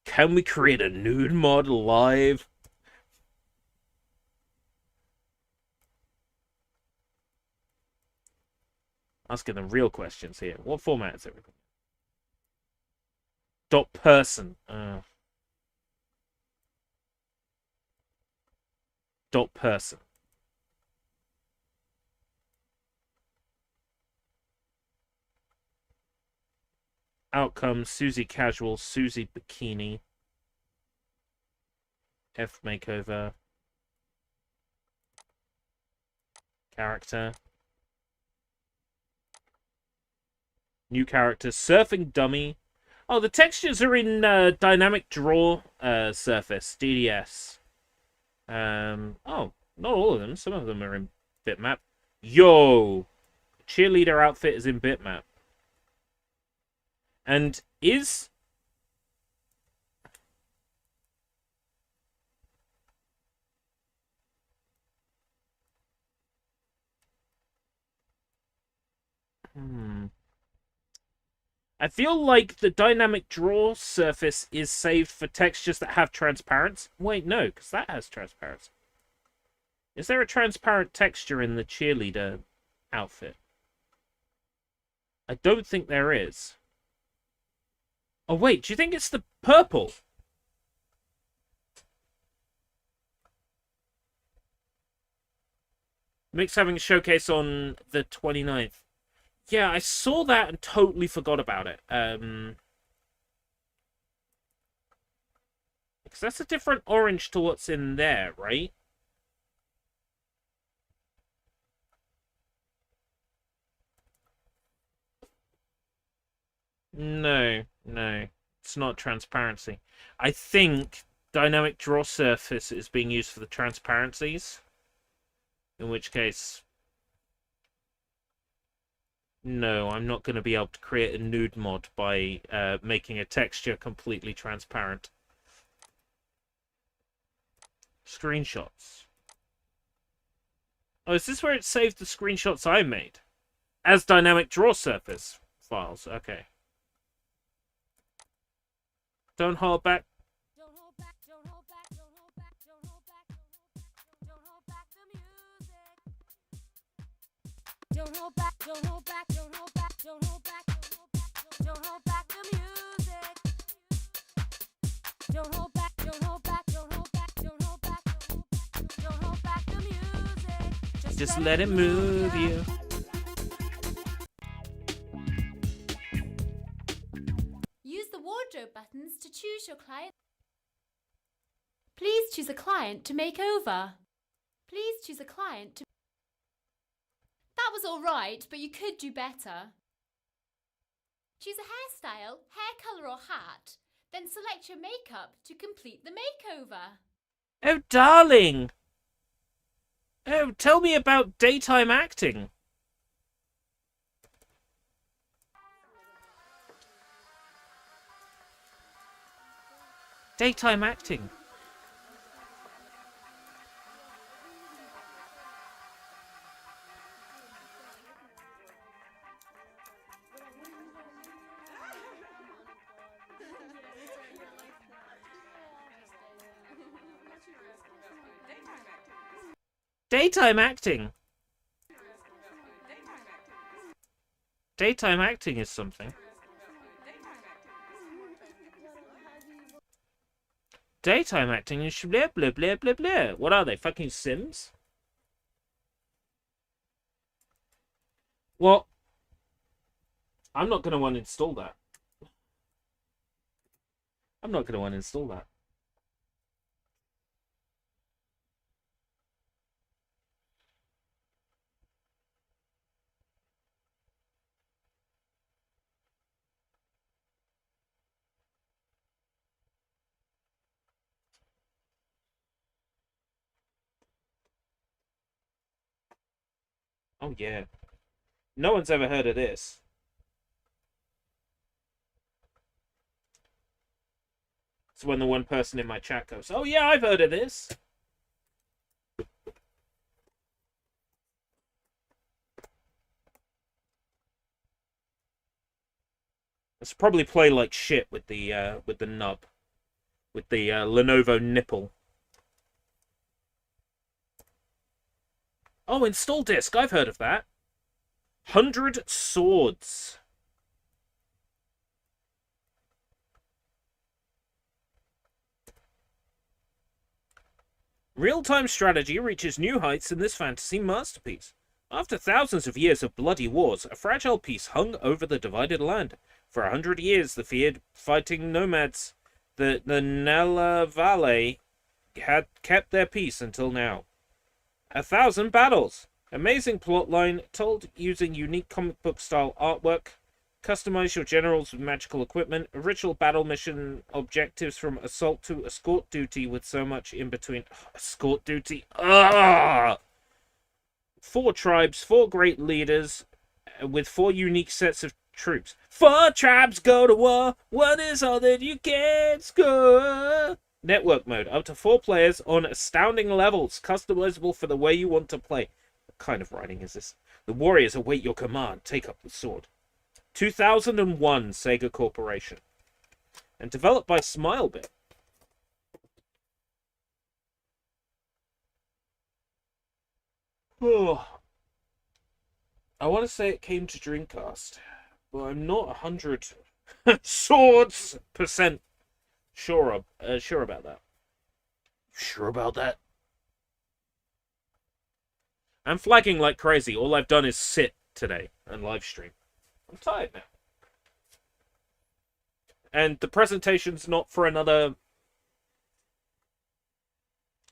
Can we create a nude mod live? Asking the real questions here. What format is everything? .person. .person. Outcome, Susie Casual, Susie Bikini. F Makeover. Character. New character, Surfing Dummy. Oh, the textures are in Dynamic Draw Surface, DDS. Oh, not all of them. Some of them are in bitmap. Yo! Cheerleader outfit is in bitmap. And is... I feel like the dynamic draw surface is saved for textures that have transparency. Wait, no, because that has transparency. Is there a transparent texture in the cheerleader outfit? I don't think there is. Oh, wait, do you think it's the purple? Mix having a showcase on the 29th. Yeah, I saw that and totally forgot about it. Because that's a different orange to what's in there, right? No, it's not transparency. I think dynamic draw surface is being used for the transparencies. In which case, no, I'm not going to be able to create a nude mod by making a texture completely transparent. Screenshots. Oh, is this where it saved the screenshots I made? As dynamic draw surface files, okay. Don't hold back. Don't hold back, don't hold back, don't hold back, don't hold back, don't hold back the music. Don't hold back, don't hold back, don't hold back, don't hold back, don't hold back the music. Just let it move you. Use the wardrobe buttons to choose your client. Please choose a client to make over. Please choose a client to... That was alright, but you could do better. Choose a hairstyle, hair colour or hat, then select your makeup to complete the makeover. Oh, darling! Oh, tell me about daytime acting. Daytime acting. Daytime acting. Daytime acting is something. Daytime acting is blah blah blah blah blah. What are they? Fucking Sims? Well, I'm not going to uninstall that. I'm not going to uninstall that. Oh yeah. No one's ever heard of this. It's when the one person in my chat goes, "Oh yeah, I've heard of this." It's probably play like shit with the nub, with the Lenovo nipple. Oh, install disk. I've heard of that. 100 Swords. Real-time strategy reaches new heights in this fantasy masterpiece. After thousands of years of bloody wars, a fragile peace hung over the divided land. For 100 years, the feared fighting nomads, the Nella Valley, had kept their peace until now. 1,000 battles! Amazing plotline, told using unique comic book style artwork. Customize your generals with magical equipment. Original battle mission objectives from assault to escort duty with so much in between. Escort duty. Ah! 4 tribes, 4 great leaders, with 4 unique sets of troops. 4 tribes go to war. What is all that you can't score? Network mode. Up to 4 players on astounding levels. Customizable for the way you want to play. What kind of writing is this? The warriors await your command. Take up the sword. 2001 Sega Corporation. And developed by Smilebit. Oh. I want to say it came to Dreamcast, but I'm not 100 %% sure about that. Sure about that? I'm flagging like crazy. All I've done is sit today and live stream. I'm tired now. And the presentation's not for another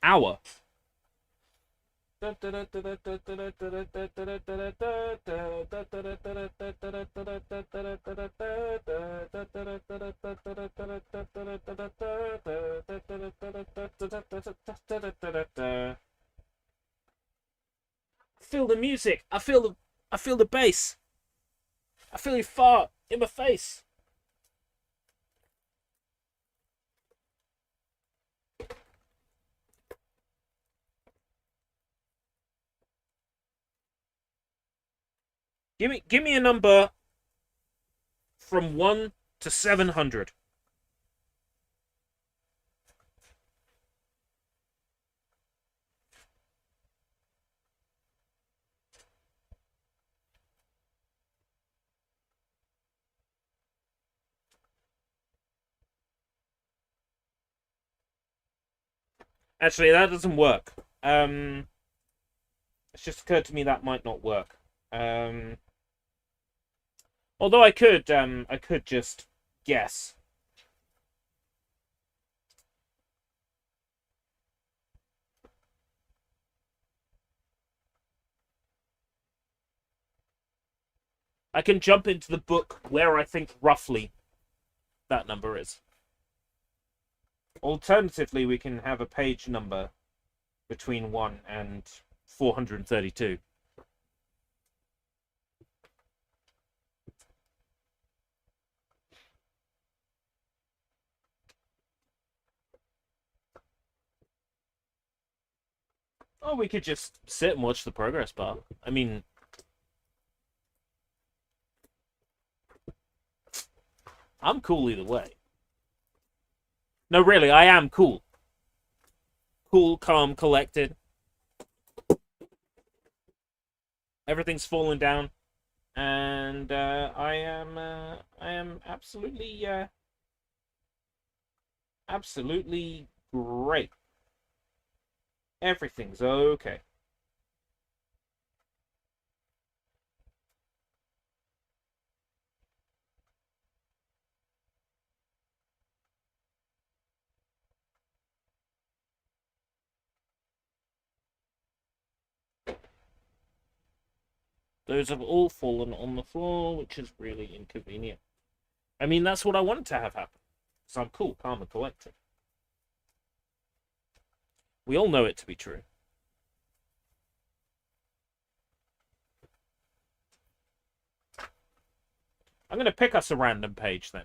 hour. Feel the music. I feel the bass. I feel you fart in my face. Give me a number from 1 to 700. Actually, that doesn't work. It's just occurred to me that might not work. Although I could just guess. I can jump into the book where I think roughly that number is. Alternatively, we can have a page number between 1 and 432. Or we could just sit and watch the progress bar. I mean, I'm cool either way. No, really, I am cool. Cool, calm, collected. Everything's fallen down, and I am absolutely great. Everything's okay. Those have all fallen on the floor, which is really inconvenient. I mean, that's what I wanted to have happen. So I'm cool, calm, and collected. We all know it to be true. I'm going to pick us a random page then.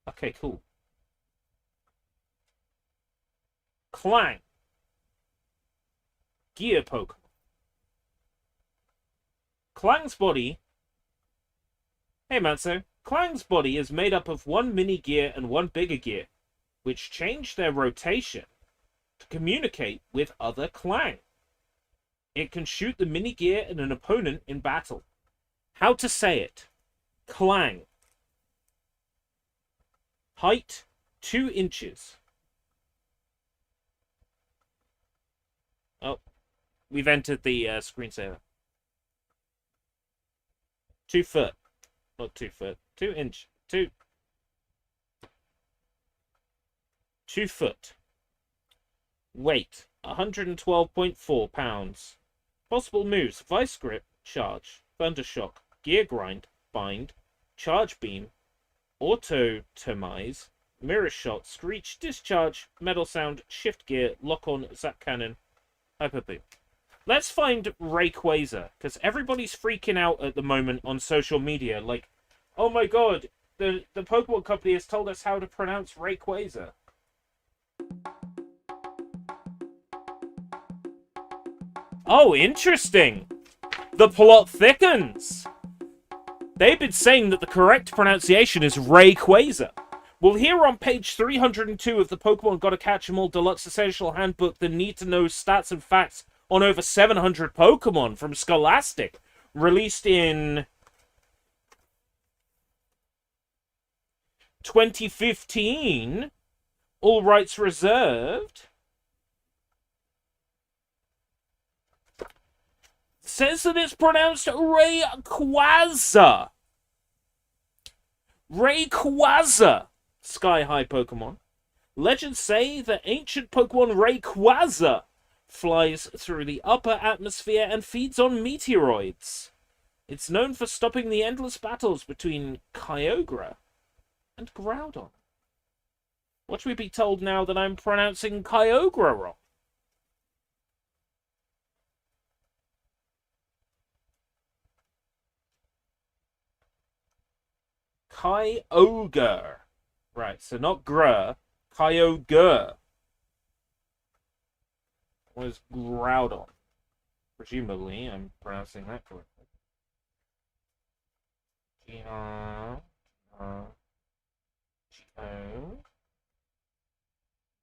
Okay, cool. Clang. Gear Pokemon. Clang's body... Hey, Matsu. Clang's body is made up of one mini gear and one bigger gear, which change their rotation to communicate with other Clang. It can shoot the mini gear at an opponent in battle. How to say it? Clang. Height, 2 inches. Oh, we've entered the screensaver. 2 foot. Not 2 foot. 2 inch. 2 foot. Weight, 112.4 pounds. Possible moves, Vice Grip, Charge, Thundershock, Gear Grind, Bind, Charge Beam, Auto-Termize, Mirror Shot, Screech, Discharge, Metal Sound, Shift Gear, Lock On, Zap Cannon, Hyper Beam. Let's find Rayquaza, because everybody's freaking out at the moment on social media, like, oh my god, the Pokemon Company has told us how to pronounce Rayquaza. Oh, interesting! The plot thickens! They've been saying that the correct pronunciation is Rayquaza. Well, here on page 302 of the Pokemon Gotta Catch 'Em All Deluxe Essential Handbook, the need-to-know stats and facts on over 700 Pokemon from Scholastic, released in 2015, all rights reserved, says that it's pronounced Rayquaza. Rayquaza. Sky-high Pokemon. Legends say that ancient Pokemon Rayquaza flies through the upper atmosphere and feeds on meteoroids. It's known for stopping the endless battles between Kyogre and Groudon. Watch me be told now that I'm pronouncing Kyogre wrong. Kyogre. Right, so not Gr, Kyogre. Was Groudon. Presumably, I'm pronouncing that correctly.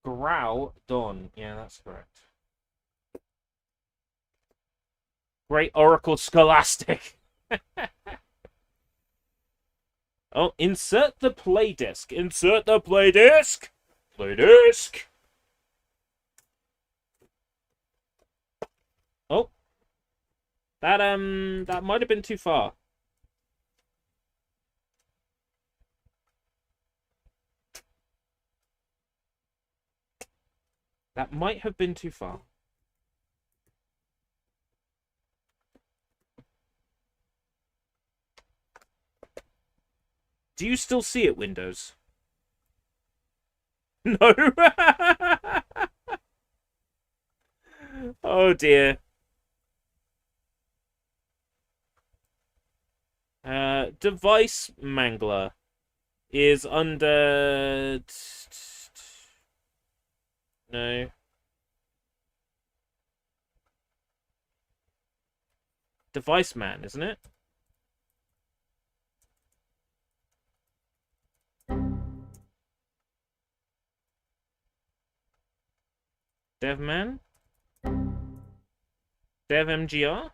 Groudon. Yeah, that's correct. Great Oracle Scholastic. Oh, insert the play disc. Insert the play disc. Play disc. Oh. That might have been too far. That might have been too far. Do you still see it, Windows? No. Oh dear. Device Mangler is under... No. Device Man, isn't it? Devman? Dev MGR?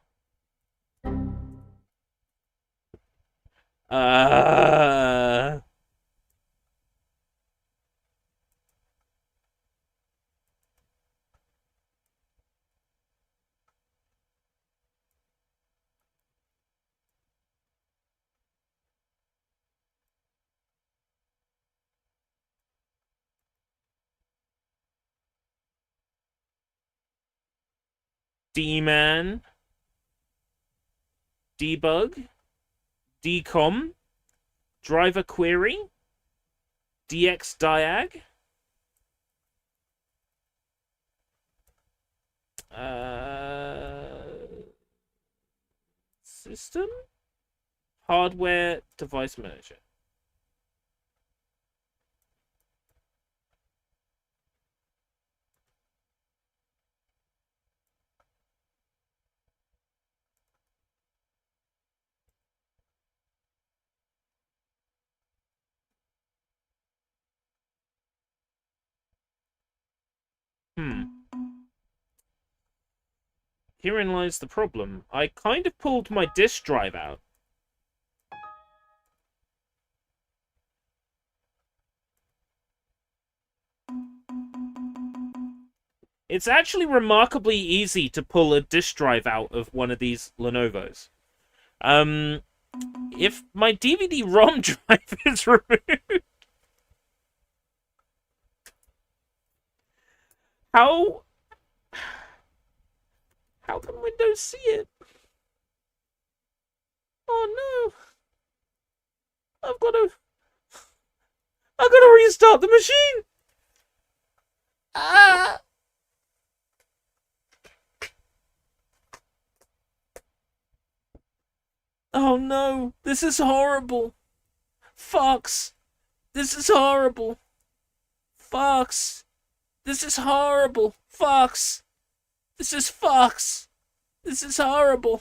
D-Man, Debug, Decom, Driver Query, DX Diag, System, Hardware, Device Manager. Herein lies the problem. I kind of pulled my disk drive out. It's actually remarkably easy to pull a disk drive out of one of these Lenovo's. If my DVD-ROM drive is removed... How can Windows see it? Oh no! I've got to restart the machine! Ah! Oh no! This is horrible! Fox! This is horrible! Fox! This is horrible! Fox! This is Fox! This is horrible!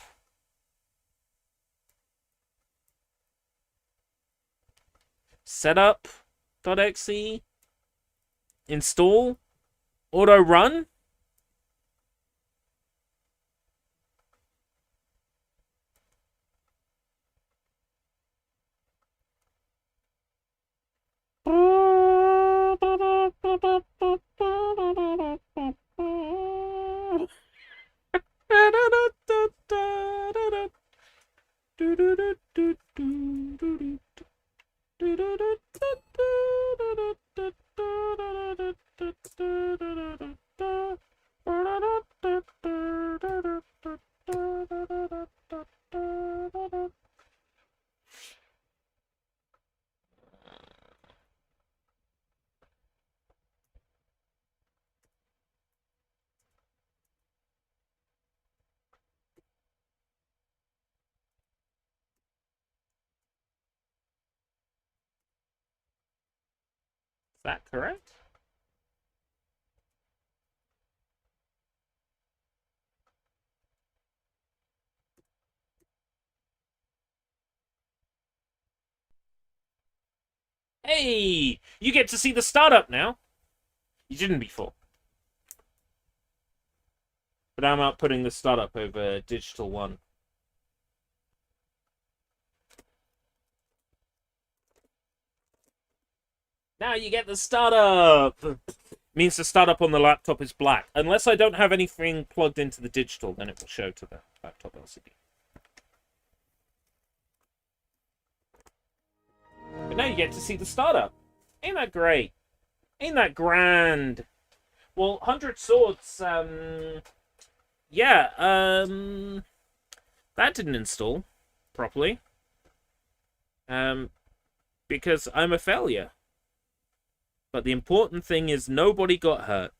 Setup.exe. Install. Auto run. Is that correct? Hey! You get to see the startup now. You didn't before. But I'm outputting the startup over Digital One. Now you get the startup! Means the startup on the laptop is black. Unless I don't have anything plugged into the digital, then it will show to the laptop LCD. But now you get to see the startup. Ain't that great? Ain't that grand? Well, 100 Swords, yeah, that didn't install properly. Because I'm a failure. But the important thing is nobody got hurt.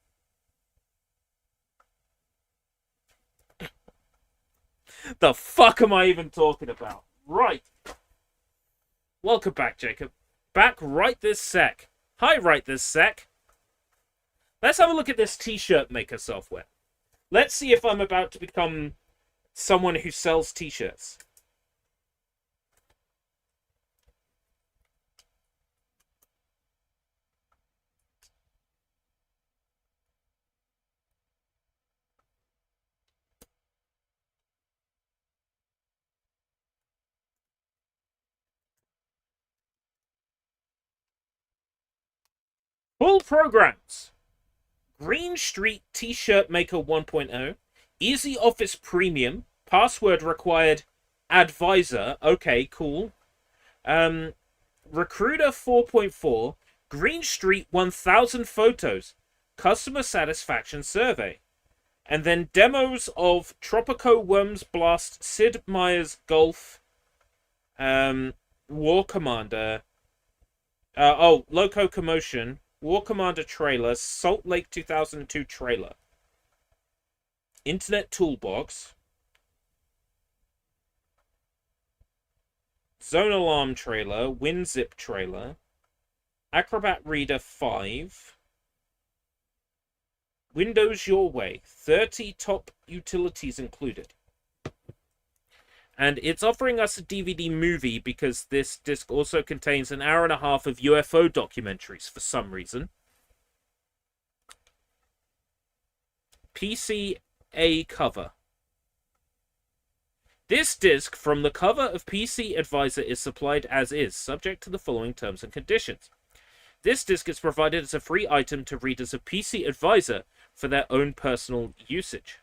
The fuck am I even talking about? Right. Welcome back, Jacob. Back right this sec. Hi, right this sec. Let's have a look at this t-shirt maker software. Let's see if I'm about to become someone who sells t-shirts. Full programs. Green Street T-shirt maker 1.0. Easy Office Premium. Password required. Advisor. Okay, cool. Recruiter 4.4. Green Street 1000 photos. Customer satisfaction survey. And then demos of Tropico Worms Blast, Sid Meier's Golf, War Commander, Loco Commotion, War Commander trailer, Salt Lake 2002 trailer, Internet Toolbox, Zone Alarm trailer, WinZip trailer, Acrobat Reader 5, Windows Your Way, 30 top utilities included. And it's offering us a DVD movie because this disc also contains an hour and a half of UFO documentaries for some reason. PCA cover. This disc from the cover of PC Advisor is supplied as is, subject to the following terms and conditions. This disc is provided as a free item to readers of PC Advisor for their own personal usage,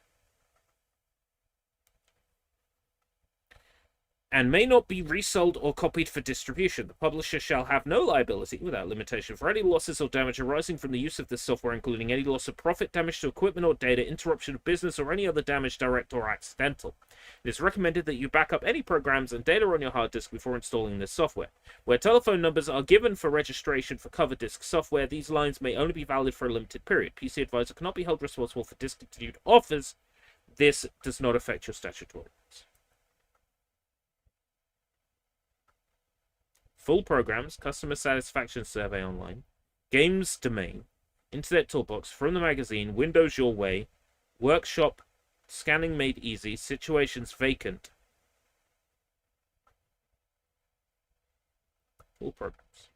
and may not be resold or copied for distribution. The publisher shall have no liability, without limitation, for any losses or damage arising from the use of this software, including any loss of profit, damage to equipment or data, interruption of business, or any other damage, direct or accidental. It is recommended that you back up any programs and data on your hard disk before installing this software. Where telephone numbers are given for registration for cover disk software, these lines may only be valid for a limited period. PC Advisor cannot be held responsible for discontinued offers. This does not affect your statutory rights. Full programs, customer satisfaction survey online, games domain, internet toolbox, from the magazine, Windows Your Way, workshop, scanning made easy, situations vacant. Full programs.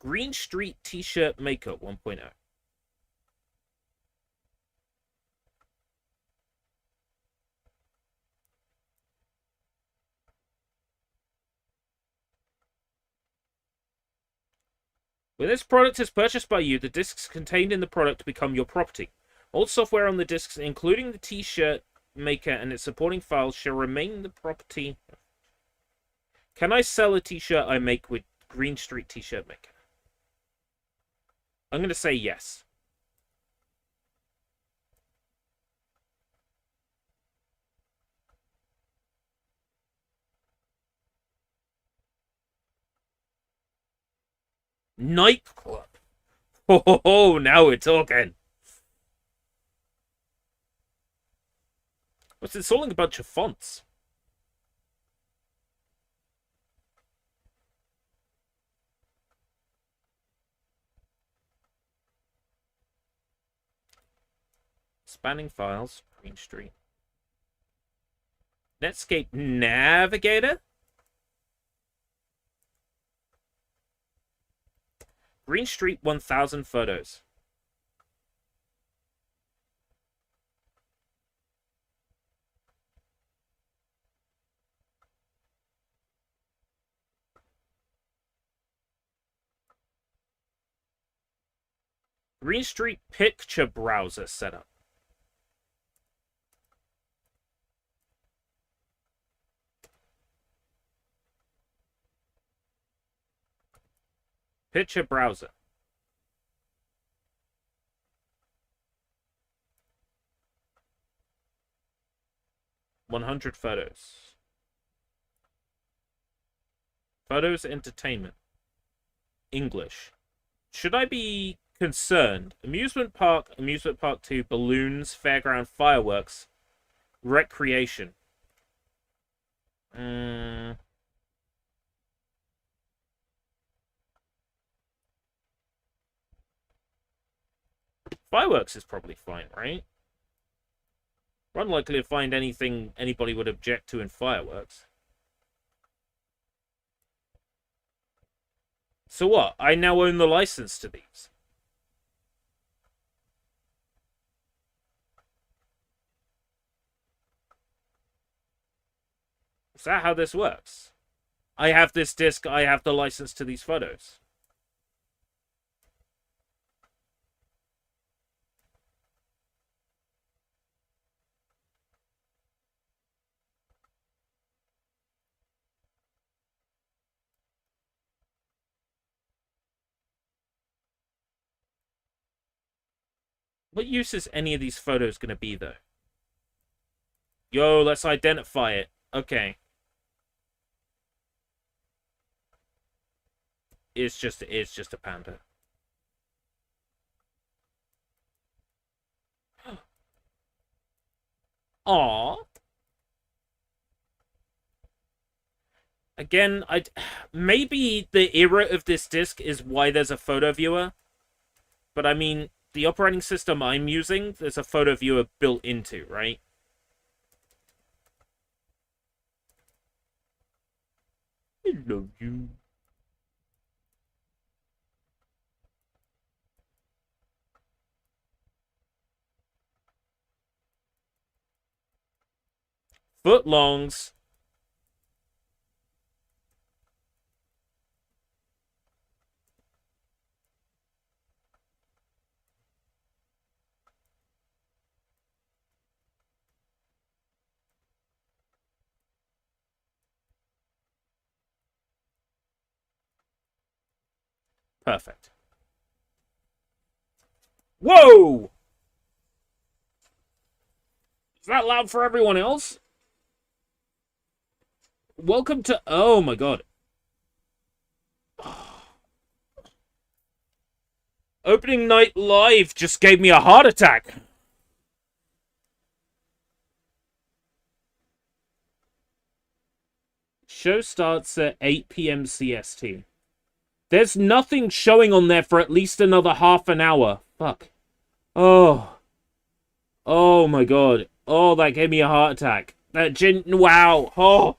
Green Street T-shirt maker 1.0. When this product is purchased by you, the discs contained in the product become your property. All software on the discs, including the T-shirt maker and its supporting files, shall remain the property. Can I sell a T-shirt I make with Green Street T-shirt maker? I'm going to say yes. Nightclub. Oh, now we're talking. What's installing a bunch of fonts? Spanning files, Green Street. Netscape Navigator? Green Street 1000 photos. Green Street picture browser setup. Picture browser. $100 photos. Photos entertainment. English. Should I be concerned? Amusement Park 2, balloons, fairground, fireworks, recreation. Fireworks is probably fine, right? We're unlikely to find anything anybody would object to in fireworks. So what? I now own the license to these. Is that how this works? I have this disc, I have the license to these photos. What use is any of these photos going to be, though? Yo, let's identify it. Okay. It's just a panda. Aww. Again, maybe the era of this disc is why there's a photo viewer. But I mean, the operating system I'm using, there's a photo viewer built into, right? Hello, you. Footlongs. Perfect. Whoa! Is that loud for everyone else? Welcome to... Oh my god. Opening night live just gave me a heart attack. Show starts at 8 p.m. CST. There's nothing showing on there for at least another half an hour. Fuck. Oh. Oh my god. Oh, that gave me a heart attack. Wow. Oh.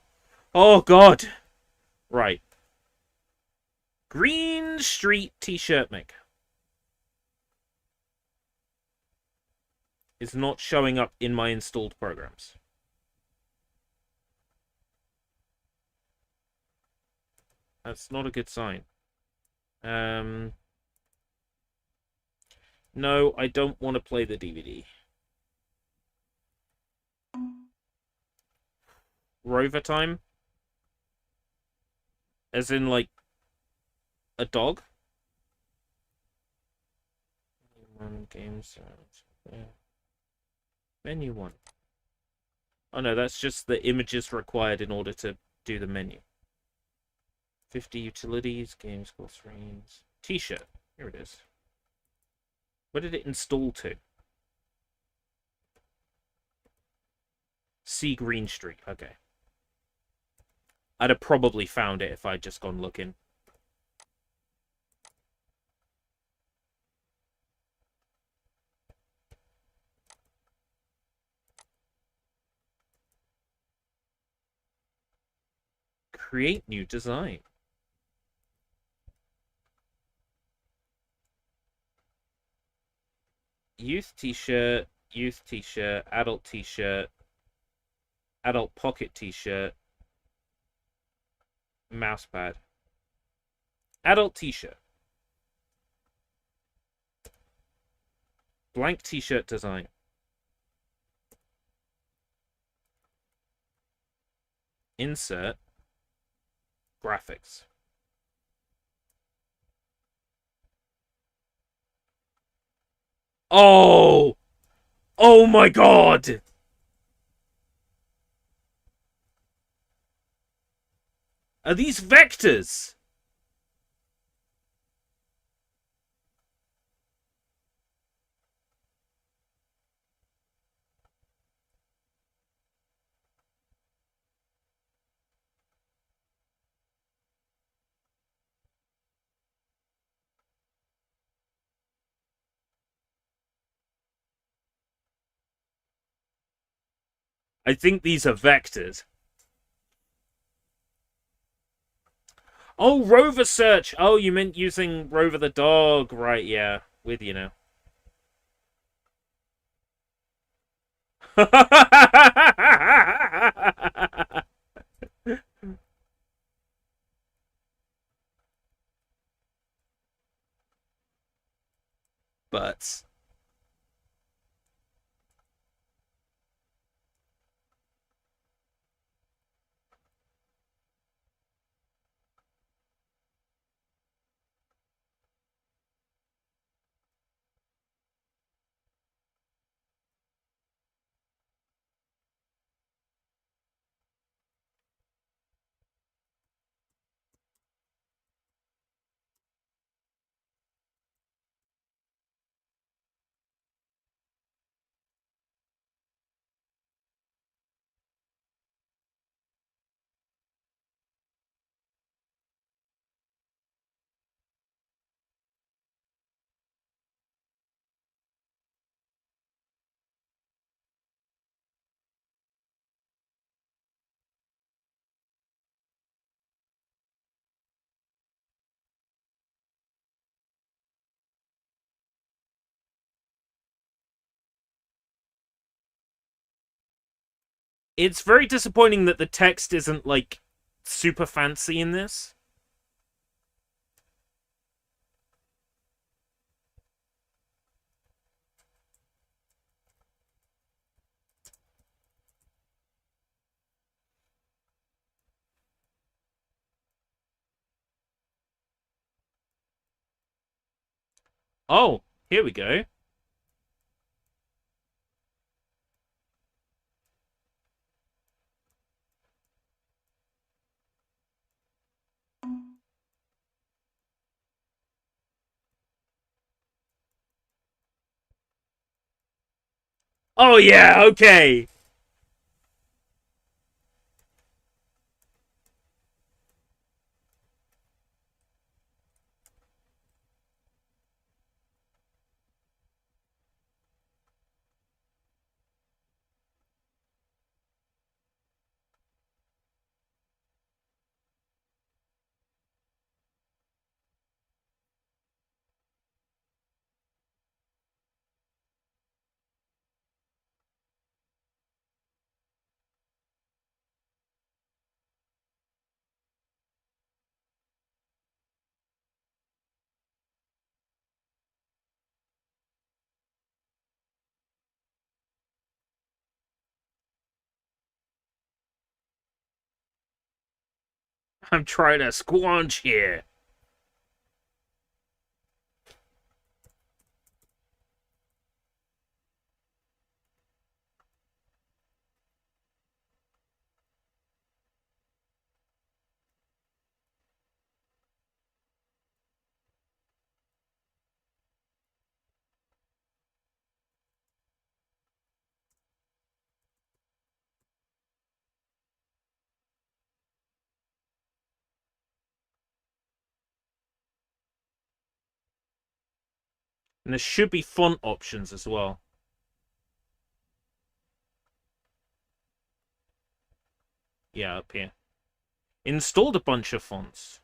Oh god. Right. Green Street t-shirt maker. Is not showing up in my installed programs. That's not a good sign. No, I don't want to play the DVD. Rover time? As in, like, a dog? Games. Menu 1. Oh no, that's just the images required in order to do the menu. 50 utilities, games, call screens. T-shirt. Here it is. Where did it install to? C Green Street. Okay. I'd have probably found it if I'd just gone looking. Create new design. Youth t-shirt, adult t-shirt, adult pocket t-shirt, mousepad. Adult t-shirt. Blank t-shirt design. Insert. Graphics. Oh! Oh my god! Are these vectors? I think these are vectors. Oh, Rover search. Oh, you meant using Rover the dog. Right, yeah. With you now. But it's very disappointing that the text isn't, like, super fancy in this. Oh, here we go. Oh, yeah, okay. I'm trying to squanch here. And there should be font options as well. Yeah, up here. Installed a bunch of fonts.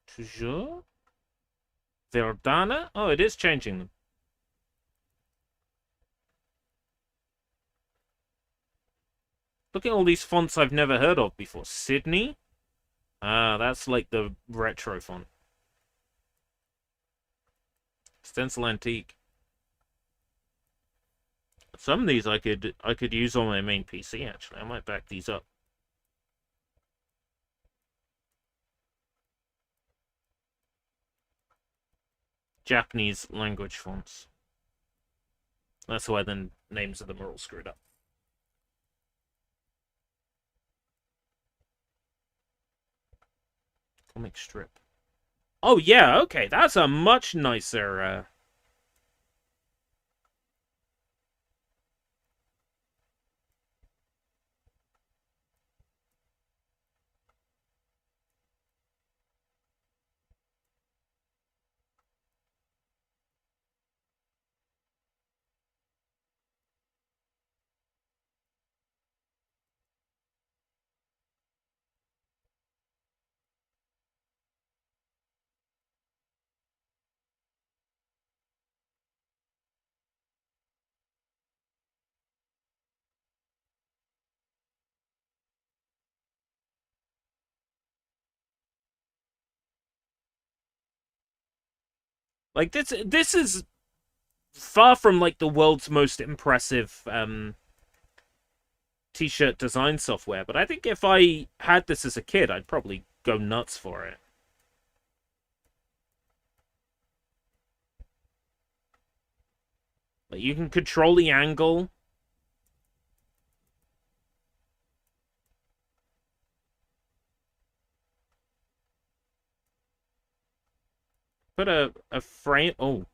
Toujours? Verdana? Oh, it is changing them. Look at all these fonts I've never heard of before. Sydney? Ah, that's like the retro font. Stencil Antique. Some of these I could use on my main PC, actually. I might back these up. Japanese language fonts. That's why the names of them are all screwed up. Comic strip. Oh, yeah, okay. That's a much nicer... Like, this is far from, like, the world's most impressive, t-shirt design software, but I think if I had this as a kid, I'd probably go nuts for it. Like, you can control the angle. Put a frame... Oh.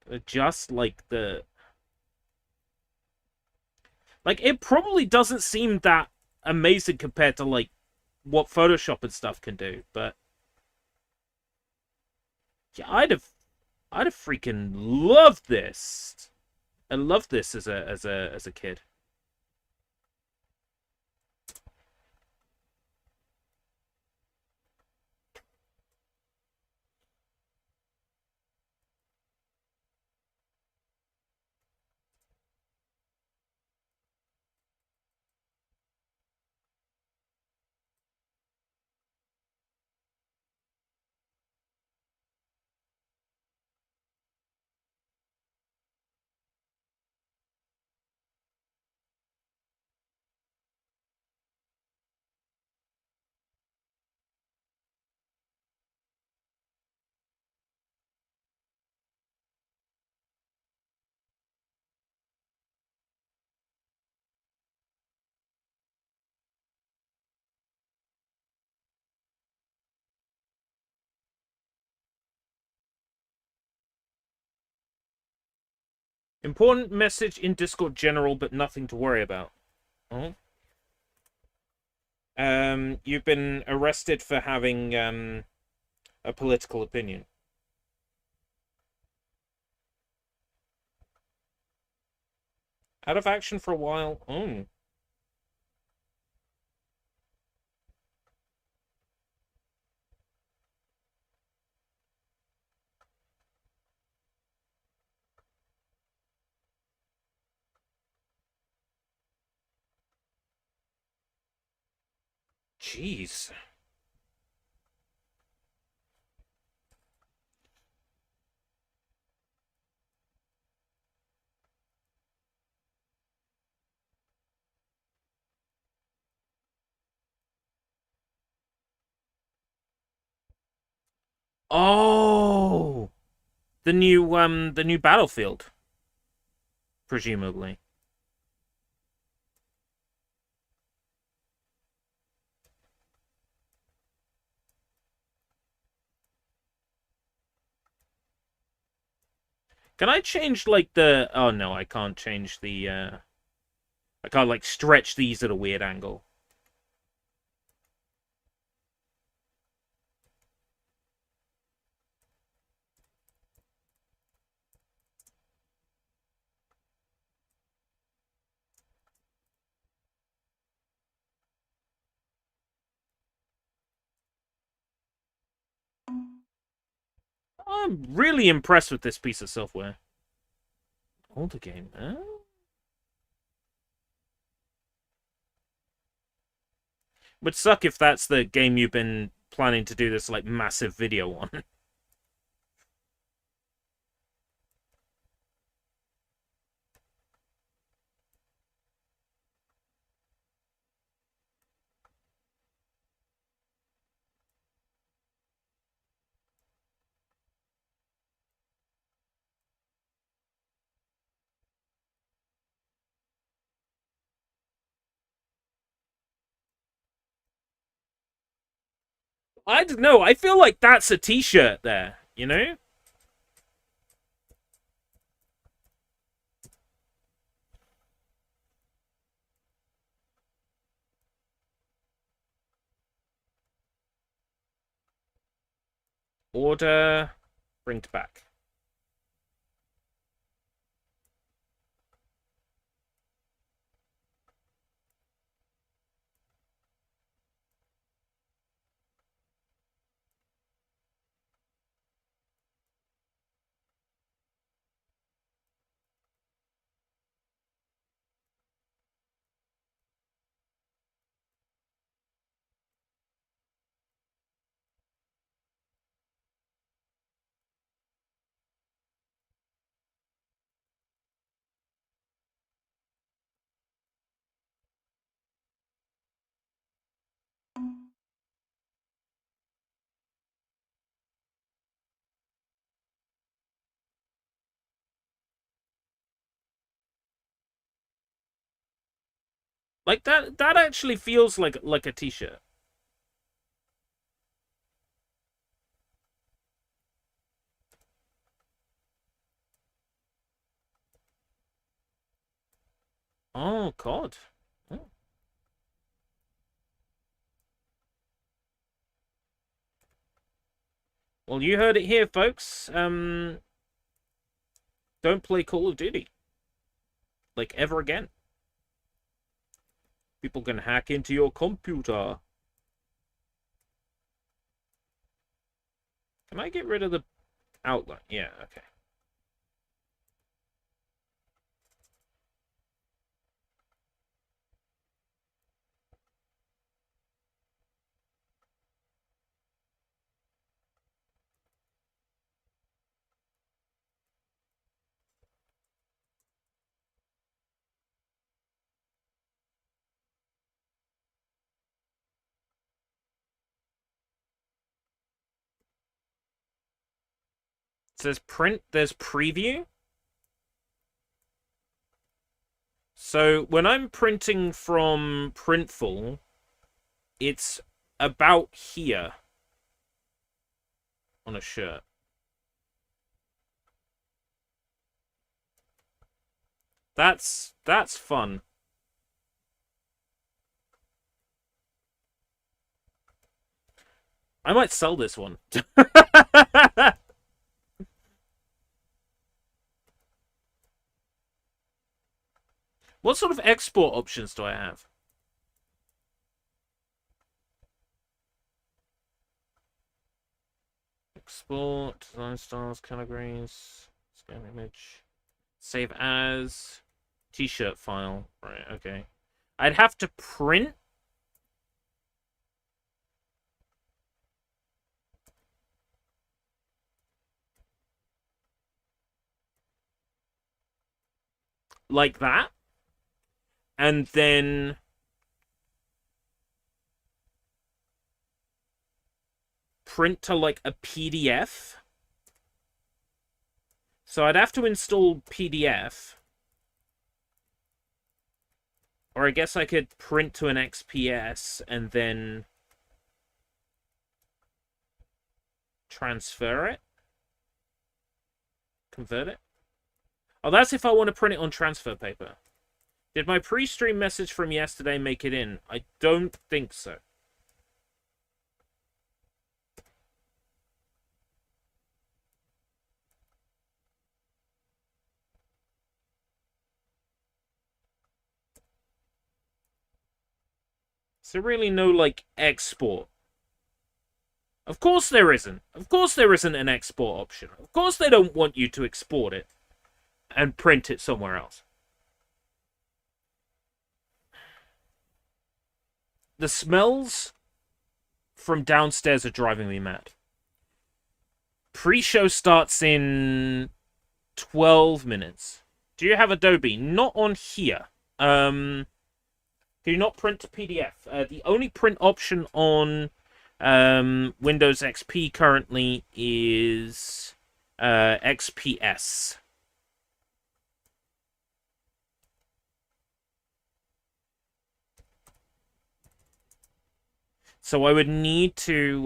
Adjust, like, the... Like, it probably doesn't seem that amazing compared to, like, what Photoshop and stuff can do, but... Yeah, I'd have freaking loved this. I loved this as a kid. Important message in Discord general, but nothing to worry about. Oh. You've been arrested for having a political opinion. Out of action for a while. Oh. Jeez. Oh, the new Battlefield, presumably. Can I change, like, the... Oh, no, I can't change the, I can't, like, stretch these at a weird angle. I'm really impressed with this piece of software. Older game, huh? Would suck if that's the game you've been planning to do this, like, massive video on. I don't know. I feel like that's a t-shirt there, you know? Order. Bring it back. Like that actually feels like a t-shirt. Oh God. Oh. Well, you heard it here, folks. Don't play Call of Duty. Like, ever again. People can hack into your computer. Can I get rid of the outline? Yeah, okay. It says print, there's preview. So when I'm printing from Printful, it's about here on a shirt. That's fun. I might sell this one. What sort of export options do I have? Export, design styles, categories, scan image, save as, t-shirt file. Right, okay. I'd have to print. Like that. And then print to like a PDF. So I'd have to install PDF. Or I guess I could print to an XPS and then transfer it. Convert it. Oh, that's if I want to print it on transfer paper. Did my pre-stream message from yesterday make it in? I don't think so. Is there really no, like, export? Of course there isn't. Of course there isn't an export option. Of course they don't want you to export it and print it somewhere else. The smells from downstairs are driving me mad. Pre-show starts in 12 minutes. Do you have Adobe? Not on here. Can you not print to PDF? The only print option on Windows XP currently is XPS. So I would need to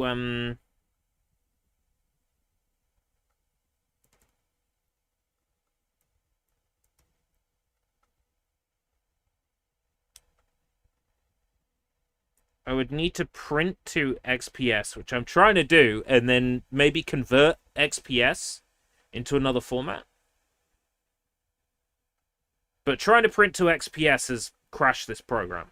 print to XPS, which I'm trying to do, and then maybe convert XPS into another format. But trying to print to XPS has crashed this program.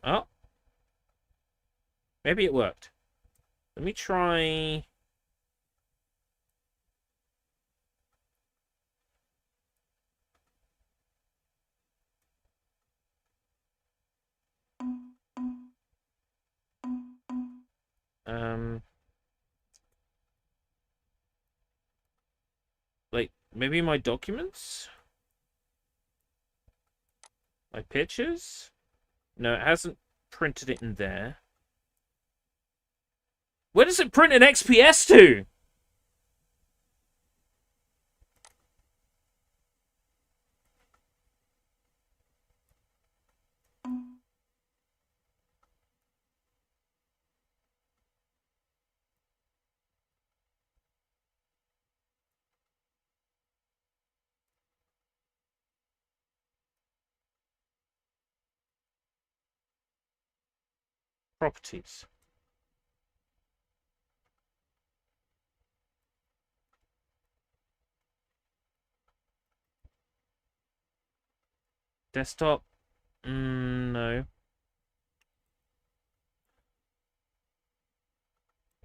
Oh. Maybe it worked. Let me try... Like, maybe my documents? My pictures? No, it hasn't printed it in there. Where does it print an XPS to? Properties. Desktop? No.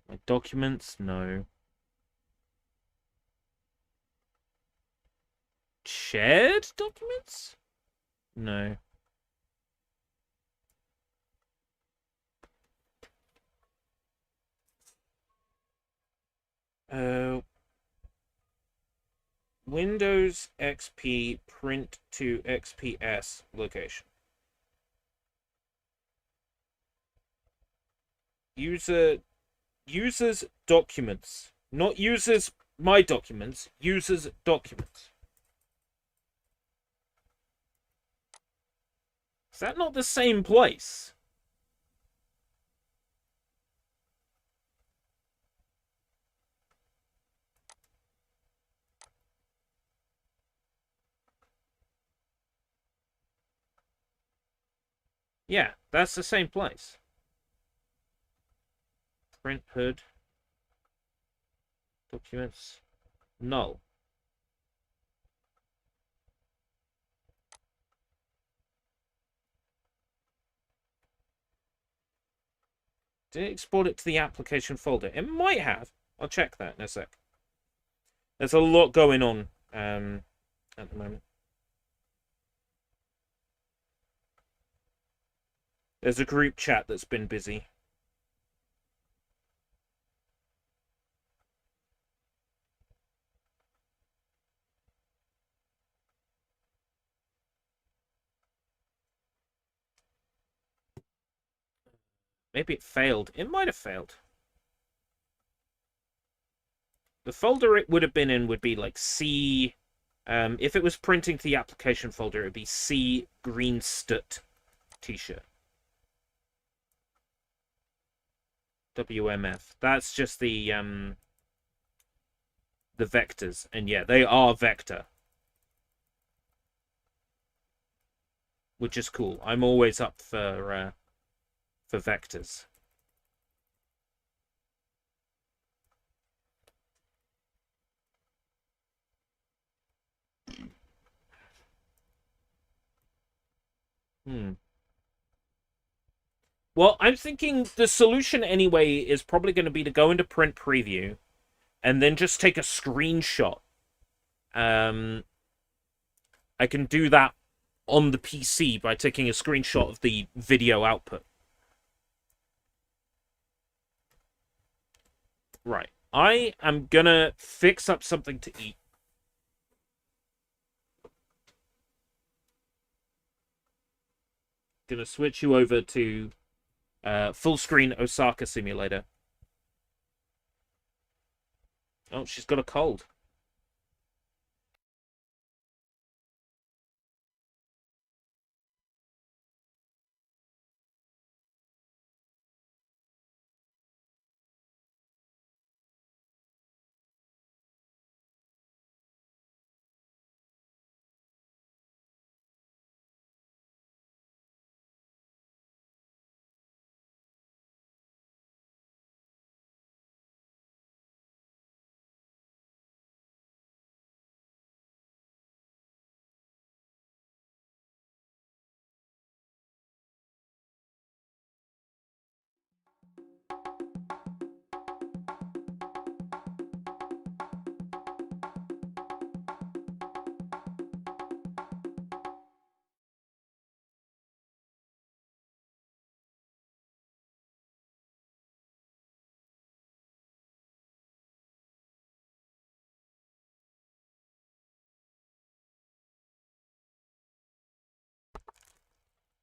My documents? No. Shared documents? No. Windows XP print to XPS location. Users documents. Not users my documents, users documents. Is that not the same place? Yeah, that's the same place. Print hood. Documents. Null. Did it export it to the application folder? It might have. I'll check that in a sec. There's a lot going on at the moment. There's a group chat that's been busy. Maybe it failed. It might have failed. The folder it would have been in would be like C. If it was printing to the application folder, it would be C Greenstut t-shirt. WMF. That's just the vectors, and yeah, they are vector, which is cool. I'm always up for vectors. Well, I'm thinking the solution anyway is probably going to be to go into print preview and then just take a screenshot. I can do that on the PC by taking a screenshot of the video output. Right. I am gonna fix up something to eat. Gonna switch you over to full screen Osaka Simulator. Oh, she's got a cold.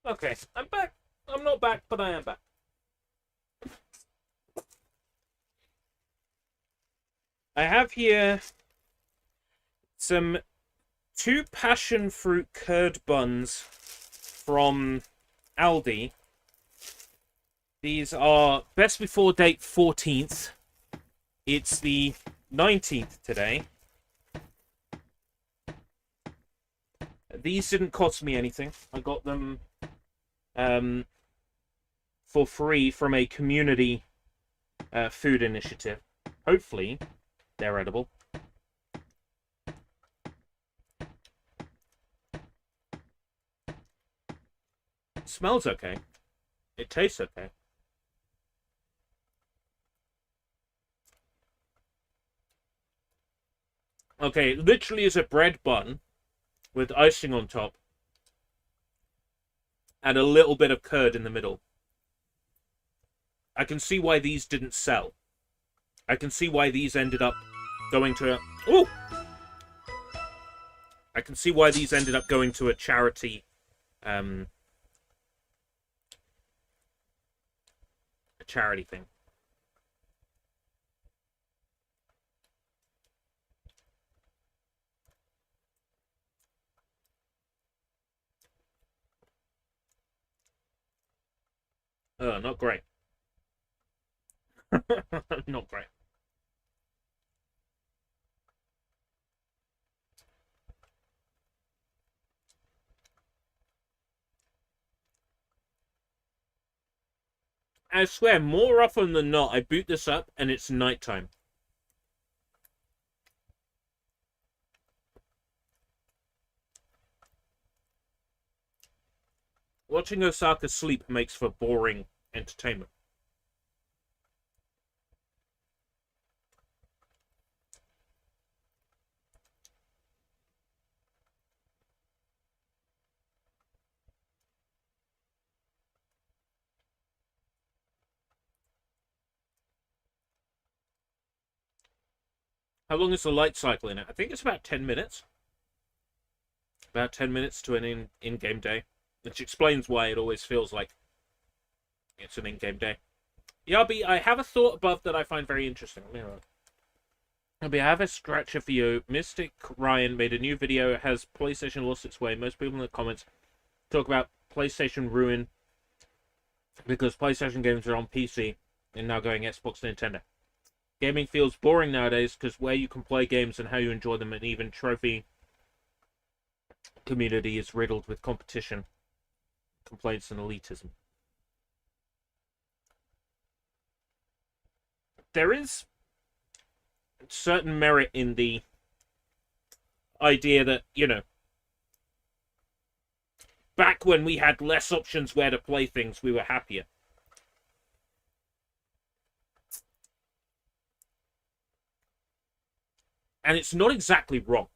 Okay, I'm back. I'm not back, but I am back. I have here some 2 passion fruit curd buns from Aldi. These are best before date 14th. It's the 19th today. These didn't cost me anything. I got them for free from a community food initiative. Hopefully, they're edible. It smells okay. It tastes okay. Okay, it literally is a bread bun with icing on top and a little bit of curd in the middle. I can see why these didn't sell. I can see why these ended up going to a... Ooh! I can see why these ended up going to a charity... a charity thing. Not great. Not great. I swear, more often than not, I boot this up and it's nighttime. Watching Osaka sleep makes for boring entertainment. How long is the light cycle in it? I think it's about 10 minutes. About 10 minutes to an in-game day. Which explains why it always feels like it's an in-game day. Yabi, I have a thought above that I find very interesting. Yabi, I have a scratcher for you. Mystic Ryan made a new video. Has PlayStation lost its way? Most people in the comments talk about PlayStation ruin because PlayStation games are on PC and now going Xbox and Nintendo. Gaming feels boring nowadays because where you can play games and how you enjoy them, and even trophy community is riddled with competition, complaints, and elitism. There is certain merit in the idea that, you know, back when we had less options where to play things, we were happier. And it's not exactly wrong.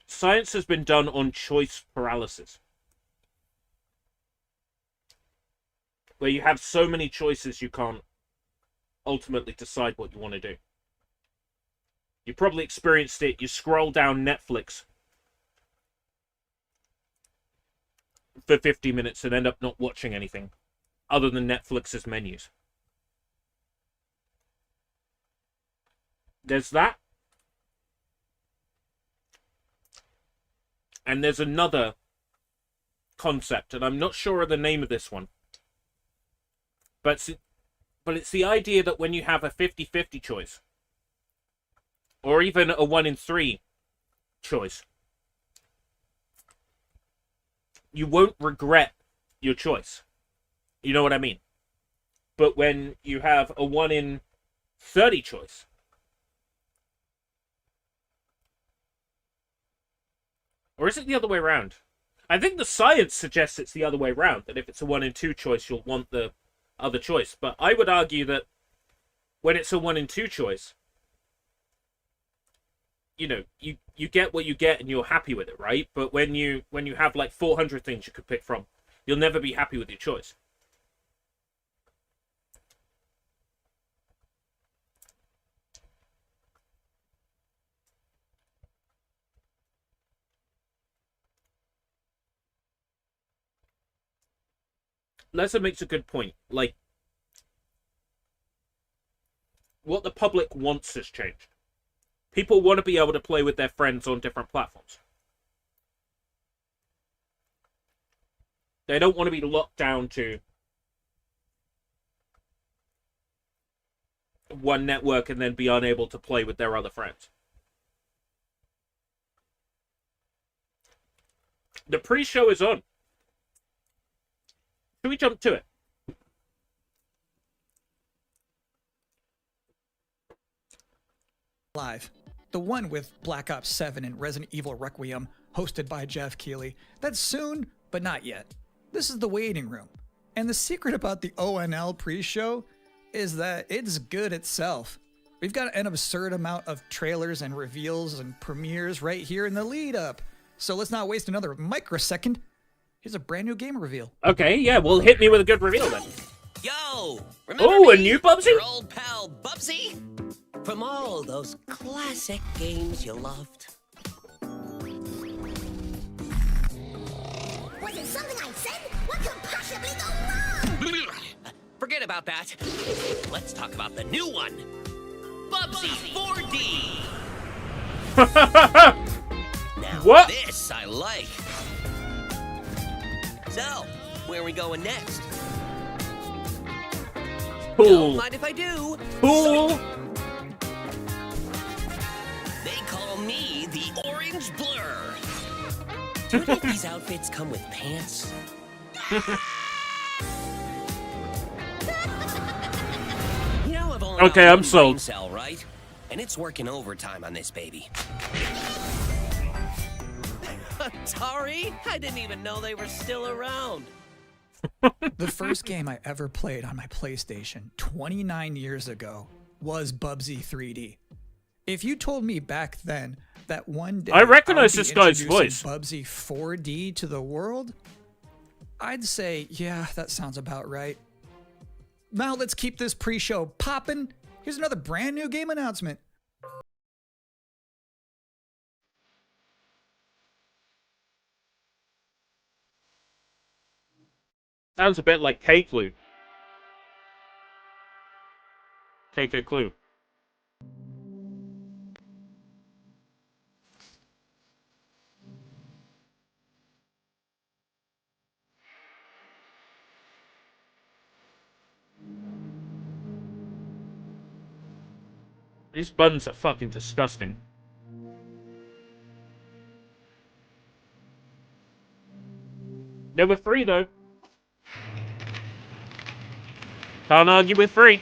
Science has been done on choice paralysis, where you have so many choices you can't ultimately decide what you want to do. You probably experienced it. You scroll down Netflix for 50 minutes and end up not watching anything other than Netflix's menus. There's that. And there's another concept, and I'm not sure of the name of this one. But it's the idea that when you have a 50-50 choice, or even a 1 in 3 choice, you won't regret your choice. You know what I mean? But when you have a 1 in 30 choice, or is it the other way around? I think the science suggests it's the other way around, that if it's a 1 in 2 choice, you'll want the other choice. But I would argue that when it's a 1 in 2 choice, you know, you get what you get and you're happy with it, right? But when you have like 400 things you could pick from, you'll never be happy with your choice. Lesser makes a good point. Like, what the public wants has changed. People want to be able to play with their friends on different platforms. They don't want to be locked down to one network and then be unable to play with their other friends. The pre-show is on. Should we jump to it? Live. The one with Black Ops 7 and Resident Evil Requiem, hosted by Jeff Keighley. That's soon, but not yet. This is the waiting room. And the secret about the ONL pre-show is that it's good itself. We've got an absurd amount of trailers and reveals and premieres right here in the lead up. So let's not waste another microsecond. Here's a brand new game reveal. Okay, yeah, well, hit me with a good reveal then. Yo! Oh, a new Bubsy? Your old pal Bubsy? From all those classic games you loved. Was it something I said? What could possibly go wrong? Forget about that. Let's talk about the new one. Bubsy 4D. Now what? This I like. So, where are we going next? Cool. Don't mind if I do. Cool. They call me the Orange Blur. Do any of these outfits come with pants? You know, I've only Okay, got I'm one sold. brain cell, right? And it's working overtime on this baby. Atari? I didn't even know they were still around. The first game I ever played on my PlayStation 29 years ago was Bubsy 3D. If you told me back then that one day I recognize I'd be this guy's introducing voice. Bubsy 4D to the world, I'd say, yeah, that sounds about right. Now let's keep this pre-show popping. Here's another brand new game announcement. Sounds a bit like K-Clue. Take a clue. These buttons are fucking disgusting. Number 3 though. Can't argue with 3.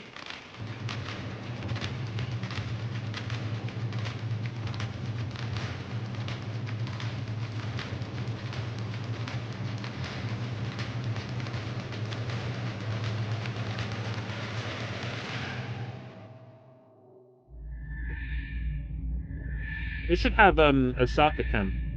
They should have Osaka Cam.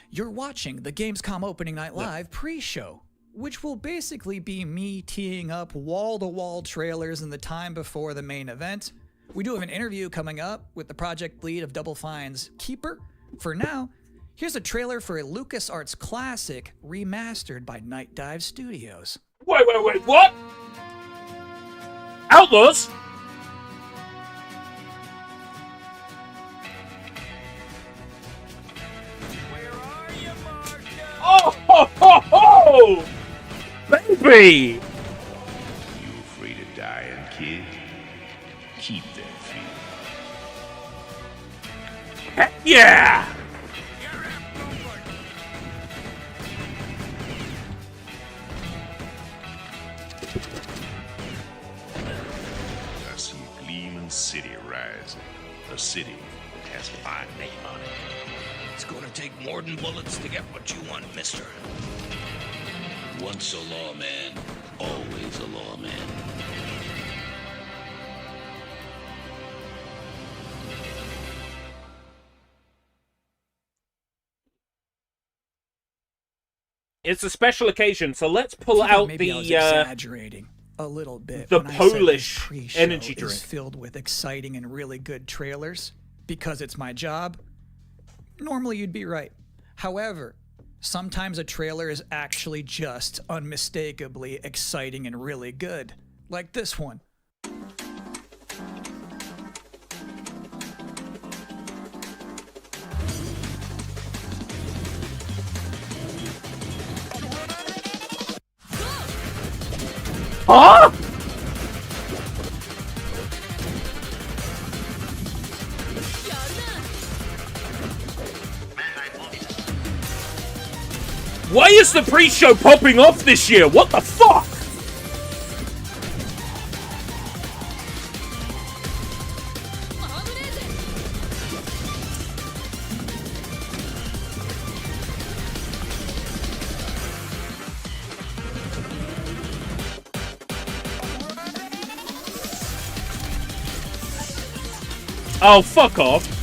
You're watching the Gamescom Opening Night Live pre-show, which will basically be me teeing up wall-to-wall trailers in the time before the main event. We do have an interview coming up with the project lead of Double Fine's Keeper. For now, here's a trailer for a LucasArts classic remastered by Night Dive Studios. Wait, what? Outlaws? Oh, ho, ho, ho! Baby! You afraid of dying, kid? Keep that feeling. Heck yeah! I see a gleaming city rising. A city that has a fine name on it. It's gonna take more than bullets to get what you want, mister. Once a lawman, always a lawman. It's a special occasion, so let's pull out Maybe I was the exaggerating a little bit. the when I said this Polish pre-show energy is drink. filled with exciting and really good trailers because it's my job. Normally you'd be right. However, sometimes a trailer is actually just unmistakably exciting and really good, like this one. Huh? Why is the pre-show popping off this year? What the fuck? Oh, fuck off.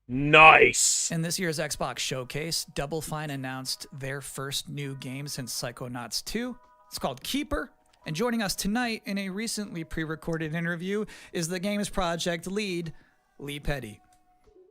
Nice. In this year's Xbox Showcase, Double Fine announced their first new game since Psychonauts 2. It's called Keeper. And joining us tonight in a recently pre-recorded interview is the game's project lead, Lee Petty.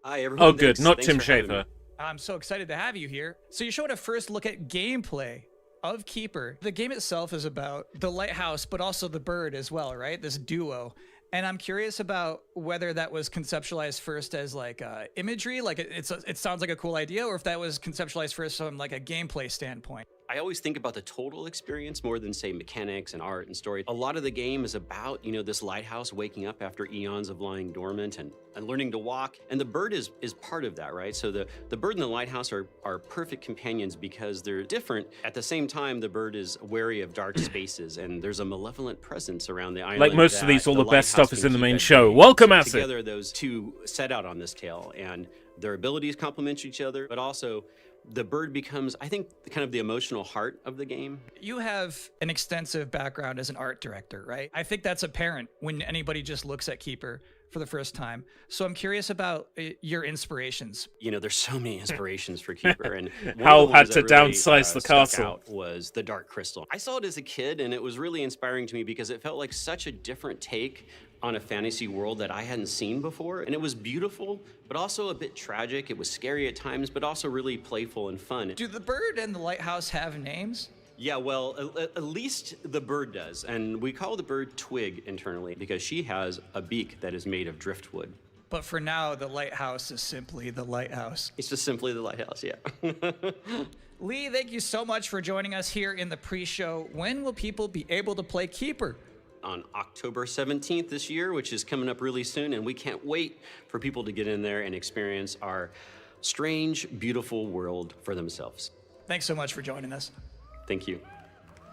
Hi, everyone. Oh, good. Not Tim Schafer. I'm so excited to have you here. So you showed a first look at gameplay of Keeper. The game itself is about the lighthouse, but also the bird as well, right? This duo. And I'm curious about whether that was conceptualized first as like imagery, like it sounds like a cool idea, or if that was conceptualized first from like a gameplay standpoint. I always think about the total experience more than, say, mechanics and art and story. A lot of the game is about, you know, this lighthouse waking up after eons of lying dormant and learning to walk. And the bird is part of that, right? So the bird and the lighthouse are perfect companions because they're different. At the same time, the bird is wary of dark spaces, and there's a malevolent presence around the island. Like most of these, all the best stuff is in the main show. Welcome, Acid. Together, those two set out on this tale, and their abilities complement each other, but also the bird becomes, I think, kind of the emotional heart of the game. You have an extensive background as an art director, right? I think that's apparent when anybody just looks at Keeper for the first time. So I'm curious about your inspirations. You know, there's so many inspirations for Keeper, and Hal had to downsize the castle. Out was the Dark Crystal. I saw it as a kid, and it was really inspiring to me because it felt like such a different take on a fantasy world that I hadn't seen before. And it was beautiful, but also a bit tragic. It was scary at times, but also really playful and fun. Do the bird and the lighthouse have names? Yeah, well, at least the bird does. And we call the bird Twig internally because she has a beak that is made of driftwood. But for now, the lighthouse is simply the lighthouse. It's just simply the lighthouse, yeah. Lee, thank you so much for joining us here in the pre-show. When will people be able to play Keeper? On October 17th this year, which is coming up really soon, and we can't wait for people to get in there and experience our strange, beautiful world for themselves. Thanks so much for joining us. Thank you.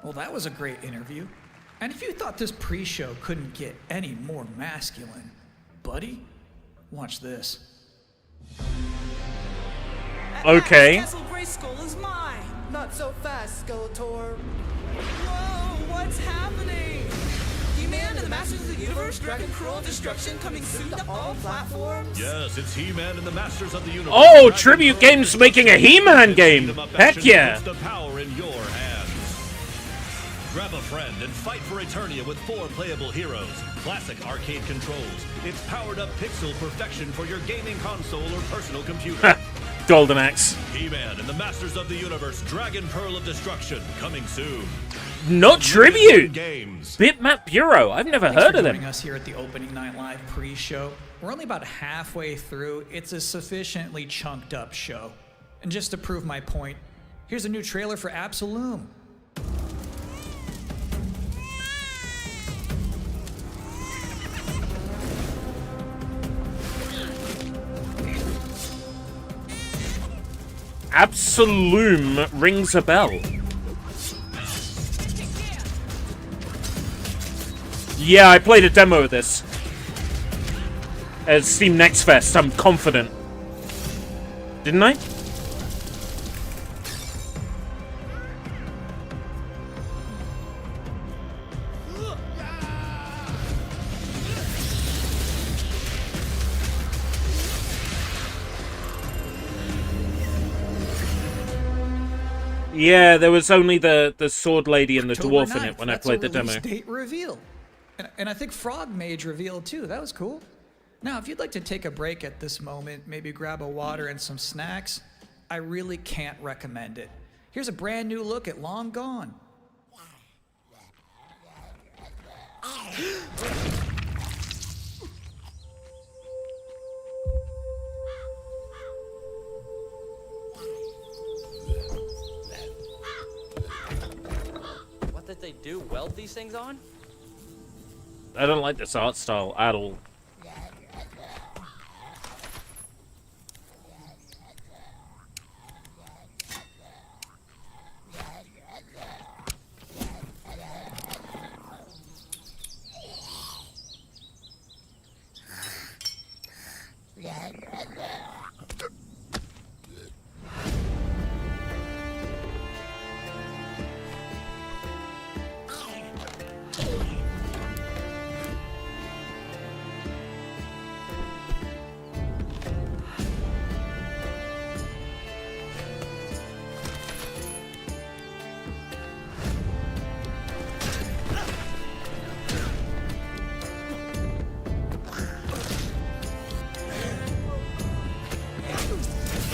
Well, that was a great interview. And if you thought this pre-show couldn't get any more masculine, buddy, watch this. Okay. Castle Grayskull is mine. Not so fast, Skeletor. Whoa, what's happening? He-Man and the Masters of the Universe, Dragon Cruel Destruction coming soon to all platforms? Yes, it's He-Man and the Masters of the Universe. Oh, Tribute Games making a He-Man game. Heck yeah. The power in your hands. Grab a friend and fight for Eternia with 4 playable heroes. Classic arcade controls. It's powered up pixel perfection for your gaming console or personal computer. Golden Axe. He-Man and the Masters of the Universe, Dragon Pearl of Destruction, coming soon. Not Tribute. Games. Bitmap Bureau. I've never heard of them. Joining us here at the Opening Night Live pre-show. We're only about halfway through. It's a sufficiently chunked up show. And just to prove my point, here's a new trailer for Absolum. Absolum rings a bell. Yeah, I played a demo of this at Steam Next Fest, I'm confident. Didn't I? Yeah, there was only the sword lady and the October dwarf in 9th, it when I that's played a the demo. release date reveal. And I think Frog Mage revealed too. That was cool. Now, if you'd like to take a break at this moment, maybe grab a water and some snacks, I really can't recommend it. Here's a brand new look at Long Gone. What did they do? Weld these things on? I don't like this art style at all.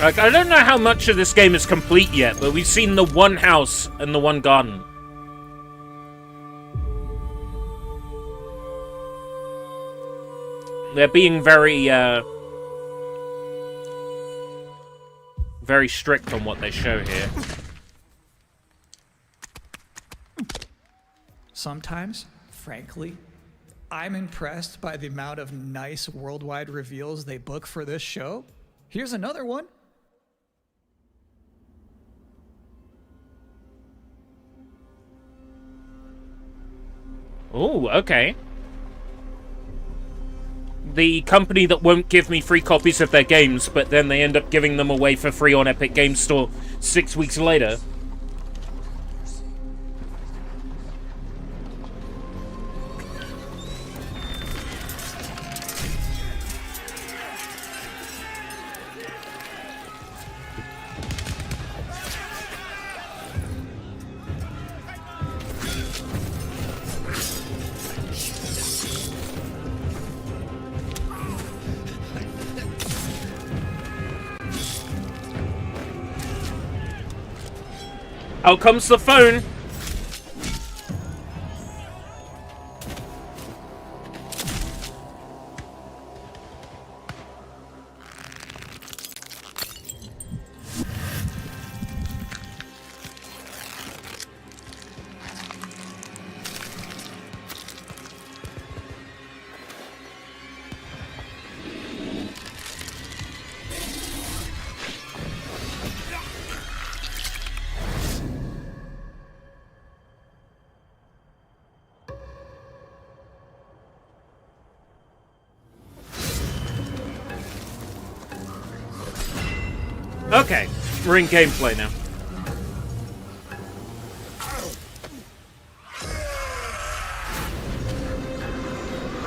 Like, I don't know how much of this game is complete yet, but we've seen the one house and the one garden. They're being very strict on what they show here. Sometimes, frankly, I'm impressed by the amount of nice worldwide reveals they book for this show. Here's another one. Oh, okay. The company that won't give me free copies of their games, but then they end up giving them away for free on Epic Games Store 6 weeks later. Out comes the phone. Okay, we're in gameplay now.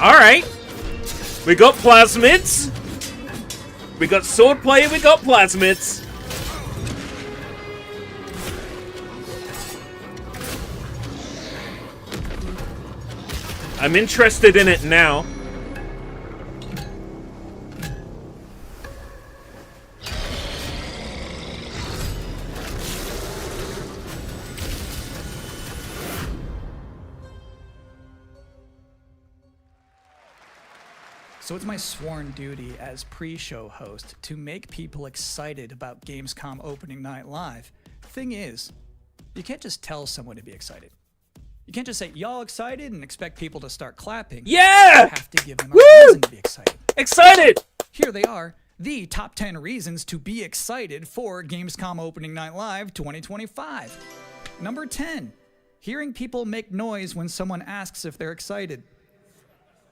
Alright. We got plasmids. We got swordplay, we got plasmids. I'm interested in it now. So it's my sworn duty as pre-show host to make people excited about Gamescom opening night live. Thing is, you can't just tell someone to be excited. You can't just say, y'all excited, and expect people to start clapping. Yeah! You have to give them a reason to be excited. Excited! Here they are, the top 10 reasons to be excited for Gamescom opening night live 2025. Number 10, hearing people make noise when someone asks if they're excited.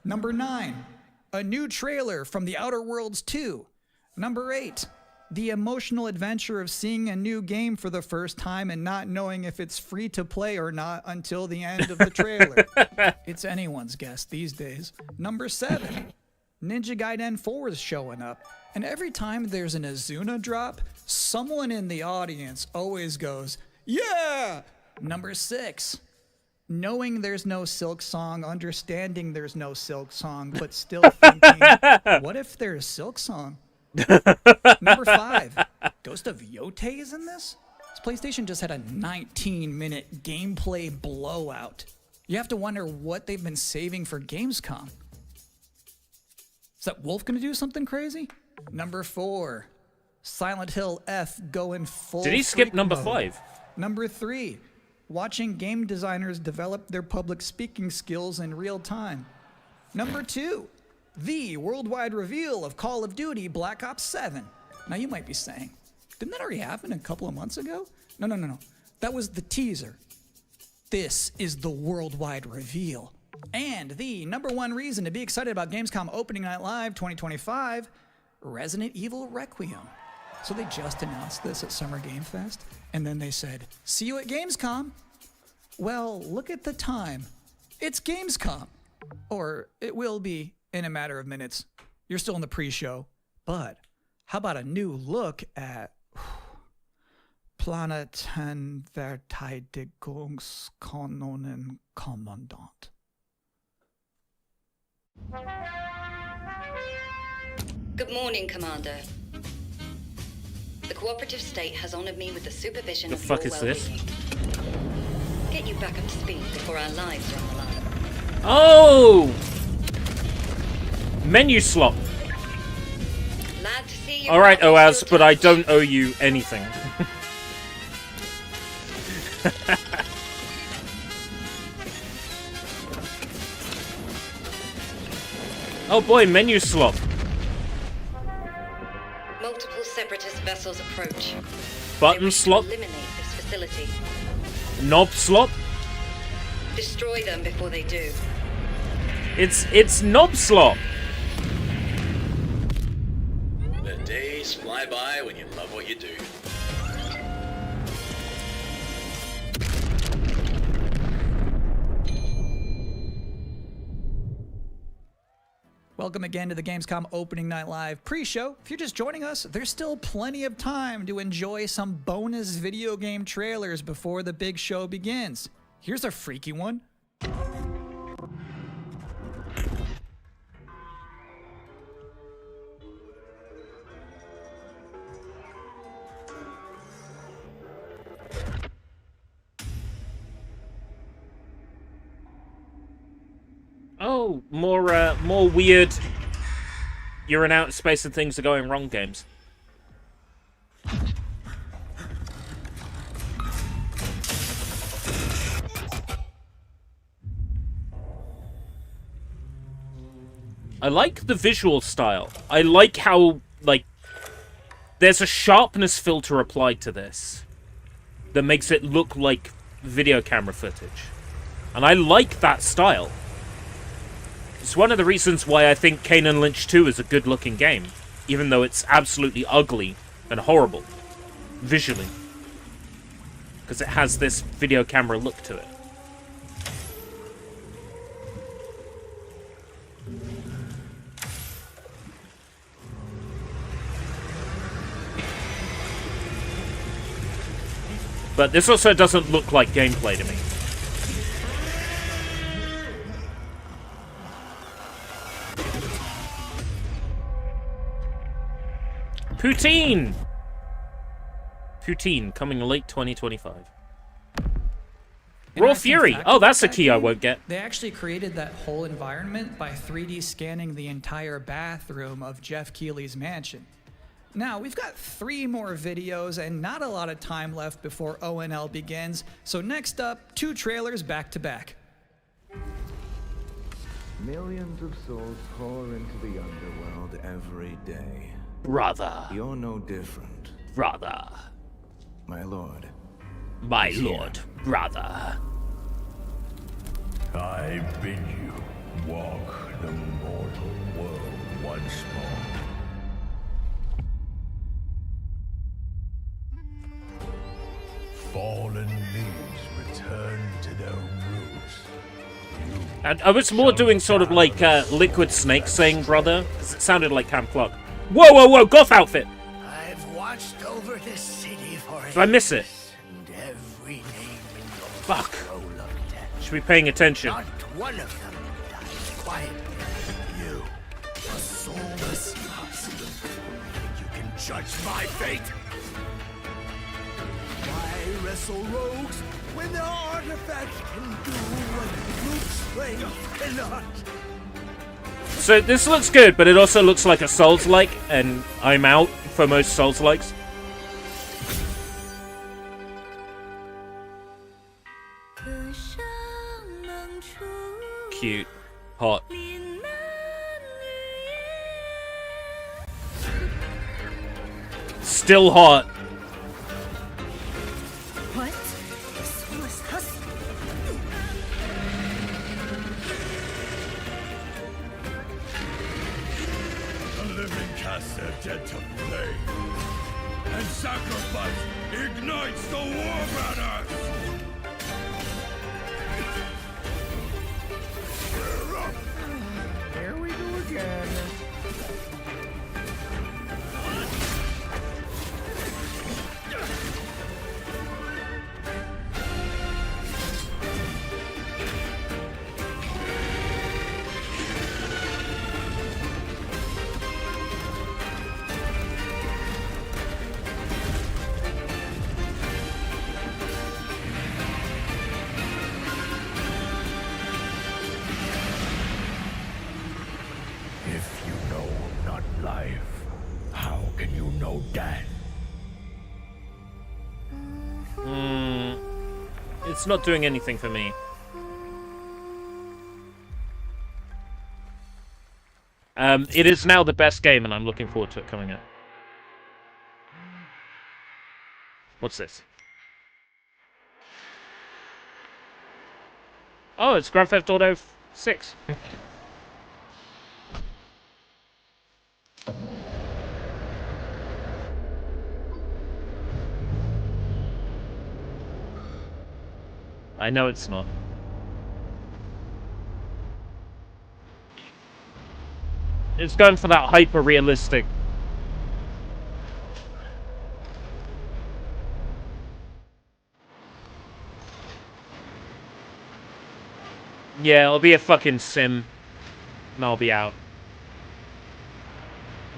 Number 9, a new trailer from The Outer Worlds 2. Number 8, the emotional adventure of seeing a new game for the first time and not knowing if it's free to play or not until the end of the trailer. It's anyone's guess these days. Number 7, Ninja Gaiden 4 is showing up. And every time there's an Azuna drop, someone in the audience always goes, yeah! Number 6, knowing there's no Silk Song, understanding there's no Silk Song, but still thinking, what if there's Silk Song? Number 5, Ghost of Yote is in this? This PlayStation just had a 19-minute gameplay blowout. You have to wonder what they've been saving for Gamescom. Is that Wolf gonna do something crazy? Number 4, Silent Hill F going full. Did he skip freak number mode. 5? Number 3, watching game designers develop their public speaking skills in real time. Number 2, the worldwide reveal of Call of Duty Black Ops 7. Now you might be saying, didn't that already happen a couple of months ago? No. That was the teaser. This is the worldwide reveal. And the number 1 reason to be excited about Gamescom Opening Night Live 2025, Resident Evil Requiem. So they just announced this at Summer Game Fest, and then they said, see you at Gamescom. Well, look at the time. It's Gamescom. Or it will be in a matter of minutes. You're still in the pre-show. But how about a new look at Planetverteidigungskanonen Kommandant? Good morning, Commander. The cooperative state has honored me with the supervision of your well-being. Get you back up to speed before our lives are on the line. Oh! Menu slot. Glad to see you. Alright, Oaz, but I don't owe you anything. Oh boy, menu slot. Multiple separatist vessels approach. Button slot. Eliminate this facility. Knob slot. Destroy them before they do. It's knob slot. The days fly by when you love what you do. Welcome again to the Gamescom Opening Night Live pre-show. If you're just joining us, there's still plenty of time to enjoy some bonus video game trailers before the big show begins. Here's a freaky one. Oh, more weird. You're in outer space and things are going wrong games. I like the visual style. I like how, like, there's a sharpness filter applied to this that makes it look like video camera footage. And I like that style. It's one of the reasons why I think Kane and Lynch 2 is a good-looking game, even though it's absolutely ugly and horrible, visually. Because it has this video camera look to it. But this also doesn't look like gameplay to me. Poutine! Poutine, coming late 2025. Raw Fury! Oh, that's a key I won't get. They actually created that whole environment by 3D scanning the entire bathroom of Jeff Keighley's mansion. Now, we've got 3 more videos and not a lot of time left before ONL begins, so next up, 2 trailers back to back. Millions of souls pour into the underworld every day. Brother. You're no different. Brother. My lord. My lord, brother. I bid you walk the mortal world once more. Fallen leaves return to their roots. And I was more doing sort of like Liquid Snake saying brother, because it sounded like Cam Clark. Whoa, whoa, whoa, goth outfit! I've watched over this city for Did I miss it? and every name in your Fuck. scroll of death. Should be paying attention. Not one of them dies quietly. You, a soulless husk. Think you can judge my fate? Why wrestle rogues when their artifacts can do what brute strength cannot? So this looks good, but it also looks like a Souls-like, and I'm out for most Souls-likes. Cute. Hot. still hot. What? The living cast their dead to flame, and sacrifice ignites the war banners! Here we go again. If you know not life, how can you know death? It's not doing anything for me. It is now the best game, and I'm looking forward to it coming out. What's this? Oh, it's Grand Theft Auto 6. I know it's not. It's going for that hyper-realistic. Yeah, it'll be a fucking sim. And I'll be out.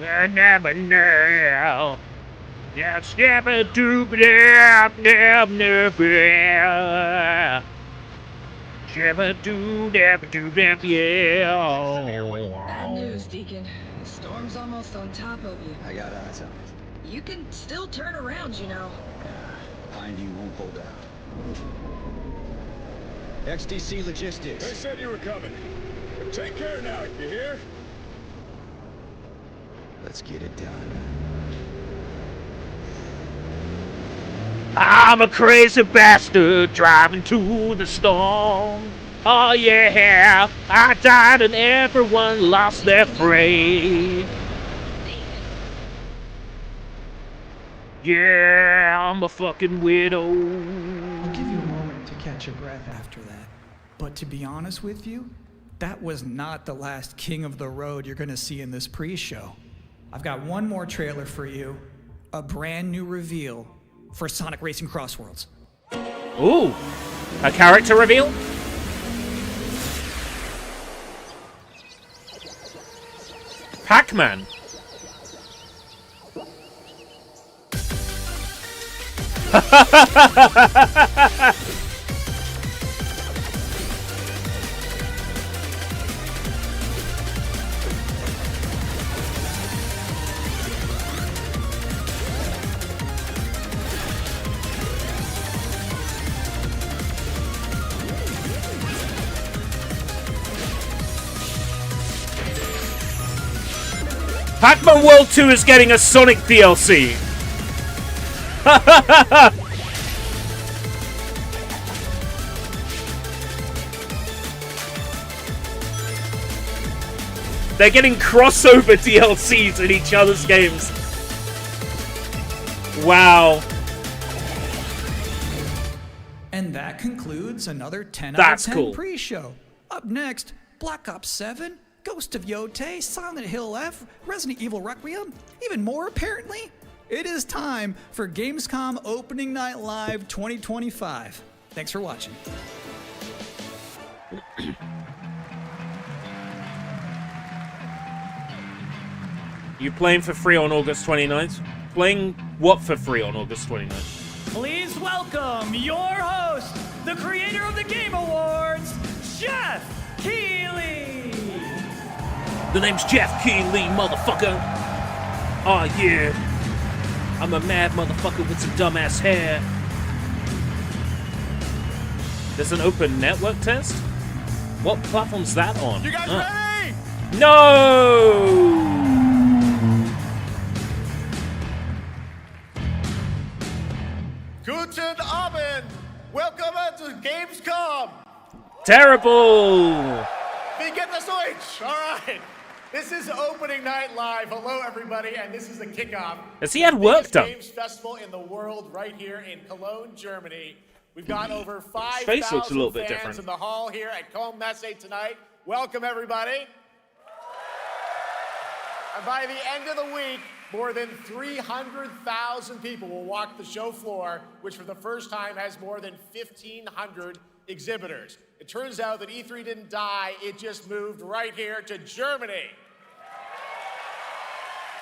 I never know. Yes, never do, never Bad news, Deacon. The storm's almost on top of you. I got eyes on it. You can still turn around, you know. Behind you won't pull down. XTC Logistics. They said you were coming. But take care now, you hear? Let's get it done. I'm a crazy bastard driving to the storm. Oh yeah, I died and everyone lost their freight. Yeah, I'm a fucking widow. I'll give you a moment to catch your breath after that. But to be honest with you, that was not the last King of the Road you're gonna see in this pre-show. I've got one more trailer for you, a brand new reveal for Sonic Racing Crossworlds. Ooh, a character reveal? Pac-Man. Pac-Man World 2 is getting a Sonic DLC. They're getting crossover DLCs in each other's games. Wow. And that concludes another 10 That's out of 10 cool. pre-show. Up next, Black Ops 7, Ghost of Yotei, Silent Hill F, Resident Evil Requiem, even more apparently. It is time for Gamescom Opening Night Live 2025. Thanks for watching. You playing for free on August 29th? Playing what for free on August 29th? Please welcome your host, the creator of the Game Awards, Jeff Keighley. The name's Jeff Keighley, motherfucker. Oh yeah. I'm a mad motherfucker with some dumbass hair. There's an open network test? What platform's that on? You guys ready? No! Guten Abend! Welcome to Gamescom! Terrible! Wie geht das Deutsch? All right. This is opening night live. Hello, everybody, and this is the kickoff. Has he had work done? Games festival in the world, right here in Cologne, Germany. We've got over face looks a little 5,000 bit fans different. in the hall here at Cologne Messe tonight. Welcome, everybody. And by the end of the week, more than 300,000 people will walk the show floor, which for the first time has more than 1,500 exhibitors. It turns out that E3 didn't die, it just moved right here to Germany.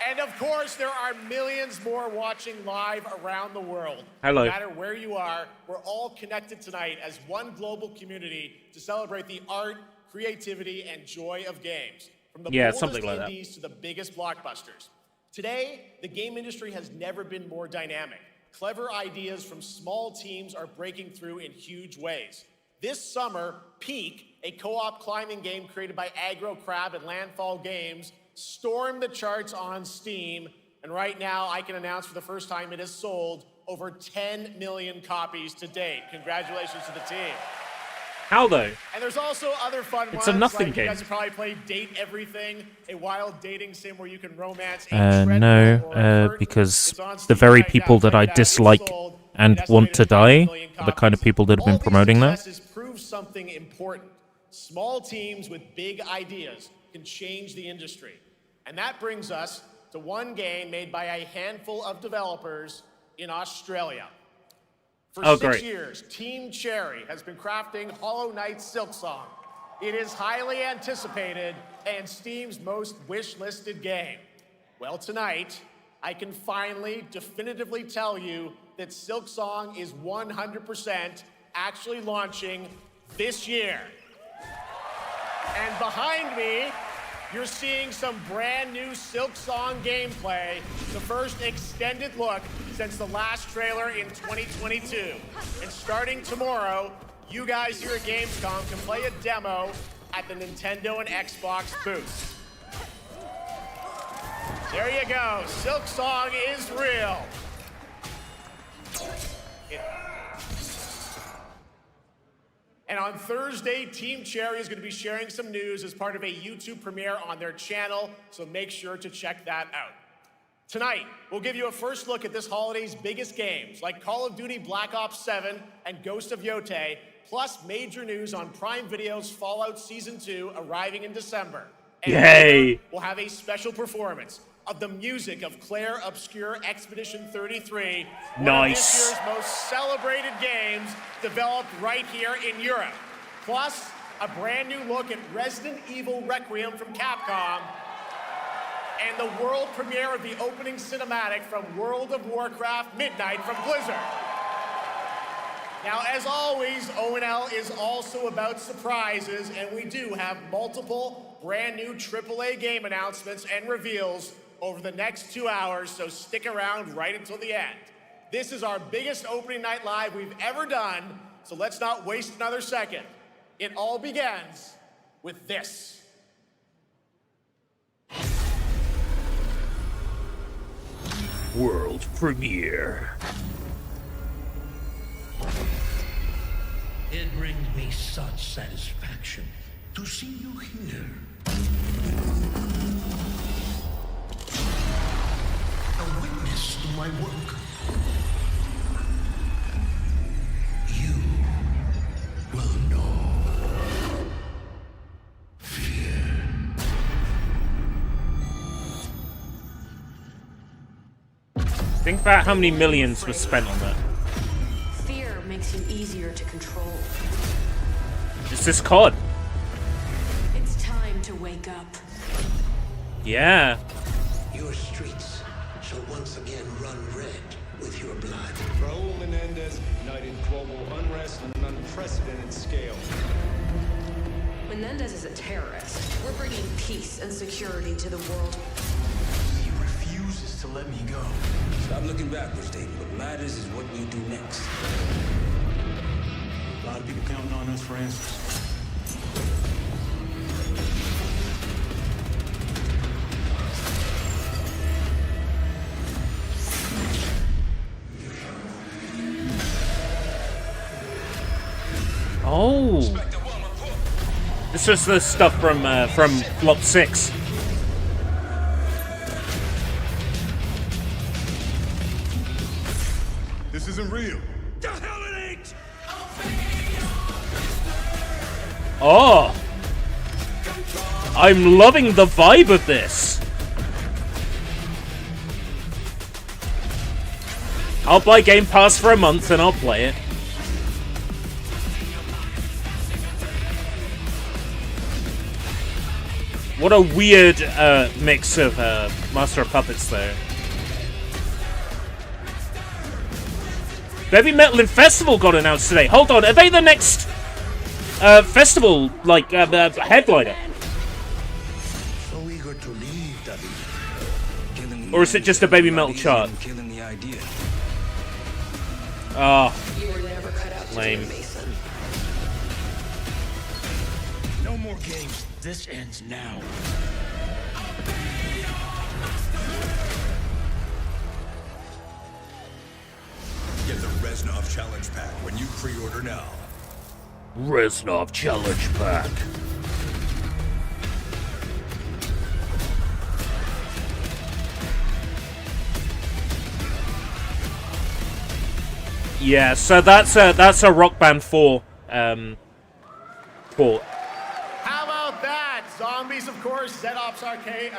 And of course, there are millions more watching live around the world. Hello. No matter where you are, we're all connected tonight as one global community to celebrate the art, creativity, and joy of games. From the boldest something like that. indies to the biggest blockbusters. Today, the game industry has never been more dynamic. Clever ideas from small teams are breaking through in huge ways. This summer, Peak, a co-op climbing game created by Aggro Crab and Landfall Games, stormed the charts on Steam, and right now I can announce for the first time it has sold over 10 million copies to date. Congratulations to the team. How though? And there's also other fun ones. It's a nothing like game. You guys have probably played Date Everything, a wild dating sim where you can romance No, because the very people that I dislike and want to die are the kind of people that have been promoting that. Successes prove something important. Small teams with big ideas can change the industry. And that brings us to one game made by a handful of developers in Australia. For 6 years, Team Cherry has been crafting Hollow Knight Silksong. It is highly anticipated and Steam's most wish-listed game. Well, tonight, I can finally definitively tell you that Silksong is 100% actually launching this year. And behind me, you're seeing some brand new Silksong gameplay, the first extended look since the last trailer in 2022. And starting tomorrow, you guys here at Gamescom can play a demo at the Nintendo and Xbox booths. There you go, Silksong is real. And on Thursday, Team Cherry is going to be sharing some news as part of a YouTube premiere on their channel, so make sure to check that out. Tonight, we'll give you a first look at this holiday's biggest games, like Call of Duty Black Ops 7 and Ghost of Yotei, plus major news on Prime Video's Fallout Season 2 arriving in December. And Yay! we'll have a special performance of the music of Claire Obscure Expedition 33, one of this year's most celebrated games developed right here in Europe. Plus, a brand new look at Resident Evil Requiem from Capcom, and the world premiere of the opening cinematic from World of Warcraft Midnight from Blizzard. Now, as always, ONL is also about surprises, and we do have multiple brand new AAA game announcements and reveals over the next 2 hours, so stick around right until the end. This is our biggest opening night live we've ever done, so let's not waste another second. It all begins with this. World premiere. It brings me such satisfaction to see you here. A witness to my work. You will know fear. Think about how many millions was spent on that. Fear makes you easier to control. It's this COD. It's time to wake up. Yeah. Your streets shall once again run red with your blood. Raul Menendez ignited global unrest on an unprecedented scale. Menendez is a terrorist. We're bringing peace and security to the world. He refuses to let me go. Stop looking backwards, David. What matters is what we do next. A lot of people counting on us for answers. This was the stuff from Block 6. This isn't real. The hell it ain't! Oh! I'm loving the vibe of this. I'll buy Game Pass for a month and I'll play it. What a weird mix of Master of Puppets there. Baby Metal in Festival got announced today. Hold on, are they the next festival, like, headliner? So eager to leave, David. Or is it just a Baby Metal chart? Ah, lame. No more games. This ends now. Get the Reznov Challenge Pack when you pre-order now. Reznov Challenge Pack. Yeah, so that's a Rock Band 4 port. How about that? Zombies, of course, Dead Ops Arcade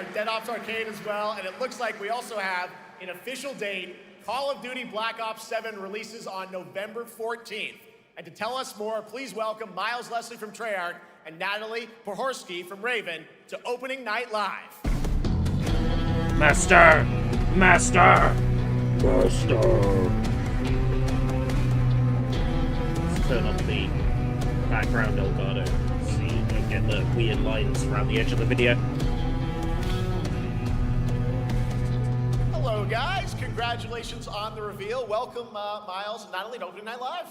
as well, and it looks like we also have an official date. Call of Duty Black Ops 7 releases on November 14th. And to tell us more, please welcome Miles Leslie from Treyarch and Natalie Pohorsky from Raven to Opening Night Live. Master! Master! Let's turn up the background Elgato. See if I get the weird lines around the edge of the video. Hello, guys. Congratulations on the reveal. Welcome, Miles and Natalie to Opening Night Live.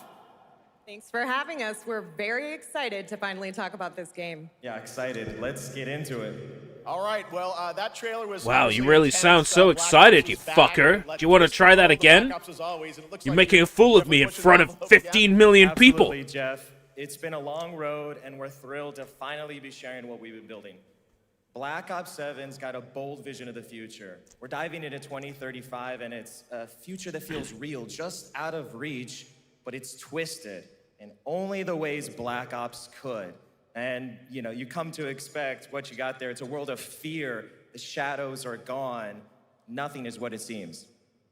Thanks for having us. We're very excited to finally talk about this game. Yeah, excited. Let's get into it. All right, well, that trailer was... Wow, you really sound so excited, you fucker. Do you want to try that again? You're making a fool of me in front of 15 million people. Absolutely, Jeff. It's been a long road, and we're thrilled to finally be sharing what we've been building. Black Ops 7's got a bold vision of the future. We're diving into 2035, and it's a future that feels real, just out of reach, but it's twisted in only the ways Black Ops could. And, you know, you come to expect what you got there. It's a world of fear. The shadows are gone. Nothing is what it seems.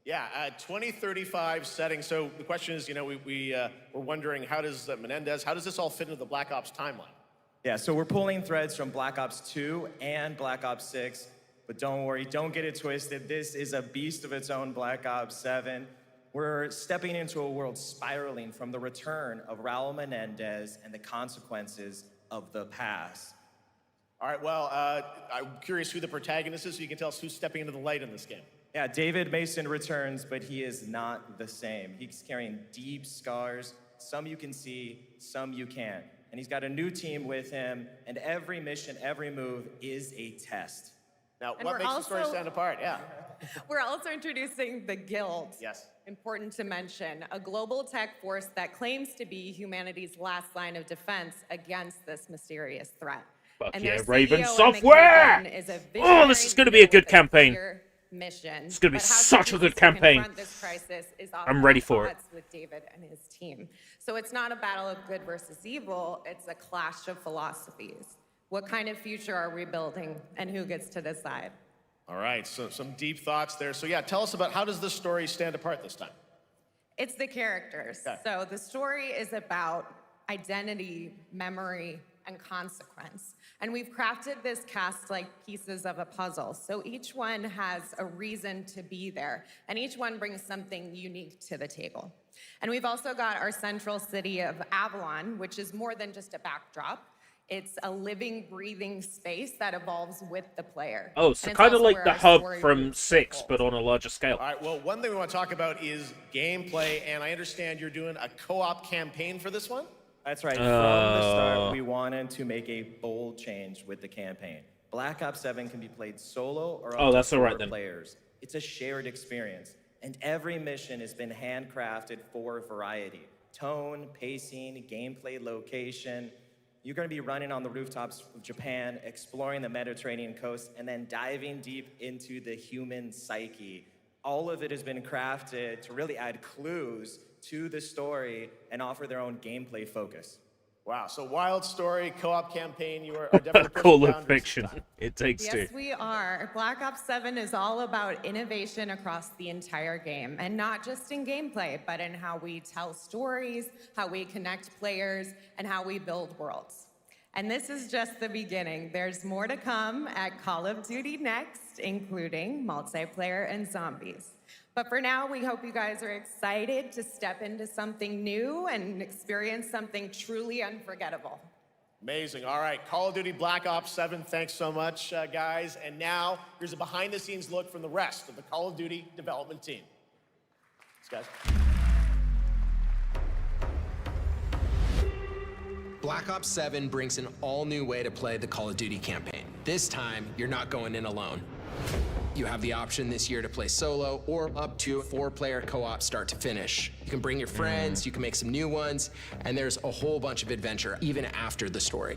Yeah, 2035 setting. So the question is, you know, we're wondering, how does Menendez, how does this all fit into the Black Ops timeline? Yeah, so we're pulling threads from Black Ops 2 and Black Ops 6. But don't worry, don't get it twisted. This is a beast of its own, Black Ops 7. We're stepping into a world spiraling from the return of Raul Menendez and the consequences of the past. All right, well, I'm curious who the protagonist is, so you can tell us who's stepping into the light in this game. Yeah, David Mason returns, but he is not the same. He's carrying deep scars. Some you can see, some you can't. And he's got a new team with him, and every mission, every move is a test. Now, what makes the story stand apart? Yeah. We're also introducing the Guild. Yes. Important to mention, a global tech force that claims to be humanity's last line of defense against this mysterious threat. Fuck and yeah, their Raven CEO, Software! Oh, this is going to be a good campaign. Mission. It's going to be But how such a good to campaign. confront this crisis is I'm ready for it. with David and his team. So it's not a battle of good versus evil, it's a clash of philosophies. What kind of future are we building, and who gets to decide? All right, so some deep thoughts there. So yeah, tell us about, how does this story stand apart this time? It's the characters. Okay. So the story is about identity, memory, and consequence. And we've crafted this cast like pieces of a puzzle. So each one has a reason to be there, and each one brings something unique to the table. And we've also got our central city of Avalon, which is more than just a backdrop. It's a living, breathing space that evolves with the player. Oh, so And it's kind of also like where the our hub story from roots 6, hold. but on a larger scale. All right, well, one thing we want to talk about is gameplay, and I understand you're doing a co-op campaign for this one? That's right. From the start, we wanted to make a bold change with the campaign. Black Ops 7 can be played solo or up that's to all right 4 then. players. It's a shared experience, and every mission has been handcrafted for variety. Tone, pacing, gameplay, location. You're going to be running on the rooftops of Japan, exploring the Mediterranean coast, and then diving deep into the human psyche. All of it has been crafted to really add clues to the story and offer their own gameplay focus. Wow, so wild story, co-op campaign, you are definitely pushing Call of boundaries. fiction. It takes two. Yes, we are. Black Ops 7 is all about innovation across the entire game, and not just in gameplay, but in how we tell stories, how we connect players, and how we build worlds. And this is just the beginning. There's more to come at Call of Duty Next, including multiplayer and zombies. But for now, we hope you guys are excited to step into something new and experience something truly unforgettable. Amazing. All right, Call of Duty Black Ops 7, thanks so much, guys. And now, here's a behind-the-scenes look from the rest of the Call of Duty development team. Thanks, guys. Black Ops 7 brings an all-new way to play the Call of Duty campaign. This time, you're not going in alone. You have the option this year to play solo or up to 4-player co-op start to finish. You can bring your friends, you can make some new ones, and there's a whole bunch of adventure even after the story.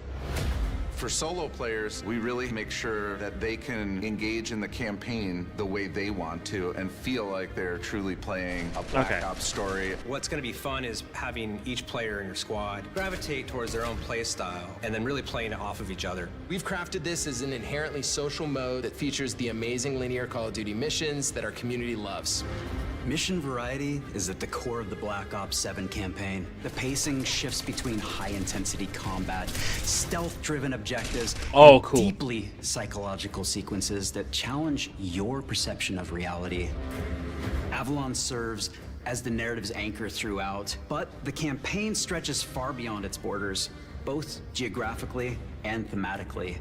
For solo players, we really make sure that they can engage in the campaign the way they want to and feel like they're truly playing a Black Ops story. What's going to be fun is having each player in your squad gravitate towards their own play style and then really playing it off of each other. We've crafted this as an inherently social mode that features the amazing linear Call of Duty missions that our community loves. Mission variety is at the core of the Black Ops 7 campaign. The pacing shifts between high-intensity combat, stealth-driven objectives, and deeply psychological sequences that challenge your perception of reality. Avalon serves as the narrative's anchor throughout, but the campaign stretches far beyond its borders, both geographically and thematically.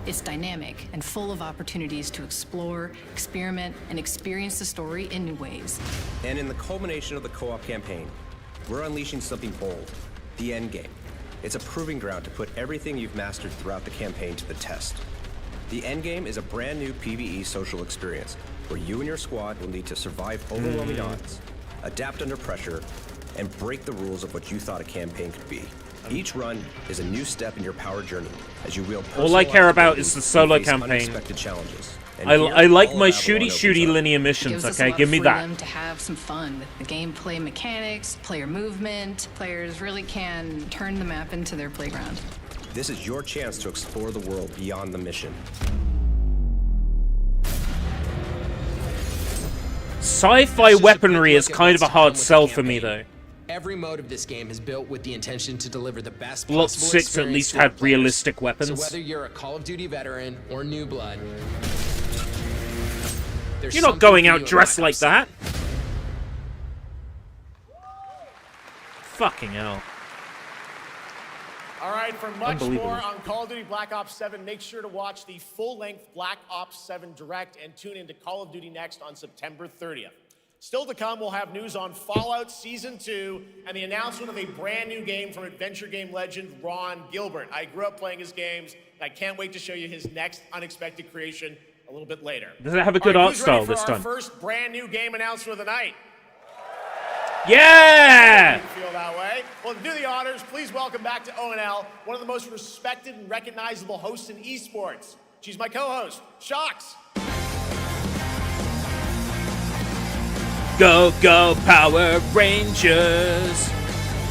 It's dynamic and full of opportunities to explore, experiment, and experience the story in new ways. And in the culmination of the co-op campaign, we're unleashing something bold, the end game. It's a proving ground to put everything you've mastered throughout the campaign to the test. The end game is a brand new PvE social experience where you and your squad will need to survive overwhelming odds, adapt under pressure, and break the rules of what you thought a campaign could be. Each run is a new step in your power journey as you wield all I care about is the solo campaign. Unexpected challenges. I like my shooty linear missions, okay? Give me that. Freedom to have some fun with the gameplay mechanics, player movement. Players really can turn the map into their playground. This is your chance to explore the world beyond the mission. Sci-fi weaponry is kind of a hard sell for me, though. Every mode of this game is built with the intention to deliver the best Lot possible 6 at experience least for our had players. realistic weapons. So whether you're a Call of Duty veteran or new blood, there's You're not something going for out you in dressed Black like Ops that. Fucking hell. All right, for much Unbelievable. more on Call of Duty Black Ops 7, make sure to watch the full-length Black Ops 7 Direct and tune into Call of Duty Next on September 30th. Still to come, we'll have news on Fallout Season 2 and the announcement of a brand new game from adventure game legend Ron Gilbert. I grew up playing his games, and I can't wait to show you his next unexpected creation a little bit later. Does it have a good All right, art who's ready style for this our time? first brand new game announcement of the night? Yeah! Didn't feel that way. Well, to do the honors, please welcome back to ONL one of the most respected and recognizable hosts in esports. She's my co-host, Shox. Go, go, Power Rangers!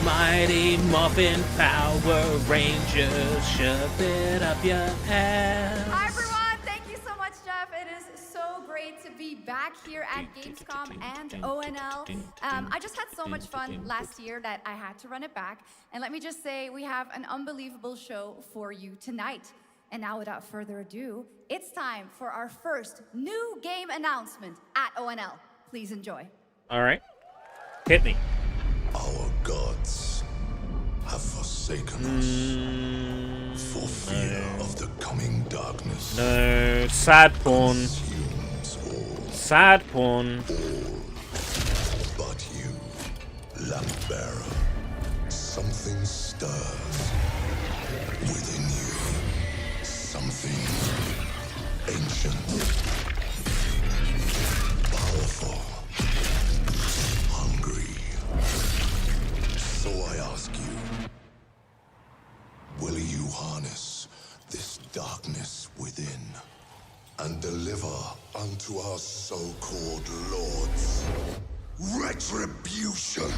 Mighty Morphin Power Rangers, shove it up your ass. Hi everyone, thank you so much, Jeff. It is so great to be back here at Gamescom and ONL. I just had so much fun last year that I had to run it back. And let me just say, we have an unbelievable show for you tonight. And now without further ado, it's time for our first new game announcement at ONL. Please enjoy. All right. Hit me. Our gods have forsaken us for fear of the coming darkness. No, sad porn. Sad porn. But you, lamp bearer, something stirs within you. Something ancient, powerful, hungry. darkness within and deliver unto our so-called lords retribution.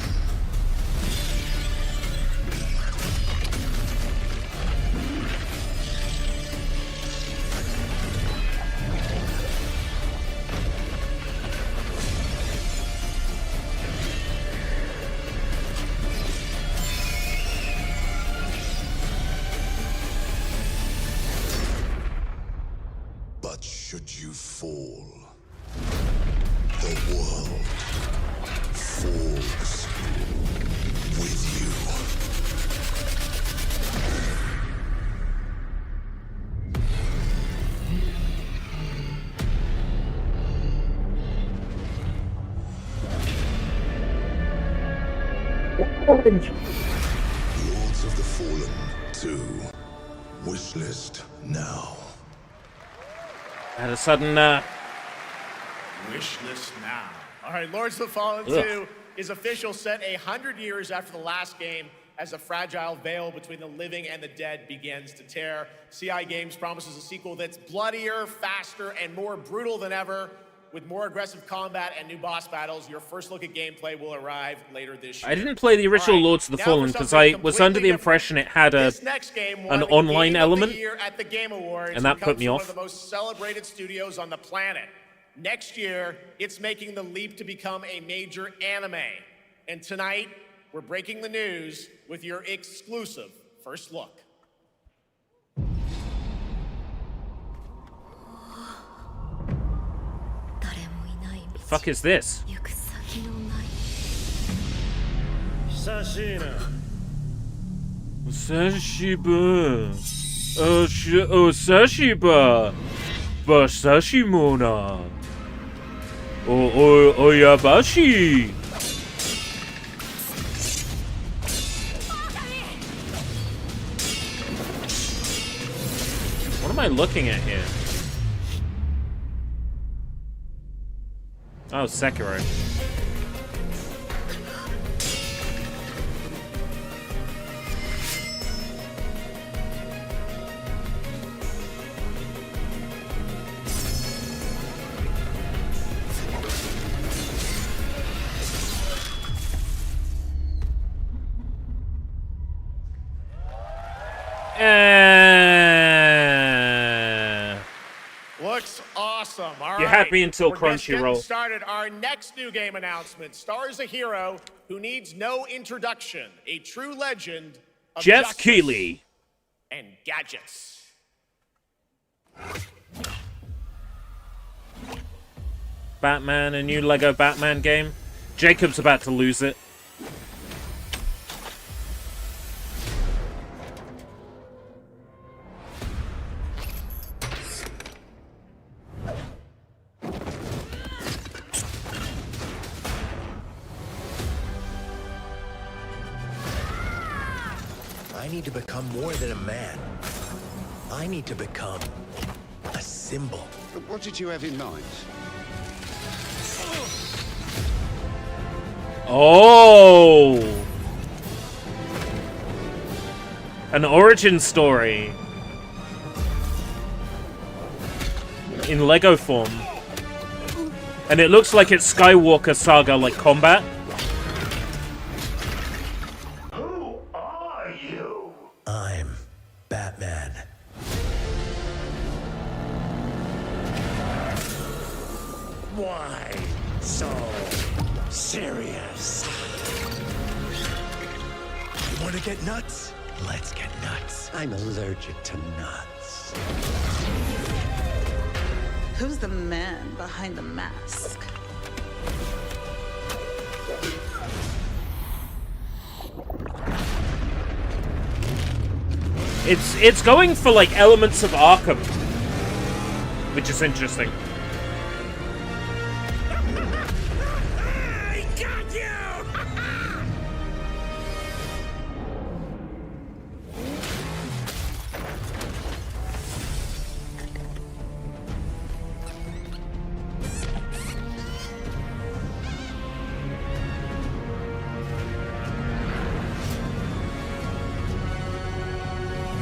But should you fall, the world falls with you. Lords of the Fallen 2. Wishlist now. Had a sudden, Wishlist now. All right, Lords of the Fallen 2 is official, set 100 years after the last game as a fragile veil between the living and the dead begins to tear. CI Games promises a sequel that's bloodier, faster, and more brutal than ever. With more aggressive combat and new boss battles, your first look at gameplay will arrive later this year. I didn't play the original Lords of the Fallen because I was under the impression it had an online element, at the Game Awards, and that put me off. One of the most celebrated studios on the planet. Next year, it's making the leap to become a major anime. And tonight, we're breaking the news with your exclusive first look. The fuck is this? Sashina. Sashiba. Sashiba. Basashimona. Oyabashi. What am I looking at here? Oh, Sekiro. Looks awesome. All You're right. happy until We're just getting Crunchyroll. started. Our next new game announcement stars a hero who needs no introduction, a true legend of Jeff justice Keighley. and gadgets. Batman, a new Lego Batman game. Jacob's about to lose it. I need to become more than a man. I need to become a symbol. What did you have in mind? Oh! An origin story. In Lego form. And it looks like it's Skywalker Saga like combat. Who are you? I'm Batman. Why so serious? You want to get nuts? Let's get nuts. I'm allergic to nuts. Who's the man behind the mask? It's going for like elements of Arkham, which is interesting. I got you!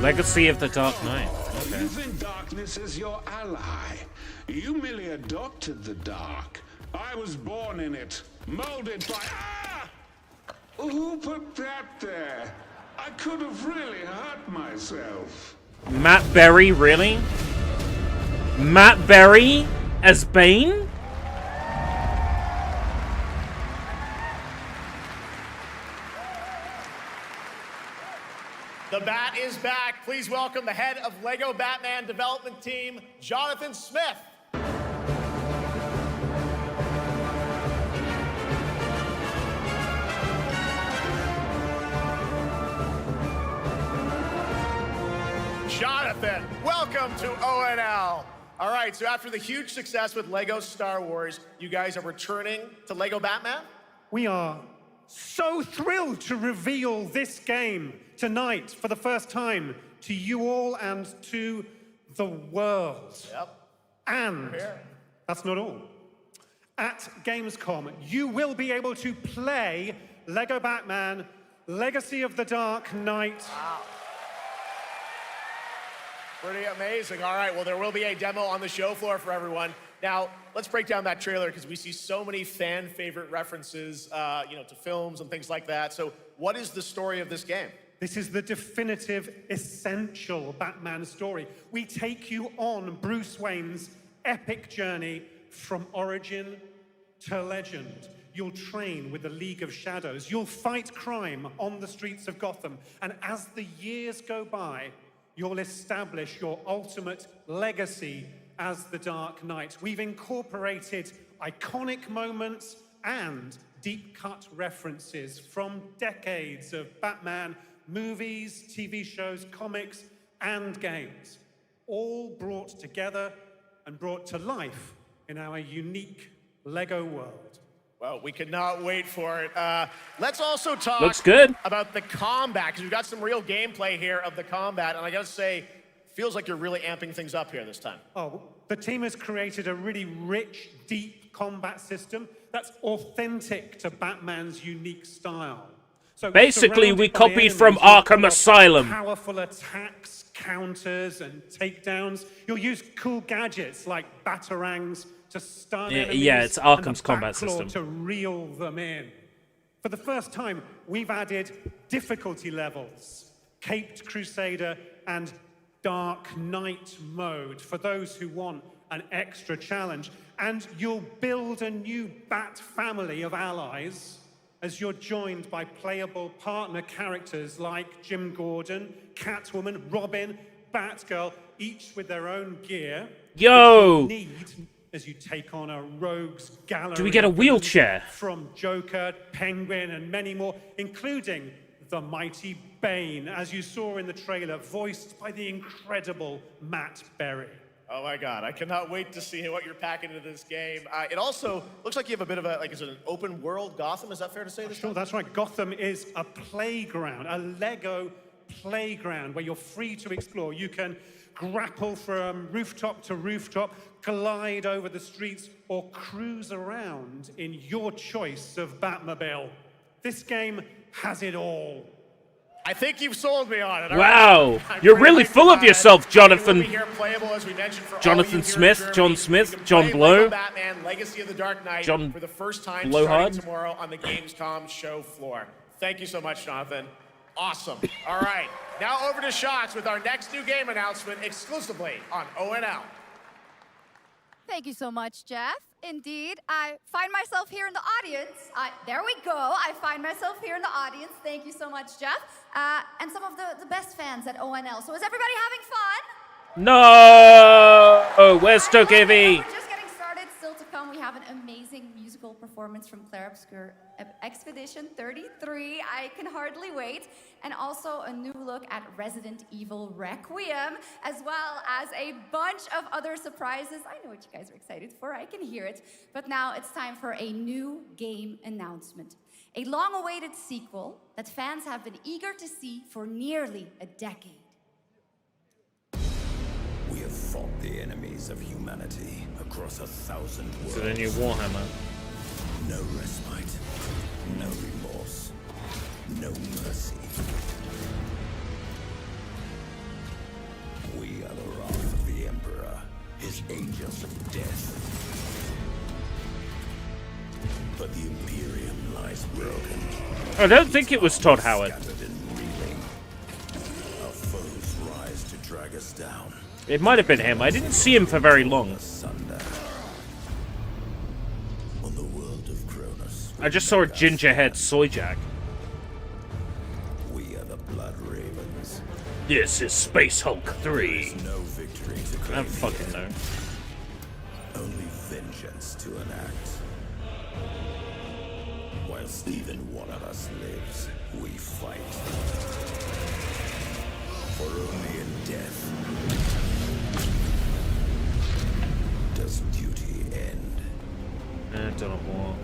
Legacy of the Dark Knight. Okay. You think darkness is your ally. You merely adopted the dark. I was born in it, molded by... Ah! Who put that there? I could have really hurt myself. Matt Berry, really? Matt Berry as Bane? The Bat is back. Please welcome the head of LEGO Batman development team, Jonathan Smith. Jonathan, welcome to ONL. All right, so after the huge success with LEGO Star Wars, you guys are returning to LEGO Batman? We are so thrilled to reveal this game tonight for the first time to you all and to the world. Yep. And that's not all. At Gamescom, you will be able to play LEGO Batman Legacy of the Dark Knight. Wow. Pretty amazing. All right, well, there will be a demo on the show floor for everyone. Now, let's break down that trailer because we see so many fan favorite references, to films and things like that. So what is the story of this game? This is the definitive, essential Batman story. We take you on Bruce Wayne's epic journey from origin to legend. You'll train with the League of Shadows. You'll fight crime on the streets of Gotham. And as the years go by, you'll establish your ultimate legacy as the Dark Knight. We've incorporated iconic moments and deep-cut references from decades of Batman movies, TV shows, comics, and games, all brought together and brought to life in our unique LEGO world. Well, we cannot wait for it. Let's also talk Looks good. about the combat, because we've got some real gameplay here of the combat, and I gotta say, feels like you're really amping things up here this time. Oh, the team has created a really rich, deep combat system that's authentic to Batman's unique style. So Basically, we surrounded by copied from enemies, Arkham you've got Asylum. Powerful attacks, counters, and takedowns. You'll use cool gadgets like batarangs to stun enemies. Yeah, it's and Arkham's the combat backlaw system. to reel them in. For the first time, we've added difficulty levels, Caped Crusader and Dark Knight mode for those who want an extra challenge. And you'll build a new Bat family of allies as you're joined by playable partner characters like Jim Gordon, Catwoman, Robin, Batgirl, each with their own gear. Yo! Which you need as you take on a rogues gallery. Do we get a wheelchair? From Joker, Penguin, and many more, including the mighty Bane, as you saw in the trailer, voiced by the incredible Matt Berry. Oh my God, I cannot wait to see what you're packing into this game. It also looks like you have a bit of is it an open world Gotham? Is that fair to say this Sure, time? that's right. Gotham is a playground, a LEGO playground where you're free to explore. You can grapple from rooftop to rooftop, glide over the streets, or cruise around in your choice of Batmobile. This game has it all. I think you've sold me on it. Wow, you're really full of yourself, Jonathan. We'll be here playable, as we mentioned, for all Jonathan of you here Smith, in Germany. John You Smith, can John play Blow. LEGO Batman Legacy of the Dark Knight John for the first time Blowhard. starting tomorrow on the Gamescom show floor. Thank you so much, Jonathan. Awesome. All right, now over to Shots with our next new game announcement exclusively on ONL. Thank you so much, Jeff. Indeed, I find myself here in the audience. There we go. I find myself here in the audience. Thank you so much, Jeff. And some of the best fans at ONL. So is everybody having fun? No! Where's Tokevi? We're just getting started. Still to come, we have an amazing musical performance from Claire Obscure Expedition 33. I can hardly wait. And also a new look at Resident Evil Requiem, as well as a bunch of other surprises. I know what you guys are excited for. I can hear it. But now it's time for a new game announcement. A long-awaited sequel that fans have been eager to see for nearly a decade. We have fought the enemies of humanity across 1,000 worlds. So the new Warhammer. No respite, no remorse, no mercy. We are the as angels of death. But the Imperium lies broken. I don't think it was Todd Howard. Scattered and reeling. Our foes rise to drag us down. It might have been him. I didn't see him for very long. On the world of Kronos, I just saw a ginger-haired soy jack. we are the Blood Ravens. This is Space Hulk 3. No victory to I claim don't fucking here. know. Only vengeance to enact. Whilst even one of us lives, we fight. For only in death does duty end. I don't know what.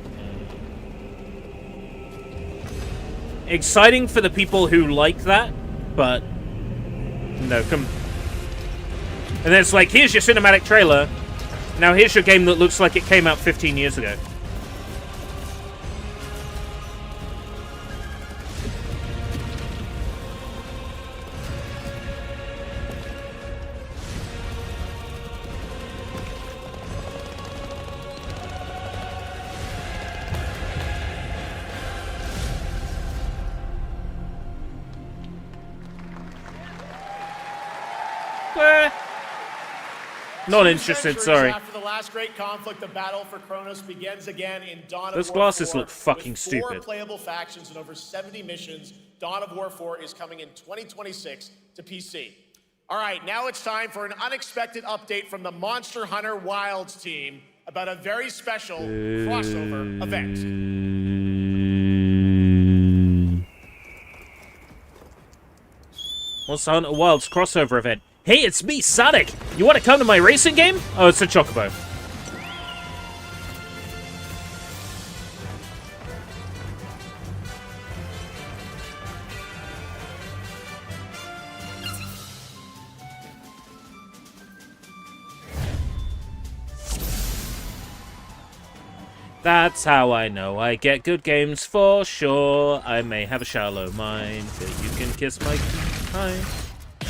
Exciting for the people who like that, but no, come. And then it's like, here's your cinematic trailer. Now here's your game that looks like it came out 15 years ago. Not interested, sorry. After the last great conflict, the battle for Kronos begins again in Dawn of War. Those glasses 4. look fucking With 4 stupid. playable factions and over 70 missions, Dawn of War 4 is coming in 2026 to PC. All right, now it's time for an unexpected update from the Monster Hunter Wilds team about a very special crossover event. Monster Hunter Wilds crossover event. Hey, it's me, Sonic! You want to come to my racing game? Oh, it's a Chocobo. That's how I know I get good games for sure. I may have a shallow mind, but you can kiss my behind.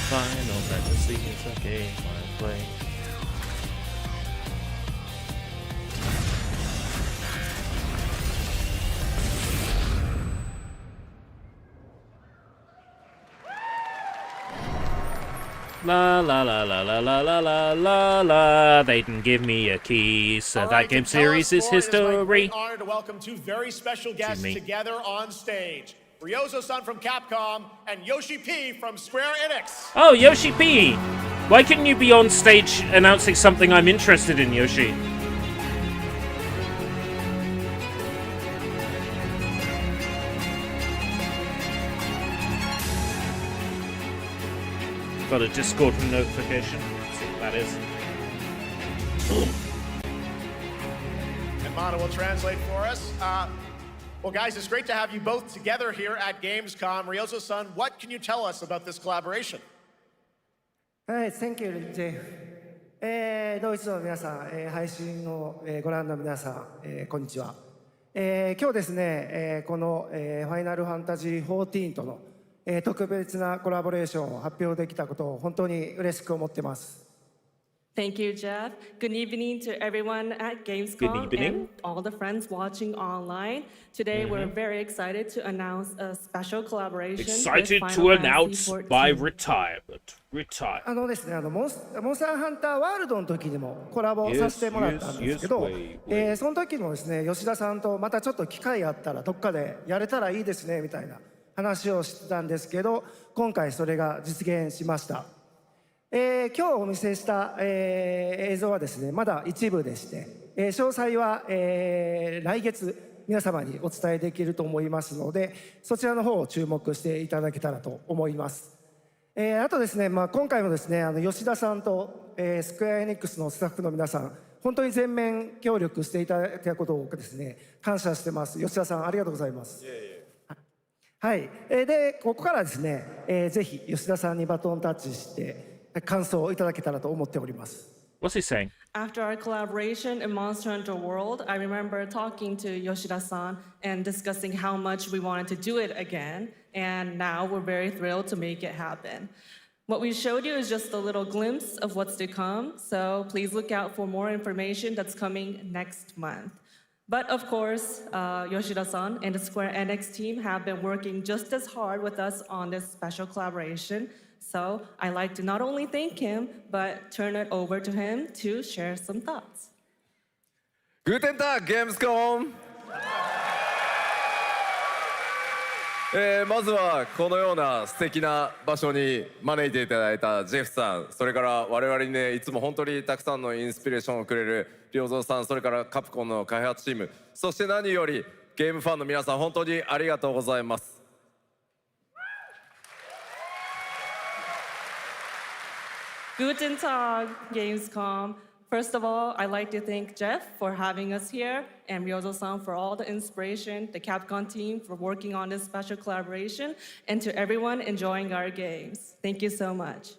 Final Fantasy is a game I play. La la la la la la la la la la. They didn't give me a key, so All that right, game to tell us series is more, it my history. great honor to welcome 2 very special guests me. together on stage. Ryozo-san from Capcom and Yoshi P from Square Enix. Oh, Yoshi P! Why couldn't you be on stage announcing something I'm interested in, Yoshi? Got a Discord notification. Let's see what that is. And Mana will translate for us. Well, guys, it's great to have you both together here at Gamescom. Ryozo-san, what can you tell us about this collaboration? Hi, thank you, Jay. ドイツの皆さん、配信をご覧の皆さん、こんにちは。今日ですね、このファイナルファンタジー14との特別なコラボレーションを発表できたことを本当に嬉しく思ってます。Thank you, Jeff. Good evening to everyone at Gamescom Good evening. and all the friends watching online. Today, we're very excited to announce a special collaboration. Excited with to Final announce Fantasy my XIV. retirement. ですね、モンスターハンターワールドの時にもコラボさせてもらったんですけど、その時もですね、吉田さんとまたちょっと機会あったらどっかでやれたらいいですねみたいな話をしてたんですけど、今回それが実現しました。今日お見せした、映像はですね、まだ一部でして、詳細は、来月皆様にお伝えできると思いますので、そちらの方を注目していただけたらと思います。あとですね、今回もですね、吉田さんと、スクエアエニックスのスタッフの皆さん、本当に全面協力していただいたことをですね、感謝してます。吉田さん、ありがとうございます。はい、で、ここからですね、ぜひ吉田さんにバトンタッチして、感想をいただけたらと思っております。What's he saying? After our collaboration in Monster Hunter World, I remember talking to Yoshida-san and discussing how much we wanted to do it again, and now we're very thrilled to make it happen. What we showed you is just a little glimpse of what's to come, so please look out for more information that's coming next month. But of course, Yoshida-san and the Square Enix team have been working just as hard with us on this special collaboration. So I'd like to not only thank him, but turn it over to him to share some thoughts. Guten Tag, Gamescom! まずはこのような素敵な場所に招いていただいたジェフさん、それから我々にね、いつも本当にたくさんのインスピレーションをくれる良三さん、それからカプコンの開発チーム、そして何よりゲームファンの皆さん、本当にありがとうございます。Guten Tag, Gamescom. First of all, I'd like to thank Jeff for having us here and Ryozo-san for all the inspiration, the Capcom team for working on this special collaboration, and to everyone enjoying our games. Thank you so much.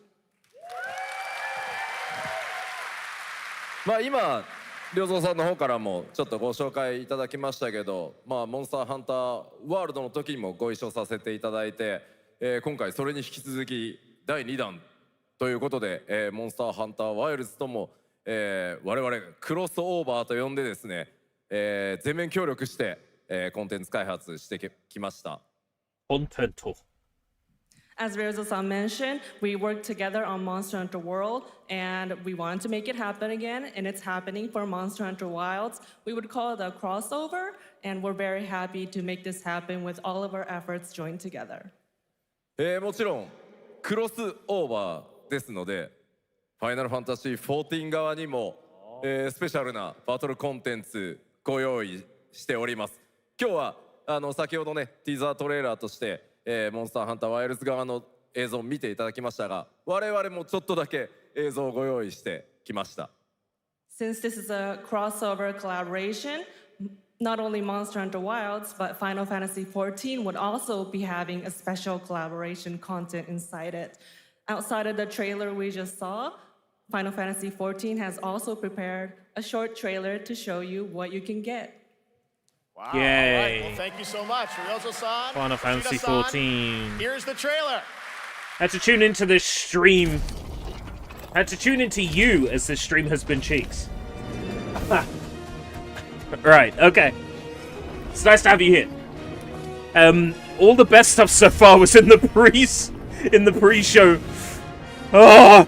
今、良三さんの方からもちょっとご紹介いただきましたけど、モンスターハンターワールドの時にもご一緒させていただいて、今回それに引き続き第2弾ということで、モンスターハンターワイルズとも我々クロスオーバーと呼んでですね、全面協力して、コンテンツ開発してきました。コンテンツ。As Ryozo-san mentioned, we worked together on Monster Hunter World, and we wanted to make it happen again, and it's happening for Monster Hunter Wilds. We would call it a crossover, and we're very happy to make this happen with all of our efforts joined together. もちろんクロスオーバーですので、ファイナルファンタジー14側にも、スペシャルなバトルコンテンツご用意しております。今日は先ほどねティーザートレーラーとして、モンスターハンターワイルズ側の映像を見ていただきましたが、我々もちょっとだけ映像をご用意してきました。Since this is a crossover collaboration, not only Monster Hunter Wilds, but Final Fantasy XIV would also be having a special collaboration content inside it. Outside of the trailer we just saw, Final Fantasy XIV has also prepared a short trailer to show you what you can get. Wow. Yay. All right. Well, thank you so much, Ryozo-san. Final Fantasy XIV. Here's the trailer. Had to tune into this stream. Had to tune into you as this stream has been cheeks. Right, okay. It's nice to have you here. All the best stuff so far was in the pre-show. Oh!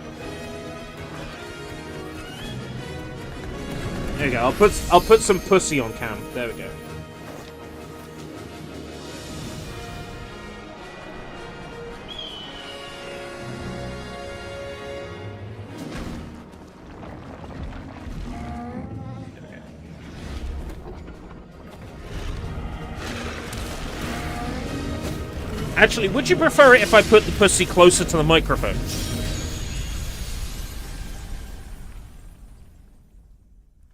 There we go. I'll put some pussy on cam. There we go. Actually, would you prefer it if I put the pussy closer to the microphone?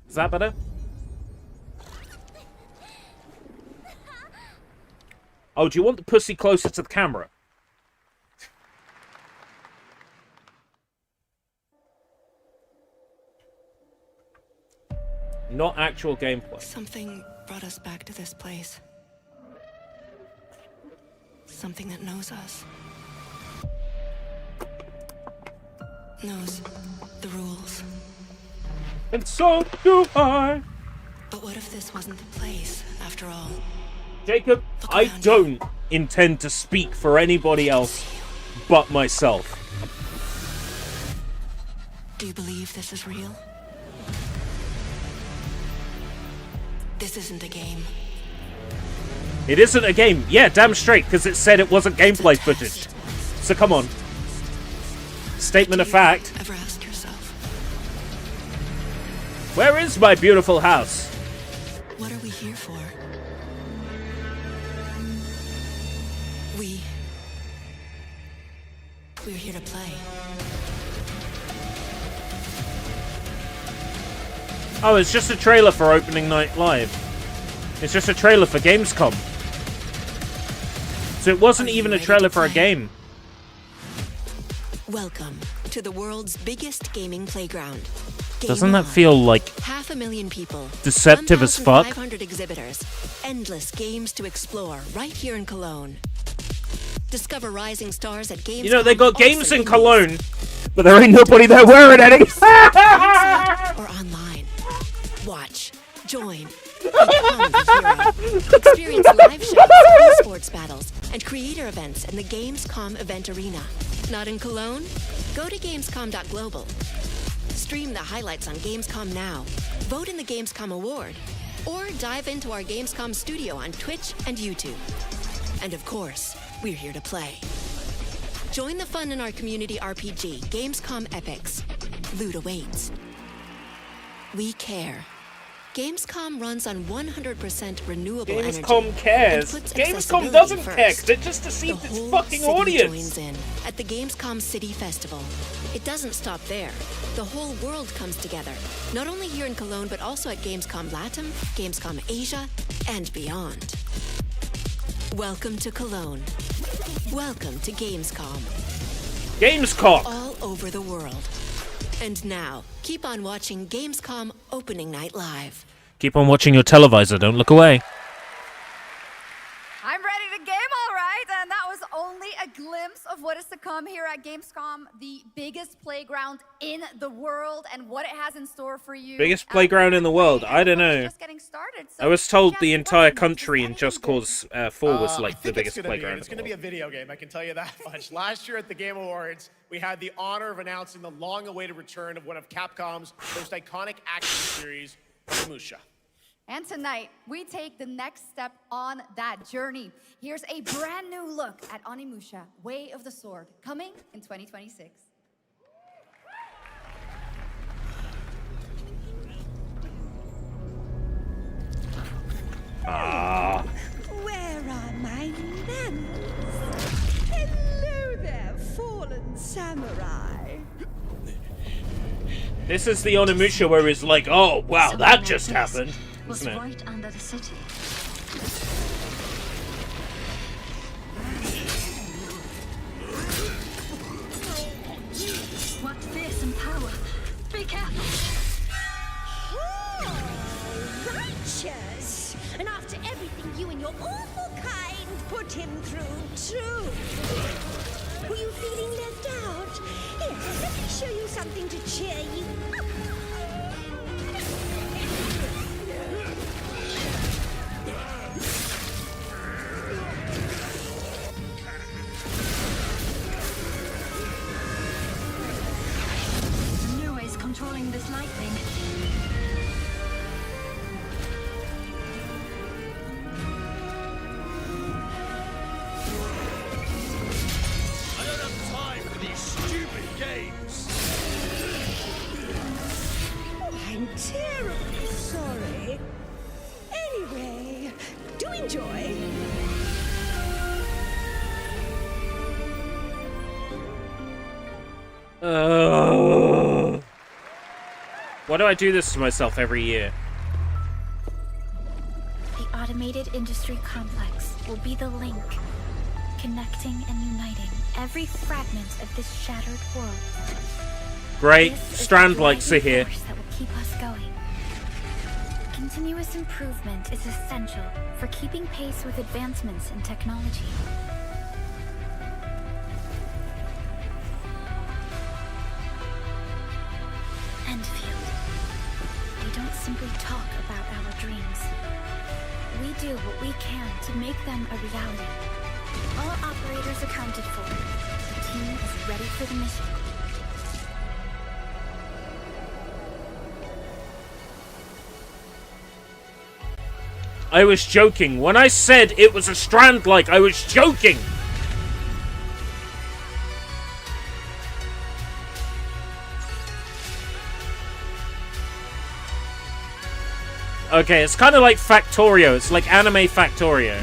Is that better? Oh, do you want the pussy closer to the camera? Not actual gameplay. Something brought us back to this place. Something that knows us. Knows the rules. And so do I. But what if this wasn't the place, after all? Jacob, I don't intend to speak for anybody else but myself. Do you believe this is real? This isn't a game. It isn't a game. Yeah, damn straight, because it said it wasn't gameplay footage. So come on. Statement of fact. Ever ask yourself? Where is my beautiful house? What are we here for? We're here to play. Oh, it's just a trailer for Opening Night Live. It's just a trailer for Gamescom. So it wasn't even a trailer for a game. Welcome to the world's biggest gaming playground. Doesn't that feel like 500,000 people, deceptive as fuck? 1,500 exhibitors, endless games to explore right here in Cologne. Discover rising stars at Gamescom. You know, they got games in also Cologne, but there ain't nobody there wearing any. or online. Watch, join, become the hero. Experience live shows, esports battles, and creator events in the Gamescom event arena. Not in Cologne? Go to Gamescom.global. Stream the highlights on Gamescom Now. Vote in the Gamescom Award. Or dive into our Gamescom studio on Twitch and YouTube. And of course, we're here to play. Join the fun in our community RPG, Gamescom Epics. Loot awaits. We care. Gamescom runs on 100% renewable energy. Gamescom cares. Gamescom doesn't care because it just deceived its fucking audience. Joins in at the Gamescom City Festival. It doesn't stop there. The whole world comes together, not only here in Cologne, but also at Gamescom Latam, Gamescom Asia, and beyond. Welcome to Cologne. Welcome to Gamescom. Gamescom! All over the world. And now, keep on watching Gamescom Opening Night Live. Keep on watching your televisor, don't look away. I'm ready to game, all right, and that was only a glimpse of what is to come here at Gamescom, the biggest playground in the world, and what it has in store for you. Biggest playground in the world? I don't know. Just getting started, so I was told the entire country in Just Cause 4 was like the biggest playground. It's going to be a video game, I can tell you that much. Last year at the Game Awards, we had the honor of announcing the long-awaited return of one of Capcom's most iconic action series, Onimusha. And tonight, we take the next step on that journey. Here's a brand new look at Onimusha, Way of the Sword, coming in 2026. Where are my manners? Hello there, fallen samurai. This is the Onimusha where it's like, oh, wow, that just happened. Was Isn't it? right under the city. What fearsome power! Be careful! Oh, righteous! And after everything you and your awful kind put him through, too. Were you feeling left out? Here, let me show you something to cheer you up. New controlling this lightning. I don't have time for these stupid games. Oh, I'm terribly sorry. Anyway, do enjoy. Why do I do this to myself every year? The automated industry complex will be the link, connecting and uniting every fragment of this shattered world. Great. This Strand is the likes to driving hear. force that will keep us going. Continuous improvement is essential for keeping pace with advancements in technology. Enfield. They don't simply talk about our dreams. We do what we can to make them a reality. All operators accounted for. The team is ready for the mission. I was joking. When I said it was a Strand-like, I was joking! Okay, it's kind of like Factorio. It's like anime Factorio.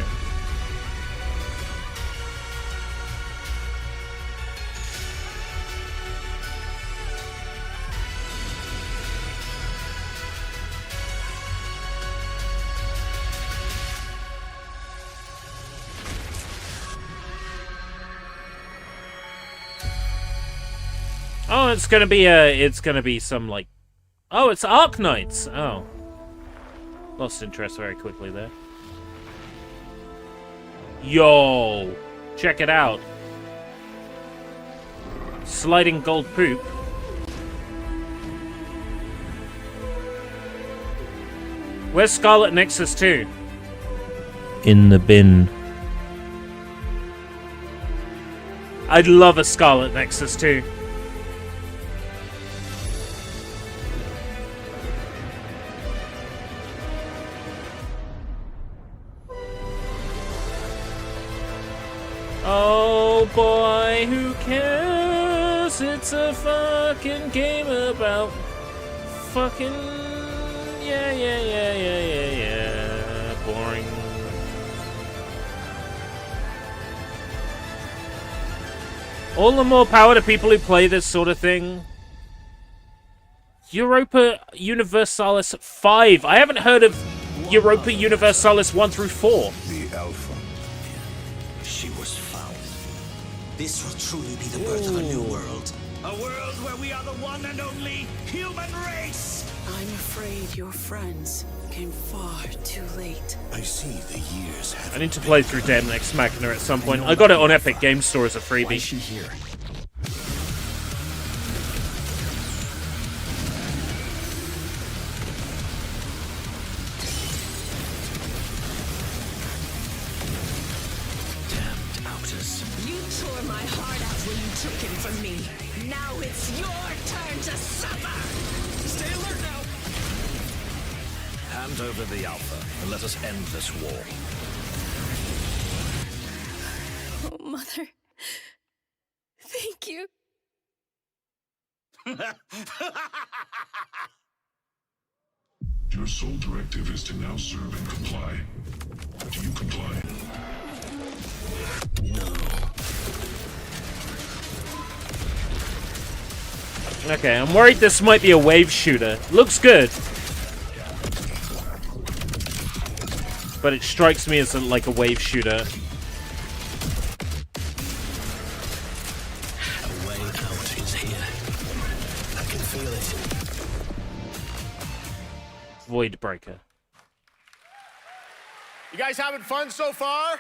Oh, it's gonna be some like, oh, it's Arc Knights. Oh, lost interest very quickly there. Yo, Check it out. Sliding gold poop. Where's Scarlet Nexus 2? In the bin. I'd love a Scarlet Nexus 2. Oh boy, who cares? It's a fucking game about fucking yeah. Boring. All the more power to people who play this sort of thing. Europa Universalis 5. I haven't heard of Europa Universalis 1 through 4. The Alpha. She was found. This will truly be the birth of a new world. A world where we are the one and only human race! I'm afraid your friends came far too late. I see the years have... I need to play through Damn Ex Machina at some point. I got it on Epic Games Store as a freebie. Why is she here? Damned Outus. You tore my heart out when you took him from me. Now it's your turn to suffer! Stay alert now! Hand over the Alpha and let us end this war. Oh, Mother. Thank you. Your sole directive is to now serve and comply. Do you comply? Okay, I'm worried this might be a wave shooter. Looks good. But it strikes me as like a wave shooter. A way out is here. I can feel it. Void Breaker. You guys having fun so far?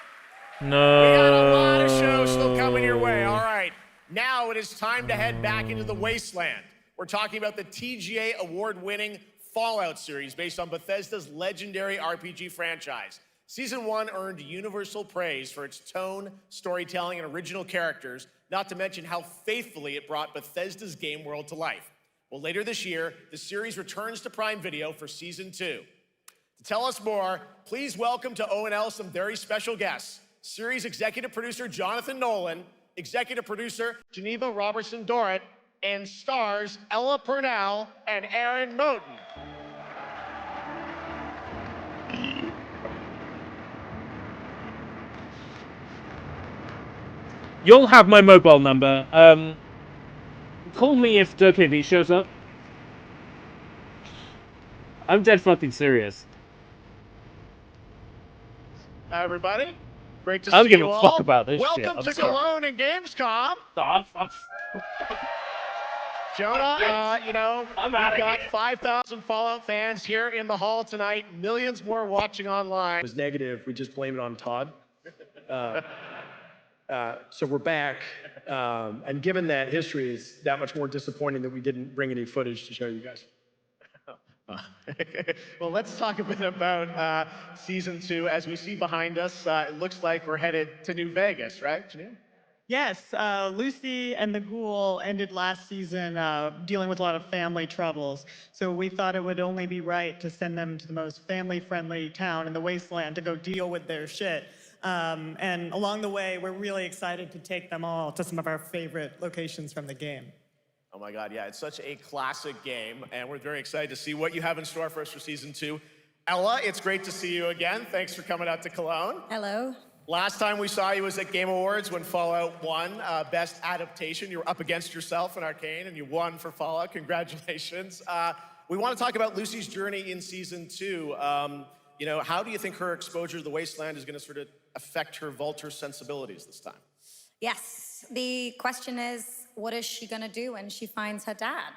No. We got a lot of shows still coming your way. All right. Now it is time to head back into the wasteland. We're talking about the TGA award-winning Fallout series based on Bethesda's legendary RPG franchise. Season 1 earned universal praise for its tone, storytelling, and original characters, not to mention how faithfully it brought Bethesda's game world to life. Well, later this year, the series returns to Prime Video for Season 2. To tell us more, please welcome to ONL some very special guests. Series executive producer Jonathan Nolan, executive producer Geneva Robertson-Dorrit, and stars Ella Purnell and Aaron Moten. You'll have my mobile number. Call me if DirkAV shows up. I'm dead fucking serious. Hi, everybody. Great to see I don't give you a all. fuck about this shit. Welcome I'm to sorry. Cologne and Gamescom. Jonah, you know, we've got 5,000 Fallout fans here in the hall tonight. Millions more watching online. It was negative. We just blame it on Todd. So we're back. And given that history is that much more disappointing that we didn't bring any footage to show you guys. Well, let's talk a bit about Season 2. As we see behind us, it looks like we're headed to New Vegas, right, Janine? Yes, Lucy and the Ghoul ended last season dealing with a lot of family troubles. So we thought it would only be right to send them to the most family-friendly town in the wasteland to go deal with their shit. And along the way, we're really excited to take them all to some of our favorite locations from the game. Oh my God, yeah, it's such a classic game, and we're very excited to see what you have in store for us for Season 2. Ella, it's great to see you again. Thanks for coming out to Cologne. Hello. Last time we saw you was at Game Awards when Fallout won Best Adaptation. You were up against yourself in Arcane, and you won for Fallout. Congratulations. We want to talk about Lucy's journey in Season 2. You know, how do you think her exposure to the Wasteland is going to sort of affect her Vulture sensibilities this time? Yes, the question is, what is she gonna do when she finds her dad?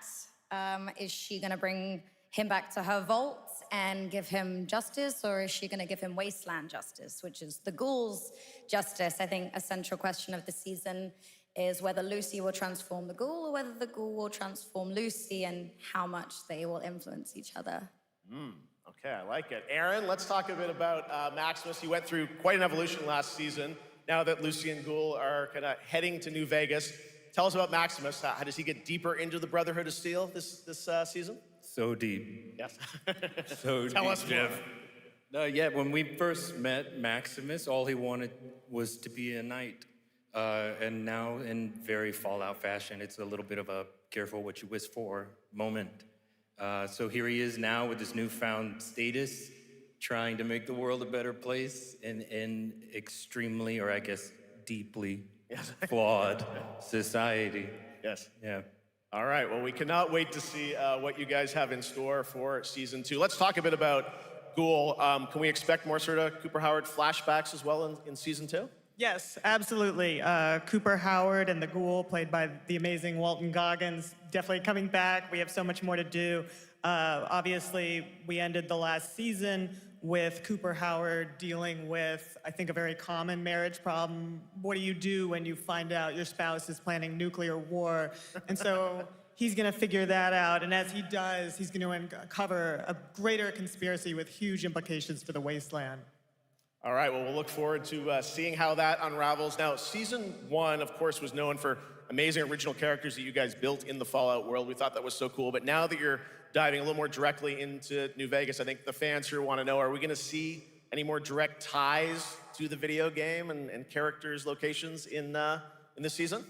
Is she gonna bring him back to her vault? and give him justice, or is she going to give him wasteland justice, which is the ghouls' justice? I think a central question of the season is whether Lucy will transform the ghoul or whether the ghoul will transform Lucy, and how much they will influence each other. Okay, I like it. Aaron, let's talk a bit about Maximus. He went through quite an evolution last season. Now that Lucy and Ghoul are kind of heading to New Vegas, tell us about Maximus. How does he get deeper into the Brotherhood of Steel this season? So deep. Yes. So Tell deep, us more. Jeff. Yeah, when we first met Maximus, all he wanted was to be a knight. And now, in very Fallout fashion, it's a little bit of a careful what you wish for moment. So here he is now with his newfound status, trying to make the world a better place in extremely, or I guess deeply, flawed society. Yes. Yeah. All right, well, we cannot wait to see what you guys have in store for season 2. Let's talk a bit about Ghoul. Can we expect more sort of Cooper Howard flashbacks as well in season 2? Yes, absolutely. Cooper Howard and the Ghoul, played by the amazing Walton Goggins, definitely coming back. We have so much more to do. Obviously, we ended the last season with Cooper Howard dealing with, I think, a very common marriage problem. What do you do when you find out your spouse is planning nuclear war? And so he's going to figure that out. And as he does, he's going to uncover a greater conspiracy with huge implications for the Wasteland. All right, well, we'll look forward to seeing how that unravels. Now, season 1, of course, was known for amazing original characters that you guys built in the Fallout world. We thought that was so cool. But now that you're diving a little more directly into New Vegas, I think the fans here want to know, are we going to see any more direct ties to the video game and characters, locations in this season?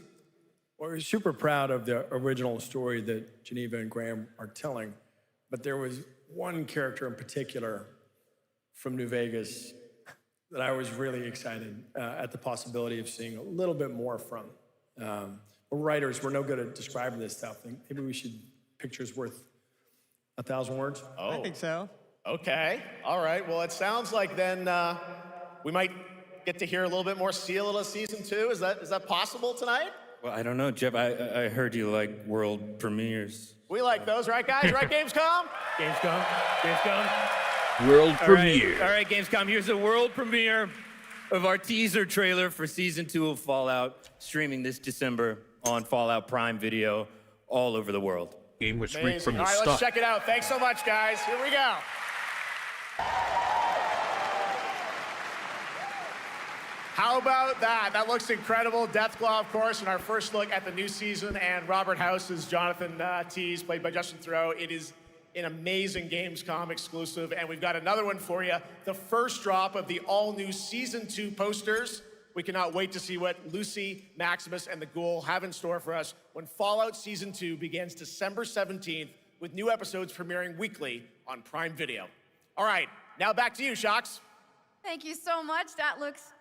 Well, we're super proud of the original story that Geneva and Graham are telling. But there was one character in particular from New Vegas that I was really excited at the possibility of seeing a little bit more from. We're writers, we're no good at describing this stuff. Maybe we should, pictures worth 1,000 words? Oh. I think so. Okay, all right. Well, it sounds like then we might get to hear a little bit more Seal of season 2. Is that possible tonight? Well, I don't know, Jeff. I heard you like world premieres. We like those, right, guys? Right, Gamescom? Gamescom. World premiere. All right, Gamescom, here's a world premiere of our teaser trailer for season 2 of Fallout, streaming this December on Fallout Prime Video all over the world. Game was rigged from the All right, start. let's check it out. Thanks so much, guys. Here we go. How about that? That looks incredible. Deathclaw, of course, in our first look at the new season, and Robert House is Jonathan Tease, played by Justin Theroux. It is an amazing Gamescom exclusive, and we've got another one for you. The first drop of the all-new Season 2 posters. We cannot wait to see what Lucy, Maximus, and the Ghoul have in store for us when Fallout Season 2 begins December 17th, with new episodes premiering weekly on Prime Video. All right, now back to you, Shox. Thank you so much. That looks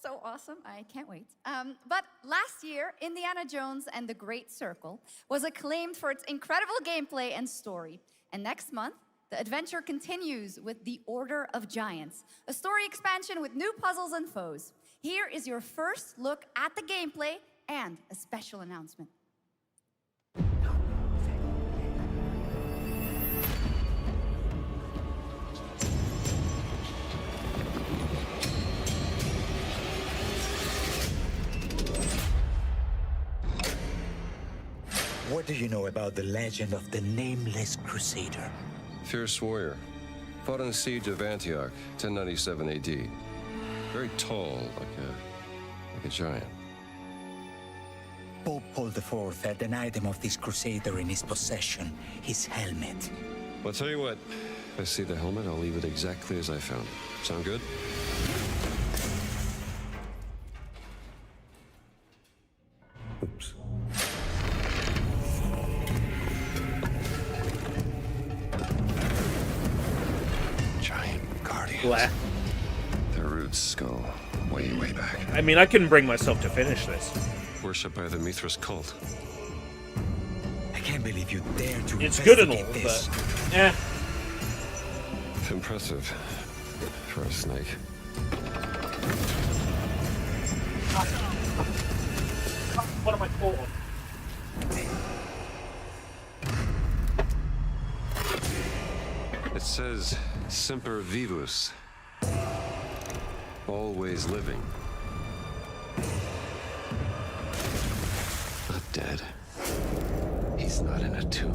so awesome. I can't wait. But last year, Indiana Jones and the Great Circle was acclaimed for its incredible gameplay and story. And next month, the adventure continues with The Order of Giants, a story expansion with new puzzles and foes. Here is your first look at the gameplay and a special announcement. What do you know about the legend of the Nameless Crusader? Fierce warrior. Fought in the siege of Antioch, 1097 AD. Very tall, like a giant. Pope Paul IV had an item of this crusader in his possession, his helmet. Well, I'll tell you what. If I see the helmet, I'll leave it exactly as I found it. Sound good? Oops. Giant guardians. Blah. Their roots skull way, way back. I mean, I couldn't bring myself to finish this. Worshipped by the Mithras cult. I can't believe you dare to It's good and all, this. but eh. It's impressive for a snake. What am I caught on? It says Semper Vivus. Always living. Not dead. He's not in a tomb.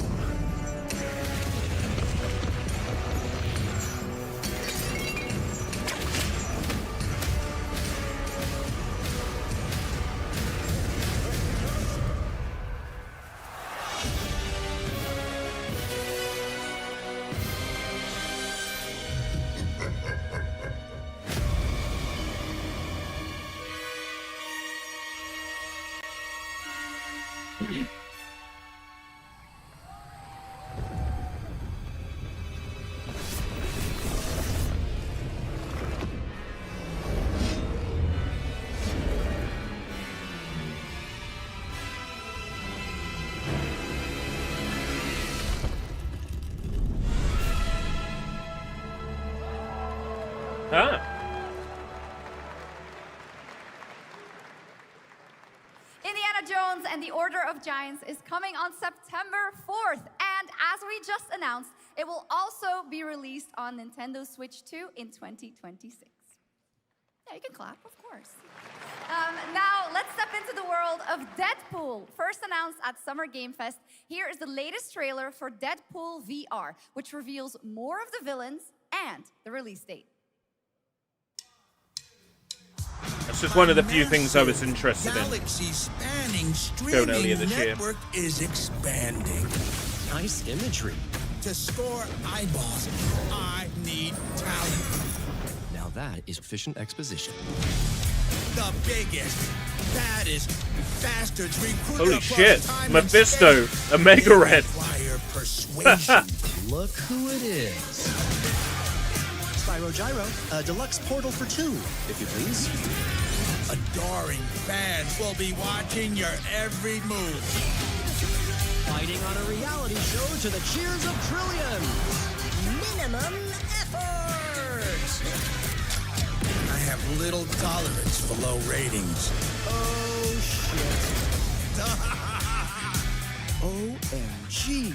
Ah. Indiana Jones and the Order of Giants is coming on September 4th. And as we just announced, it will also be released on Nintendo Switch 2 in 2026. Yeah, you can clap, of course. Now, let's step into the world of Deadpool. First announced at Summer Game Fest, here is the latest trailer for Deadpool VR, which reveals more of the villains and the release date. That's just one of the few things I was interested in. Galaxy-spanning Shown earlier streaming this year. network is expanding. Nice imagery. To score eyeballs, I need talent. Now that is efficient exposition. The biggest, baddest bastards recruited Holy across shit! time and Mephisto, space. a Mega Red. Require persuasion. Look who it is. Spyro Gyro, a deluxe portal for two, if you please. Adoring fans will be watching your every move. Fighting on a reality show to the cheers of trillions. Minimum effort. I have little tolerance for low ratings. Oh, shit. OMG.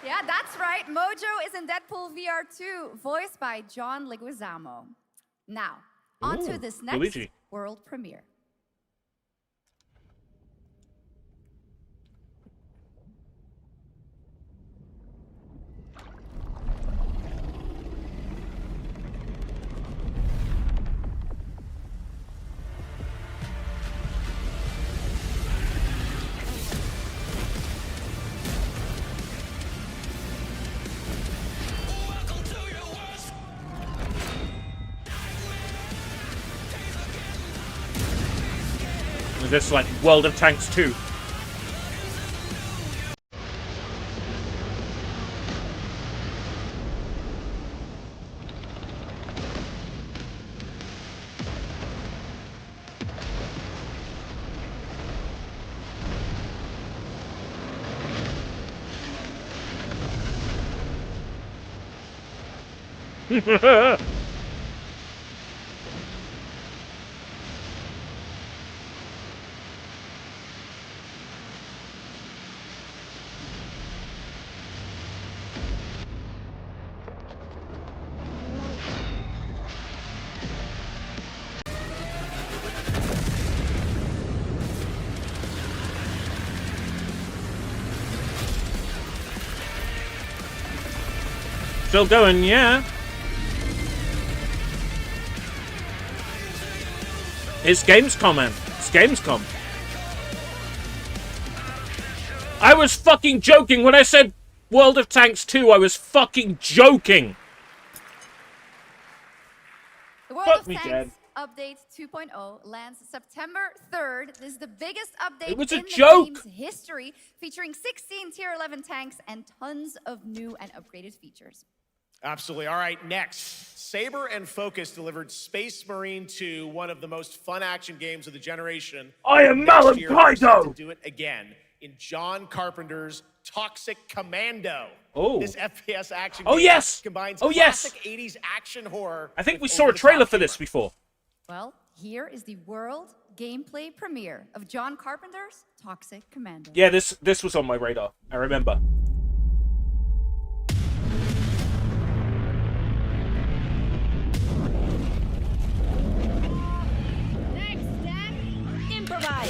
Yeah, that's right. Mojo is in Deadpool VR 2, voiced by John Leguizamo. Now, on to this next Luigi. world premiere. Is this like World of Tanks 2? Still going, yeah. It's Gamescom, man. It's Gamescom. I was fucking joking when I said World of Tanks 2. I was fucking joking. The World Fuck of me, Tanks Jen. Update 2.0 lands September 3rd. This is the biggest update It was a in the joke. game's history, featuring 16 Tier 11 tanks and tons of new and upgraded features. Absolutely. All right, next. Saber and Focus delivered Space Marine 2, one of the most fun action games of the generation. I am Next year, we're set Kaido! to do it again in John Carpenter's Toxic Commando. Oh. This FPS action Oh, game yes! combines Oh, yes! classic 80s action horror. I think we with saw a over-the-top trailer for humor. this before. Well, here is the world gameplay premiere of John Carpenter's Toxic Commando. Yeah, this was on my radar. I remember. Improvise.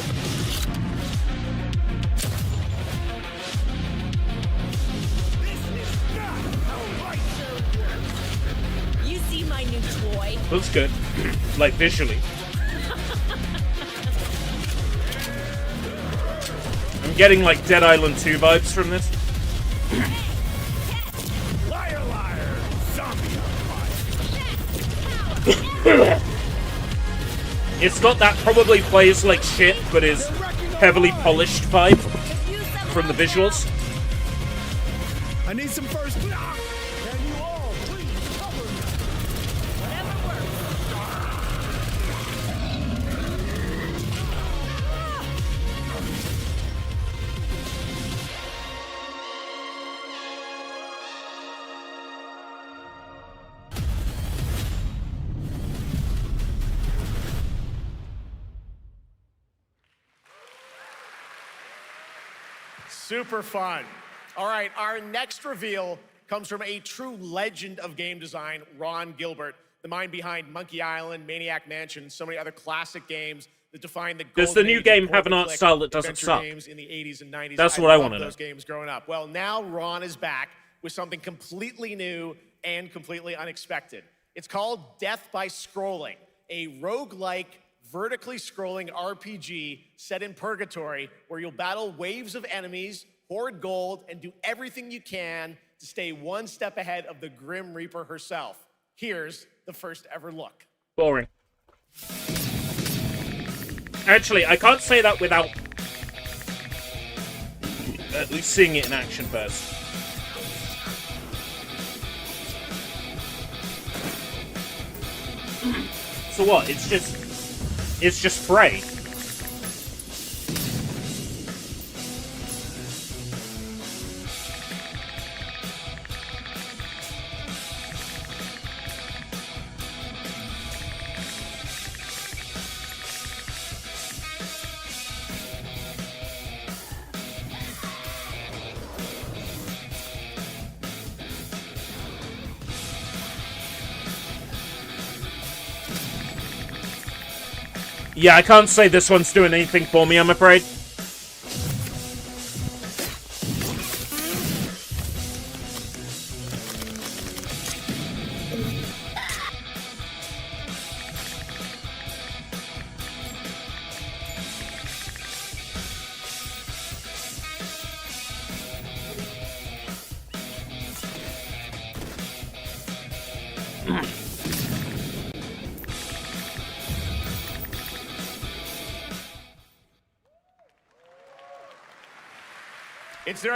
You see my new toy? Looks good. Like, visually. I'm getting, like, Dead Island 2 vibes from this. Liar, liar, zombie It's got that probably plays like shit, but is heavily polished vibe from the visuals. I need some first block. Can you all please cover me? Whatever Super fun. All right, our next reveal comes from a true legend of game design, Ron Gilbert, the mind behind Monkey Island, Maniac Mansion, and so many other classic games that define the Does the golden new age game of have an art point-and-click style that doesn't adventure suck? games in the 80s and 90s. That's what I loved wanna know. those games growing up. Well, now Ron is back with something completely new and completely unexpected. It's called Death by Scrolling, a roguelike, vertically scrolling RPG set in purgatory where you'll battle waves of enemies, hoard gold, and do everything you can to stay one step ahead of the Grim Reaper herself. Here's the first ever look. Boring. Actually, I can't say that without at least seeing it in action first. So what? It's just Frey. Yeah, I can't say this one's doing anything for me, I'm afraid.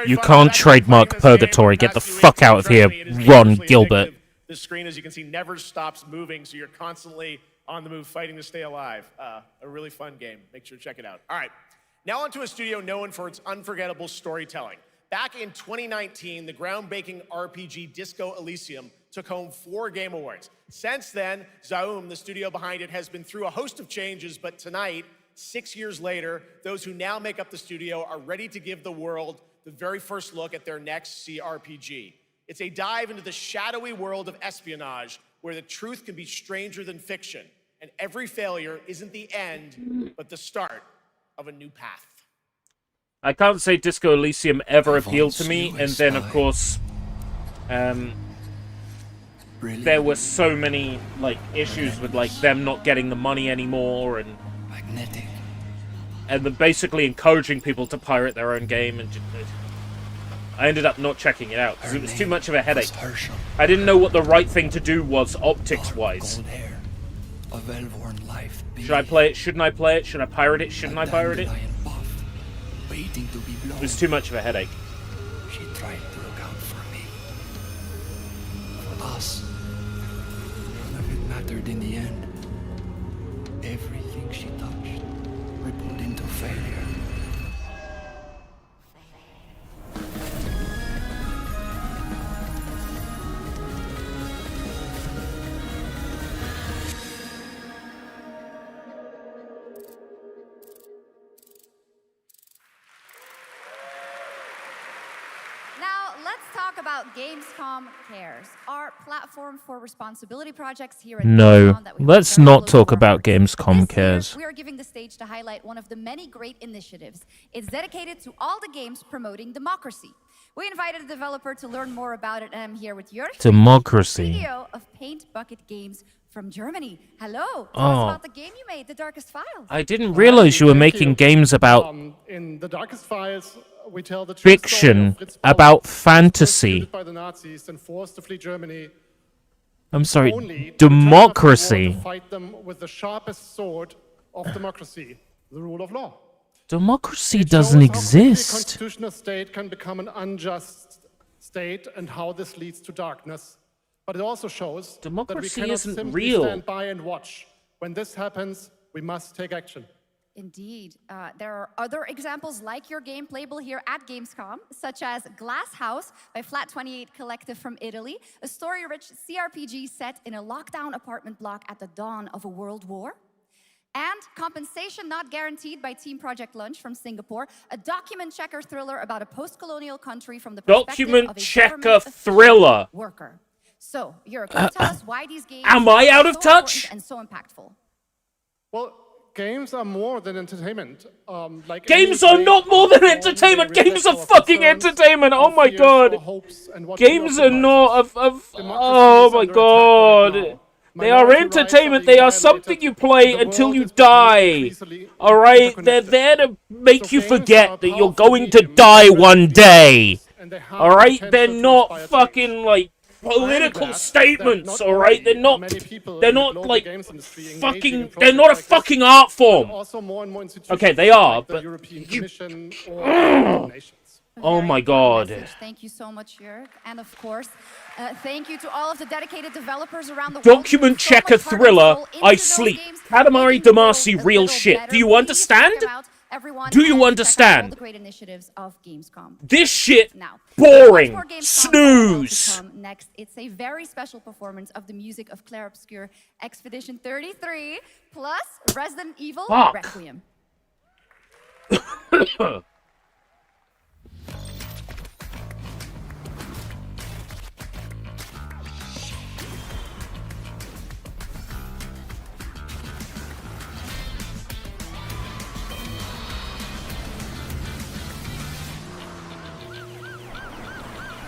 You can't trademark Purgatory. Get the fuck out of here, Ron Gilbert. The screen, as you can see, never stops moving, so you're constantly on the move fighting to stay alive. A really fun game. Make sure to check it out. All right, now onto a studio known for its unforgettable storytelling. Back in 2019, the groundbreaking RPG Disco Elysium took home 4 Game Awards. Since then, Zaum, the studio behind it, has been through a host of changes, but tonight, 6 years later, those who now make up the studio are ready to give the world the very first look at their next CRPG. It's a dive into the shadowy world of espionage, where the truth can be stranger than fiction, and every failure isn't the end, but the start of a new path. I can't say Disco Elysium ever appealed to me, and then, of course, there were so many, like, issues with, like, them not getting the money anymore, and then basically encouraging people to pirate their own game, and I ended up not checking it out because it was too much of a headache. I didn't know what the right thing to do was optics-wise. Should I play it? Shouldn't I play it? Should I pirate it? Shouldn't I pirate it? It was too much of a headache. She tried to look out for me. For us. None of it mattered in the end. Everything she touched rippled into failure. let's talk about Gamescom Cares, our platform for responsibility projects here at No, Gamescom that we let's very not close talk to our about hearts. Gamescom This year, Cares. we are giving the stage to highlight one of the many great initiatives. It's dedicated to all the games promoting democracy. We invited a developer to learn more about it, and I'm here with Jörg, Democracy. CEO of Paint Bucket Games from Germany. Hello. Tell us Oh. about the game you made, The Darkest Files. I didn't realize you were making games about In The Darkest Files, we tell the true fiction, story of Fritz Bauer, about who was fantasy. persecuted by the Nazis and forced to flee Germany. I'm sorry, Only to return after the war democracy. to fight them with the sharpest sword of democracy, the rule of law. Democracy doesn't Shows how quickly a exist. constitutional state can become an unjust state and how this leads to darkness. But it also shows that we Democracy cannot isn't simply real. stand by and watch. When this happens, we must take action. Indeed. There are other examples like your game playable here at Gamescom, such as Glass House by Flat 28 Collective from Italy, a story-rich CRPG set in a lockdown apartment block at the dawn of a world war. And Compensation Not Guaranteed by Team Project Lunch from Singapore, a document checker thriller about a post-colonial country from the perspective Document of a checker government thriller. worker. So, Jörg, can you tell us why these games Am I out are of so touch? important and so impactful? Well, games are more than entertainment. Like Games any are great not more than form, entertainment. they Games are reflect our fucking concerns, entertainment. Oh our my fears, god. our hopes, and what Games are preoccupies not us. of Democracy oh is my under attack god. right now. They are Minority rights are entertainment. being They are violated. something you play The until world you is becoming die. increasingly Alright? They're interconnected. there to make So you games are a forget that you're powerful going to medium die to one rescue day. lives, and they have the Alright? They're potential to not inspire fucking like political glad that statements, not alright? only They're are not many people they're in the not global like games industry engaging fucking in they're not a projects like fucking this, art but form. also more and more institutions Okay, they are, like the but European you Commission or United Nations. Oh my god. Message. Thank you so much, Jörg. And of course, thank you to all of the dedicated developers around the world. Document checker thriller, I sleep. Katamari Damacy, real shit. Do you understand? Do you understand? All the great initiatives of Gamescom. This shit, Now, boring. much more Gamescom Snooze. to come next, it's a very special performance of the music of Claire Obscure Expedition 33 plus Resident Evil Fuck. Requiem.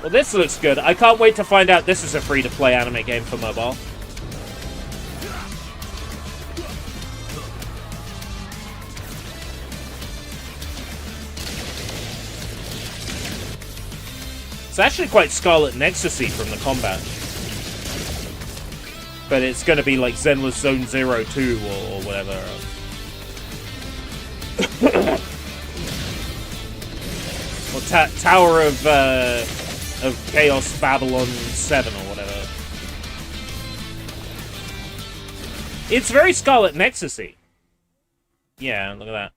Well, this looks good. I can't wait to find out this is a free-to-play anime game for mobile. It's actually quite Scarlet Nexus-y from the combat. But it's going to be like Zenless Zone Zero 2 or whatever. Or Tower of Chaos Babylon 7 or whatever. It's very Scarlet Nexus-y. Yeah, look at that.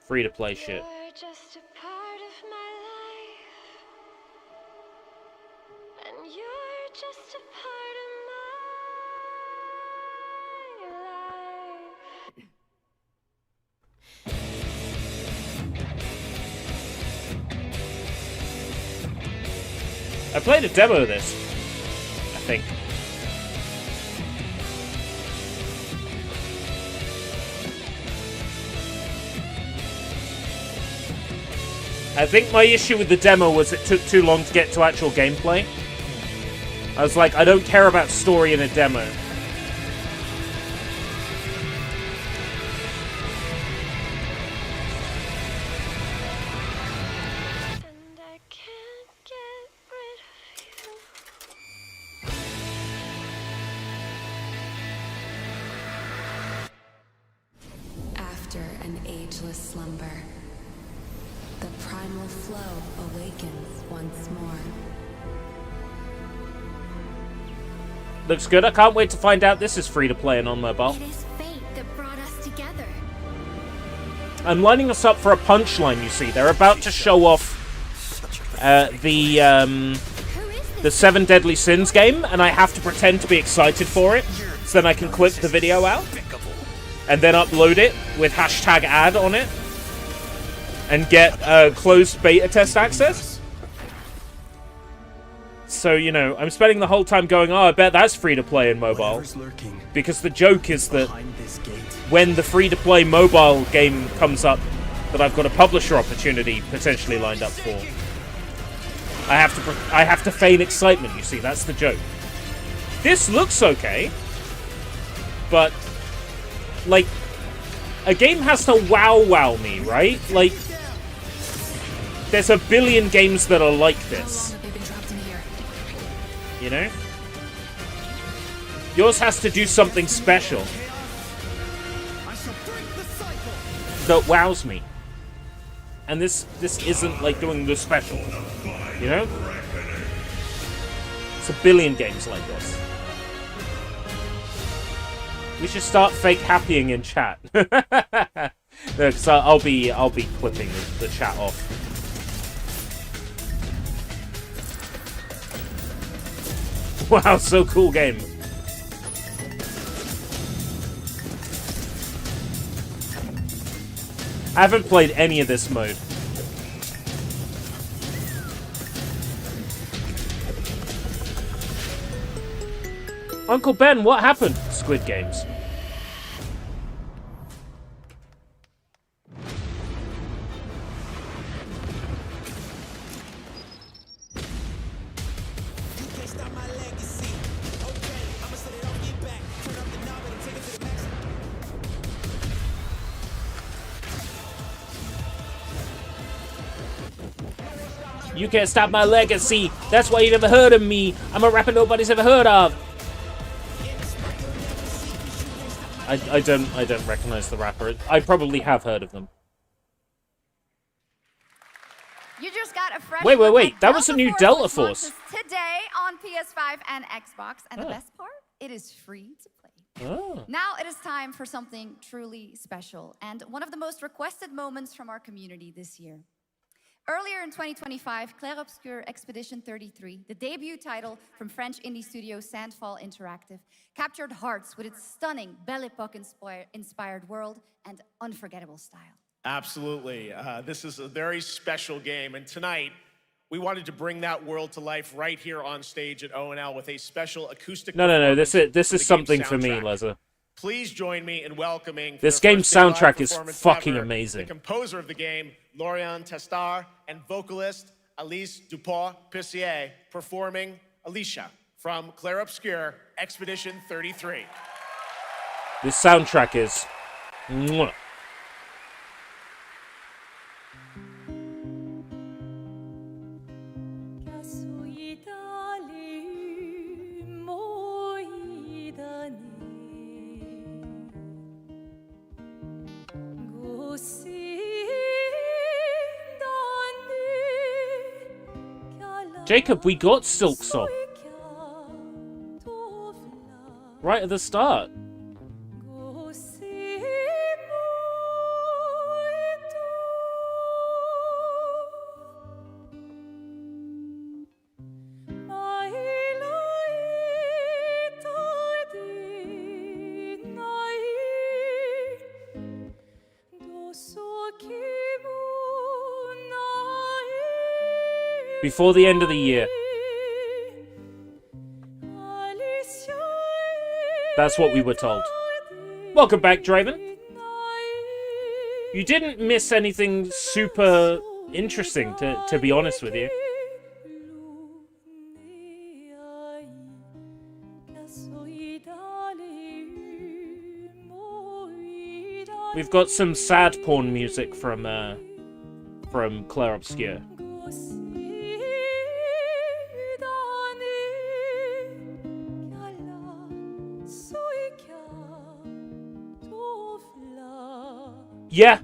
Free-to-play shit. You're just a part of my life, and you're just a part of my life. I played a demo of this, I think. I think my issue with the demo was it took too long to get to actual gameplay. I was like, I don't care about story in a demo. After an ageless slumber, the primal flow awakens once more. Looks good. I can't wait to find out this is free to play and on mobile. It is fate that brought us together. I'm lining us up for a punchline, you see. They're about to show off the 7 Deadly Sins game, and I have to pretend to be excited for it, so then I can clip the video out, and then upload it with hashtag ad on it. and get closed beta test access. So, you know, I'm spending the whole time going, oh, I bet that's free-to-play in mobile. Because the joke is that when the free-to-play mobile game comes up that I've got a publisher opportunity potentially lined up for, I have to feign excitement, you see. That's the joke. This looks okay. But, like, a game has to wow me, right? Like, there's a billion games that are like this. You know? Yours has to do something special that wows me. And this isn't like doing the special. You know? It's a billion games like this. We should start fake happying in chat. No, 'cause I'll be clipping the chat off. Wow, so cool game. I haven't played any of this mode. Uncle Ben, what happened? Squid Games. You can't stop my legacy. That's why you never heard of me. I'm a rapper nobody's ever heard of. I don't recognize the rapper. I probably have heard of them. You just got a fresh Wait. That was a new Delta which Force. launches today on PS5 and Xbox, and the best part, it is free to play. Oh. Now it is time for something truly special, and one of the most requested moments from our community this year. Earlier in 2025, Clair Obscur Expedition 33, the debut title from French indie studio Sandfall Interactive, captured hearts with its stunning Belle Epoque-inspired world and unforgettable style. Absolutely. This is a very special game, and tonight we wanted to bring that world to life right here on stage at ONL with a special acoustic. No. This is something for me, Leza. Please join me in welcoming this game's soundtrack is fucking amazing. The composer of the game, Lauriane Testar, and vocalist Alice Dupont-Pissier performing Alicia from Clair Obscur Expedition 33. This soundtrack is... Mwah. Jacob, we got Silk Song right at the start. Before the end of the year. That's what we were told. Welcome back, Draven. You didn't miss anything super interesting, to be honest with you. We've got some sad porn music from Clair Obscur. Yeah,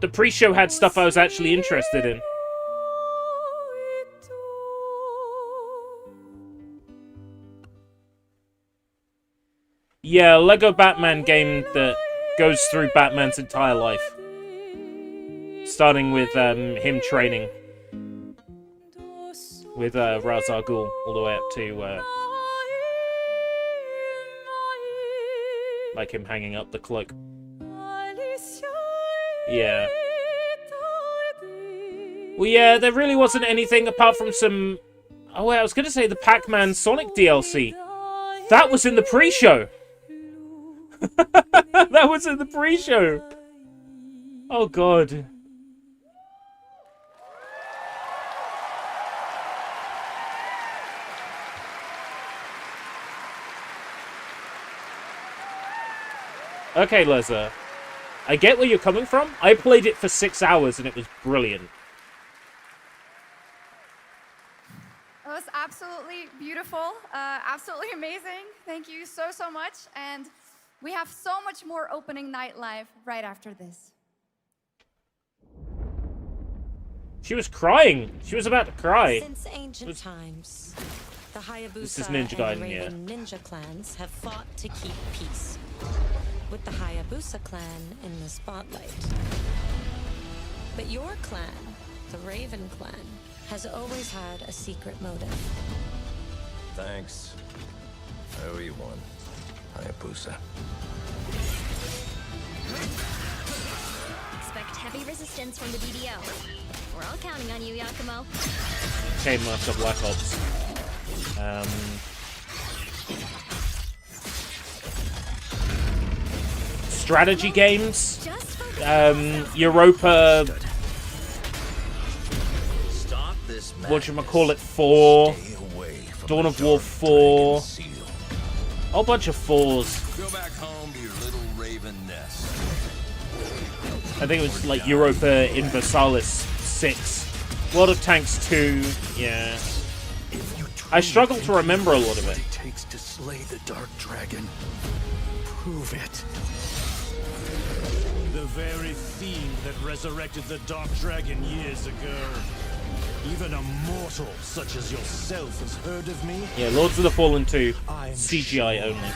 the pre-show had stuff I was actually interested in. Yeah, Lego Batman game that goes through Batman's entire life. Starting with him training with Ra's al Ghul all the way up to like him hanging up the cloak. Yeah. Well, yeah, there really wasn't anything apart from some... Oh, wait, I was going to say the Pac-Man Sonic DLC. That was in the pre-show. That was in the pre-show. Oh, God. Okay, Leza. I get where you're coming from. I played it for 6 hours and it was brilliant. It was absolutely beautiful, absolutely amazing. Thank you so, so much. And we have so much more opening night live right after this. She was crying. She was about to cry. Since ancient times, the This is Hayabusa Ninja and the Gaiden, yeah. Raven ninja clans have fought to keep peace, with the Hayabusa clan in the spotlight. But your clan, the Raven clan, has always had a secret motive. Thanks. I owe you one, Hayabusa. Expect heavy resistance from the BDO. We're all counting on you, Yakumo. Chain Master Black Ops. Strategy games. Europa. Whatchamacallit 4. Dawn of War 4. A whole bunch of 4s. Go back home to your little raven nest. I think it was like Europa Universalis 6. World of Tanks 2. Yeah. I struggle to remember a lot of it. It takes to slay the Dark Dragon. Prove it. The very fiend that resurrected the Dark Dragon years ago. Even a mortal such as yourself has heard of me? Yeah, Lords of the Fallen 2. CGI only.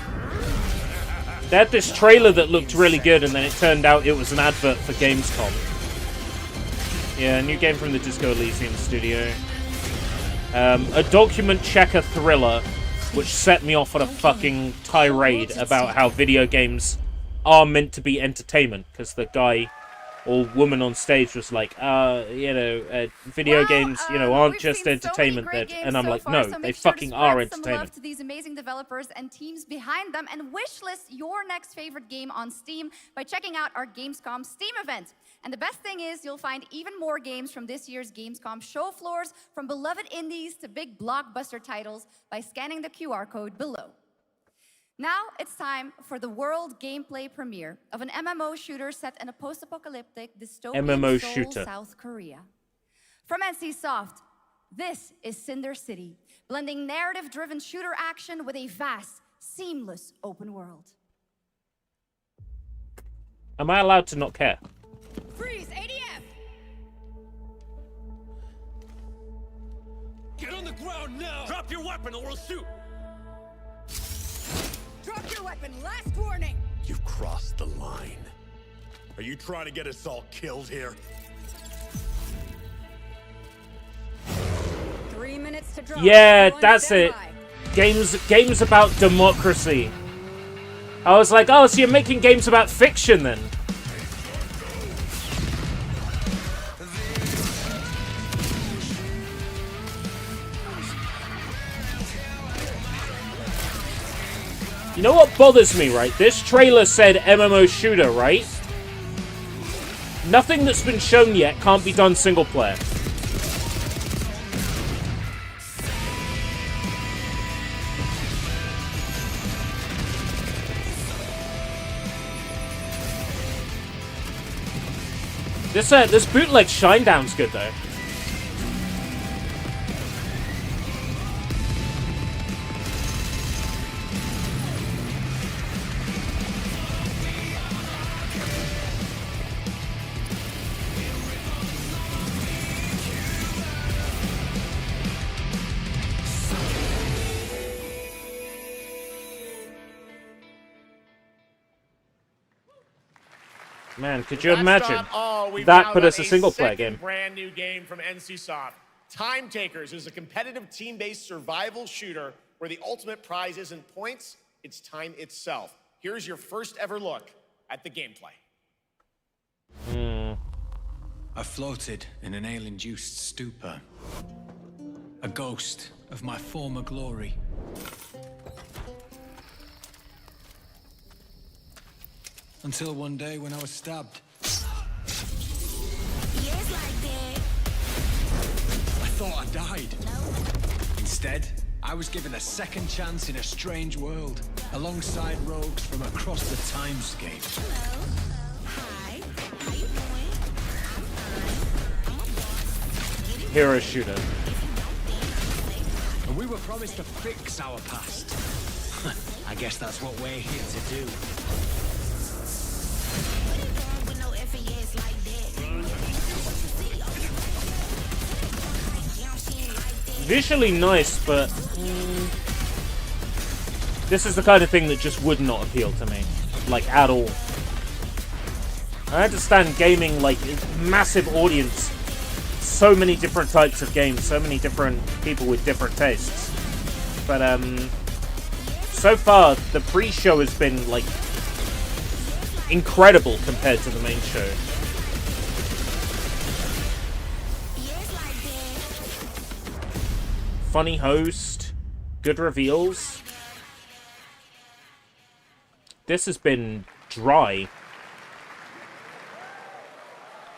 They had this trailer that looked really good, and then it turned out it was an advert for Gamescom. Yeah, a new game from the Disco Elysium studio. A document checker thriller, which set me off on a fucking tirade about how video games are meant to be entertainment, because the guy or woman on stage was like, video games, aren't just entertainment. And I'm like, no, they fucking are entertainment. Some love to these amazing developers and teams behind them, and wishlist your next favorite game on Steam by checking out our Gamescom Steam event. And the best thing is, you'll find even more games from this year's Gamescom show floors, from beloved indies to big blockbuster titles, by scanning the QR code below. Now it's time for the world gameplay premiere of an MMO shooter set in a post-apocalyptic dystopian Seoul, South Korea. From NCSoft, this is Cinder City, blending narrative-driven shooter action with a vast, seamless open world. Am I allowed to not care? Freeze, ADF! Get on the ground now! Drop your weapon or we'll shoot! Drop your weapon, last warning! You've crossed the line. Are you trying to get us all killed here? 3 minutes to drop. Yeah, that's it. Games about democracy. I was like, oh, so you're making games about fiction then? You know what bothers me, right? This trailer said MMO shooter, right? Nothing that's been shown yet can't be done single player. This bootleg Shinedown's good though. Man, could you imagine that put us a single-player game? Brand new game from NCSoft. Time Takers is a competitive team-based survival shooter where the ultimate prize isn't points, it's time itself. Here's your first ever look at the gameplay. I floated in an ale-induced stupor. A ghost of my former glory. Until one day when I was stabbed. I thought I died. Instead, I was given a second chance in a strange world, alongside rogues from across the timescape. Hero shooter. And we were promised to fix our past. I guess that's what we're here to do. Visually nice, but this is the kind of thing that just would not appeal to me, like, at all. I understand gaming, like, massive audience, so many different types of games, so many different people with different tastes. But so far the pre-show has been, like, incredible compared to the main show. Funny host, good reveals. This has been dry.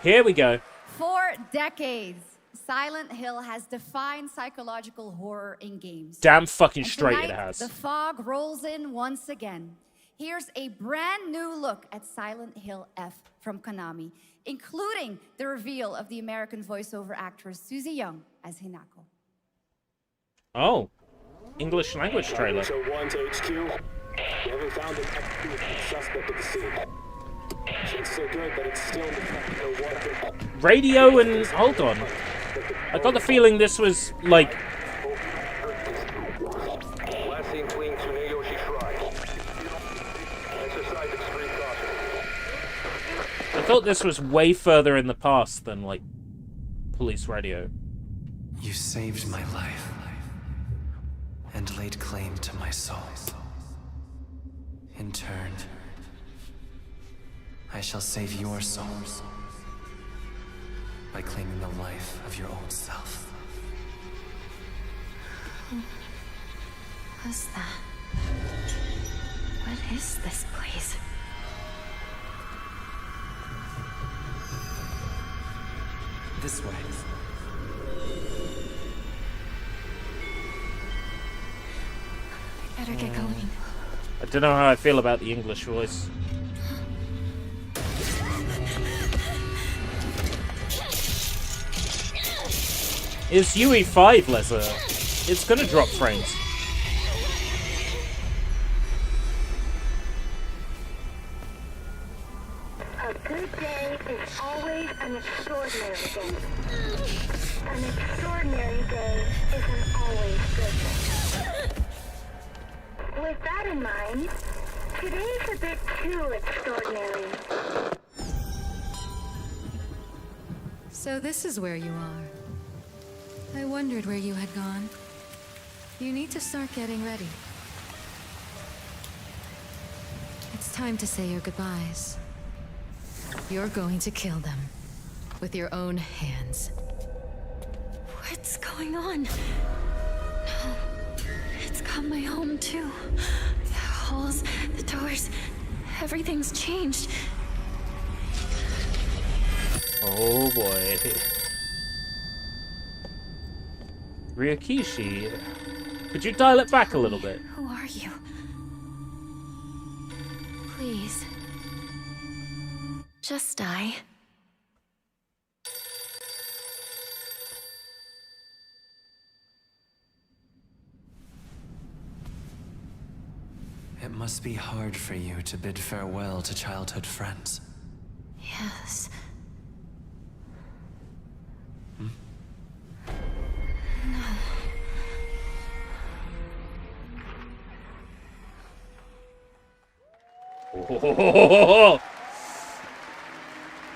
Here we go. For decades, Silent Hill has defined psychological horror in games. Damn fucking And straight tonight, it has. The fog rolls in once again. Here's a brand new look at Silent Hill F from Konami, including the reveal of the American voiceover actress Susie Young as Hinako. Oh, English language trailer. So 1 to HQ. We haven't found an active suspect at the scene. It's so good that it's still detecting a wanted. Radio and hold on. I got the feeling this was like. Last seen fleeing Tsuneyoshi Shrine. Exercise extreme caution. I thought this was way further in the past than like police radio. You saved my life and laid claim to my soul. In turn, I shall save your soul by claiming the life of your own self. Who was that? What is this place? This way. Better get going. I don't know how I feel about the English voice. It's UE5, Lesser. It's gonna drop frames. A good day is always an extraordinary day. An extraordinary day isn't always good. With that in mind, today's a bit too extraordinary. So this is where you are. I wondered where you had gone. You need to start getting ready. It's time to say your goodbyes. You're going to kill them with your own hands. What's going on? No. It's got my home too. The halls, the doors, everything's changed. Oh boy. Ryokishi, could you dial it back a little bit? Who are you? Please. Just die. It must be hard for you to bid farewell to childhood friends. Yes.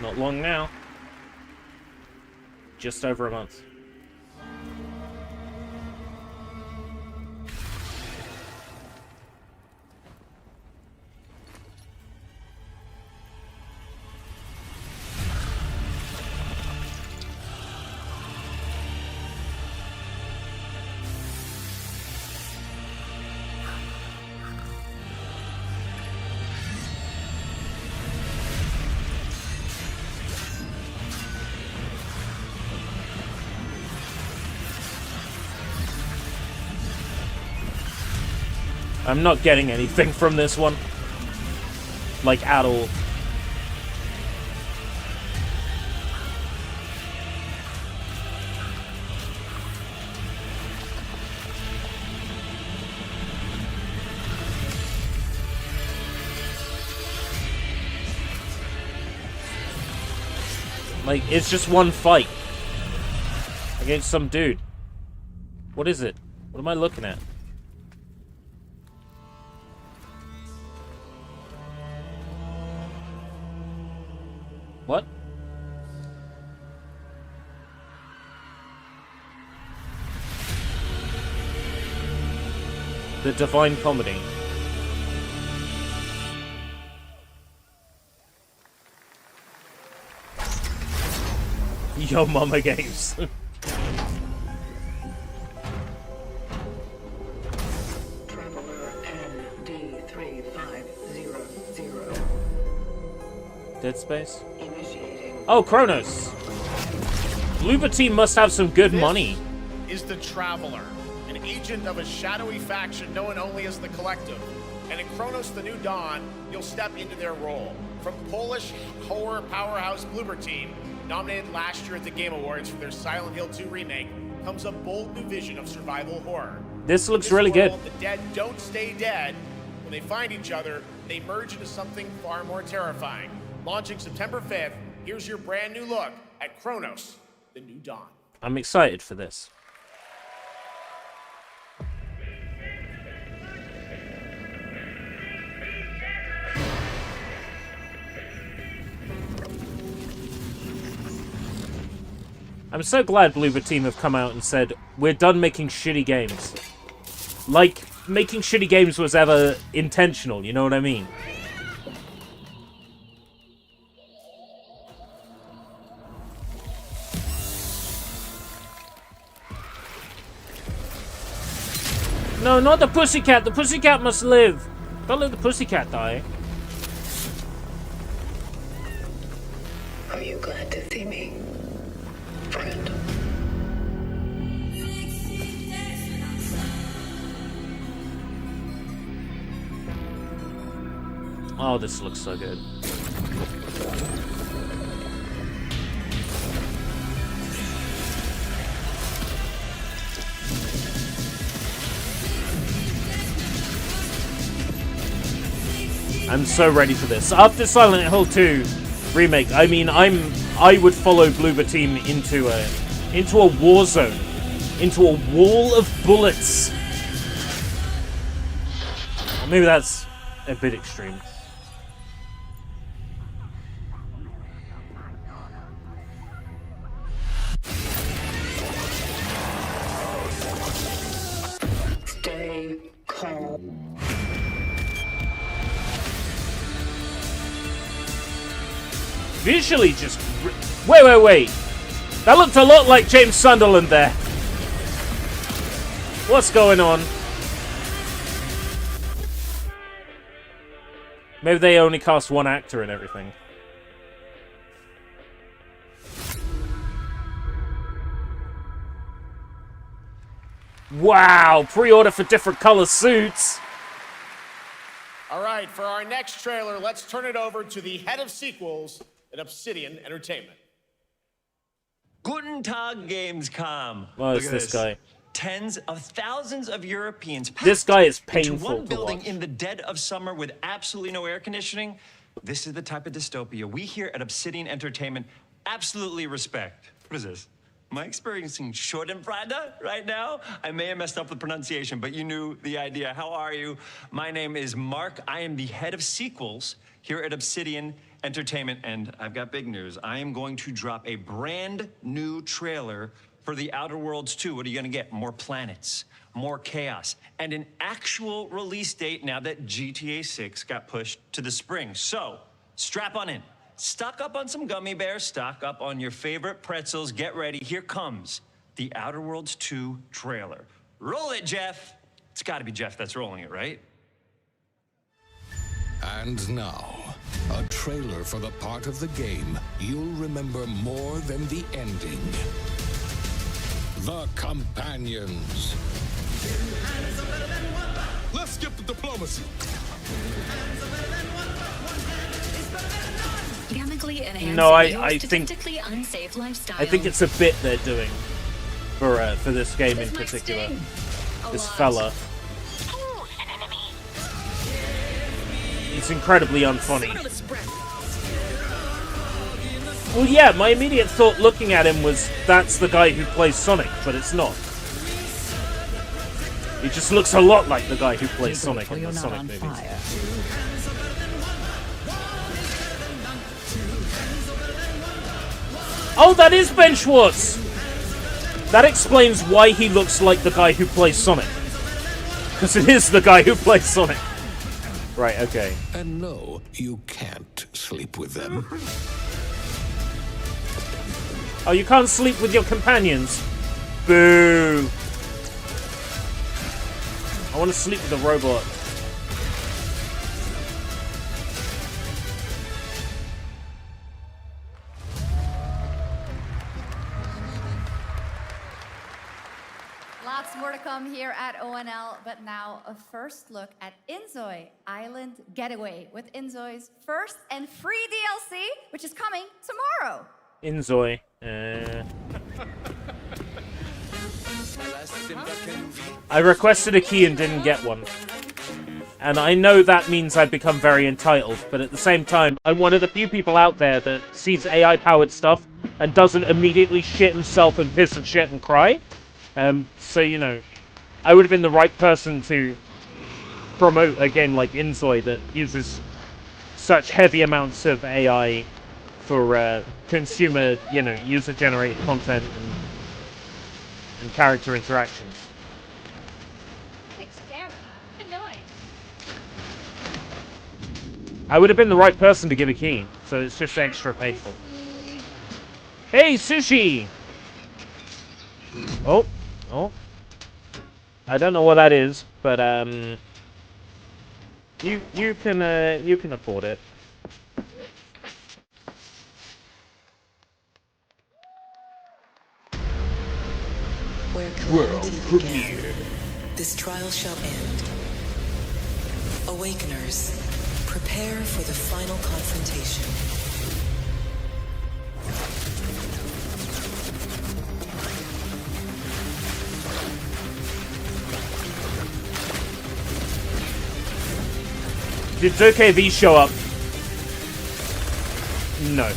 Not long now. Just over a month. I'm not getting anything from this one. Like, at all. Like, it's just one fight against some dude. What is it? What am I looking at? What? The Divine Comedy. Yo Mama Games. Dead Space? Oh, Kronos! Bloober Team must have some good money. Is the Traveler, an agent of a shadowy faction known only as the Collective. And in Kronos the New Dawn, you'll step into their role. From Polish horror powerhouse Bloober Team, nominated last year at the Game Awards for their Silent Hill 2 remake, comes a bold new vision of survival horror. This looks really good. The dead don't stay dead. When they find each other, they merge into something far more terrifying. Launching September 5th, here's your brand new look at Kronos, the New Dawn. I'm excited for this. I'm so glad Bloober Team have come out and said, we're done making shitty games. Like, making shitty games was ever intentional, you know what I mean? No, not the pussycat. The pussycat must live. Don't let the pussycat die. Are you glad to see me, friend? Oh, this looks so good. I'm so ready for this. After Silent Hill 2 remake, I mean, I would follow Bloober Team into a war zone, into a wall of bullets. Or maybe that's a bit extreme. Stay calm. Visually just... Wait. That looked a lot like James Sunderland there. What's going on? Maybe they only cast one actor and everything. Wow, pre-order for different color suits. All right, for our next trailer, let's turn it over to the head of sequels at Obsidian Entertainment. Guten Tag, Gamescom. Well, it's this guy. Tens of thousands of Europeans This guy is into painful one to building watch. in the dead of summer with absolutely no air conditioning. This is the type of dystopia we here at Obsidian Entertainment absolutely respect. What is this? Am I experiencing Schadenfreude right now? I may have messed up the pronunciation, but you knew the idea. How are you? My name is Mark. I am the head of sequels here at Obsidian Entertainment, and I've got big news. I am going to drop a brand new trailer for The Outer Worlds 2. What are you gonna get? More planets, more chaos, and an actual release date now that GTA 6 got pushed to the spring. So, strap on in. Stock up on some gummy bears, stock up on your favorite pretzels, get ready. Here comes The Outer Worlds 2 trailer. Roll it, Jeff. It's gotta be Jeff that's rolling it, right? And now, a trailer for the part of the game you'll remember more than the ending. The Companions. Look! Let's skip the diplomacy. Chemically enhancing No, your I think statistically unsafe lifestyle. I think it's a bit they're doing for this game in particular. This fella. He's incredibly unfunny. Well, yeah, my immediate thought looking at him was, that's the guy who plays Sonic, but it's not. He just looks a lot like the guy who plays Sonic in the Sonic movies. Oh, that is Ben Schwartz! That explains why he looks like the guy who plays Sonic. Because it is the guy who plays Sonic. Right, okay. And no, you can't sleep with them. Oh, you can't sleep with your companions? Boo! I want to sleep with a robot. Lots more to come here at ONL, but now a first look at Inzoi Island Getaway with Inzoi's first and free DLC, which is coming tomorrow. Inzoi. I requested a key and didn't get one. And I know that means I've become very entitled, but at the same time, I'm one of the few people out there that sees AI-powered stuff and doesn't immediately shit himself and piss and shit and cry. So, you know, I would have been the right person to promote a game like Inzoi that uses such heavy amounts of AI for consumer, you know, user-generated content and character interactions. Thanks, Karen. Good night. I would have been the right person to give a key, so it's just extra painful. Hey, Sushi! Oh. I don't know what that is, but you can afford it. Where calamity began, this trial shall end. Awakeners, prepare for the final confrontation. Did ZoKV show up? No.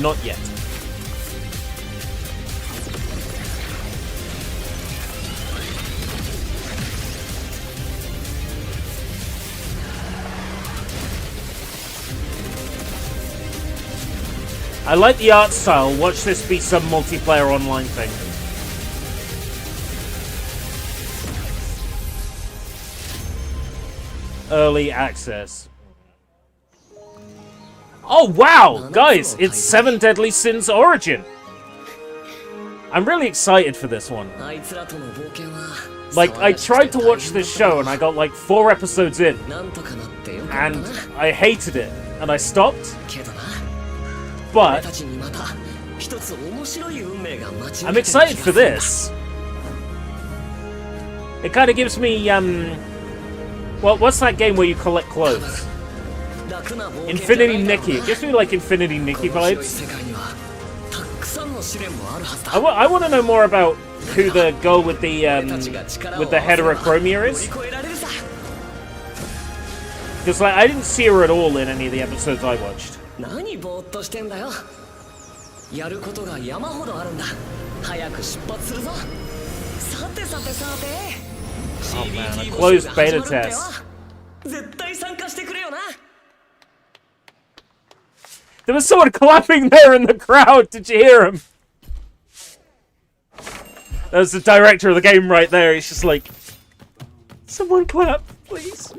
Not yet. I like the art style. Watch this be some multiplayer online thing. Early access. Oh wow, guys, it's 7 Deadly Sins Origin. I'm really excited for this one. Like, I tried to watch this show and I got like 4 episodes in. And I hated it. And I stopped. But I'm excited for this. It kind of gives me, well, what's that game where you collect clothes? Infinity Nikki. It gives me like Infinity Nikki vibes. I want to know more about who the girl with the heterochromia is. Because like I didn't see her at all in any of the episodes I watched. Oh man, a closed beta test. There was someone clapping there in the crowd. Did you hear him? That was the director of the game right there. He's just like, someone clap, please.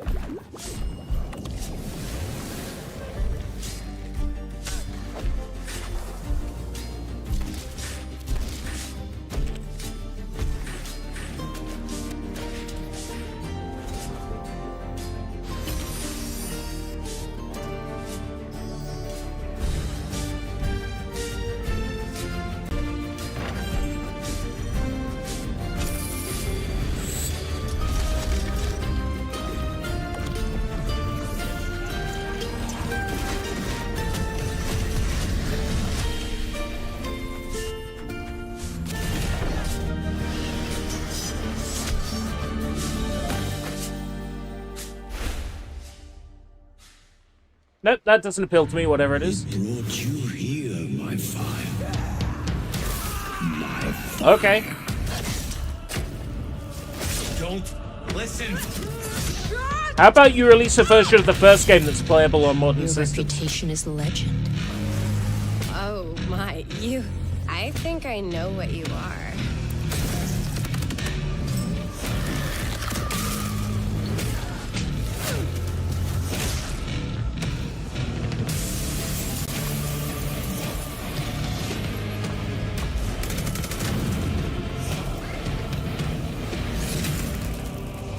Nope, that doesn't appeal to me, whatever it is. Brought you here, my fire. Okay. Don't listen. How about you release a version of the first game that's playable on modern Your systems? reputation is legend. Oh my, you... I think I know what you are.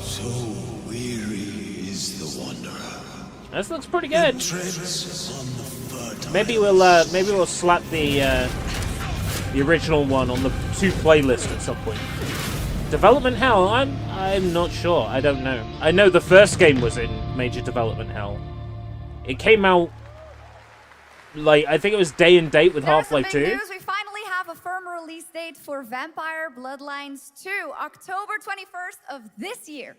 So weary is the wanderer. This looks pretty good. Treads on the fertile. Maybe we'll slap the original one on the 2 playlist at some point. Development hell? I'm not sure. I don't know. I know the first game was in major development hell. It came out like I think it was day and date with Half-Life 2. News. We finally have a firm release date for Vampire Bloodlines 2, October 21st of this year.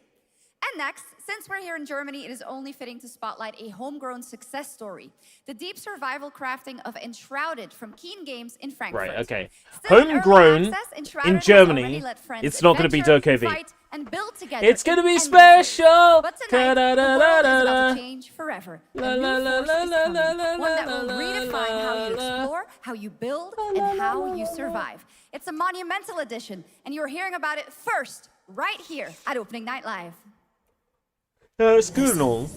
And next, since we're here in Germany, it is only fitting to spotlight a homegrown success story. The deep survival crafting of Enshrouded from Keen Games in Frankfurt. Right, okay. Still in early Homegrown access, Enshrouded in has Germany, already let friends it's not going to be adventure, DokeV. fight, and build together It's going to in be endless special! ways. But tonight, the world is about to change forever. A new force is coming, one that will redefine how you explore, how you build, and how you survive. It's a monumental edition, and you're hearing about it first, right here at Opening Night Live. It's good and all.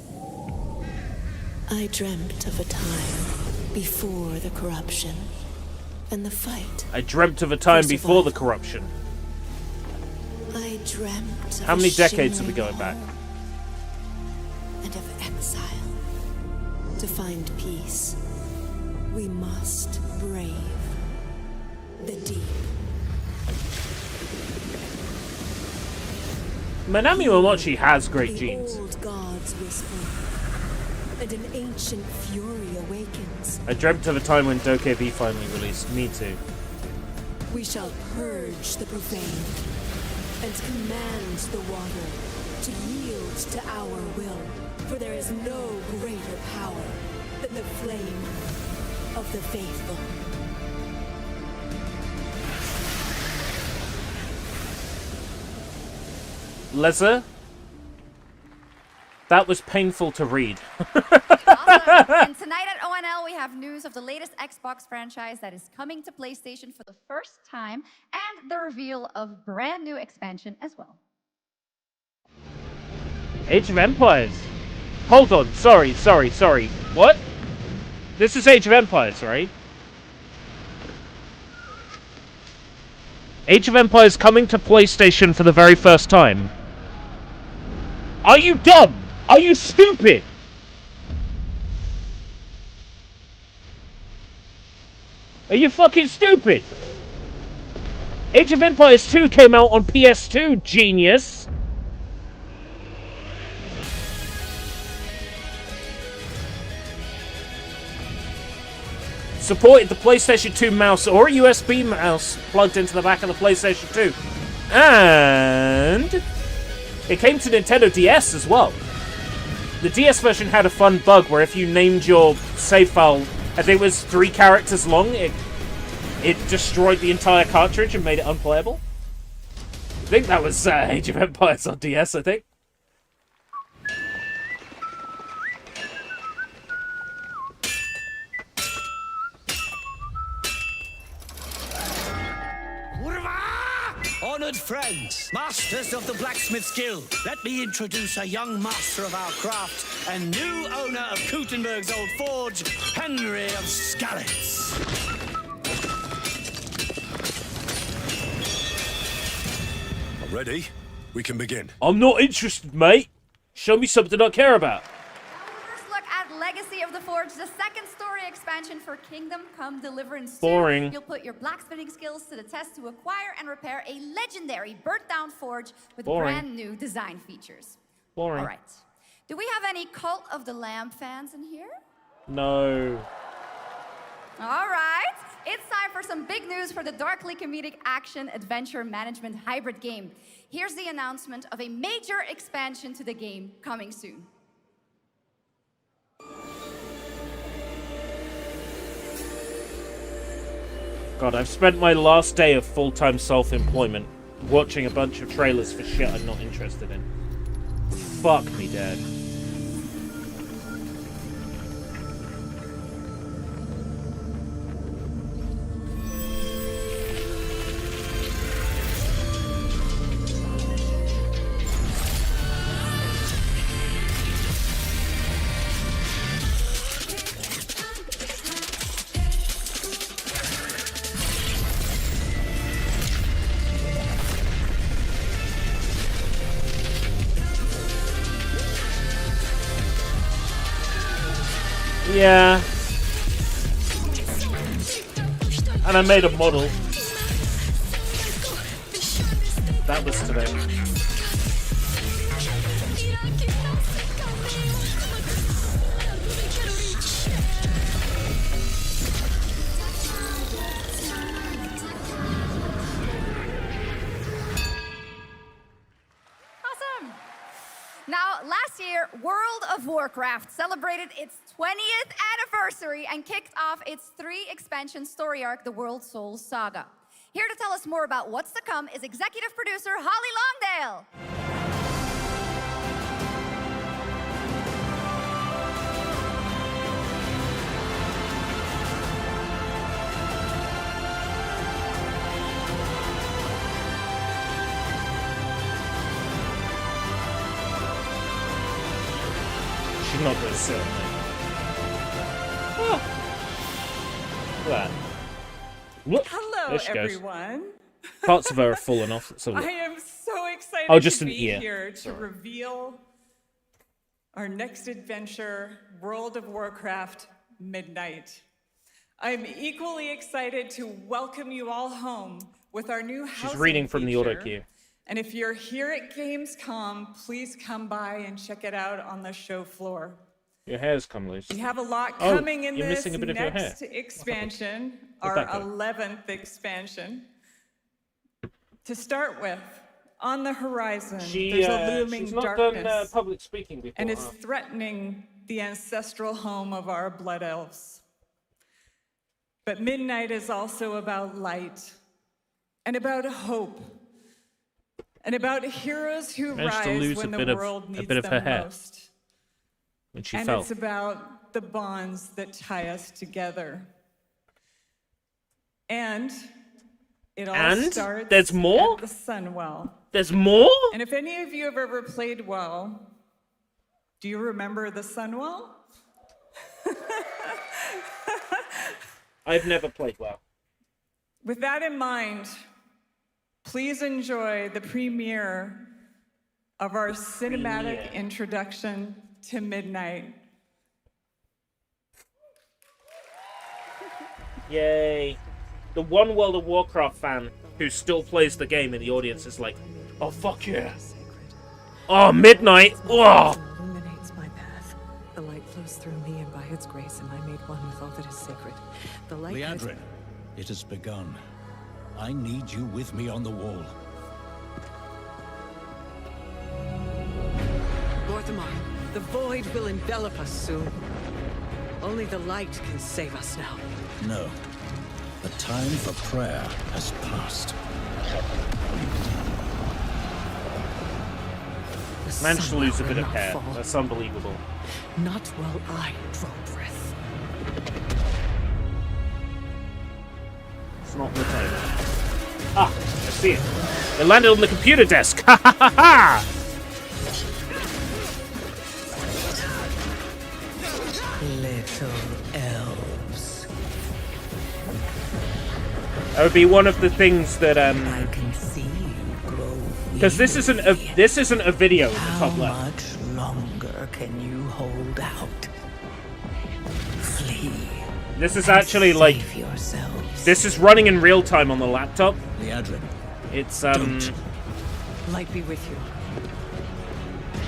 I dreamt of a time before the corruption and the fight. I dreamt of a time before the corruption. I dreamt of How many a decades are we shimmering going back? home and of exile. To find peace, we must brave the deep. Manami Momochi has great genes. The old gods whisper, and an ancient fury awakens. I dreamt of a time when DokeV finally released. Me too. We shall purge the profane and command the water to yield to our will, for there is no greater power than the flame of the faithful. Leza, that was painful to read. Awesome. And tonight at ONL, we have news of the latest Xbox franchise that is coming to PlayStation for the first time, and the reveal of brand new expansion as well. Age of Empires. Hold on, sorry. What? This is Age of Empires, right? Age of Empires coming to PlayStation for the very first time. Are you dumb? Are you stupid? Are you fucking stupid? Age of Empires 2 came out on PS2, genius. Supported the PlayStation 2 mouse or a USB mouse plugged into the back of the PlayStation 2. And it came to Nintendo DS as well. The DS version had a fun bug where if you named your save file, I think it was 3 characters long, it destroyed the entire cartridge and made it unplayable. I think that was Age of Empires on DS, I think. Honored friends, masters of the blacksmith's guild, let me introduce a young master of our craft and new owner of Gutenberg's old forge, Henry of Skalitz. Ready? We can begin. I'm not interested, mate. Show me something I care about. First look at Legacy of the Forge, the second story expansion for Kingdom Come Deliverance 2. Boring. You'll put your blacksmithing skills to the test to acquire and repair a legendary burnt-down forge with Boring. brand new design features. Boring. All right. Do we have any Cult of the Lamb fans in here? No. All right. It's time for some big news for the darkly comedic action adventure management hybrid game. Here's the announcement of a major expansion to the game coming soon. God, I've spent my last day of full-time self-employment watching a bunch of trailers for shit I'm not interested in. Fuck me, Dad. Yeah. And I made a model. That was today. Awesome. Now, last year, World of Warcraft celebrated its 20th anniversary and kicked off its 3-expansion story arc, the World Soul Saga. Here to tell us more about what's to come is executive producer Holly Longdale. She's not going to sit on me. Oh. Look at that. Whoop. Hello, There she goes. everyone. Parts of her are falling off. So I am so excited Oh, just to an be ear. here to Sorry. reveal our next adventure, World of Warcraft Midnight. I'm equally excited to welcome you all home with our new housing She's reading from the feature. auto cue. And if you're here at Gamescom, please come by and check it out on the show floor. Your hair's come loose. We have a lot Oh, coming in you're this missing a bit of your hair. next expansion, Where'd our that go? 11th expansion. To start with, on the horizon, there's a looming she's not darkness, done public speaking before. and it's huh? threatening the ancestral home of our blood elves. But Midnight is also about light, and about hope, and about heroes who Managed to rise lose when a the bit of- world a needs bit of them her hair most. when she And fell. it's about the bonds that tie us together. And it all And? starts There's more? at the Sunwell. There's more? And if any of you have ever played WoW, do you remember the Sunwell? I've never played well. With that in mind, please enjoy the premiere of our cinematic Premiere. introduction to Midnight. Yay. The one World of Warcraft fan who still plays the game in the audience is like, oh, fuck yeah. Oh, Midnight. Oh. Illuminates my path. The light flows through me, and by its grace am I made one with all that is sacred. The light guides- Liadrin, it has begun. I need you with me on the wall. Mortimer, the void will envelop us soon. Only the light can save us now. No. The time for prayer has passed. The Managed to sun lose a will bit of not hair. fall. That's unbelievable. Not while I draw breath. It's not the time. Ah, I see it. It landed on the computer desk. Ha ha ha ha! Little elves. That would be one of the things that I can see you grow. because this isn't a video in the How top left. much longer can you hold out? Flee. This is actually like Save yourselves. this is running in real time on the laptop. Liadrin, It's Light be with you.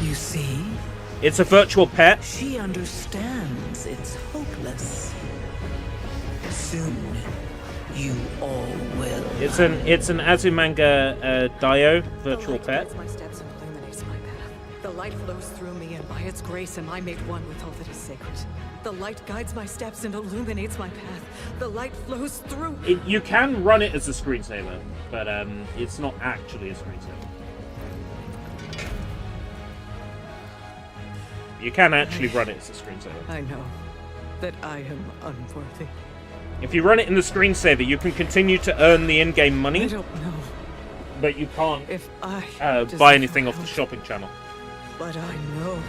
You see? it's a virtual pet. She understands it's hopeless. Soon, you all will. It's an Azumanga Dio virtual pet. My steps and illuminates my path. The light flows through me, and by its grace am I made one with all that is sacred. The light guides my steps and illuminates my path. The light flows through... You can run it as a screensaver, but it's not actually a screensaver. You can actually run it as a screensaver. I know that I am unworthy. If you run it in the screensaver, you can continue to earn the in-game money. I don't know. But you can't if I buy anything off the shopping channel. But I know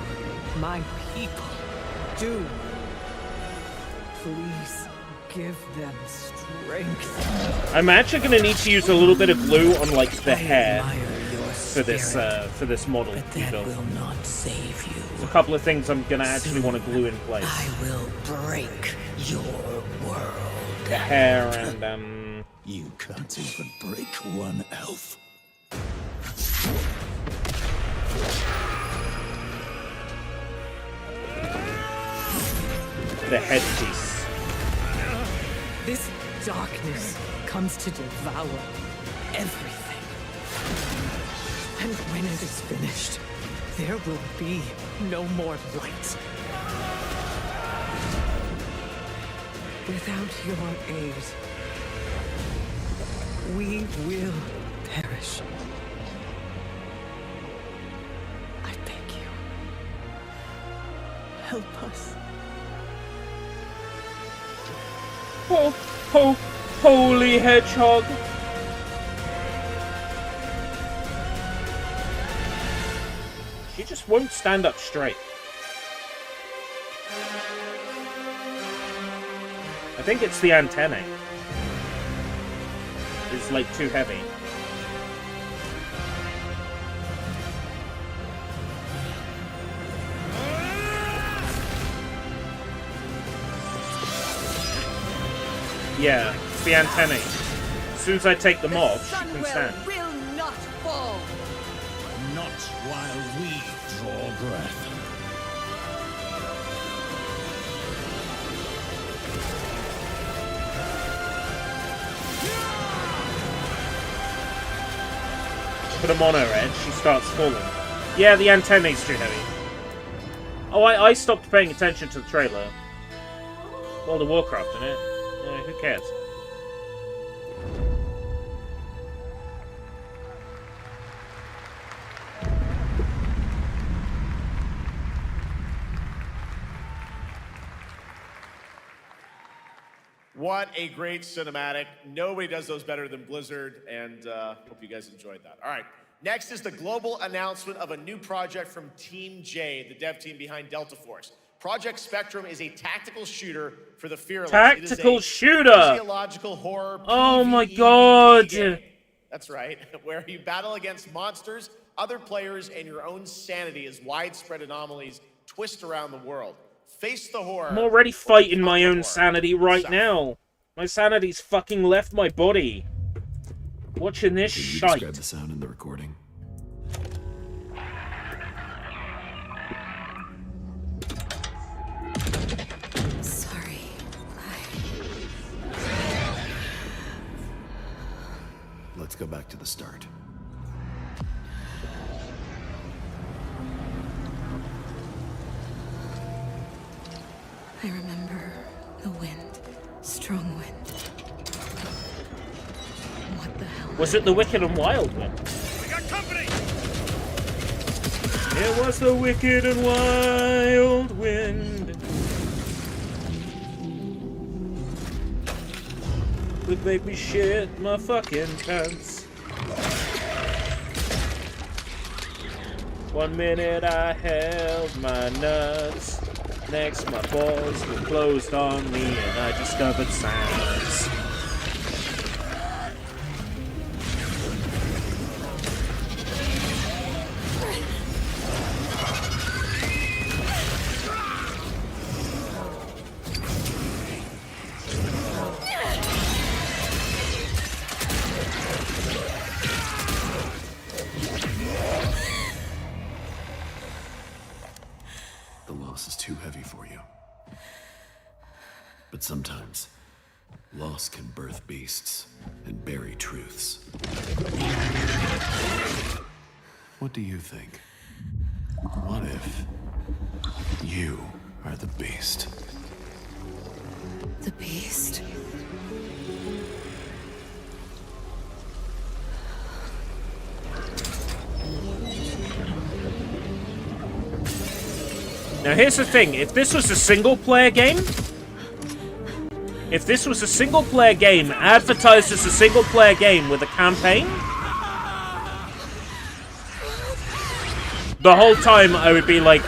my people do. Please give them strength. I'm actually going to need to use a little bit of glue on like the hair for this model. But that will not save you. There's a couple of things I'm going to actually want to glue in place. I will break your world. The hair and You can't even break one elf. the headpiece. This darkness comes to devour everything. And when it is finished, there will be no more light. Without your aid, we will perish. I beg you, help us. Holy hedgehog! She just won't stand up straight. I think it's the antennae. It's like too heavy. Yeah, it's the antennae. As soon as I take them off, she can stand. Will not fall. Not while we draw breath. Put them on her head, she starts falling. Yeah, the antennae's too heavy. Oh, I stopped paying attention to the trailer. World of Warcraft, isn't it? Yeah, who cares? What a great cinematic. Nobody does those better than Blizzard, and hope you guys enjoyed that. All right, next is the global announcement of a new project from Team J, the dev team behind Delta Force. Project Spectrum is a tactical shooter for the fearless. Tactical shooter! Physiological horror. Oh my god! Game. That's right, where you battle against monsters, other players, and your own sanity as widespread anomalies twist around the world. Face the horror. I'm already fighting my own sanity right now. My sanity's fucking left my body. Watching this shite. Can you describe the sound in the recording? Sorry. Let's go back to the start. I remember the wind. Strong wind. What the hell? Was it the Wicked and Wild wind? We got company! It was the Wicked and Wild wind. Would make me shit my fucking pants. 1 minute I held my nuts. Next, my balls were closed on me, and I discovered sounds. The loss is too heavy for you. But sometimes, loss can birth beasts and bury truths. What do you think? You are the beast. The beast? Now here's the thing, if this was a single-player game, advertised as a single-player game with a campaign, the whole time I would be like,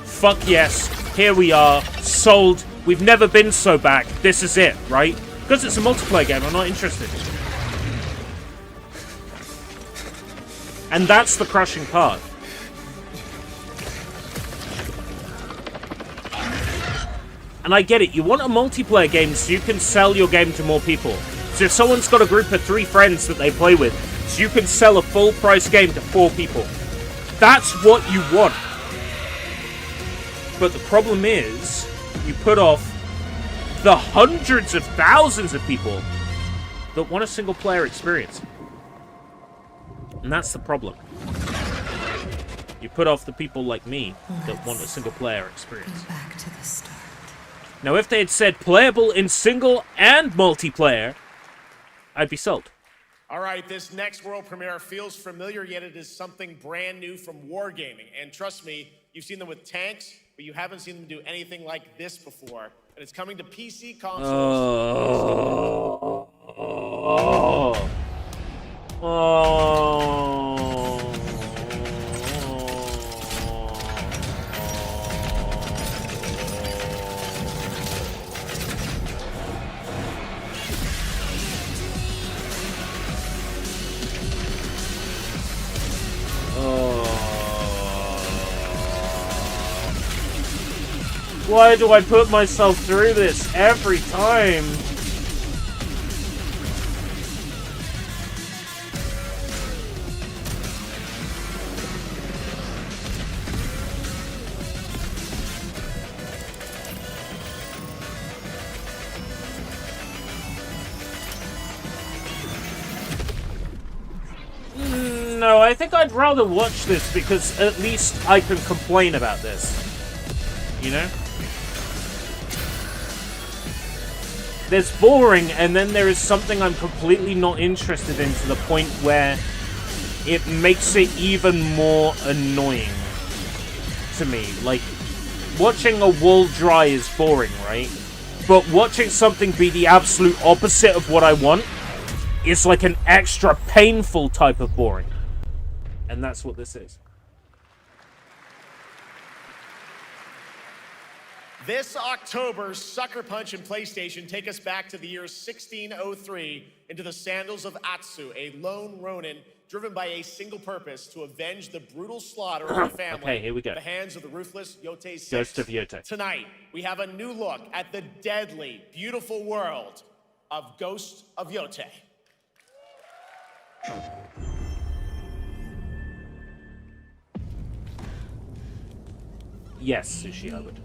fuck yes, here we are, sold, we've never been so back, this is it, right? Because it's a multiplayer game, I'm not interested. And that's the crushing part. And I get it, you want a multiplayer game so you can sell your game to more people. So if someone's got a group of 3 friends that they play with, so you can sell a full-price game to 4 people. That's what you want. But the problem is, you put off the hundreds of thousands of people that want a single-player experience. And that's the problem. You put off the people like me that want a single-player experience. Go back to the start. Now, if they had said playable in single and multiplayer, I'd be sold. All right, this next world premiere feels familiar, yet it is something brand new from Wargaming. And trust me, you've seen them with tanks, but you haven't seen them do anything like this before. And it's coming to PC consoles. Why do I put myself through this every time? No, I think I'd rather watch this because at least I can complain about this. You know? There's boring, and then there is something I'm completely not interested in to the point where it makes it even more annoying to me. Like, watching a wall dry is boring, right? But watching something be the absolute opposite of what I want is like an extra painful type of boring. And that's what this is. This October, Sucker Punch and PlayStation take us back to the year 1603 into the sandals of Atsu, a lone Ronin driven by a single purpose to avenge the brutal slaughter of the family Okay, here we go. at the hands of the ruthless Yotei 6. Ghost of Yotei. Tonight, we have a new look at the deadly, beautiful world of Ghost of Yotei. Yes, Sushi, I would.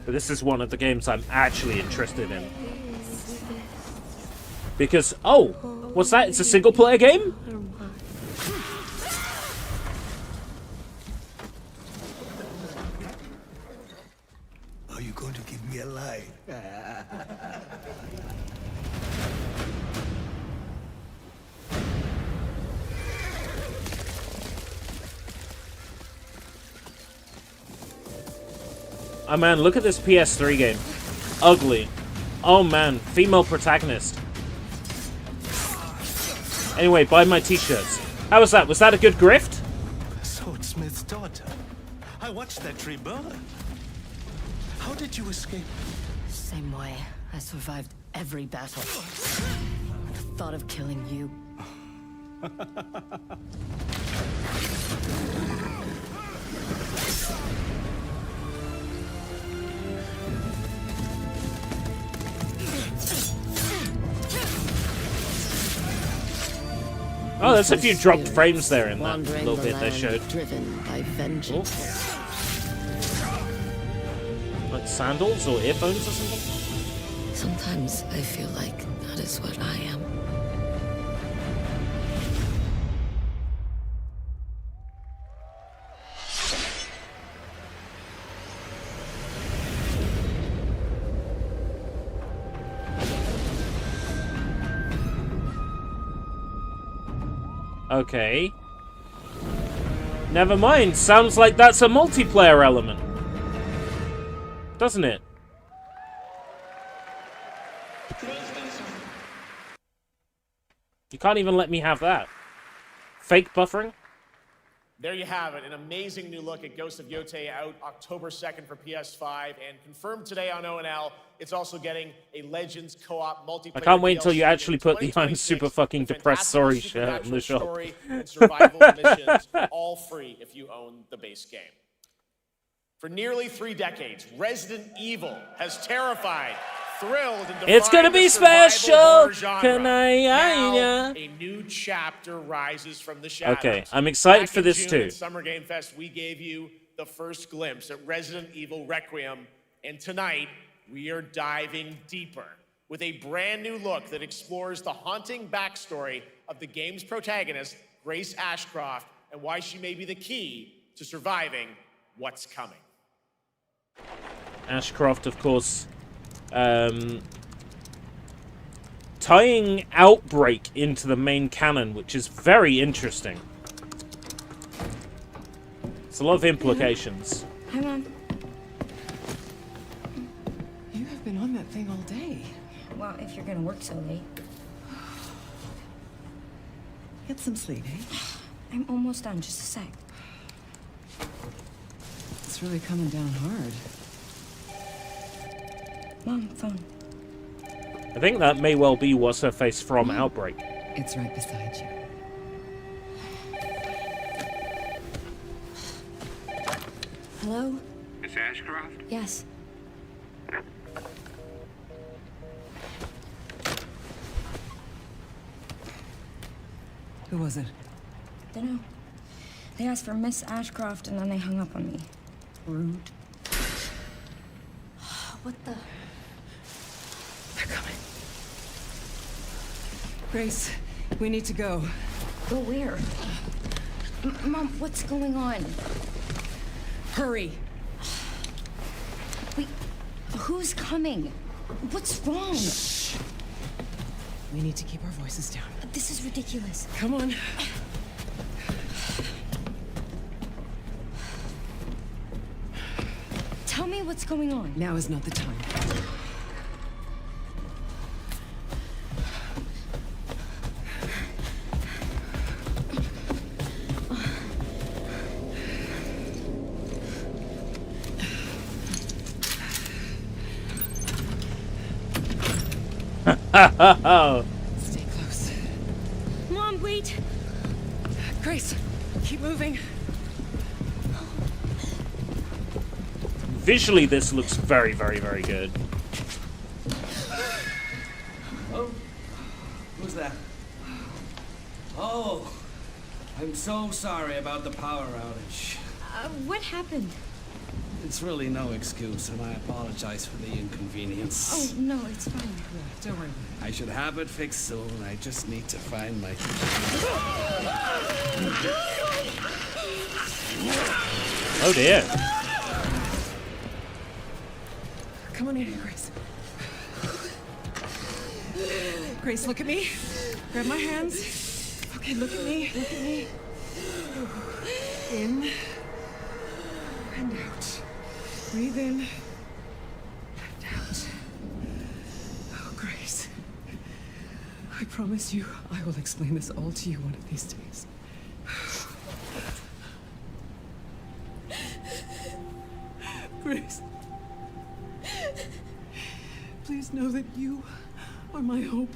But this is one of the games I'm actually interested in. Because, oh, what's that? It's a single-player game? Are you going to give me a lie? Oh man, look at this PS3 game. Ugly. Oh man, female protagonist. Anyway, buy my t-shirts. How was that? Was that a good grift? Swordsmith's daughter. I watched that tree burn. How did you escape? Same way. I survived every battle. The thought of killing you. Oh, there's a few dropped frames there in that Wandering little the bit they land, showed. driven by vengeance. Like sandals or earphones or something? Sometimes I feel like that is what I am. Okay. Never mind. Sounds like that's a multiplayer element. Doesn't it? You can't even let me have that. Fake buffering? There you have it, an amazing new look at Ghost of Yotei, out October 2nd for PS5, and confirmed today on ONL. It's also getting a Legends co-op multiplayer. I can't wait until DLC you actually put the I'm 2026, super fucking depressed sorry shirt in the shop. story and survival missions, all free if you own the base game. For nearly 3 decades, Resident Evil has terrified, thrilled, and It's gonna be special. Can now, a new chapter rises from the shadows. Okay, I'm excited Back for in this June too. At Summer Game Fest, we gave you the first glimpse at Resident Evil Requiem, and tonight we are diving deeper with a brand new look that explores the haunting backstory of the game's protagonist, Grace Ashcroft, and why she may be the key to surviving what's coming. Ashcroft, of course, tying Outbreak into the main canon, which is very interesting. It's a lot of implications. Hi, Mom. You have been on that thing all day. Well, if you're gonna work so late. Get some sleep, eh? I'm almost done, just a sec. It's really coming down hard. Mom, phone. I think that may well be what's her face from Outbreak. It's right beside you. Hello? Miss Ashcroft? Yes. Who was it? Dunno. They asked for Miss Ashcroft and then they hung up on me. Rude. What the? They're coming. Grace, we need to go. Go where? Mom, what's going on? Hurry. Wait, who's coming? What's wrong? Shh. We need to keep our voices down. This is ridiculous. Come on. Tell me what's going on. Now is not the time. Stay close. Mom, wait. Grace, keep moving. Visually, this looks very, very, very good. Oh, who's that? Oh, I'm so sorry about the power outage. What happened? It's really no excuse, and I apologize for the inconvenience. Oh, no, it's fine. Don't worry. I should have it fixed soon. I just need to find my... Oh, dear. Come on in here, Grace. Grace, look at me. Grab my hands. Okay, look at me. Look at me. In and out. Breathe in and out. Oh, Grace. I promise you, I will explain this all to you one of these days. Grace. Please know that you are my hope.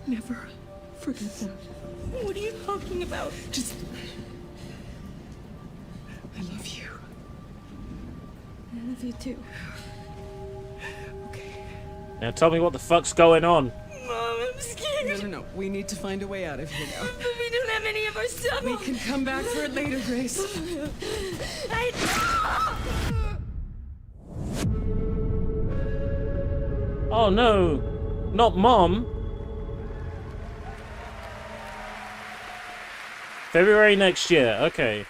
Never forget that. What are you talking about? Just... I love you. I love you too. Now tell me what the fuck's going on. Mom, I'm scared. No. We need to find a way out of here now. But we don't have any of our stuff. We can come back for it later, Grace. Oh no, not Mom. February next year, okay.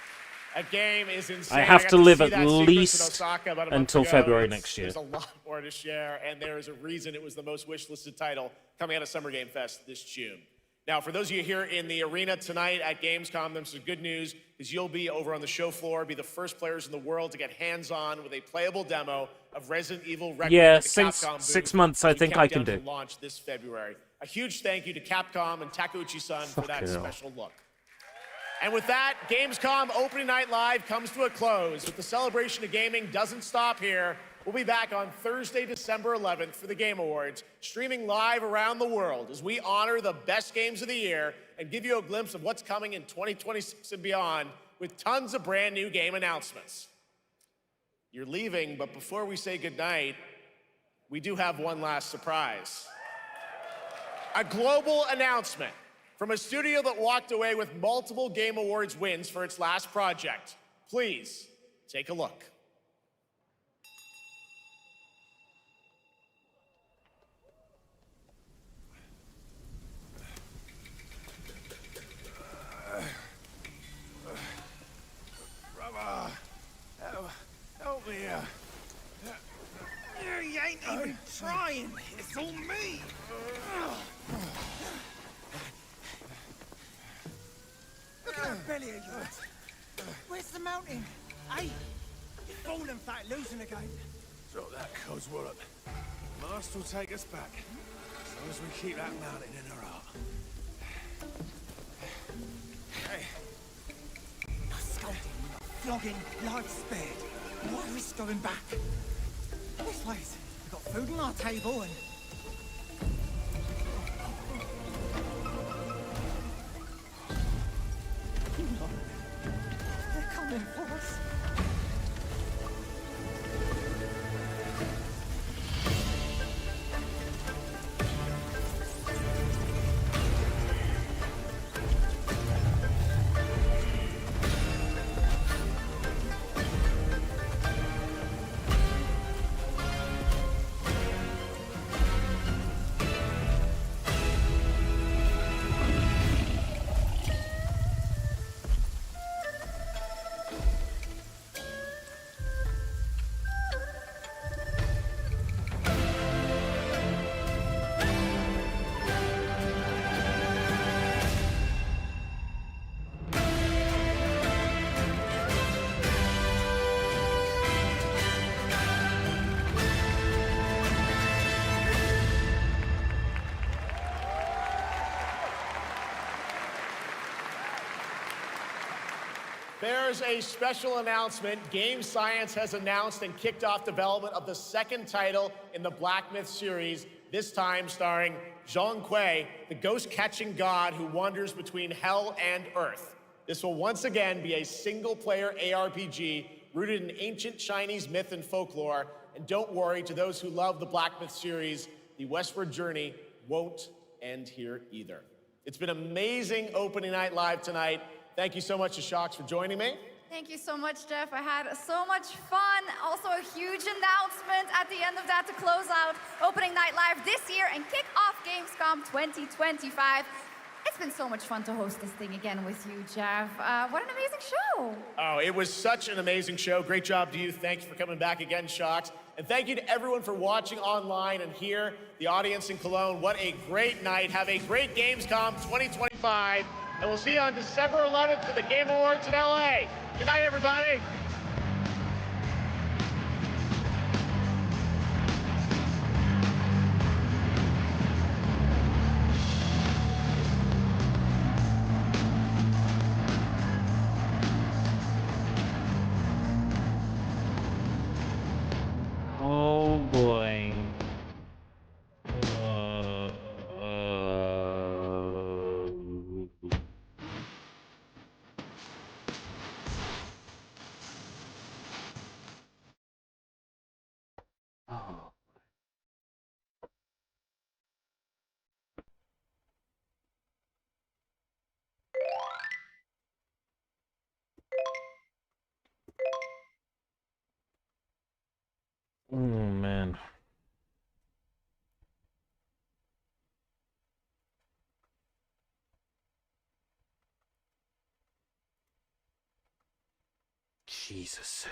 That game is insane. I have got to live see at that sequence in least Osaka about a month until ago. February It's- next year. There's a lot more to share, and there is a reason it was the most wishlisted title coming out of Summer Game Fest this June. Now, for those of you here in the arena tonight at Gamescom, there's some good news, because you'll be over on the show floor, be the first players in the world to get hands-on with a playable demo of Resident Evil Requiem Yeah, at the Capcom booth 6 months I as we think I count can down do. to launch this February. A huge thank you to Capcom and Takeuchi-san for that Fucking hell. special look. And with that, Gamescom Opening Night Live comes to a close. But the celebration of gaming doesn't stop here. We'll be back on Thursday, December 11th for the Game Awards, streaming live around the world as we honor the best games of the year and give you a glimpse of what's coming in 2026 and beyond with tons of brand new game announcements. You're leaving, but before we say goodnight, we do have one last surprise. A global announcement from a studio that walked away with multiple Game Awards wins for its last project. Please take a look. Brother, help me here. You ain't even trying. It's all me. Look at that belly of yours. Where's the mountain? Hey, you're falling fat, losing again. Drop that Coswallop. Master will take us back, as long as we keep that mountain in our heart. Hey. No scolding, no flogging, life spared. No risk going back. This place, we've got food on our table and... They're coming for us. There's a special announcement. Game Science has announced and kicked off development of the second title in the Black Myth series, this time starring Zhong Kuei, the ghost-catching god who wanders between hell and earth. This will once again be a single-player ARPG rooted in ancient Chinese myth and folklore. And don't worry, to those who love the Black Myth series, the westward journey won't end here either. It's been amazing opening night live tonight. Thank you so much to Shocks for joining me. Thank you so much, Jeff. I had so much fun. Also, a huge announcement at the end of that to close out Opening Night Live this year and kick off Gamescom 2025. It's been so much fun to host this thing again with you, Jeff. What an amazing show. Oh, it was such an amazing show. Great job to you. Thanks for coming back again, Shocks. And thank you to everyone for watching online and here, the audience in Cologne. What a great night. Have a great Gamescom 2025. And we'll see you on December 11th for the Game Awards in LA. Good night, everybody. Oh boy. Oh man. Jesus.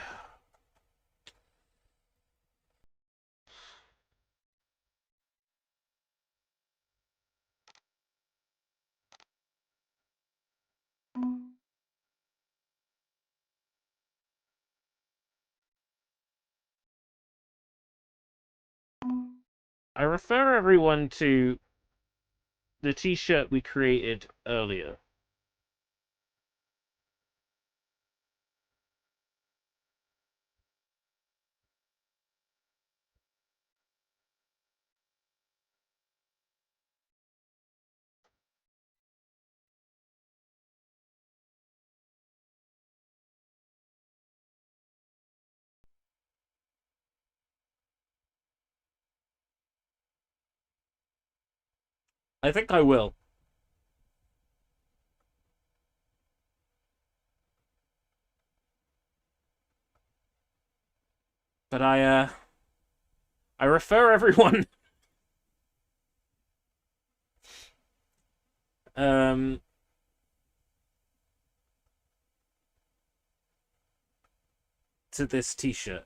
I refer everyone to the t-shirt we created earlier. I think I will. But I refer everyone um to this t-shirt.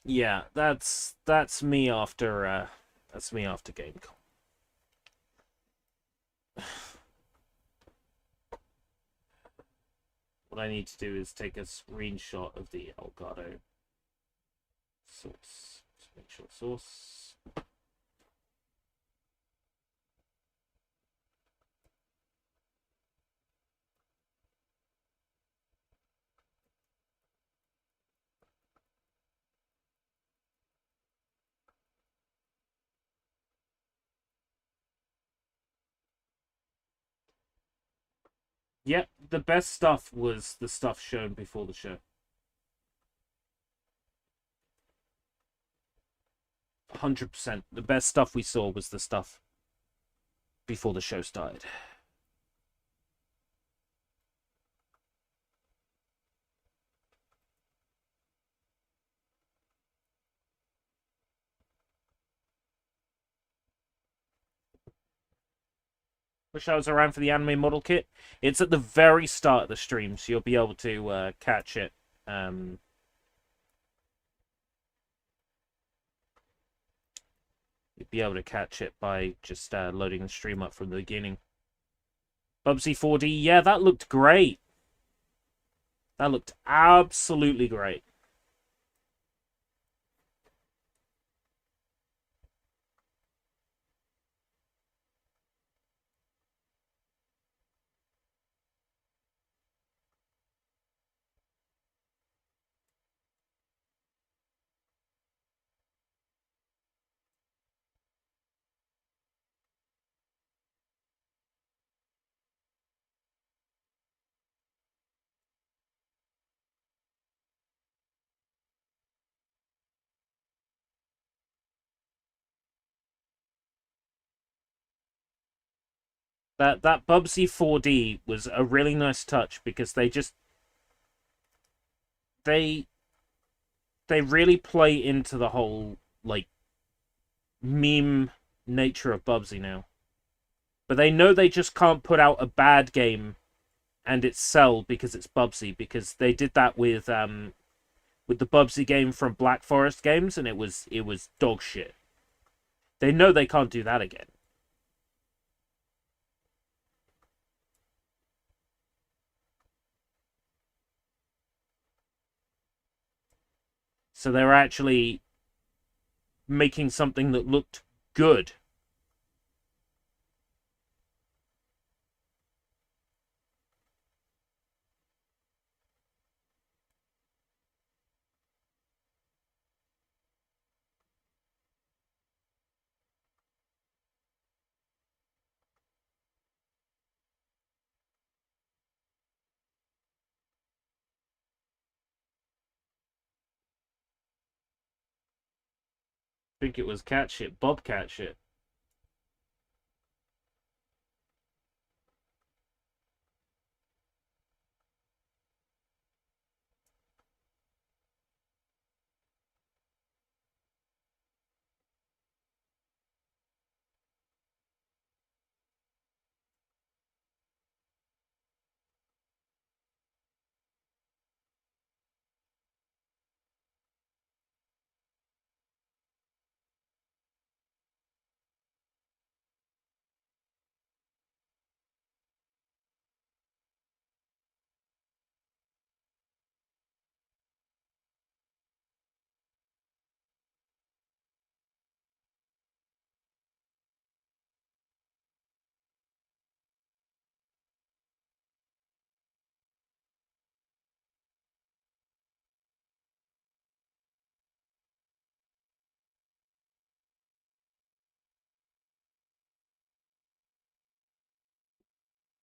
Yeah, that's me after Gamescom. What I need to do is take a screenshot of the Elgato source. Just make sure source. Yep, the best stuff was the stuff shown before the show. 100%. The best stuff we saw was the stuff before the show started. Wish I was around for the anime model kit. It's at the very start of the stream, so you'll be able to catch it. You'll be able to catch it by just loading the stream up from the beginning. Bubsy 4D, yeah, that looked great. That looked absolutely great. That Bubsy 4D was a really nice touch because they really play into the whole like meme nature of Bubsy now. But they know they just can't put out a bad game and it sell because it's Bubsy, because they did that with the Bubsy game from Black Forest Games and it was dog shit. They know they can't do that again. So they're actually making something that looked good. I think it was cat shit, Bobcat shit.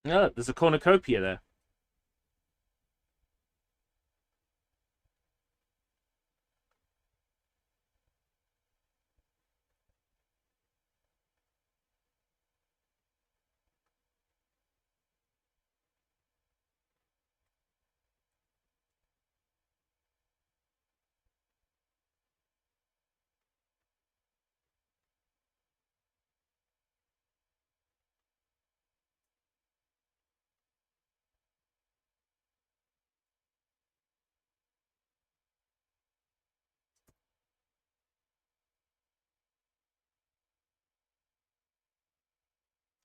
Oh, there's a cornucopia there.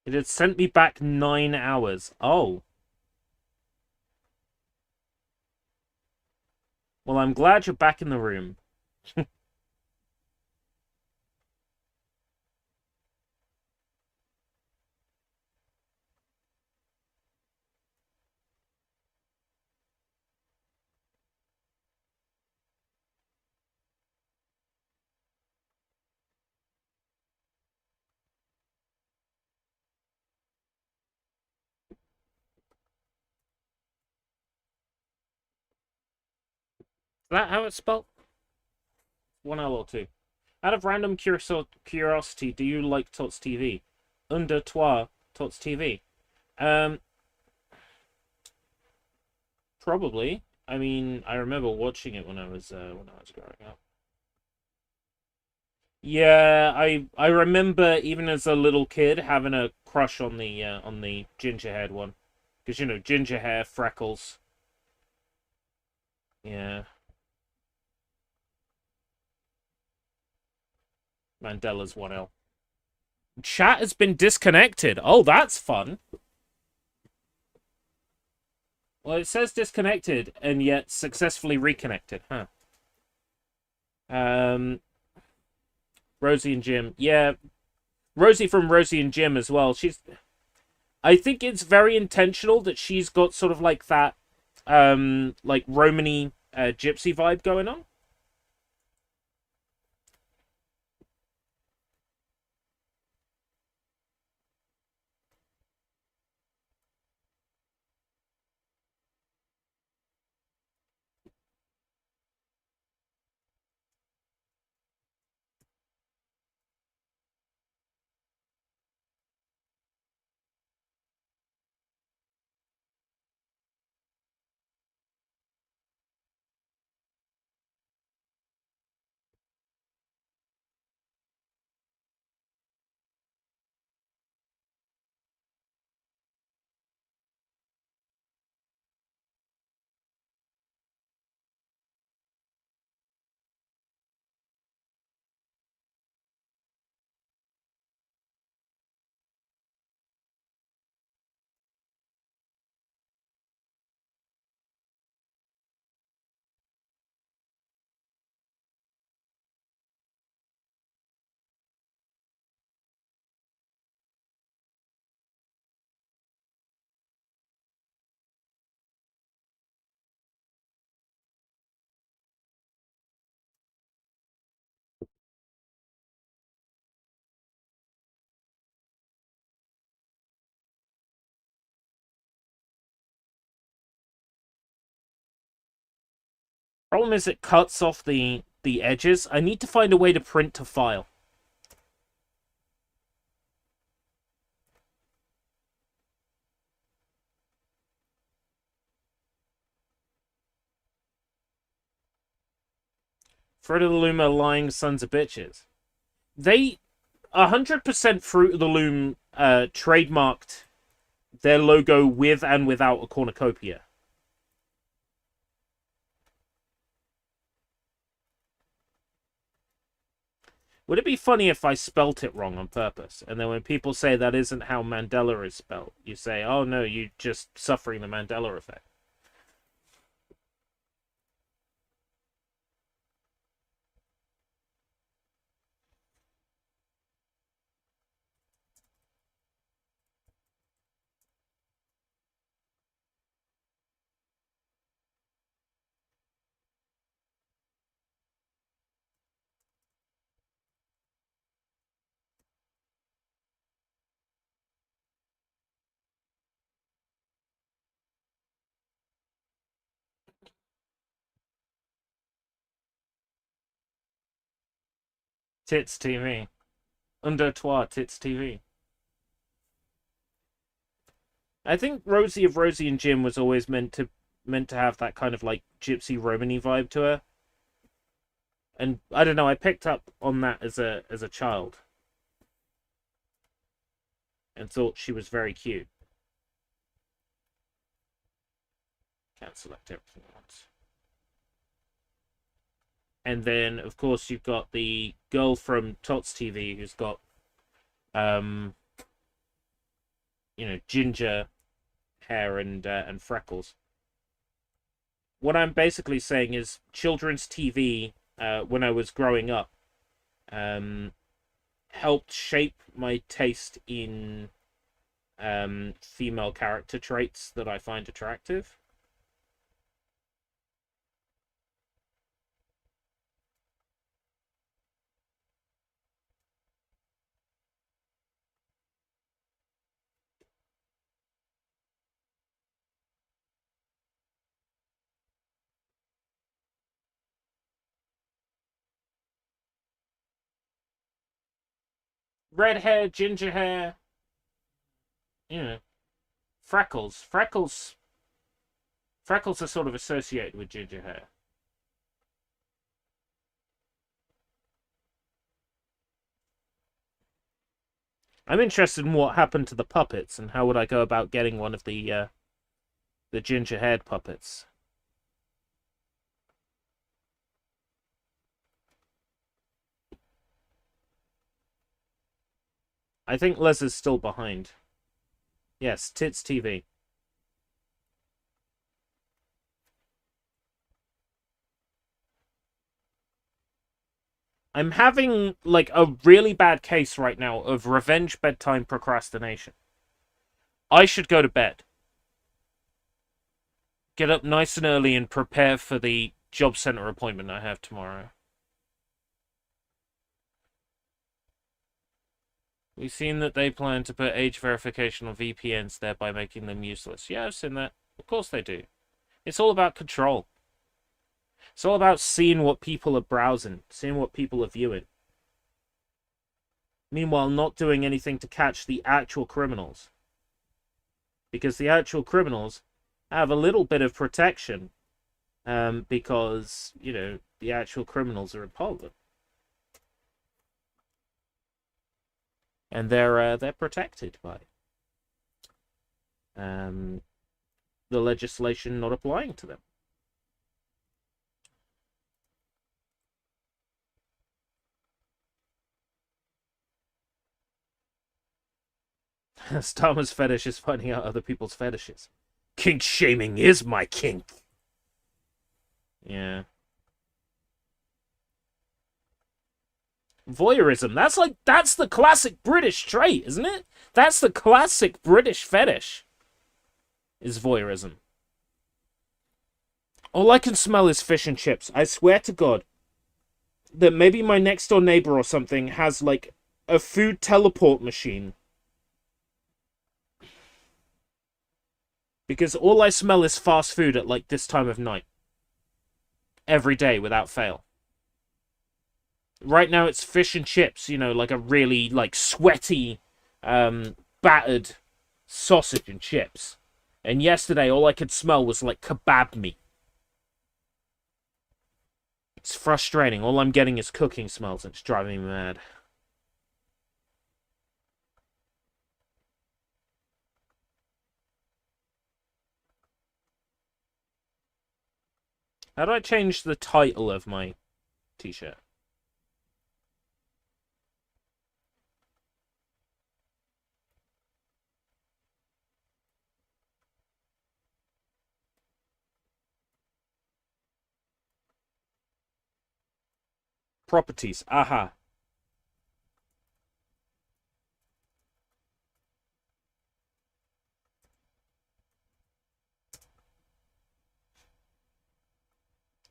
It had sent me back 9 hours. Oh. Well, I'm glad you're back in the room. Is that how it's spelled? One L or two. Out of random curiosity, do you like Tots TV? Under toi, Tots TV. Probably. I mean, I remember watching it when I was growing up. Yeah, I remember even as a little kid having a crush on the ginger haired one, because you know ginger hair, freckles. Yeah, Mandela's 1L. Chat has been disconnected. Oh, that's fun. Well, it says disconnected and yet successfully reconnected, huh? Rosie and Jim. Yeah, Rosie from Rosie and Jim as well. I think it's very intentional that she's got sort of like that, like Romany gypsy vibe going on. Problem is it cuts off the edges. I need to find a way to print to file. Fruit of the Loom are lying sons of bitches. They 100% Fruit of the Loom trademarked their logo with and without a cornucopia. Would it be funny if I spelt it wrong on purpose? And then when people say that isn't how Mandela is spelt, you say, oh no, you're just suffering the Mandela effect. Tits TV. Under Trois Tits TV. I think Rosie of Rosie and Jim was always meant to have that kind of like gypsy Romany vibe to her. And I don't know, I picked up on that as a child. And thought she was very cute. Can't select everything at once. And then, of course, you've got the girl from Tots TV who's got, ginger hair and freckles. What I'm basically saying is children's TV, when I was growing up, helped shape my taste in female character traits that I find attractive. Red hair, ginger hair, freckles. Freckles are sort of associated with ginger hair. I'm interested in what happened to the puppets and how would I go about getting one of the ginger-haired puppets. I think Les is still behind. Yes, Tits TV. I'm having, like, a really bad case right now of revenge bedtime procrastination. I should go to bed. Get up nice and early and prepare for the job center appointment I have tomorrow. We've seen that they plan to put age verification on VPNs, thereby making them useless. Yeah, I've seen that. Of course they do. It's all about control. It's all about seeing what people are browsing, seeing what people are viewing. Meanwhile, not doing anything to catch the actual criminals. Because the actual criminals have a little bit of protection. Because, the actual criminals are in Parliament. And they're protected by the legislation not applying to them. Starmer's fetish is finding out other people's fetishes. Kink shaming is my kink. Yeah. Voyeurism. That's the classic British trait, isn't it? That's the classic British fetish. Is voyeurism. All I can smell is fish and chips. I swear to God that maybe my next door neighbor or something has like a food teleport machine. Because all I smell is fast food at like this time of night. Every day without fail. Right now it's fish and chips, like a really like sweaty, battered sausage and chips. And yesterday all I could smell was like kebab meat. It's frustrating. All I'm getting is cooking smells and it's driving me mad. How do I change the title of my t-shirt? Properties. Aha.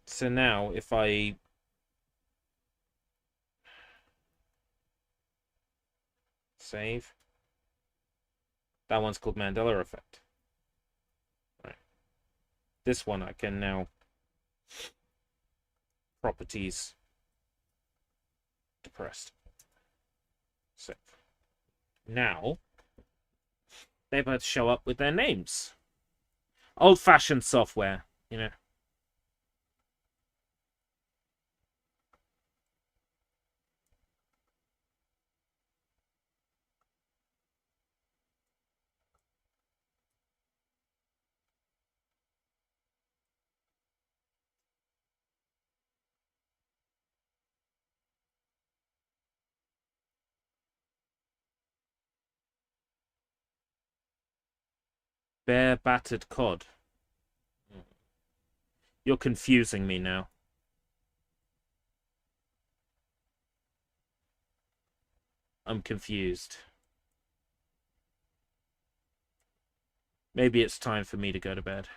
So now, if I save, that one's called Mandela Effect. Right. This one I can now properties. depressed. So now they both show up with their names. Old-fashioned software, you know. Bare battered cod. You're confusing me now. I'm confused. Maybe it's time for me to go to bed.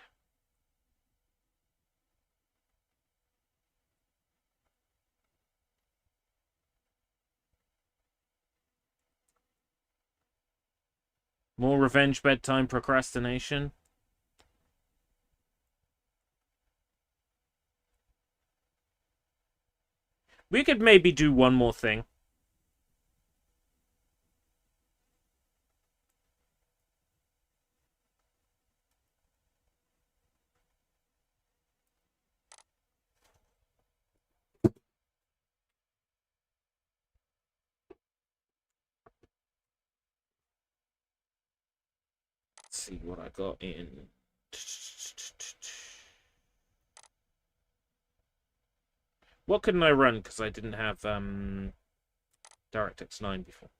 More revenge bedtime procrastination. We could maybe do one more thing. Let's see what I got in. What couldn't I run because I didn't have DirectX 9 before?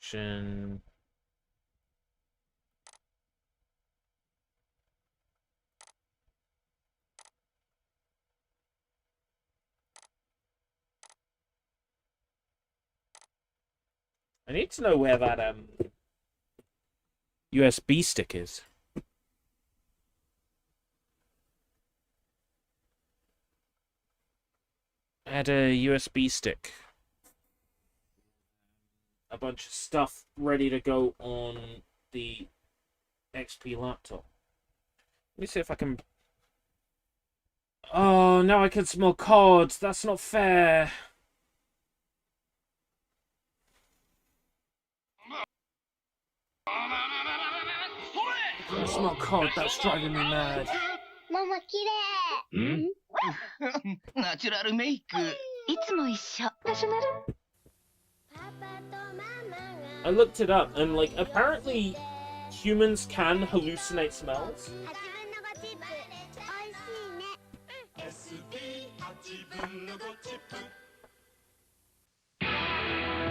Action. I need to know where that USB stick is. I had a USB stick. A bunch of stuff ready to go on the XP laptop. Let me see if I can... Oh, now I can smell cod. That's not fair. I smell cod. That's driving me mad. ママ綺麗。ナチュラルメイク。いつも一緒。ナショナル。 I looked it up, and like apparently humans can hallucinate smells. I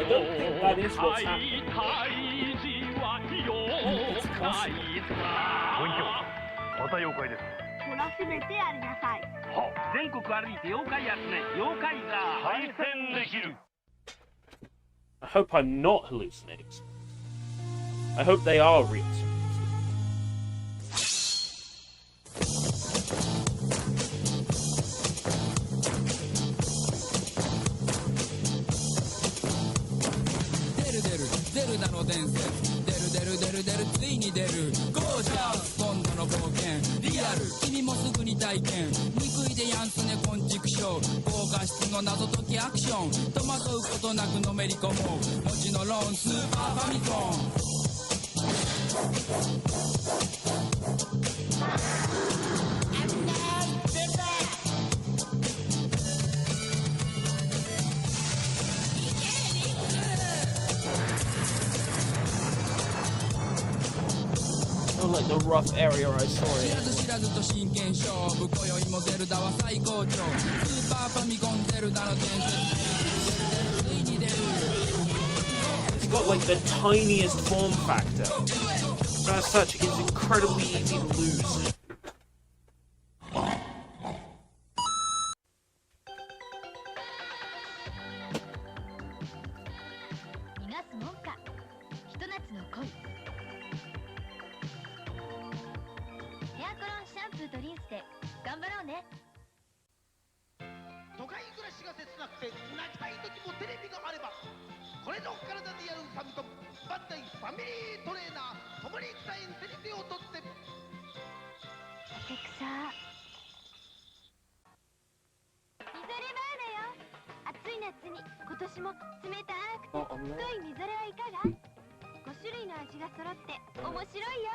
don't think that is what's happening. It's possible. また妖怪です。ほらすべてやりなさい。全国歩いて妖怪集め、妖怪座配線できる。 I hope I'm not hallucinating. I hope they are real. Like the rough area I saw it. It's got like the tiniest form factor. So as such, it's incredibly easy to lose. が切なくて泣きたい時もテレビがあればこれの体でやるファミコンバンダイファミリートレーナー共に使えんテレビを取ってテクサーみぞれバーだよ。暑い夏に今年も冷たくて太いみぞれはいかが。5種類の味が揃って面白いよ。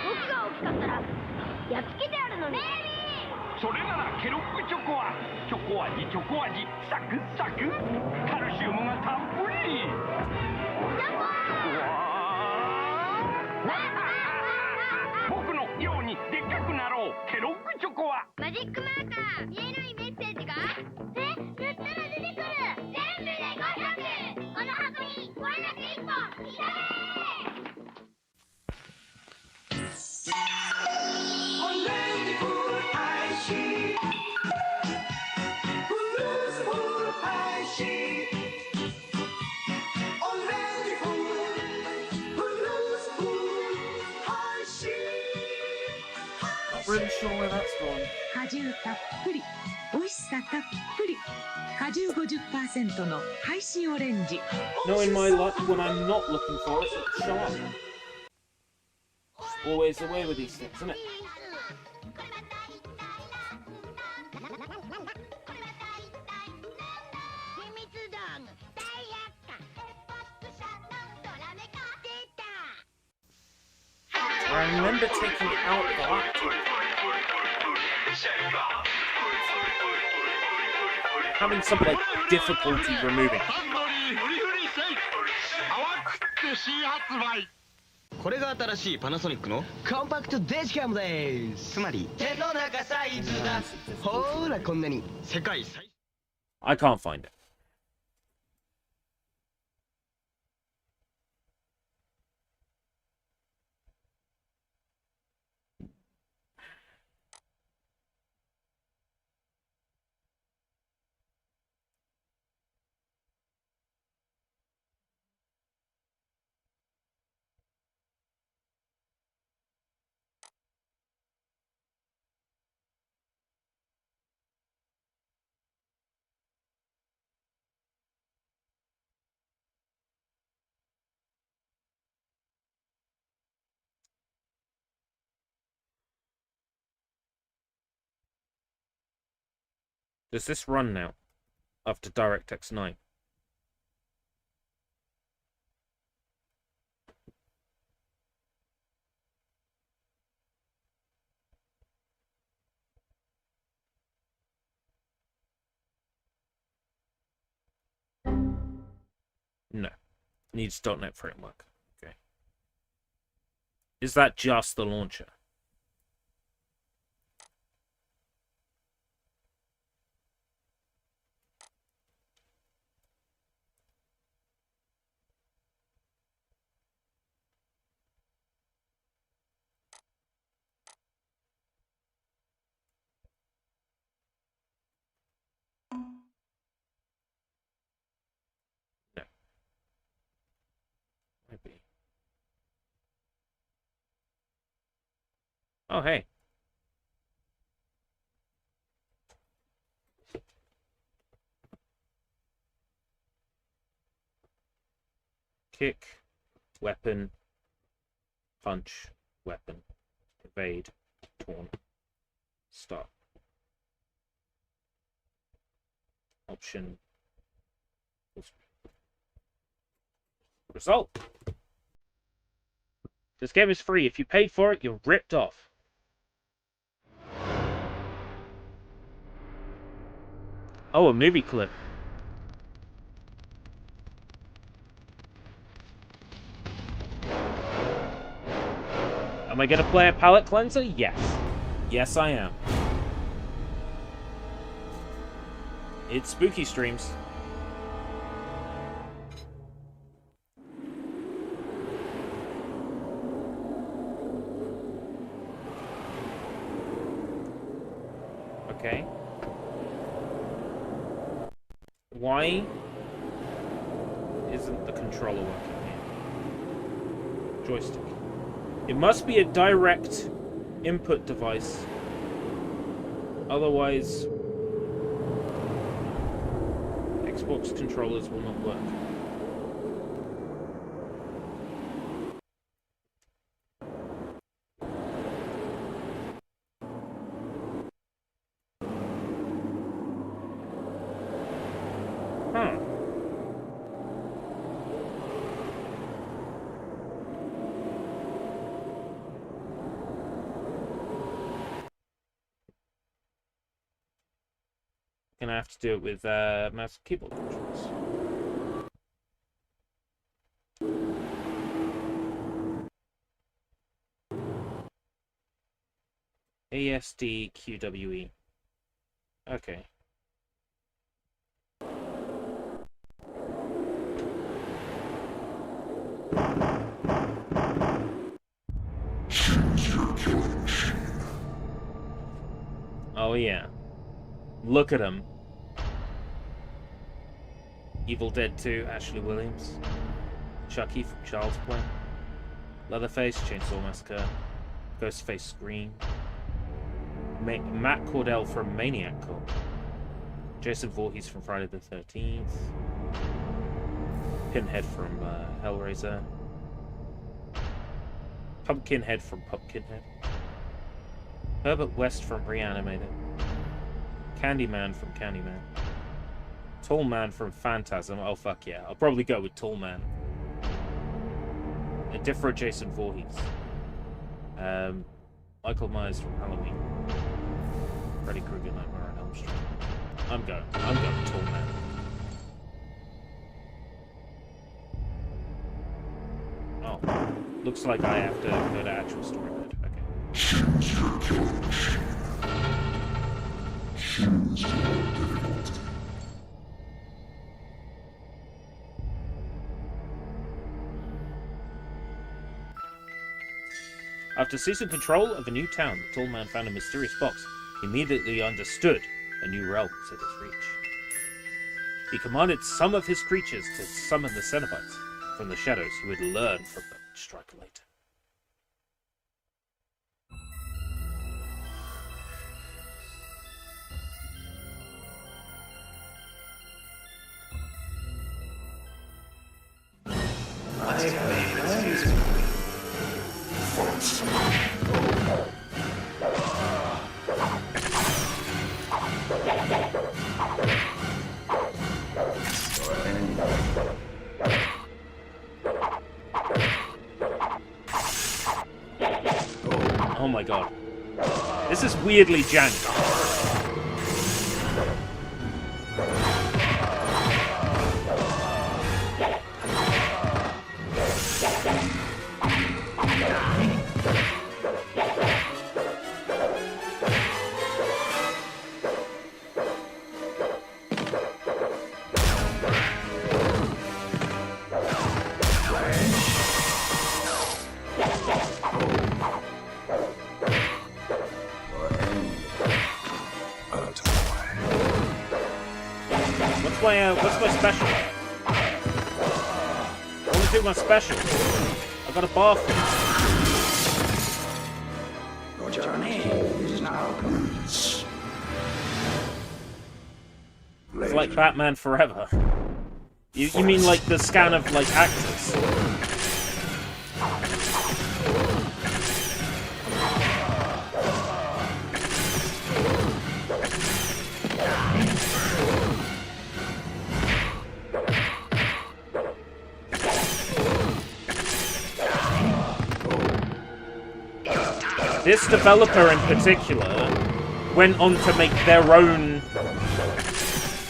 僕が大きかったらやっつけてあるのに。それならケロッグチョコはチョコ味サクサクカルシウムがたっぷり。僕のようにでっかくなろう。ケロッグチョコはマジックマーカー見えないメッセージが塗ったら出てくる。全部で500。この箱にこれだけ1本いらねReally sure where that's gone. 果汁たっぷり美味しさたっぷり果汁 50% の配信オレンジ No, in my luck, when I'm not looking for it, it'll show up. It's always the way with these things, isn't it? I remember taking it out of the laptop. Having some like difficulty removing. これが新しいパナソニックのコンパクトデジカムです。つまり手の中サイズだ。ほらこんなに世界最 I can't find it. Does this run now? After DirectX 9? No. Needs .NET Framework. Okay. Is that just the launcher? Maybe. Oh, hey. Kick, weapon, punch, weapon, evade, taunt, stop. Option. Result. This game is free. If you paid for it, you're ripped off. Oh, a movie clip. Am I going to play a palate cleanser? Yes. Yes, I am. It's spooky streams. Okay. Why isn't the controller working here? Joystick. It must be a direct input device. Otherwise, Xbox controllers will not work. Gonna have to do it with mouse and keyboard controls. ASD QWE. Okay. Oh yeah. Look at him. Evil Dead 2, Ashley Williams. Chucky from Child's Play. Leatherface, Chainsaw Massacre. Ghostface, Scream. Matt Cordell from Maniac Cop. Jason Voorhees from Friday the 13th. Pinhead from Hellraiser. Pumpkinhead from Pumpkinhead. Herbert West from Reanimator. Candyman from Candyman. Tall Man from Phantasm. Oh fuck yeah, I'll probably go with Tall Man. A different Jason Voorhees. Michael Myers from Halloween. Freddy Krueger, Nightmare on Elm Street. I'm going Tall Man. Oh, looks like I have to go to actual story mode. Okay. After seizing control of a new town, the Tall Man found a mysterious box. He immediately understood a new realm was at his reach. He commanded some of his creatures to summon the Cenobites from the shadows who would learn from them. Strike later. Oh my god. This is weirdly janky. What's my special? I want to do my special. I got a bath. Your journey is now complete. It's like Batman Forever. You mean like the scan of like actors? This developer in particular went on to make their own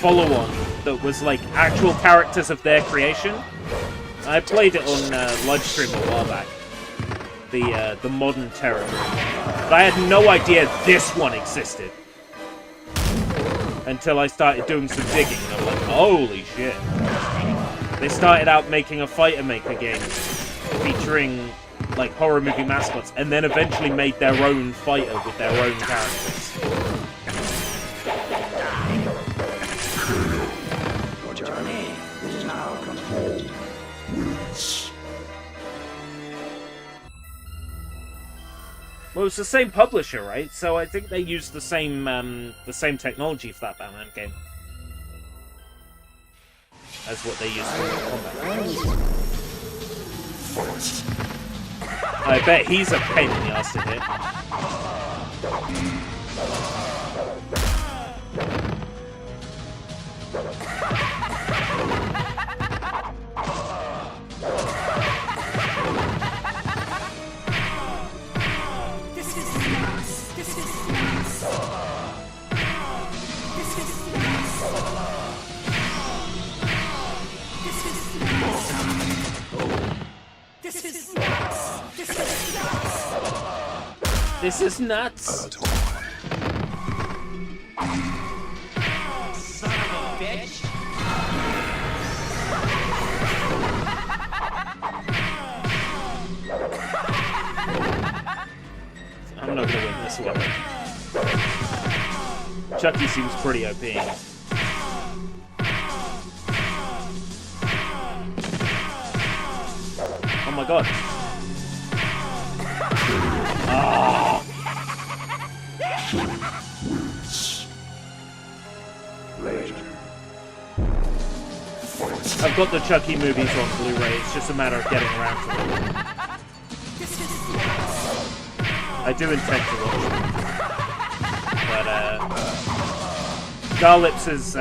follow-on that was like actual characters of their creation. I played it on live stream a while back, the Modern Terror, but I had no idea this one existed until I started doing some digging, and I'm like, holy shit! They started out making a Fighter Maker game featuring like horror movie mascots, and then eventually made their own fighter with their own characters. Your journey is now complete. Well, it's the same publisher, right? So I think they used the same technology for that Batman game as what they used for Mortal Kombat. I bet he's a pain in the ass to hit. This is nuts. Son of a bitch. I'm not gonna win this one. Chucky seems pretty OP. Oh my god. Oh. I've got the Chucky movies on Blu-ray, it's just a matter of getting around to them. I do intend to watch them. But, Garlips has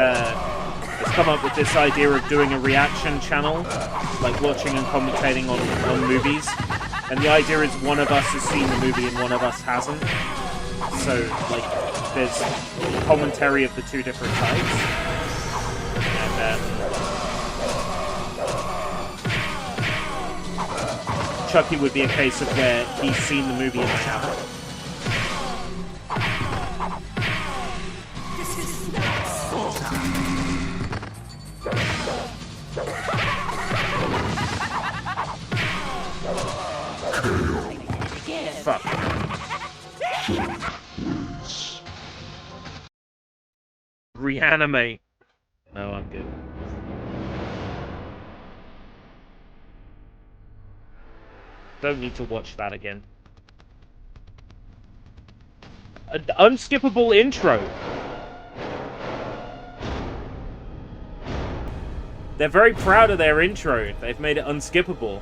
come up with this idea of doing a reaction channel, like watching and commentating on movies. And the idea is one of us has seen the movie and one of us hasn't. So, like, there's commentary of the two different types. And Chucky would be a case of where he's seen the movie and I haven't. Fuck. Reanimate. No, I'm good. Don't need to watch that again. An unskippable intro. They're very proud of their intro. They've made it unskippable.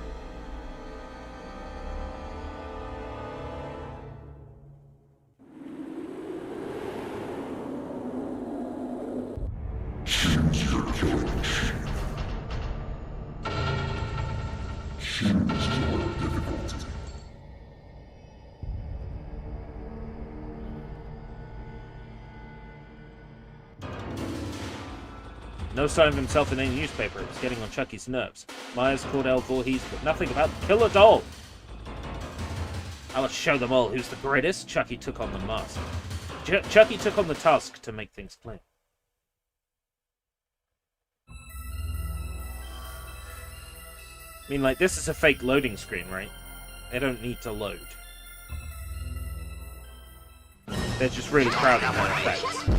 No sign of himself in any newspaper. It's getting on Chucky's nerves. Myers called El Voorhees, but nothing about the killer doll. I'll show them all who's the greatest. Chucky took on the mask. Chucky took on the task to make things clear. I mean, like, this is a fake loading screen, right? They don't need to load. They're just really proud of their effects.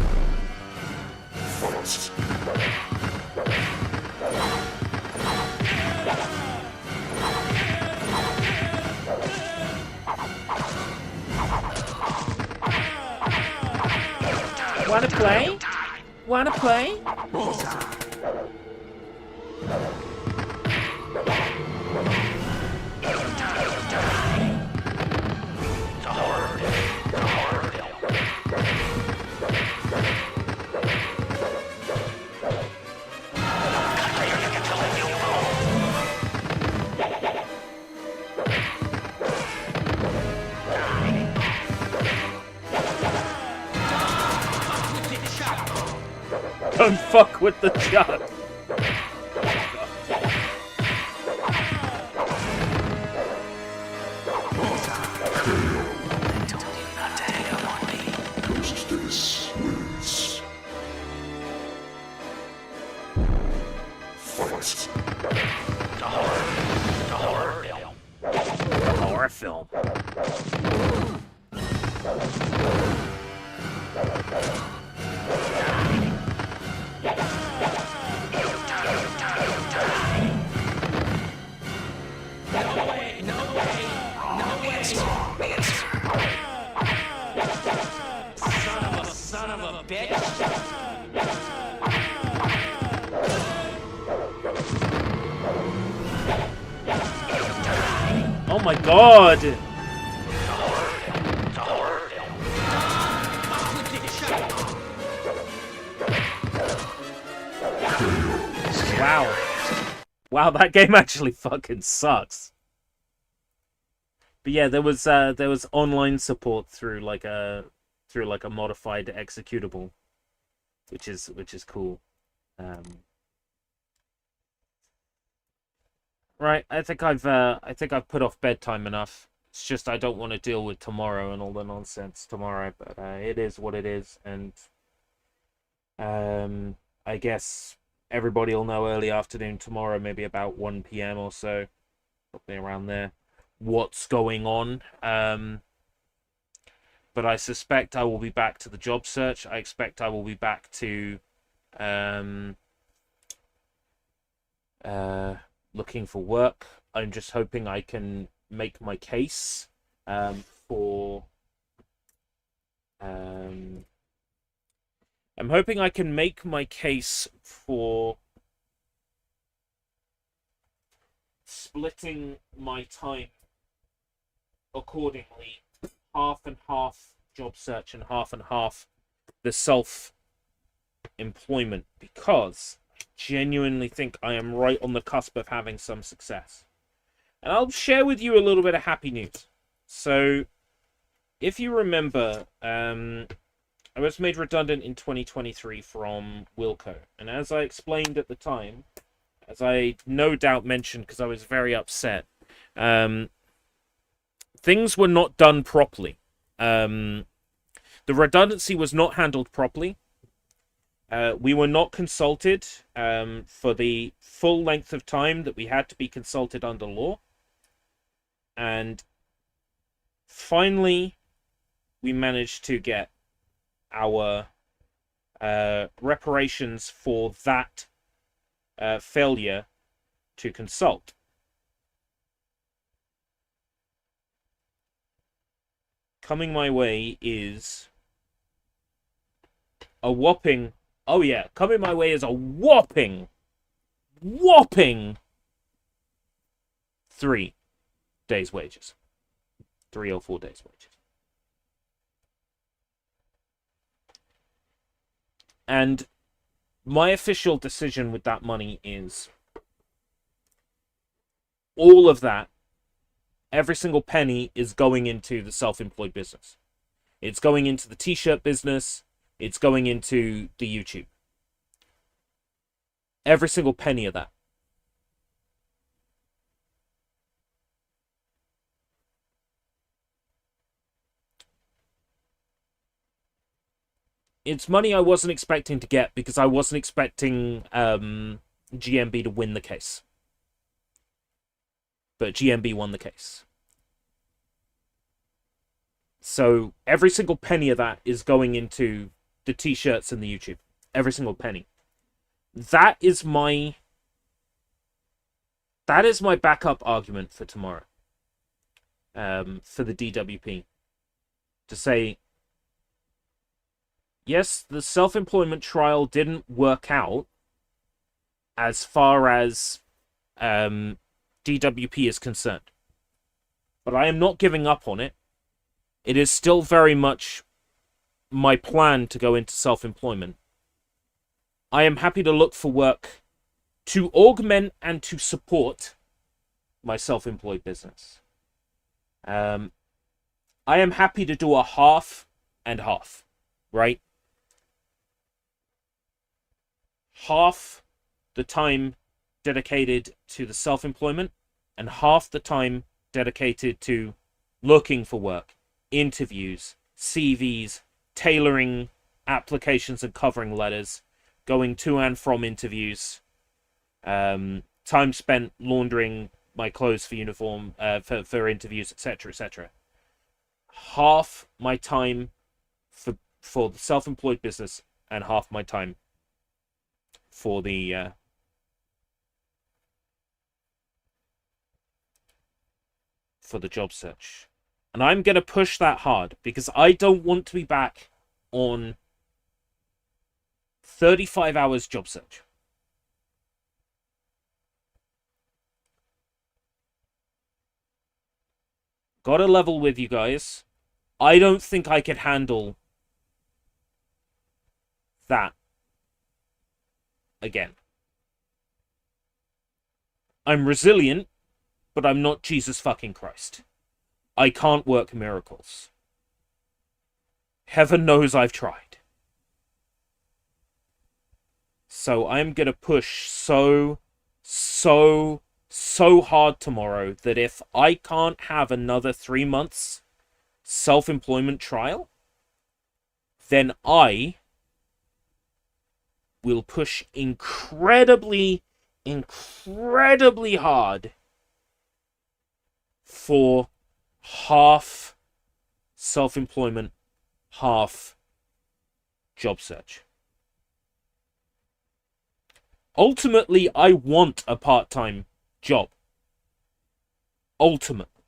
Wanna play? Wanna play? Don't fuck with the jug. Horror film. Son of a bitch! Oh my god! Wow. Wow, that game actually fucking sucks. But yeah, there was online support through like a modified executable, which is cool. Right, I think I've put off bedtime enough. It's just I don't want to deal with tomorrow and all the nonsense tomorrow, but it is what it is, and I guess everybody will know early afternoon tomorrow, maybe about 1 p.m. or so, probably around there, what's going on. But I suspect I will be back to the job search. I expect I will be back to looking for work. I'm just hoping I can make my case for I'm hoping I can make my case for splitting my time accordingly, half and half job search and half the self-employment, because I genuinely think I am right on the cusp of having some success. And I'll share with you a little bit of happy news. So, if you remember, I was made redundant in 2023 from Wilco. And as I explained at the time, as I no doubt mentioned because I was very upset, things were not done properly. The redundancy was not handled properly. We were not consulted for the full length of time that we had to be consulted under law. And finally, we managed to get our reparations for that failure to consult. Coming my way is a whopping, oh yeah, coming my way is a whopping 3 days' wages. 3 or 4 days' wages. And my official decision with that money is all of that, every single penny is going into the self-employed business. It's going into the t-shirt business. It's going into the YouTube. Every single penny of that. It's money I wasn't expecting to get because I wasn't expecting GMB to win the case. But GMB won the case. So every single penny of that is going into the t-shirts and the YouTube. Every single penny. That is my backup argument for tomorrow. For the DWP. To say, yes, the self-employment trial didn't work out as far as DWP is concerned. But I am not giving up on it. It is still very much my plan to go into self-employment. I am happy to look for work to augment and to support my self-employed business. I am happy to do a half and half, right? Half the time dedicated to the self-employment and half the time dedicated to looking for work, interviews, CVs, tailoring applications and covering letters, going to and from interviews, time spent laundering my clothes for uniform, for interviews, etc., etc. Half my time for the self-employed business and half my time for the job search. And I'm going to push that hard because I don't want to be back on 35 hours job search. Gotta level with you guys. I don't think I could handle that again. I'm resilient, but I'm not Jesus fucking Christ. I can't work miracles. Heaven knows I've tried. So I'm gonna push so hard tomorrow that if I can't have another 3 months self-employment trial, then I will push incredibly hard for half self-employment, half job search. Ultimately, I want a part-time job. Ultimately.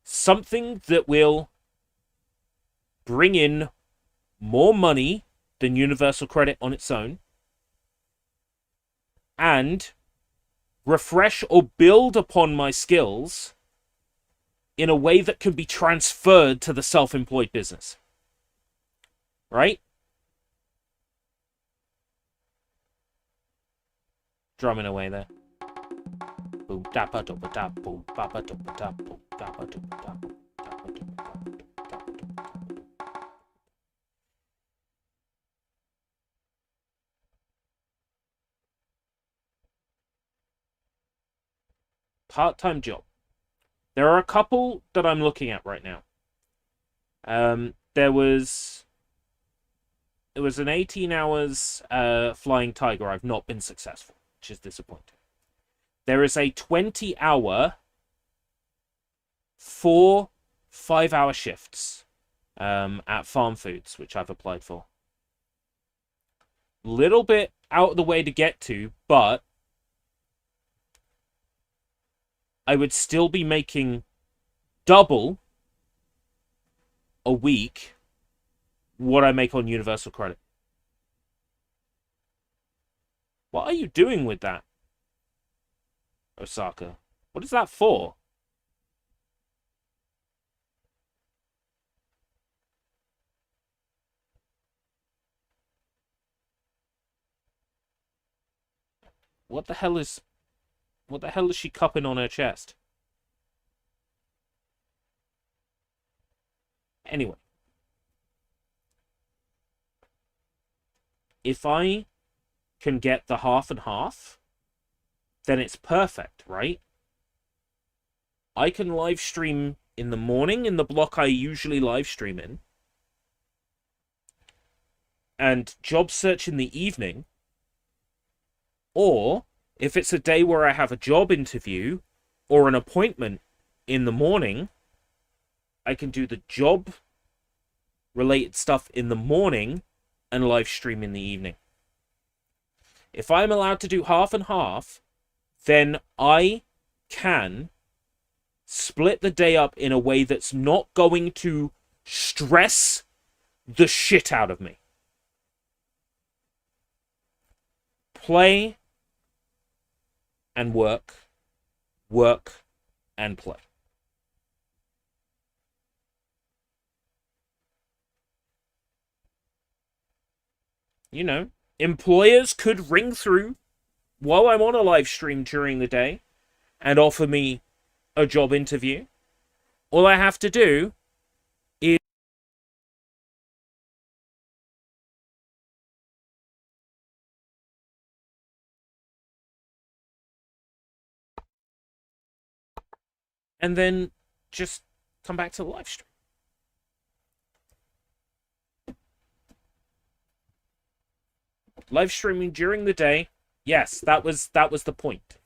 Something that will bring in more money than Universal Credit on its own, and refresh or build upon my skills in a way that can be transferred to the self-employed business. Right? Drumming away there. Boom, dappa doppa dap, boom, bappa doppa dap, boom, dappa doppa dap, boom, dappa doppa dap, boom, dappa doppa dap. Part-time job. There are a couple that I'm looking at right now. There was an 18 hours flying tiger. I've not been successful, which is disappointing. There is a 20-hour, 4 5-hour shifts at Farm Foods, which I've applied for. Little bit out of the way to get to, but I would still be making double a week what I make on Universal Credit. What are you doing with that, Osaka? What is that for? What the hell is she cupping on her chest? Anyway. If I can get the half and half, then it's perfect, right? I can live stream in the morning in the block I usually live stream in, and job search in the evening, or if it's a day where I have a job interview or an appointment in the morning, I can do the job related stuff in the morning and live stream in the evening. If I'm allowed to do half and half, then I can split the day up in a way that's not going to stress the shit out of me. Play and work, work and play. You know, employers could ring through while I'm on a live stream during the day and offer me a job interview. All I have to do is and then just come back to the live stream. Live streaming during the day, yes, that was the point.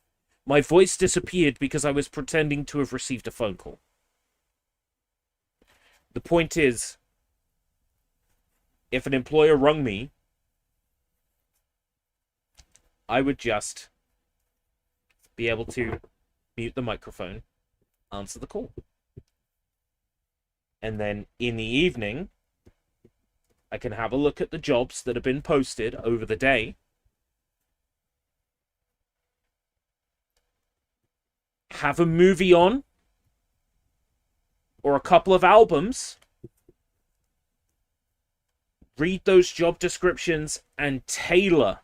My voice disappeared because I was pretending to have received a phone call. The point is, if an employer rung me, I would just be able to mute the microphone, answer the call. And then in the evening, I can have a look at the jobs that have been posted over the day. Have a movie on. Or a couple of albums. Read those job descriptions and tailor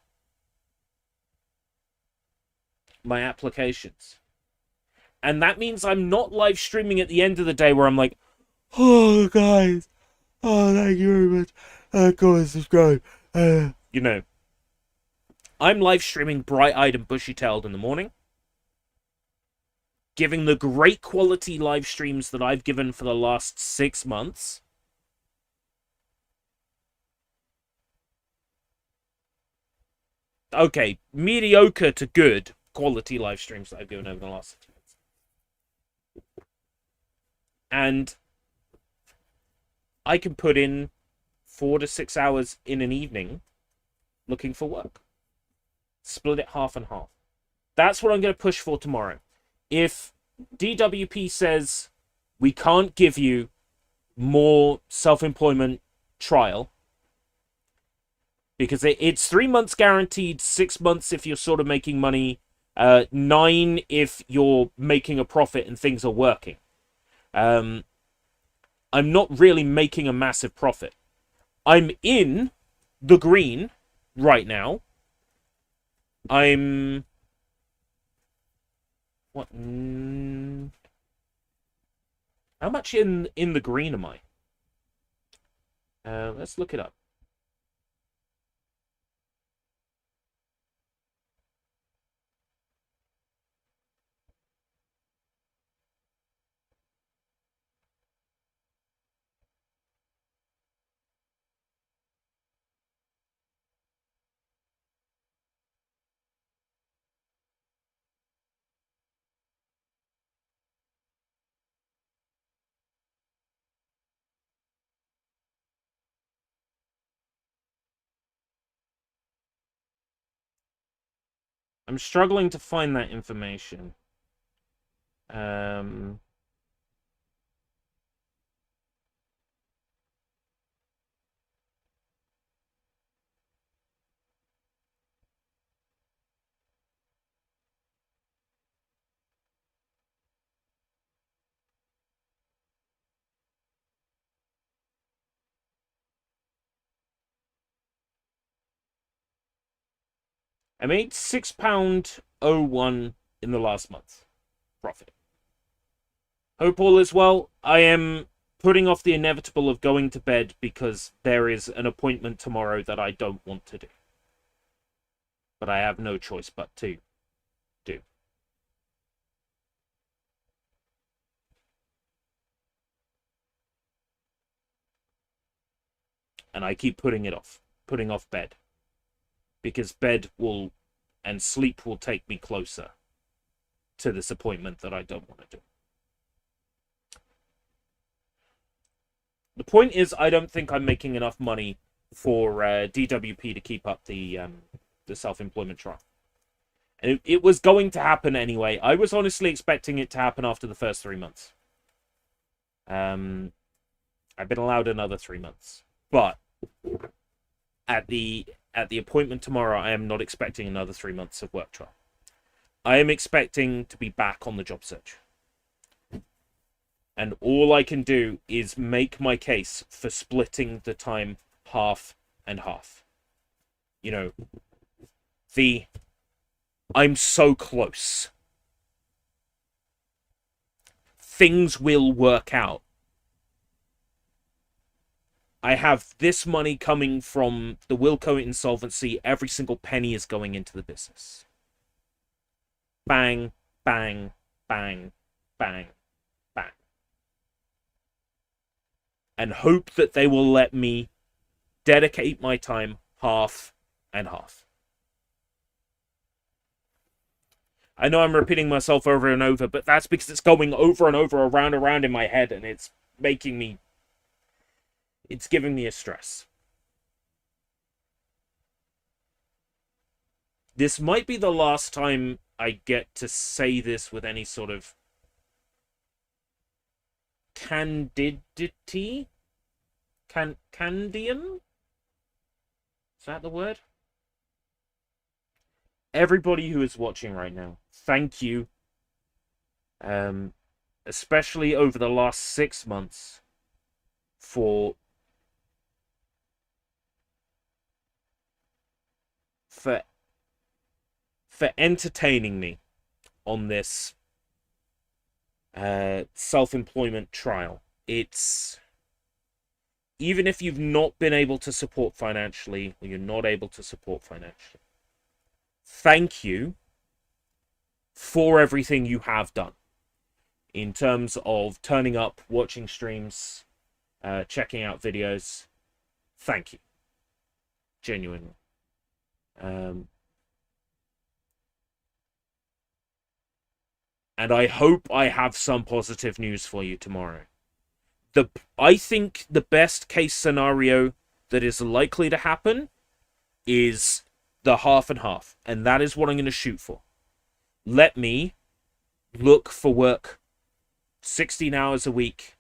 my applications. And that means I'm not live streaming at the end of the day where I'm like, oh, guys. Oh, thank you very much. Go and subscribe. You know. I'm live streaming bright-eyed and bushy-tailed in the morning. Giving the great quality live streams that I've given for the last 6 months. Okay, mediocre to good quality live streams that I've given over the last 6 months. And I can put in 4 to 6 hours in an evening looking for work. Split it half and half. That's what I'm going to push for tomorrow. If DWP says we can't give you more self-employment trial, because it's 3 months guaranteed, 6 months if you're sort of making money, 9 if you're making a profit and things are working. I'm not really making a massive profit. I'm in the green right now. I'm... What? How much in the green am I? Let's look it up. I'm struggling to find that information. I made £6.01 in the last month. Profit. Hope all is well. I am putting off the inevitable of going to bed because there is an appointment tomorrow that I don't want to do. But I have no choice but to do. And I keep putting it off. Putting off bed. Because bed will, and sleep will take me closer to this appointment that I don't want to do. The point is, I don't think I'm making enough money for DWP to keep up the self-employment trial. And it was going to happen anyway. I was honestly expecting it to happen after the first 3 months. I've been allowed another 3 months. But at the appointment tomorrow, I am not expecting another 3 months of work trial. I am expecting to be back on the job search. And all I can do is make my case for splitting the time half and half. You know, I'm so close. Things will work out. I have this money coming from the Wilco insolvency. Every single penny is going into the business. Bang, bang, bang, bang, bang. And hope that they will let me dedicate my time half and half. I know I'm repeating myself over and over, but that's because it's going over and over, around and around in my head, and it's making me... It's giving me a stress. This might be the last time I get to say this with any sort of candidity? Candian? Is that the word? Everybody who is watching right now, thank you. Especially over the last 6 months for entertaining me on this self-employment trial. It's, even if you've not been able to support financially, or you're not able to support financially, thank you for everything you have done in terms of turning up, watching streams, checking out videos. Thank you. Genuinely. And I hope I have some positive news for you tomorrow. I think the best case scenario that is likely to happen is the half and half. And that is what I'm going to shoot for. Let me look for work 16 hours a week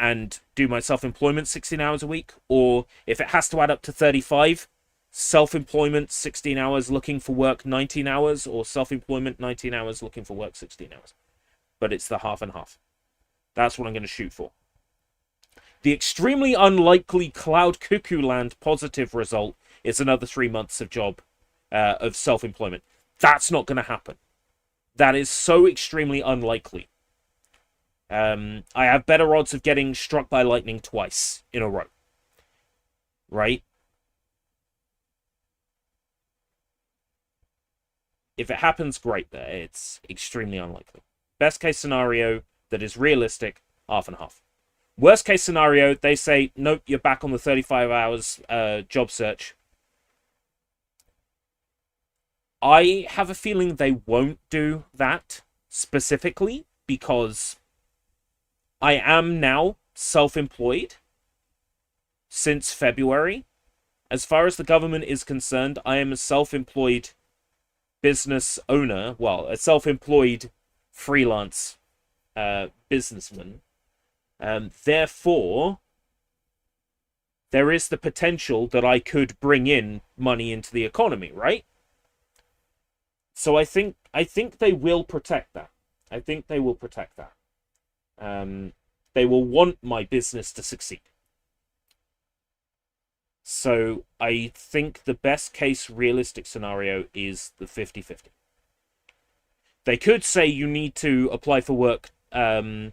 and do my self-employment 16 hours a week. Or if it has to add up to 35, self-employment 16 hours looking for work 19 hours, or self-employment 19 hours looking for work 16 hours. But it's the half and half. That's what I'm going to shoot for. The extremely unlikely Cloud Cuckoo Land positive result is another 3 months of self-employment. That's not going to happen. That is so extremely unlikely. I have better odds of getting struck by lightning twice in a row. Right? If it happens, great. It's extremely unlikely. Best case scenario that is realistic, half and half. Worst case scenario, they say, nope, you're back on the 35 hours job search. I have a feeling they won't do that specifically because I am now self-employed since February. As far as the government is concerned, I am a self-employed business owner, well, a self-employed freelance businessman. Therefore, there is the potential that I could bring in money into the economy, right? So I think they will protect that. I think they will protect that. They will want my business to succeed. So I think the best case realistic scenario is the 50-50. They could say you need to apply for work 20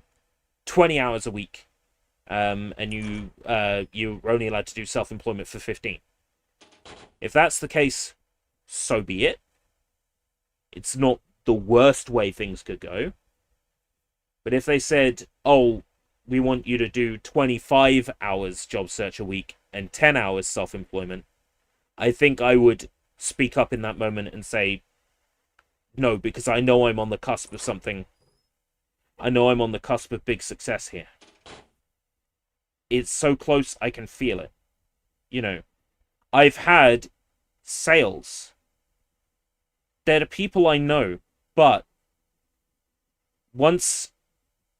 hours a week, and you're only allowed to do self-employment for 15. If that's the case, so be it. It's not the worst way things could go. But if they said, oh, we want you to do 25 hours job search a week and 10 hours self-employment, I think I would speak up in that moment and say no, because I know I'm on the cusp of something. I know I'm on the cusp of big success here. It's so close, I can feel it. You know, I've had sales. They're the people I know, but once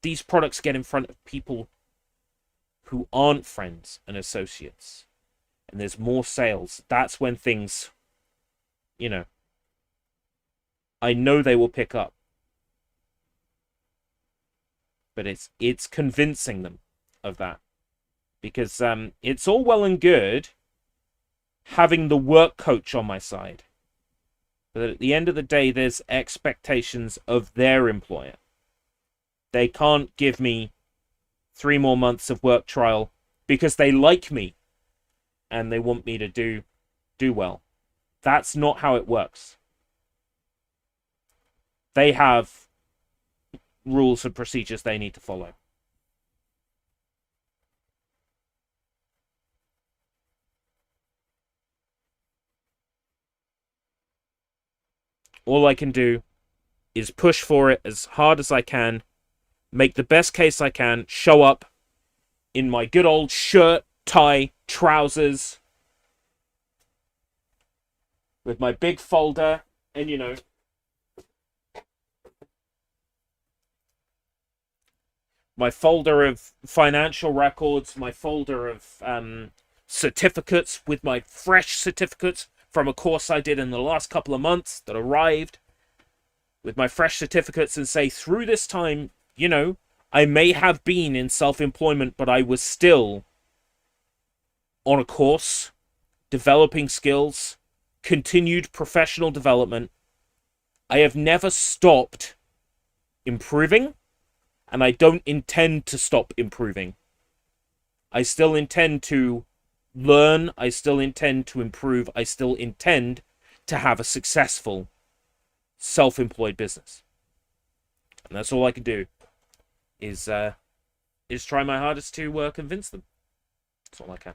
these products get in front of people who aren't friends and associates, and there's more sales, that's when things, you know, I know they will pick up. But it's convincing them of that. Because it's all well and good having the work coach on my side. But at the end of the day, there's expectations of their employer. They can't give me 3 more months of work trial because they like me and they want me to do well. That's not how it works. They have rules and procedures they need to follow. All I can do is push for it as hard as I can, make the best case I can, show up in my good old shirt, tie, trousers, with my big folder, and, you know, my folder of financial records, my folder of certificates with my fresh certificates from a course I did in the last couple of months that arrived, with my fresh certificates, and say, through this time, you know, I may have been in self-employment, but I was still on a course, developing skills, continued professional development. I have never stopped improving, and I don't intend to stop improving. I still intend to learn, I still intend to improve, I still intend to have a successful self-employed business. And that's all I can do is try my hardest to convince them. That's all I can.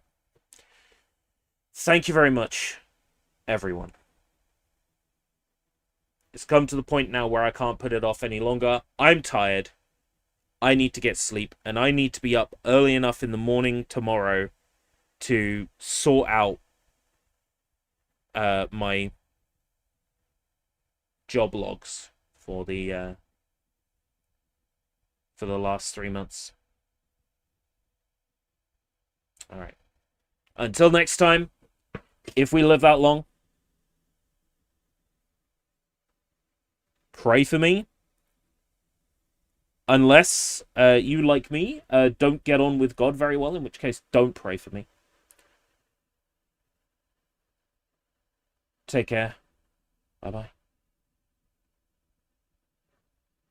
Thank you very much, everyone. It's come to the point now where I can't put it off any longer. I'm tired. I need to get sleep, and I need to be up early enough in the morning tomorrow to sort out my job logs for the last 3 months. All right. Until next time, if we live that long, pray for me. Unless you, like me, don't get on with God very well, in which case, don't pray for me. Take care. Bye-bye.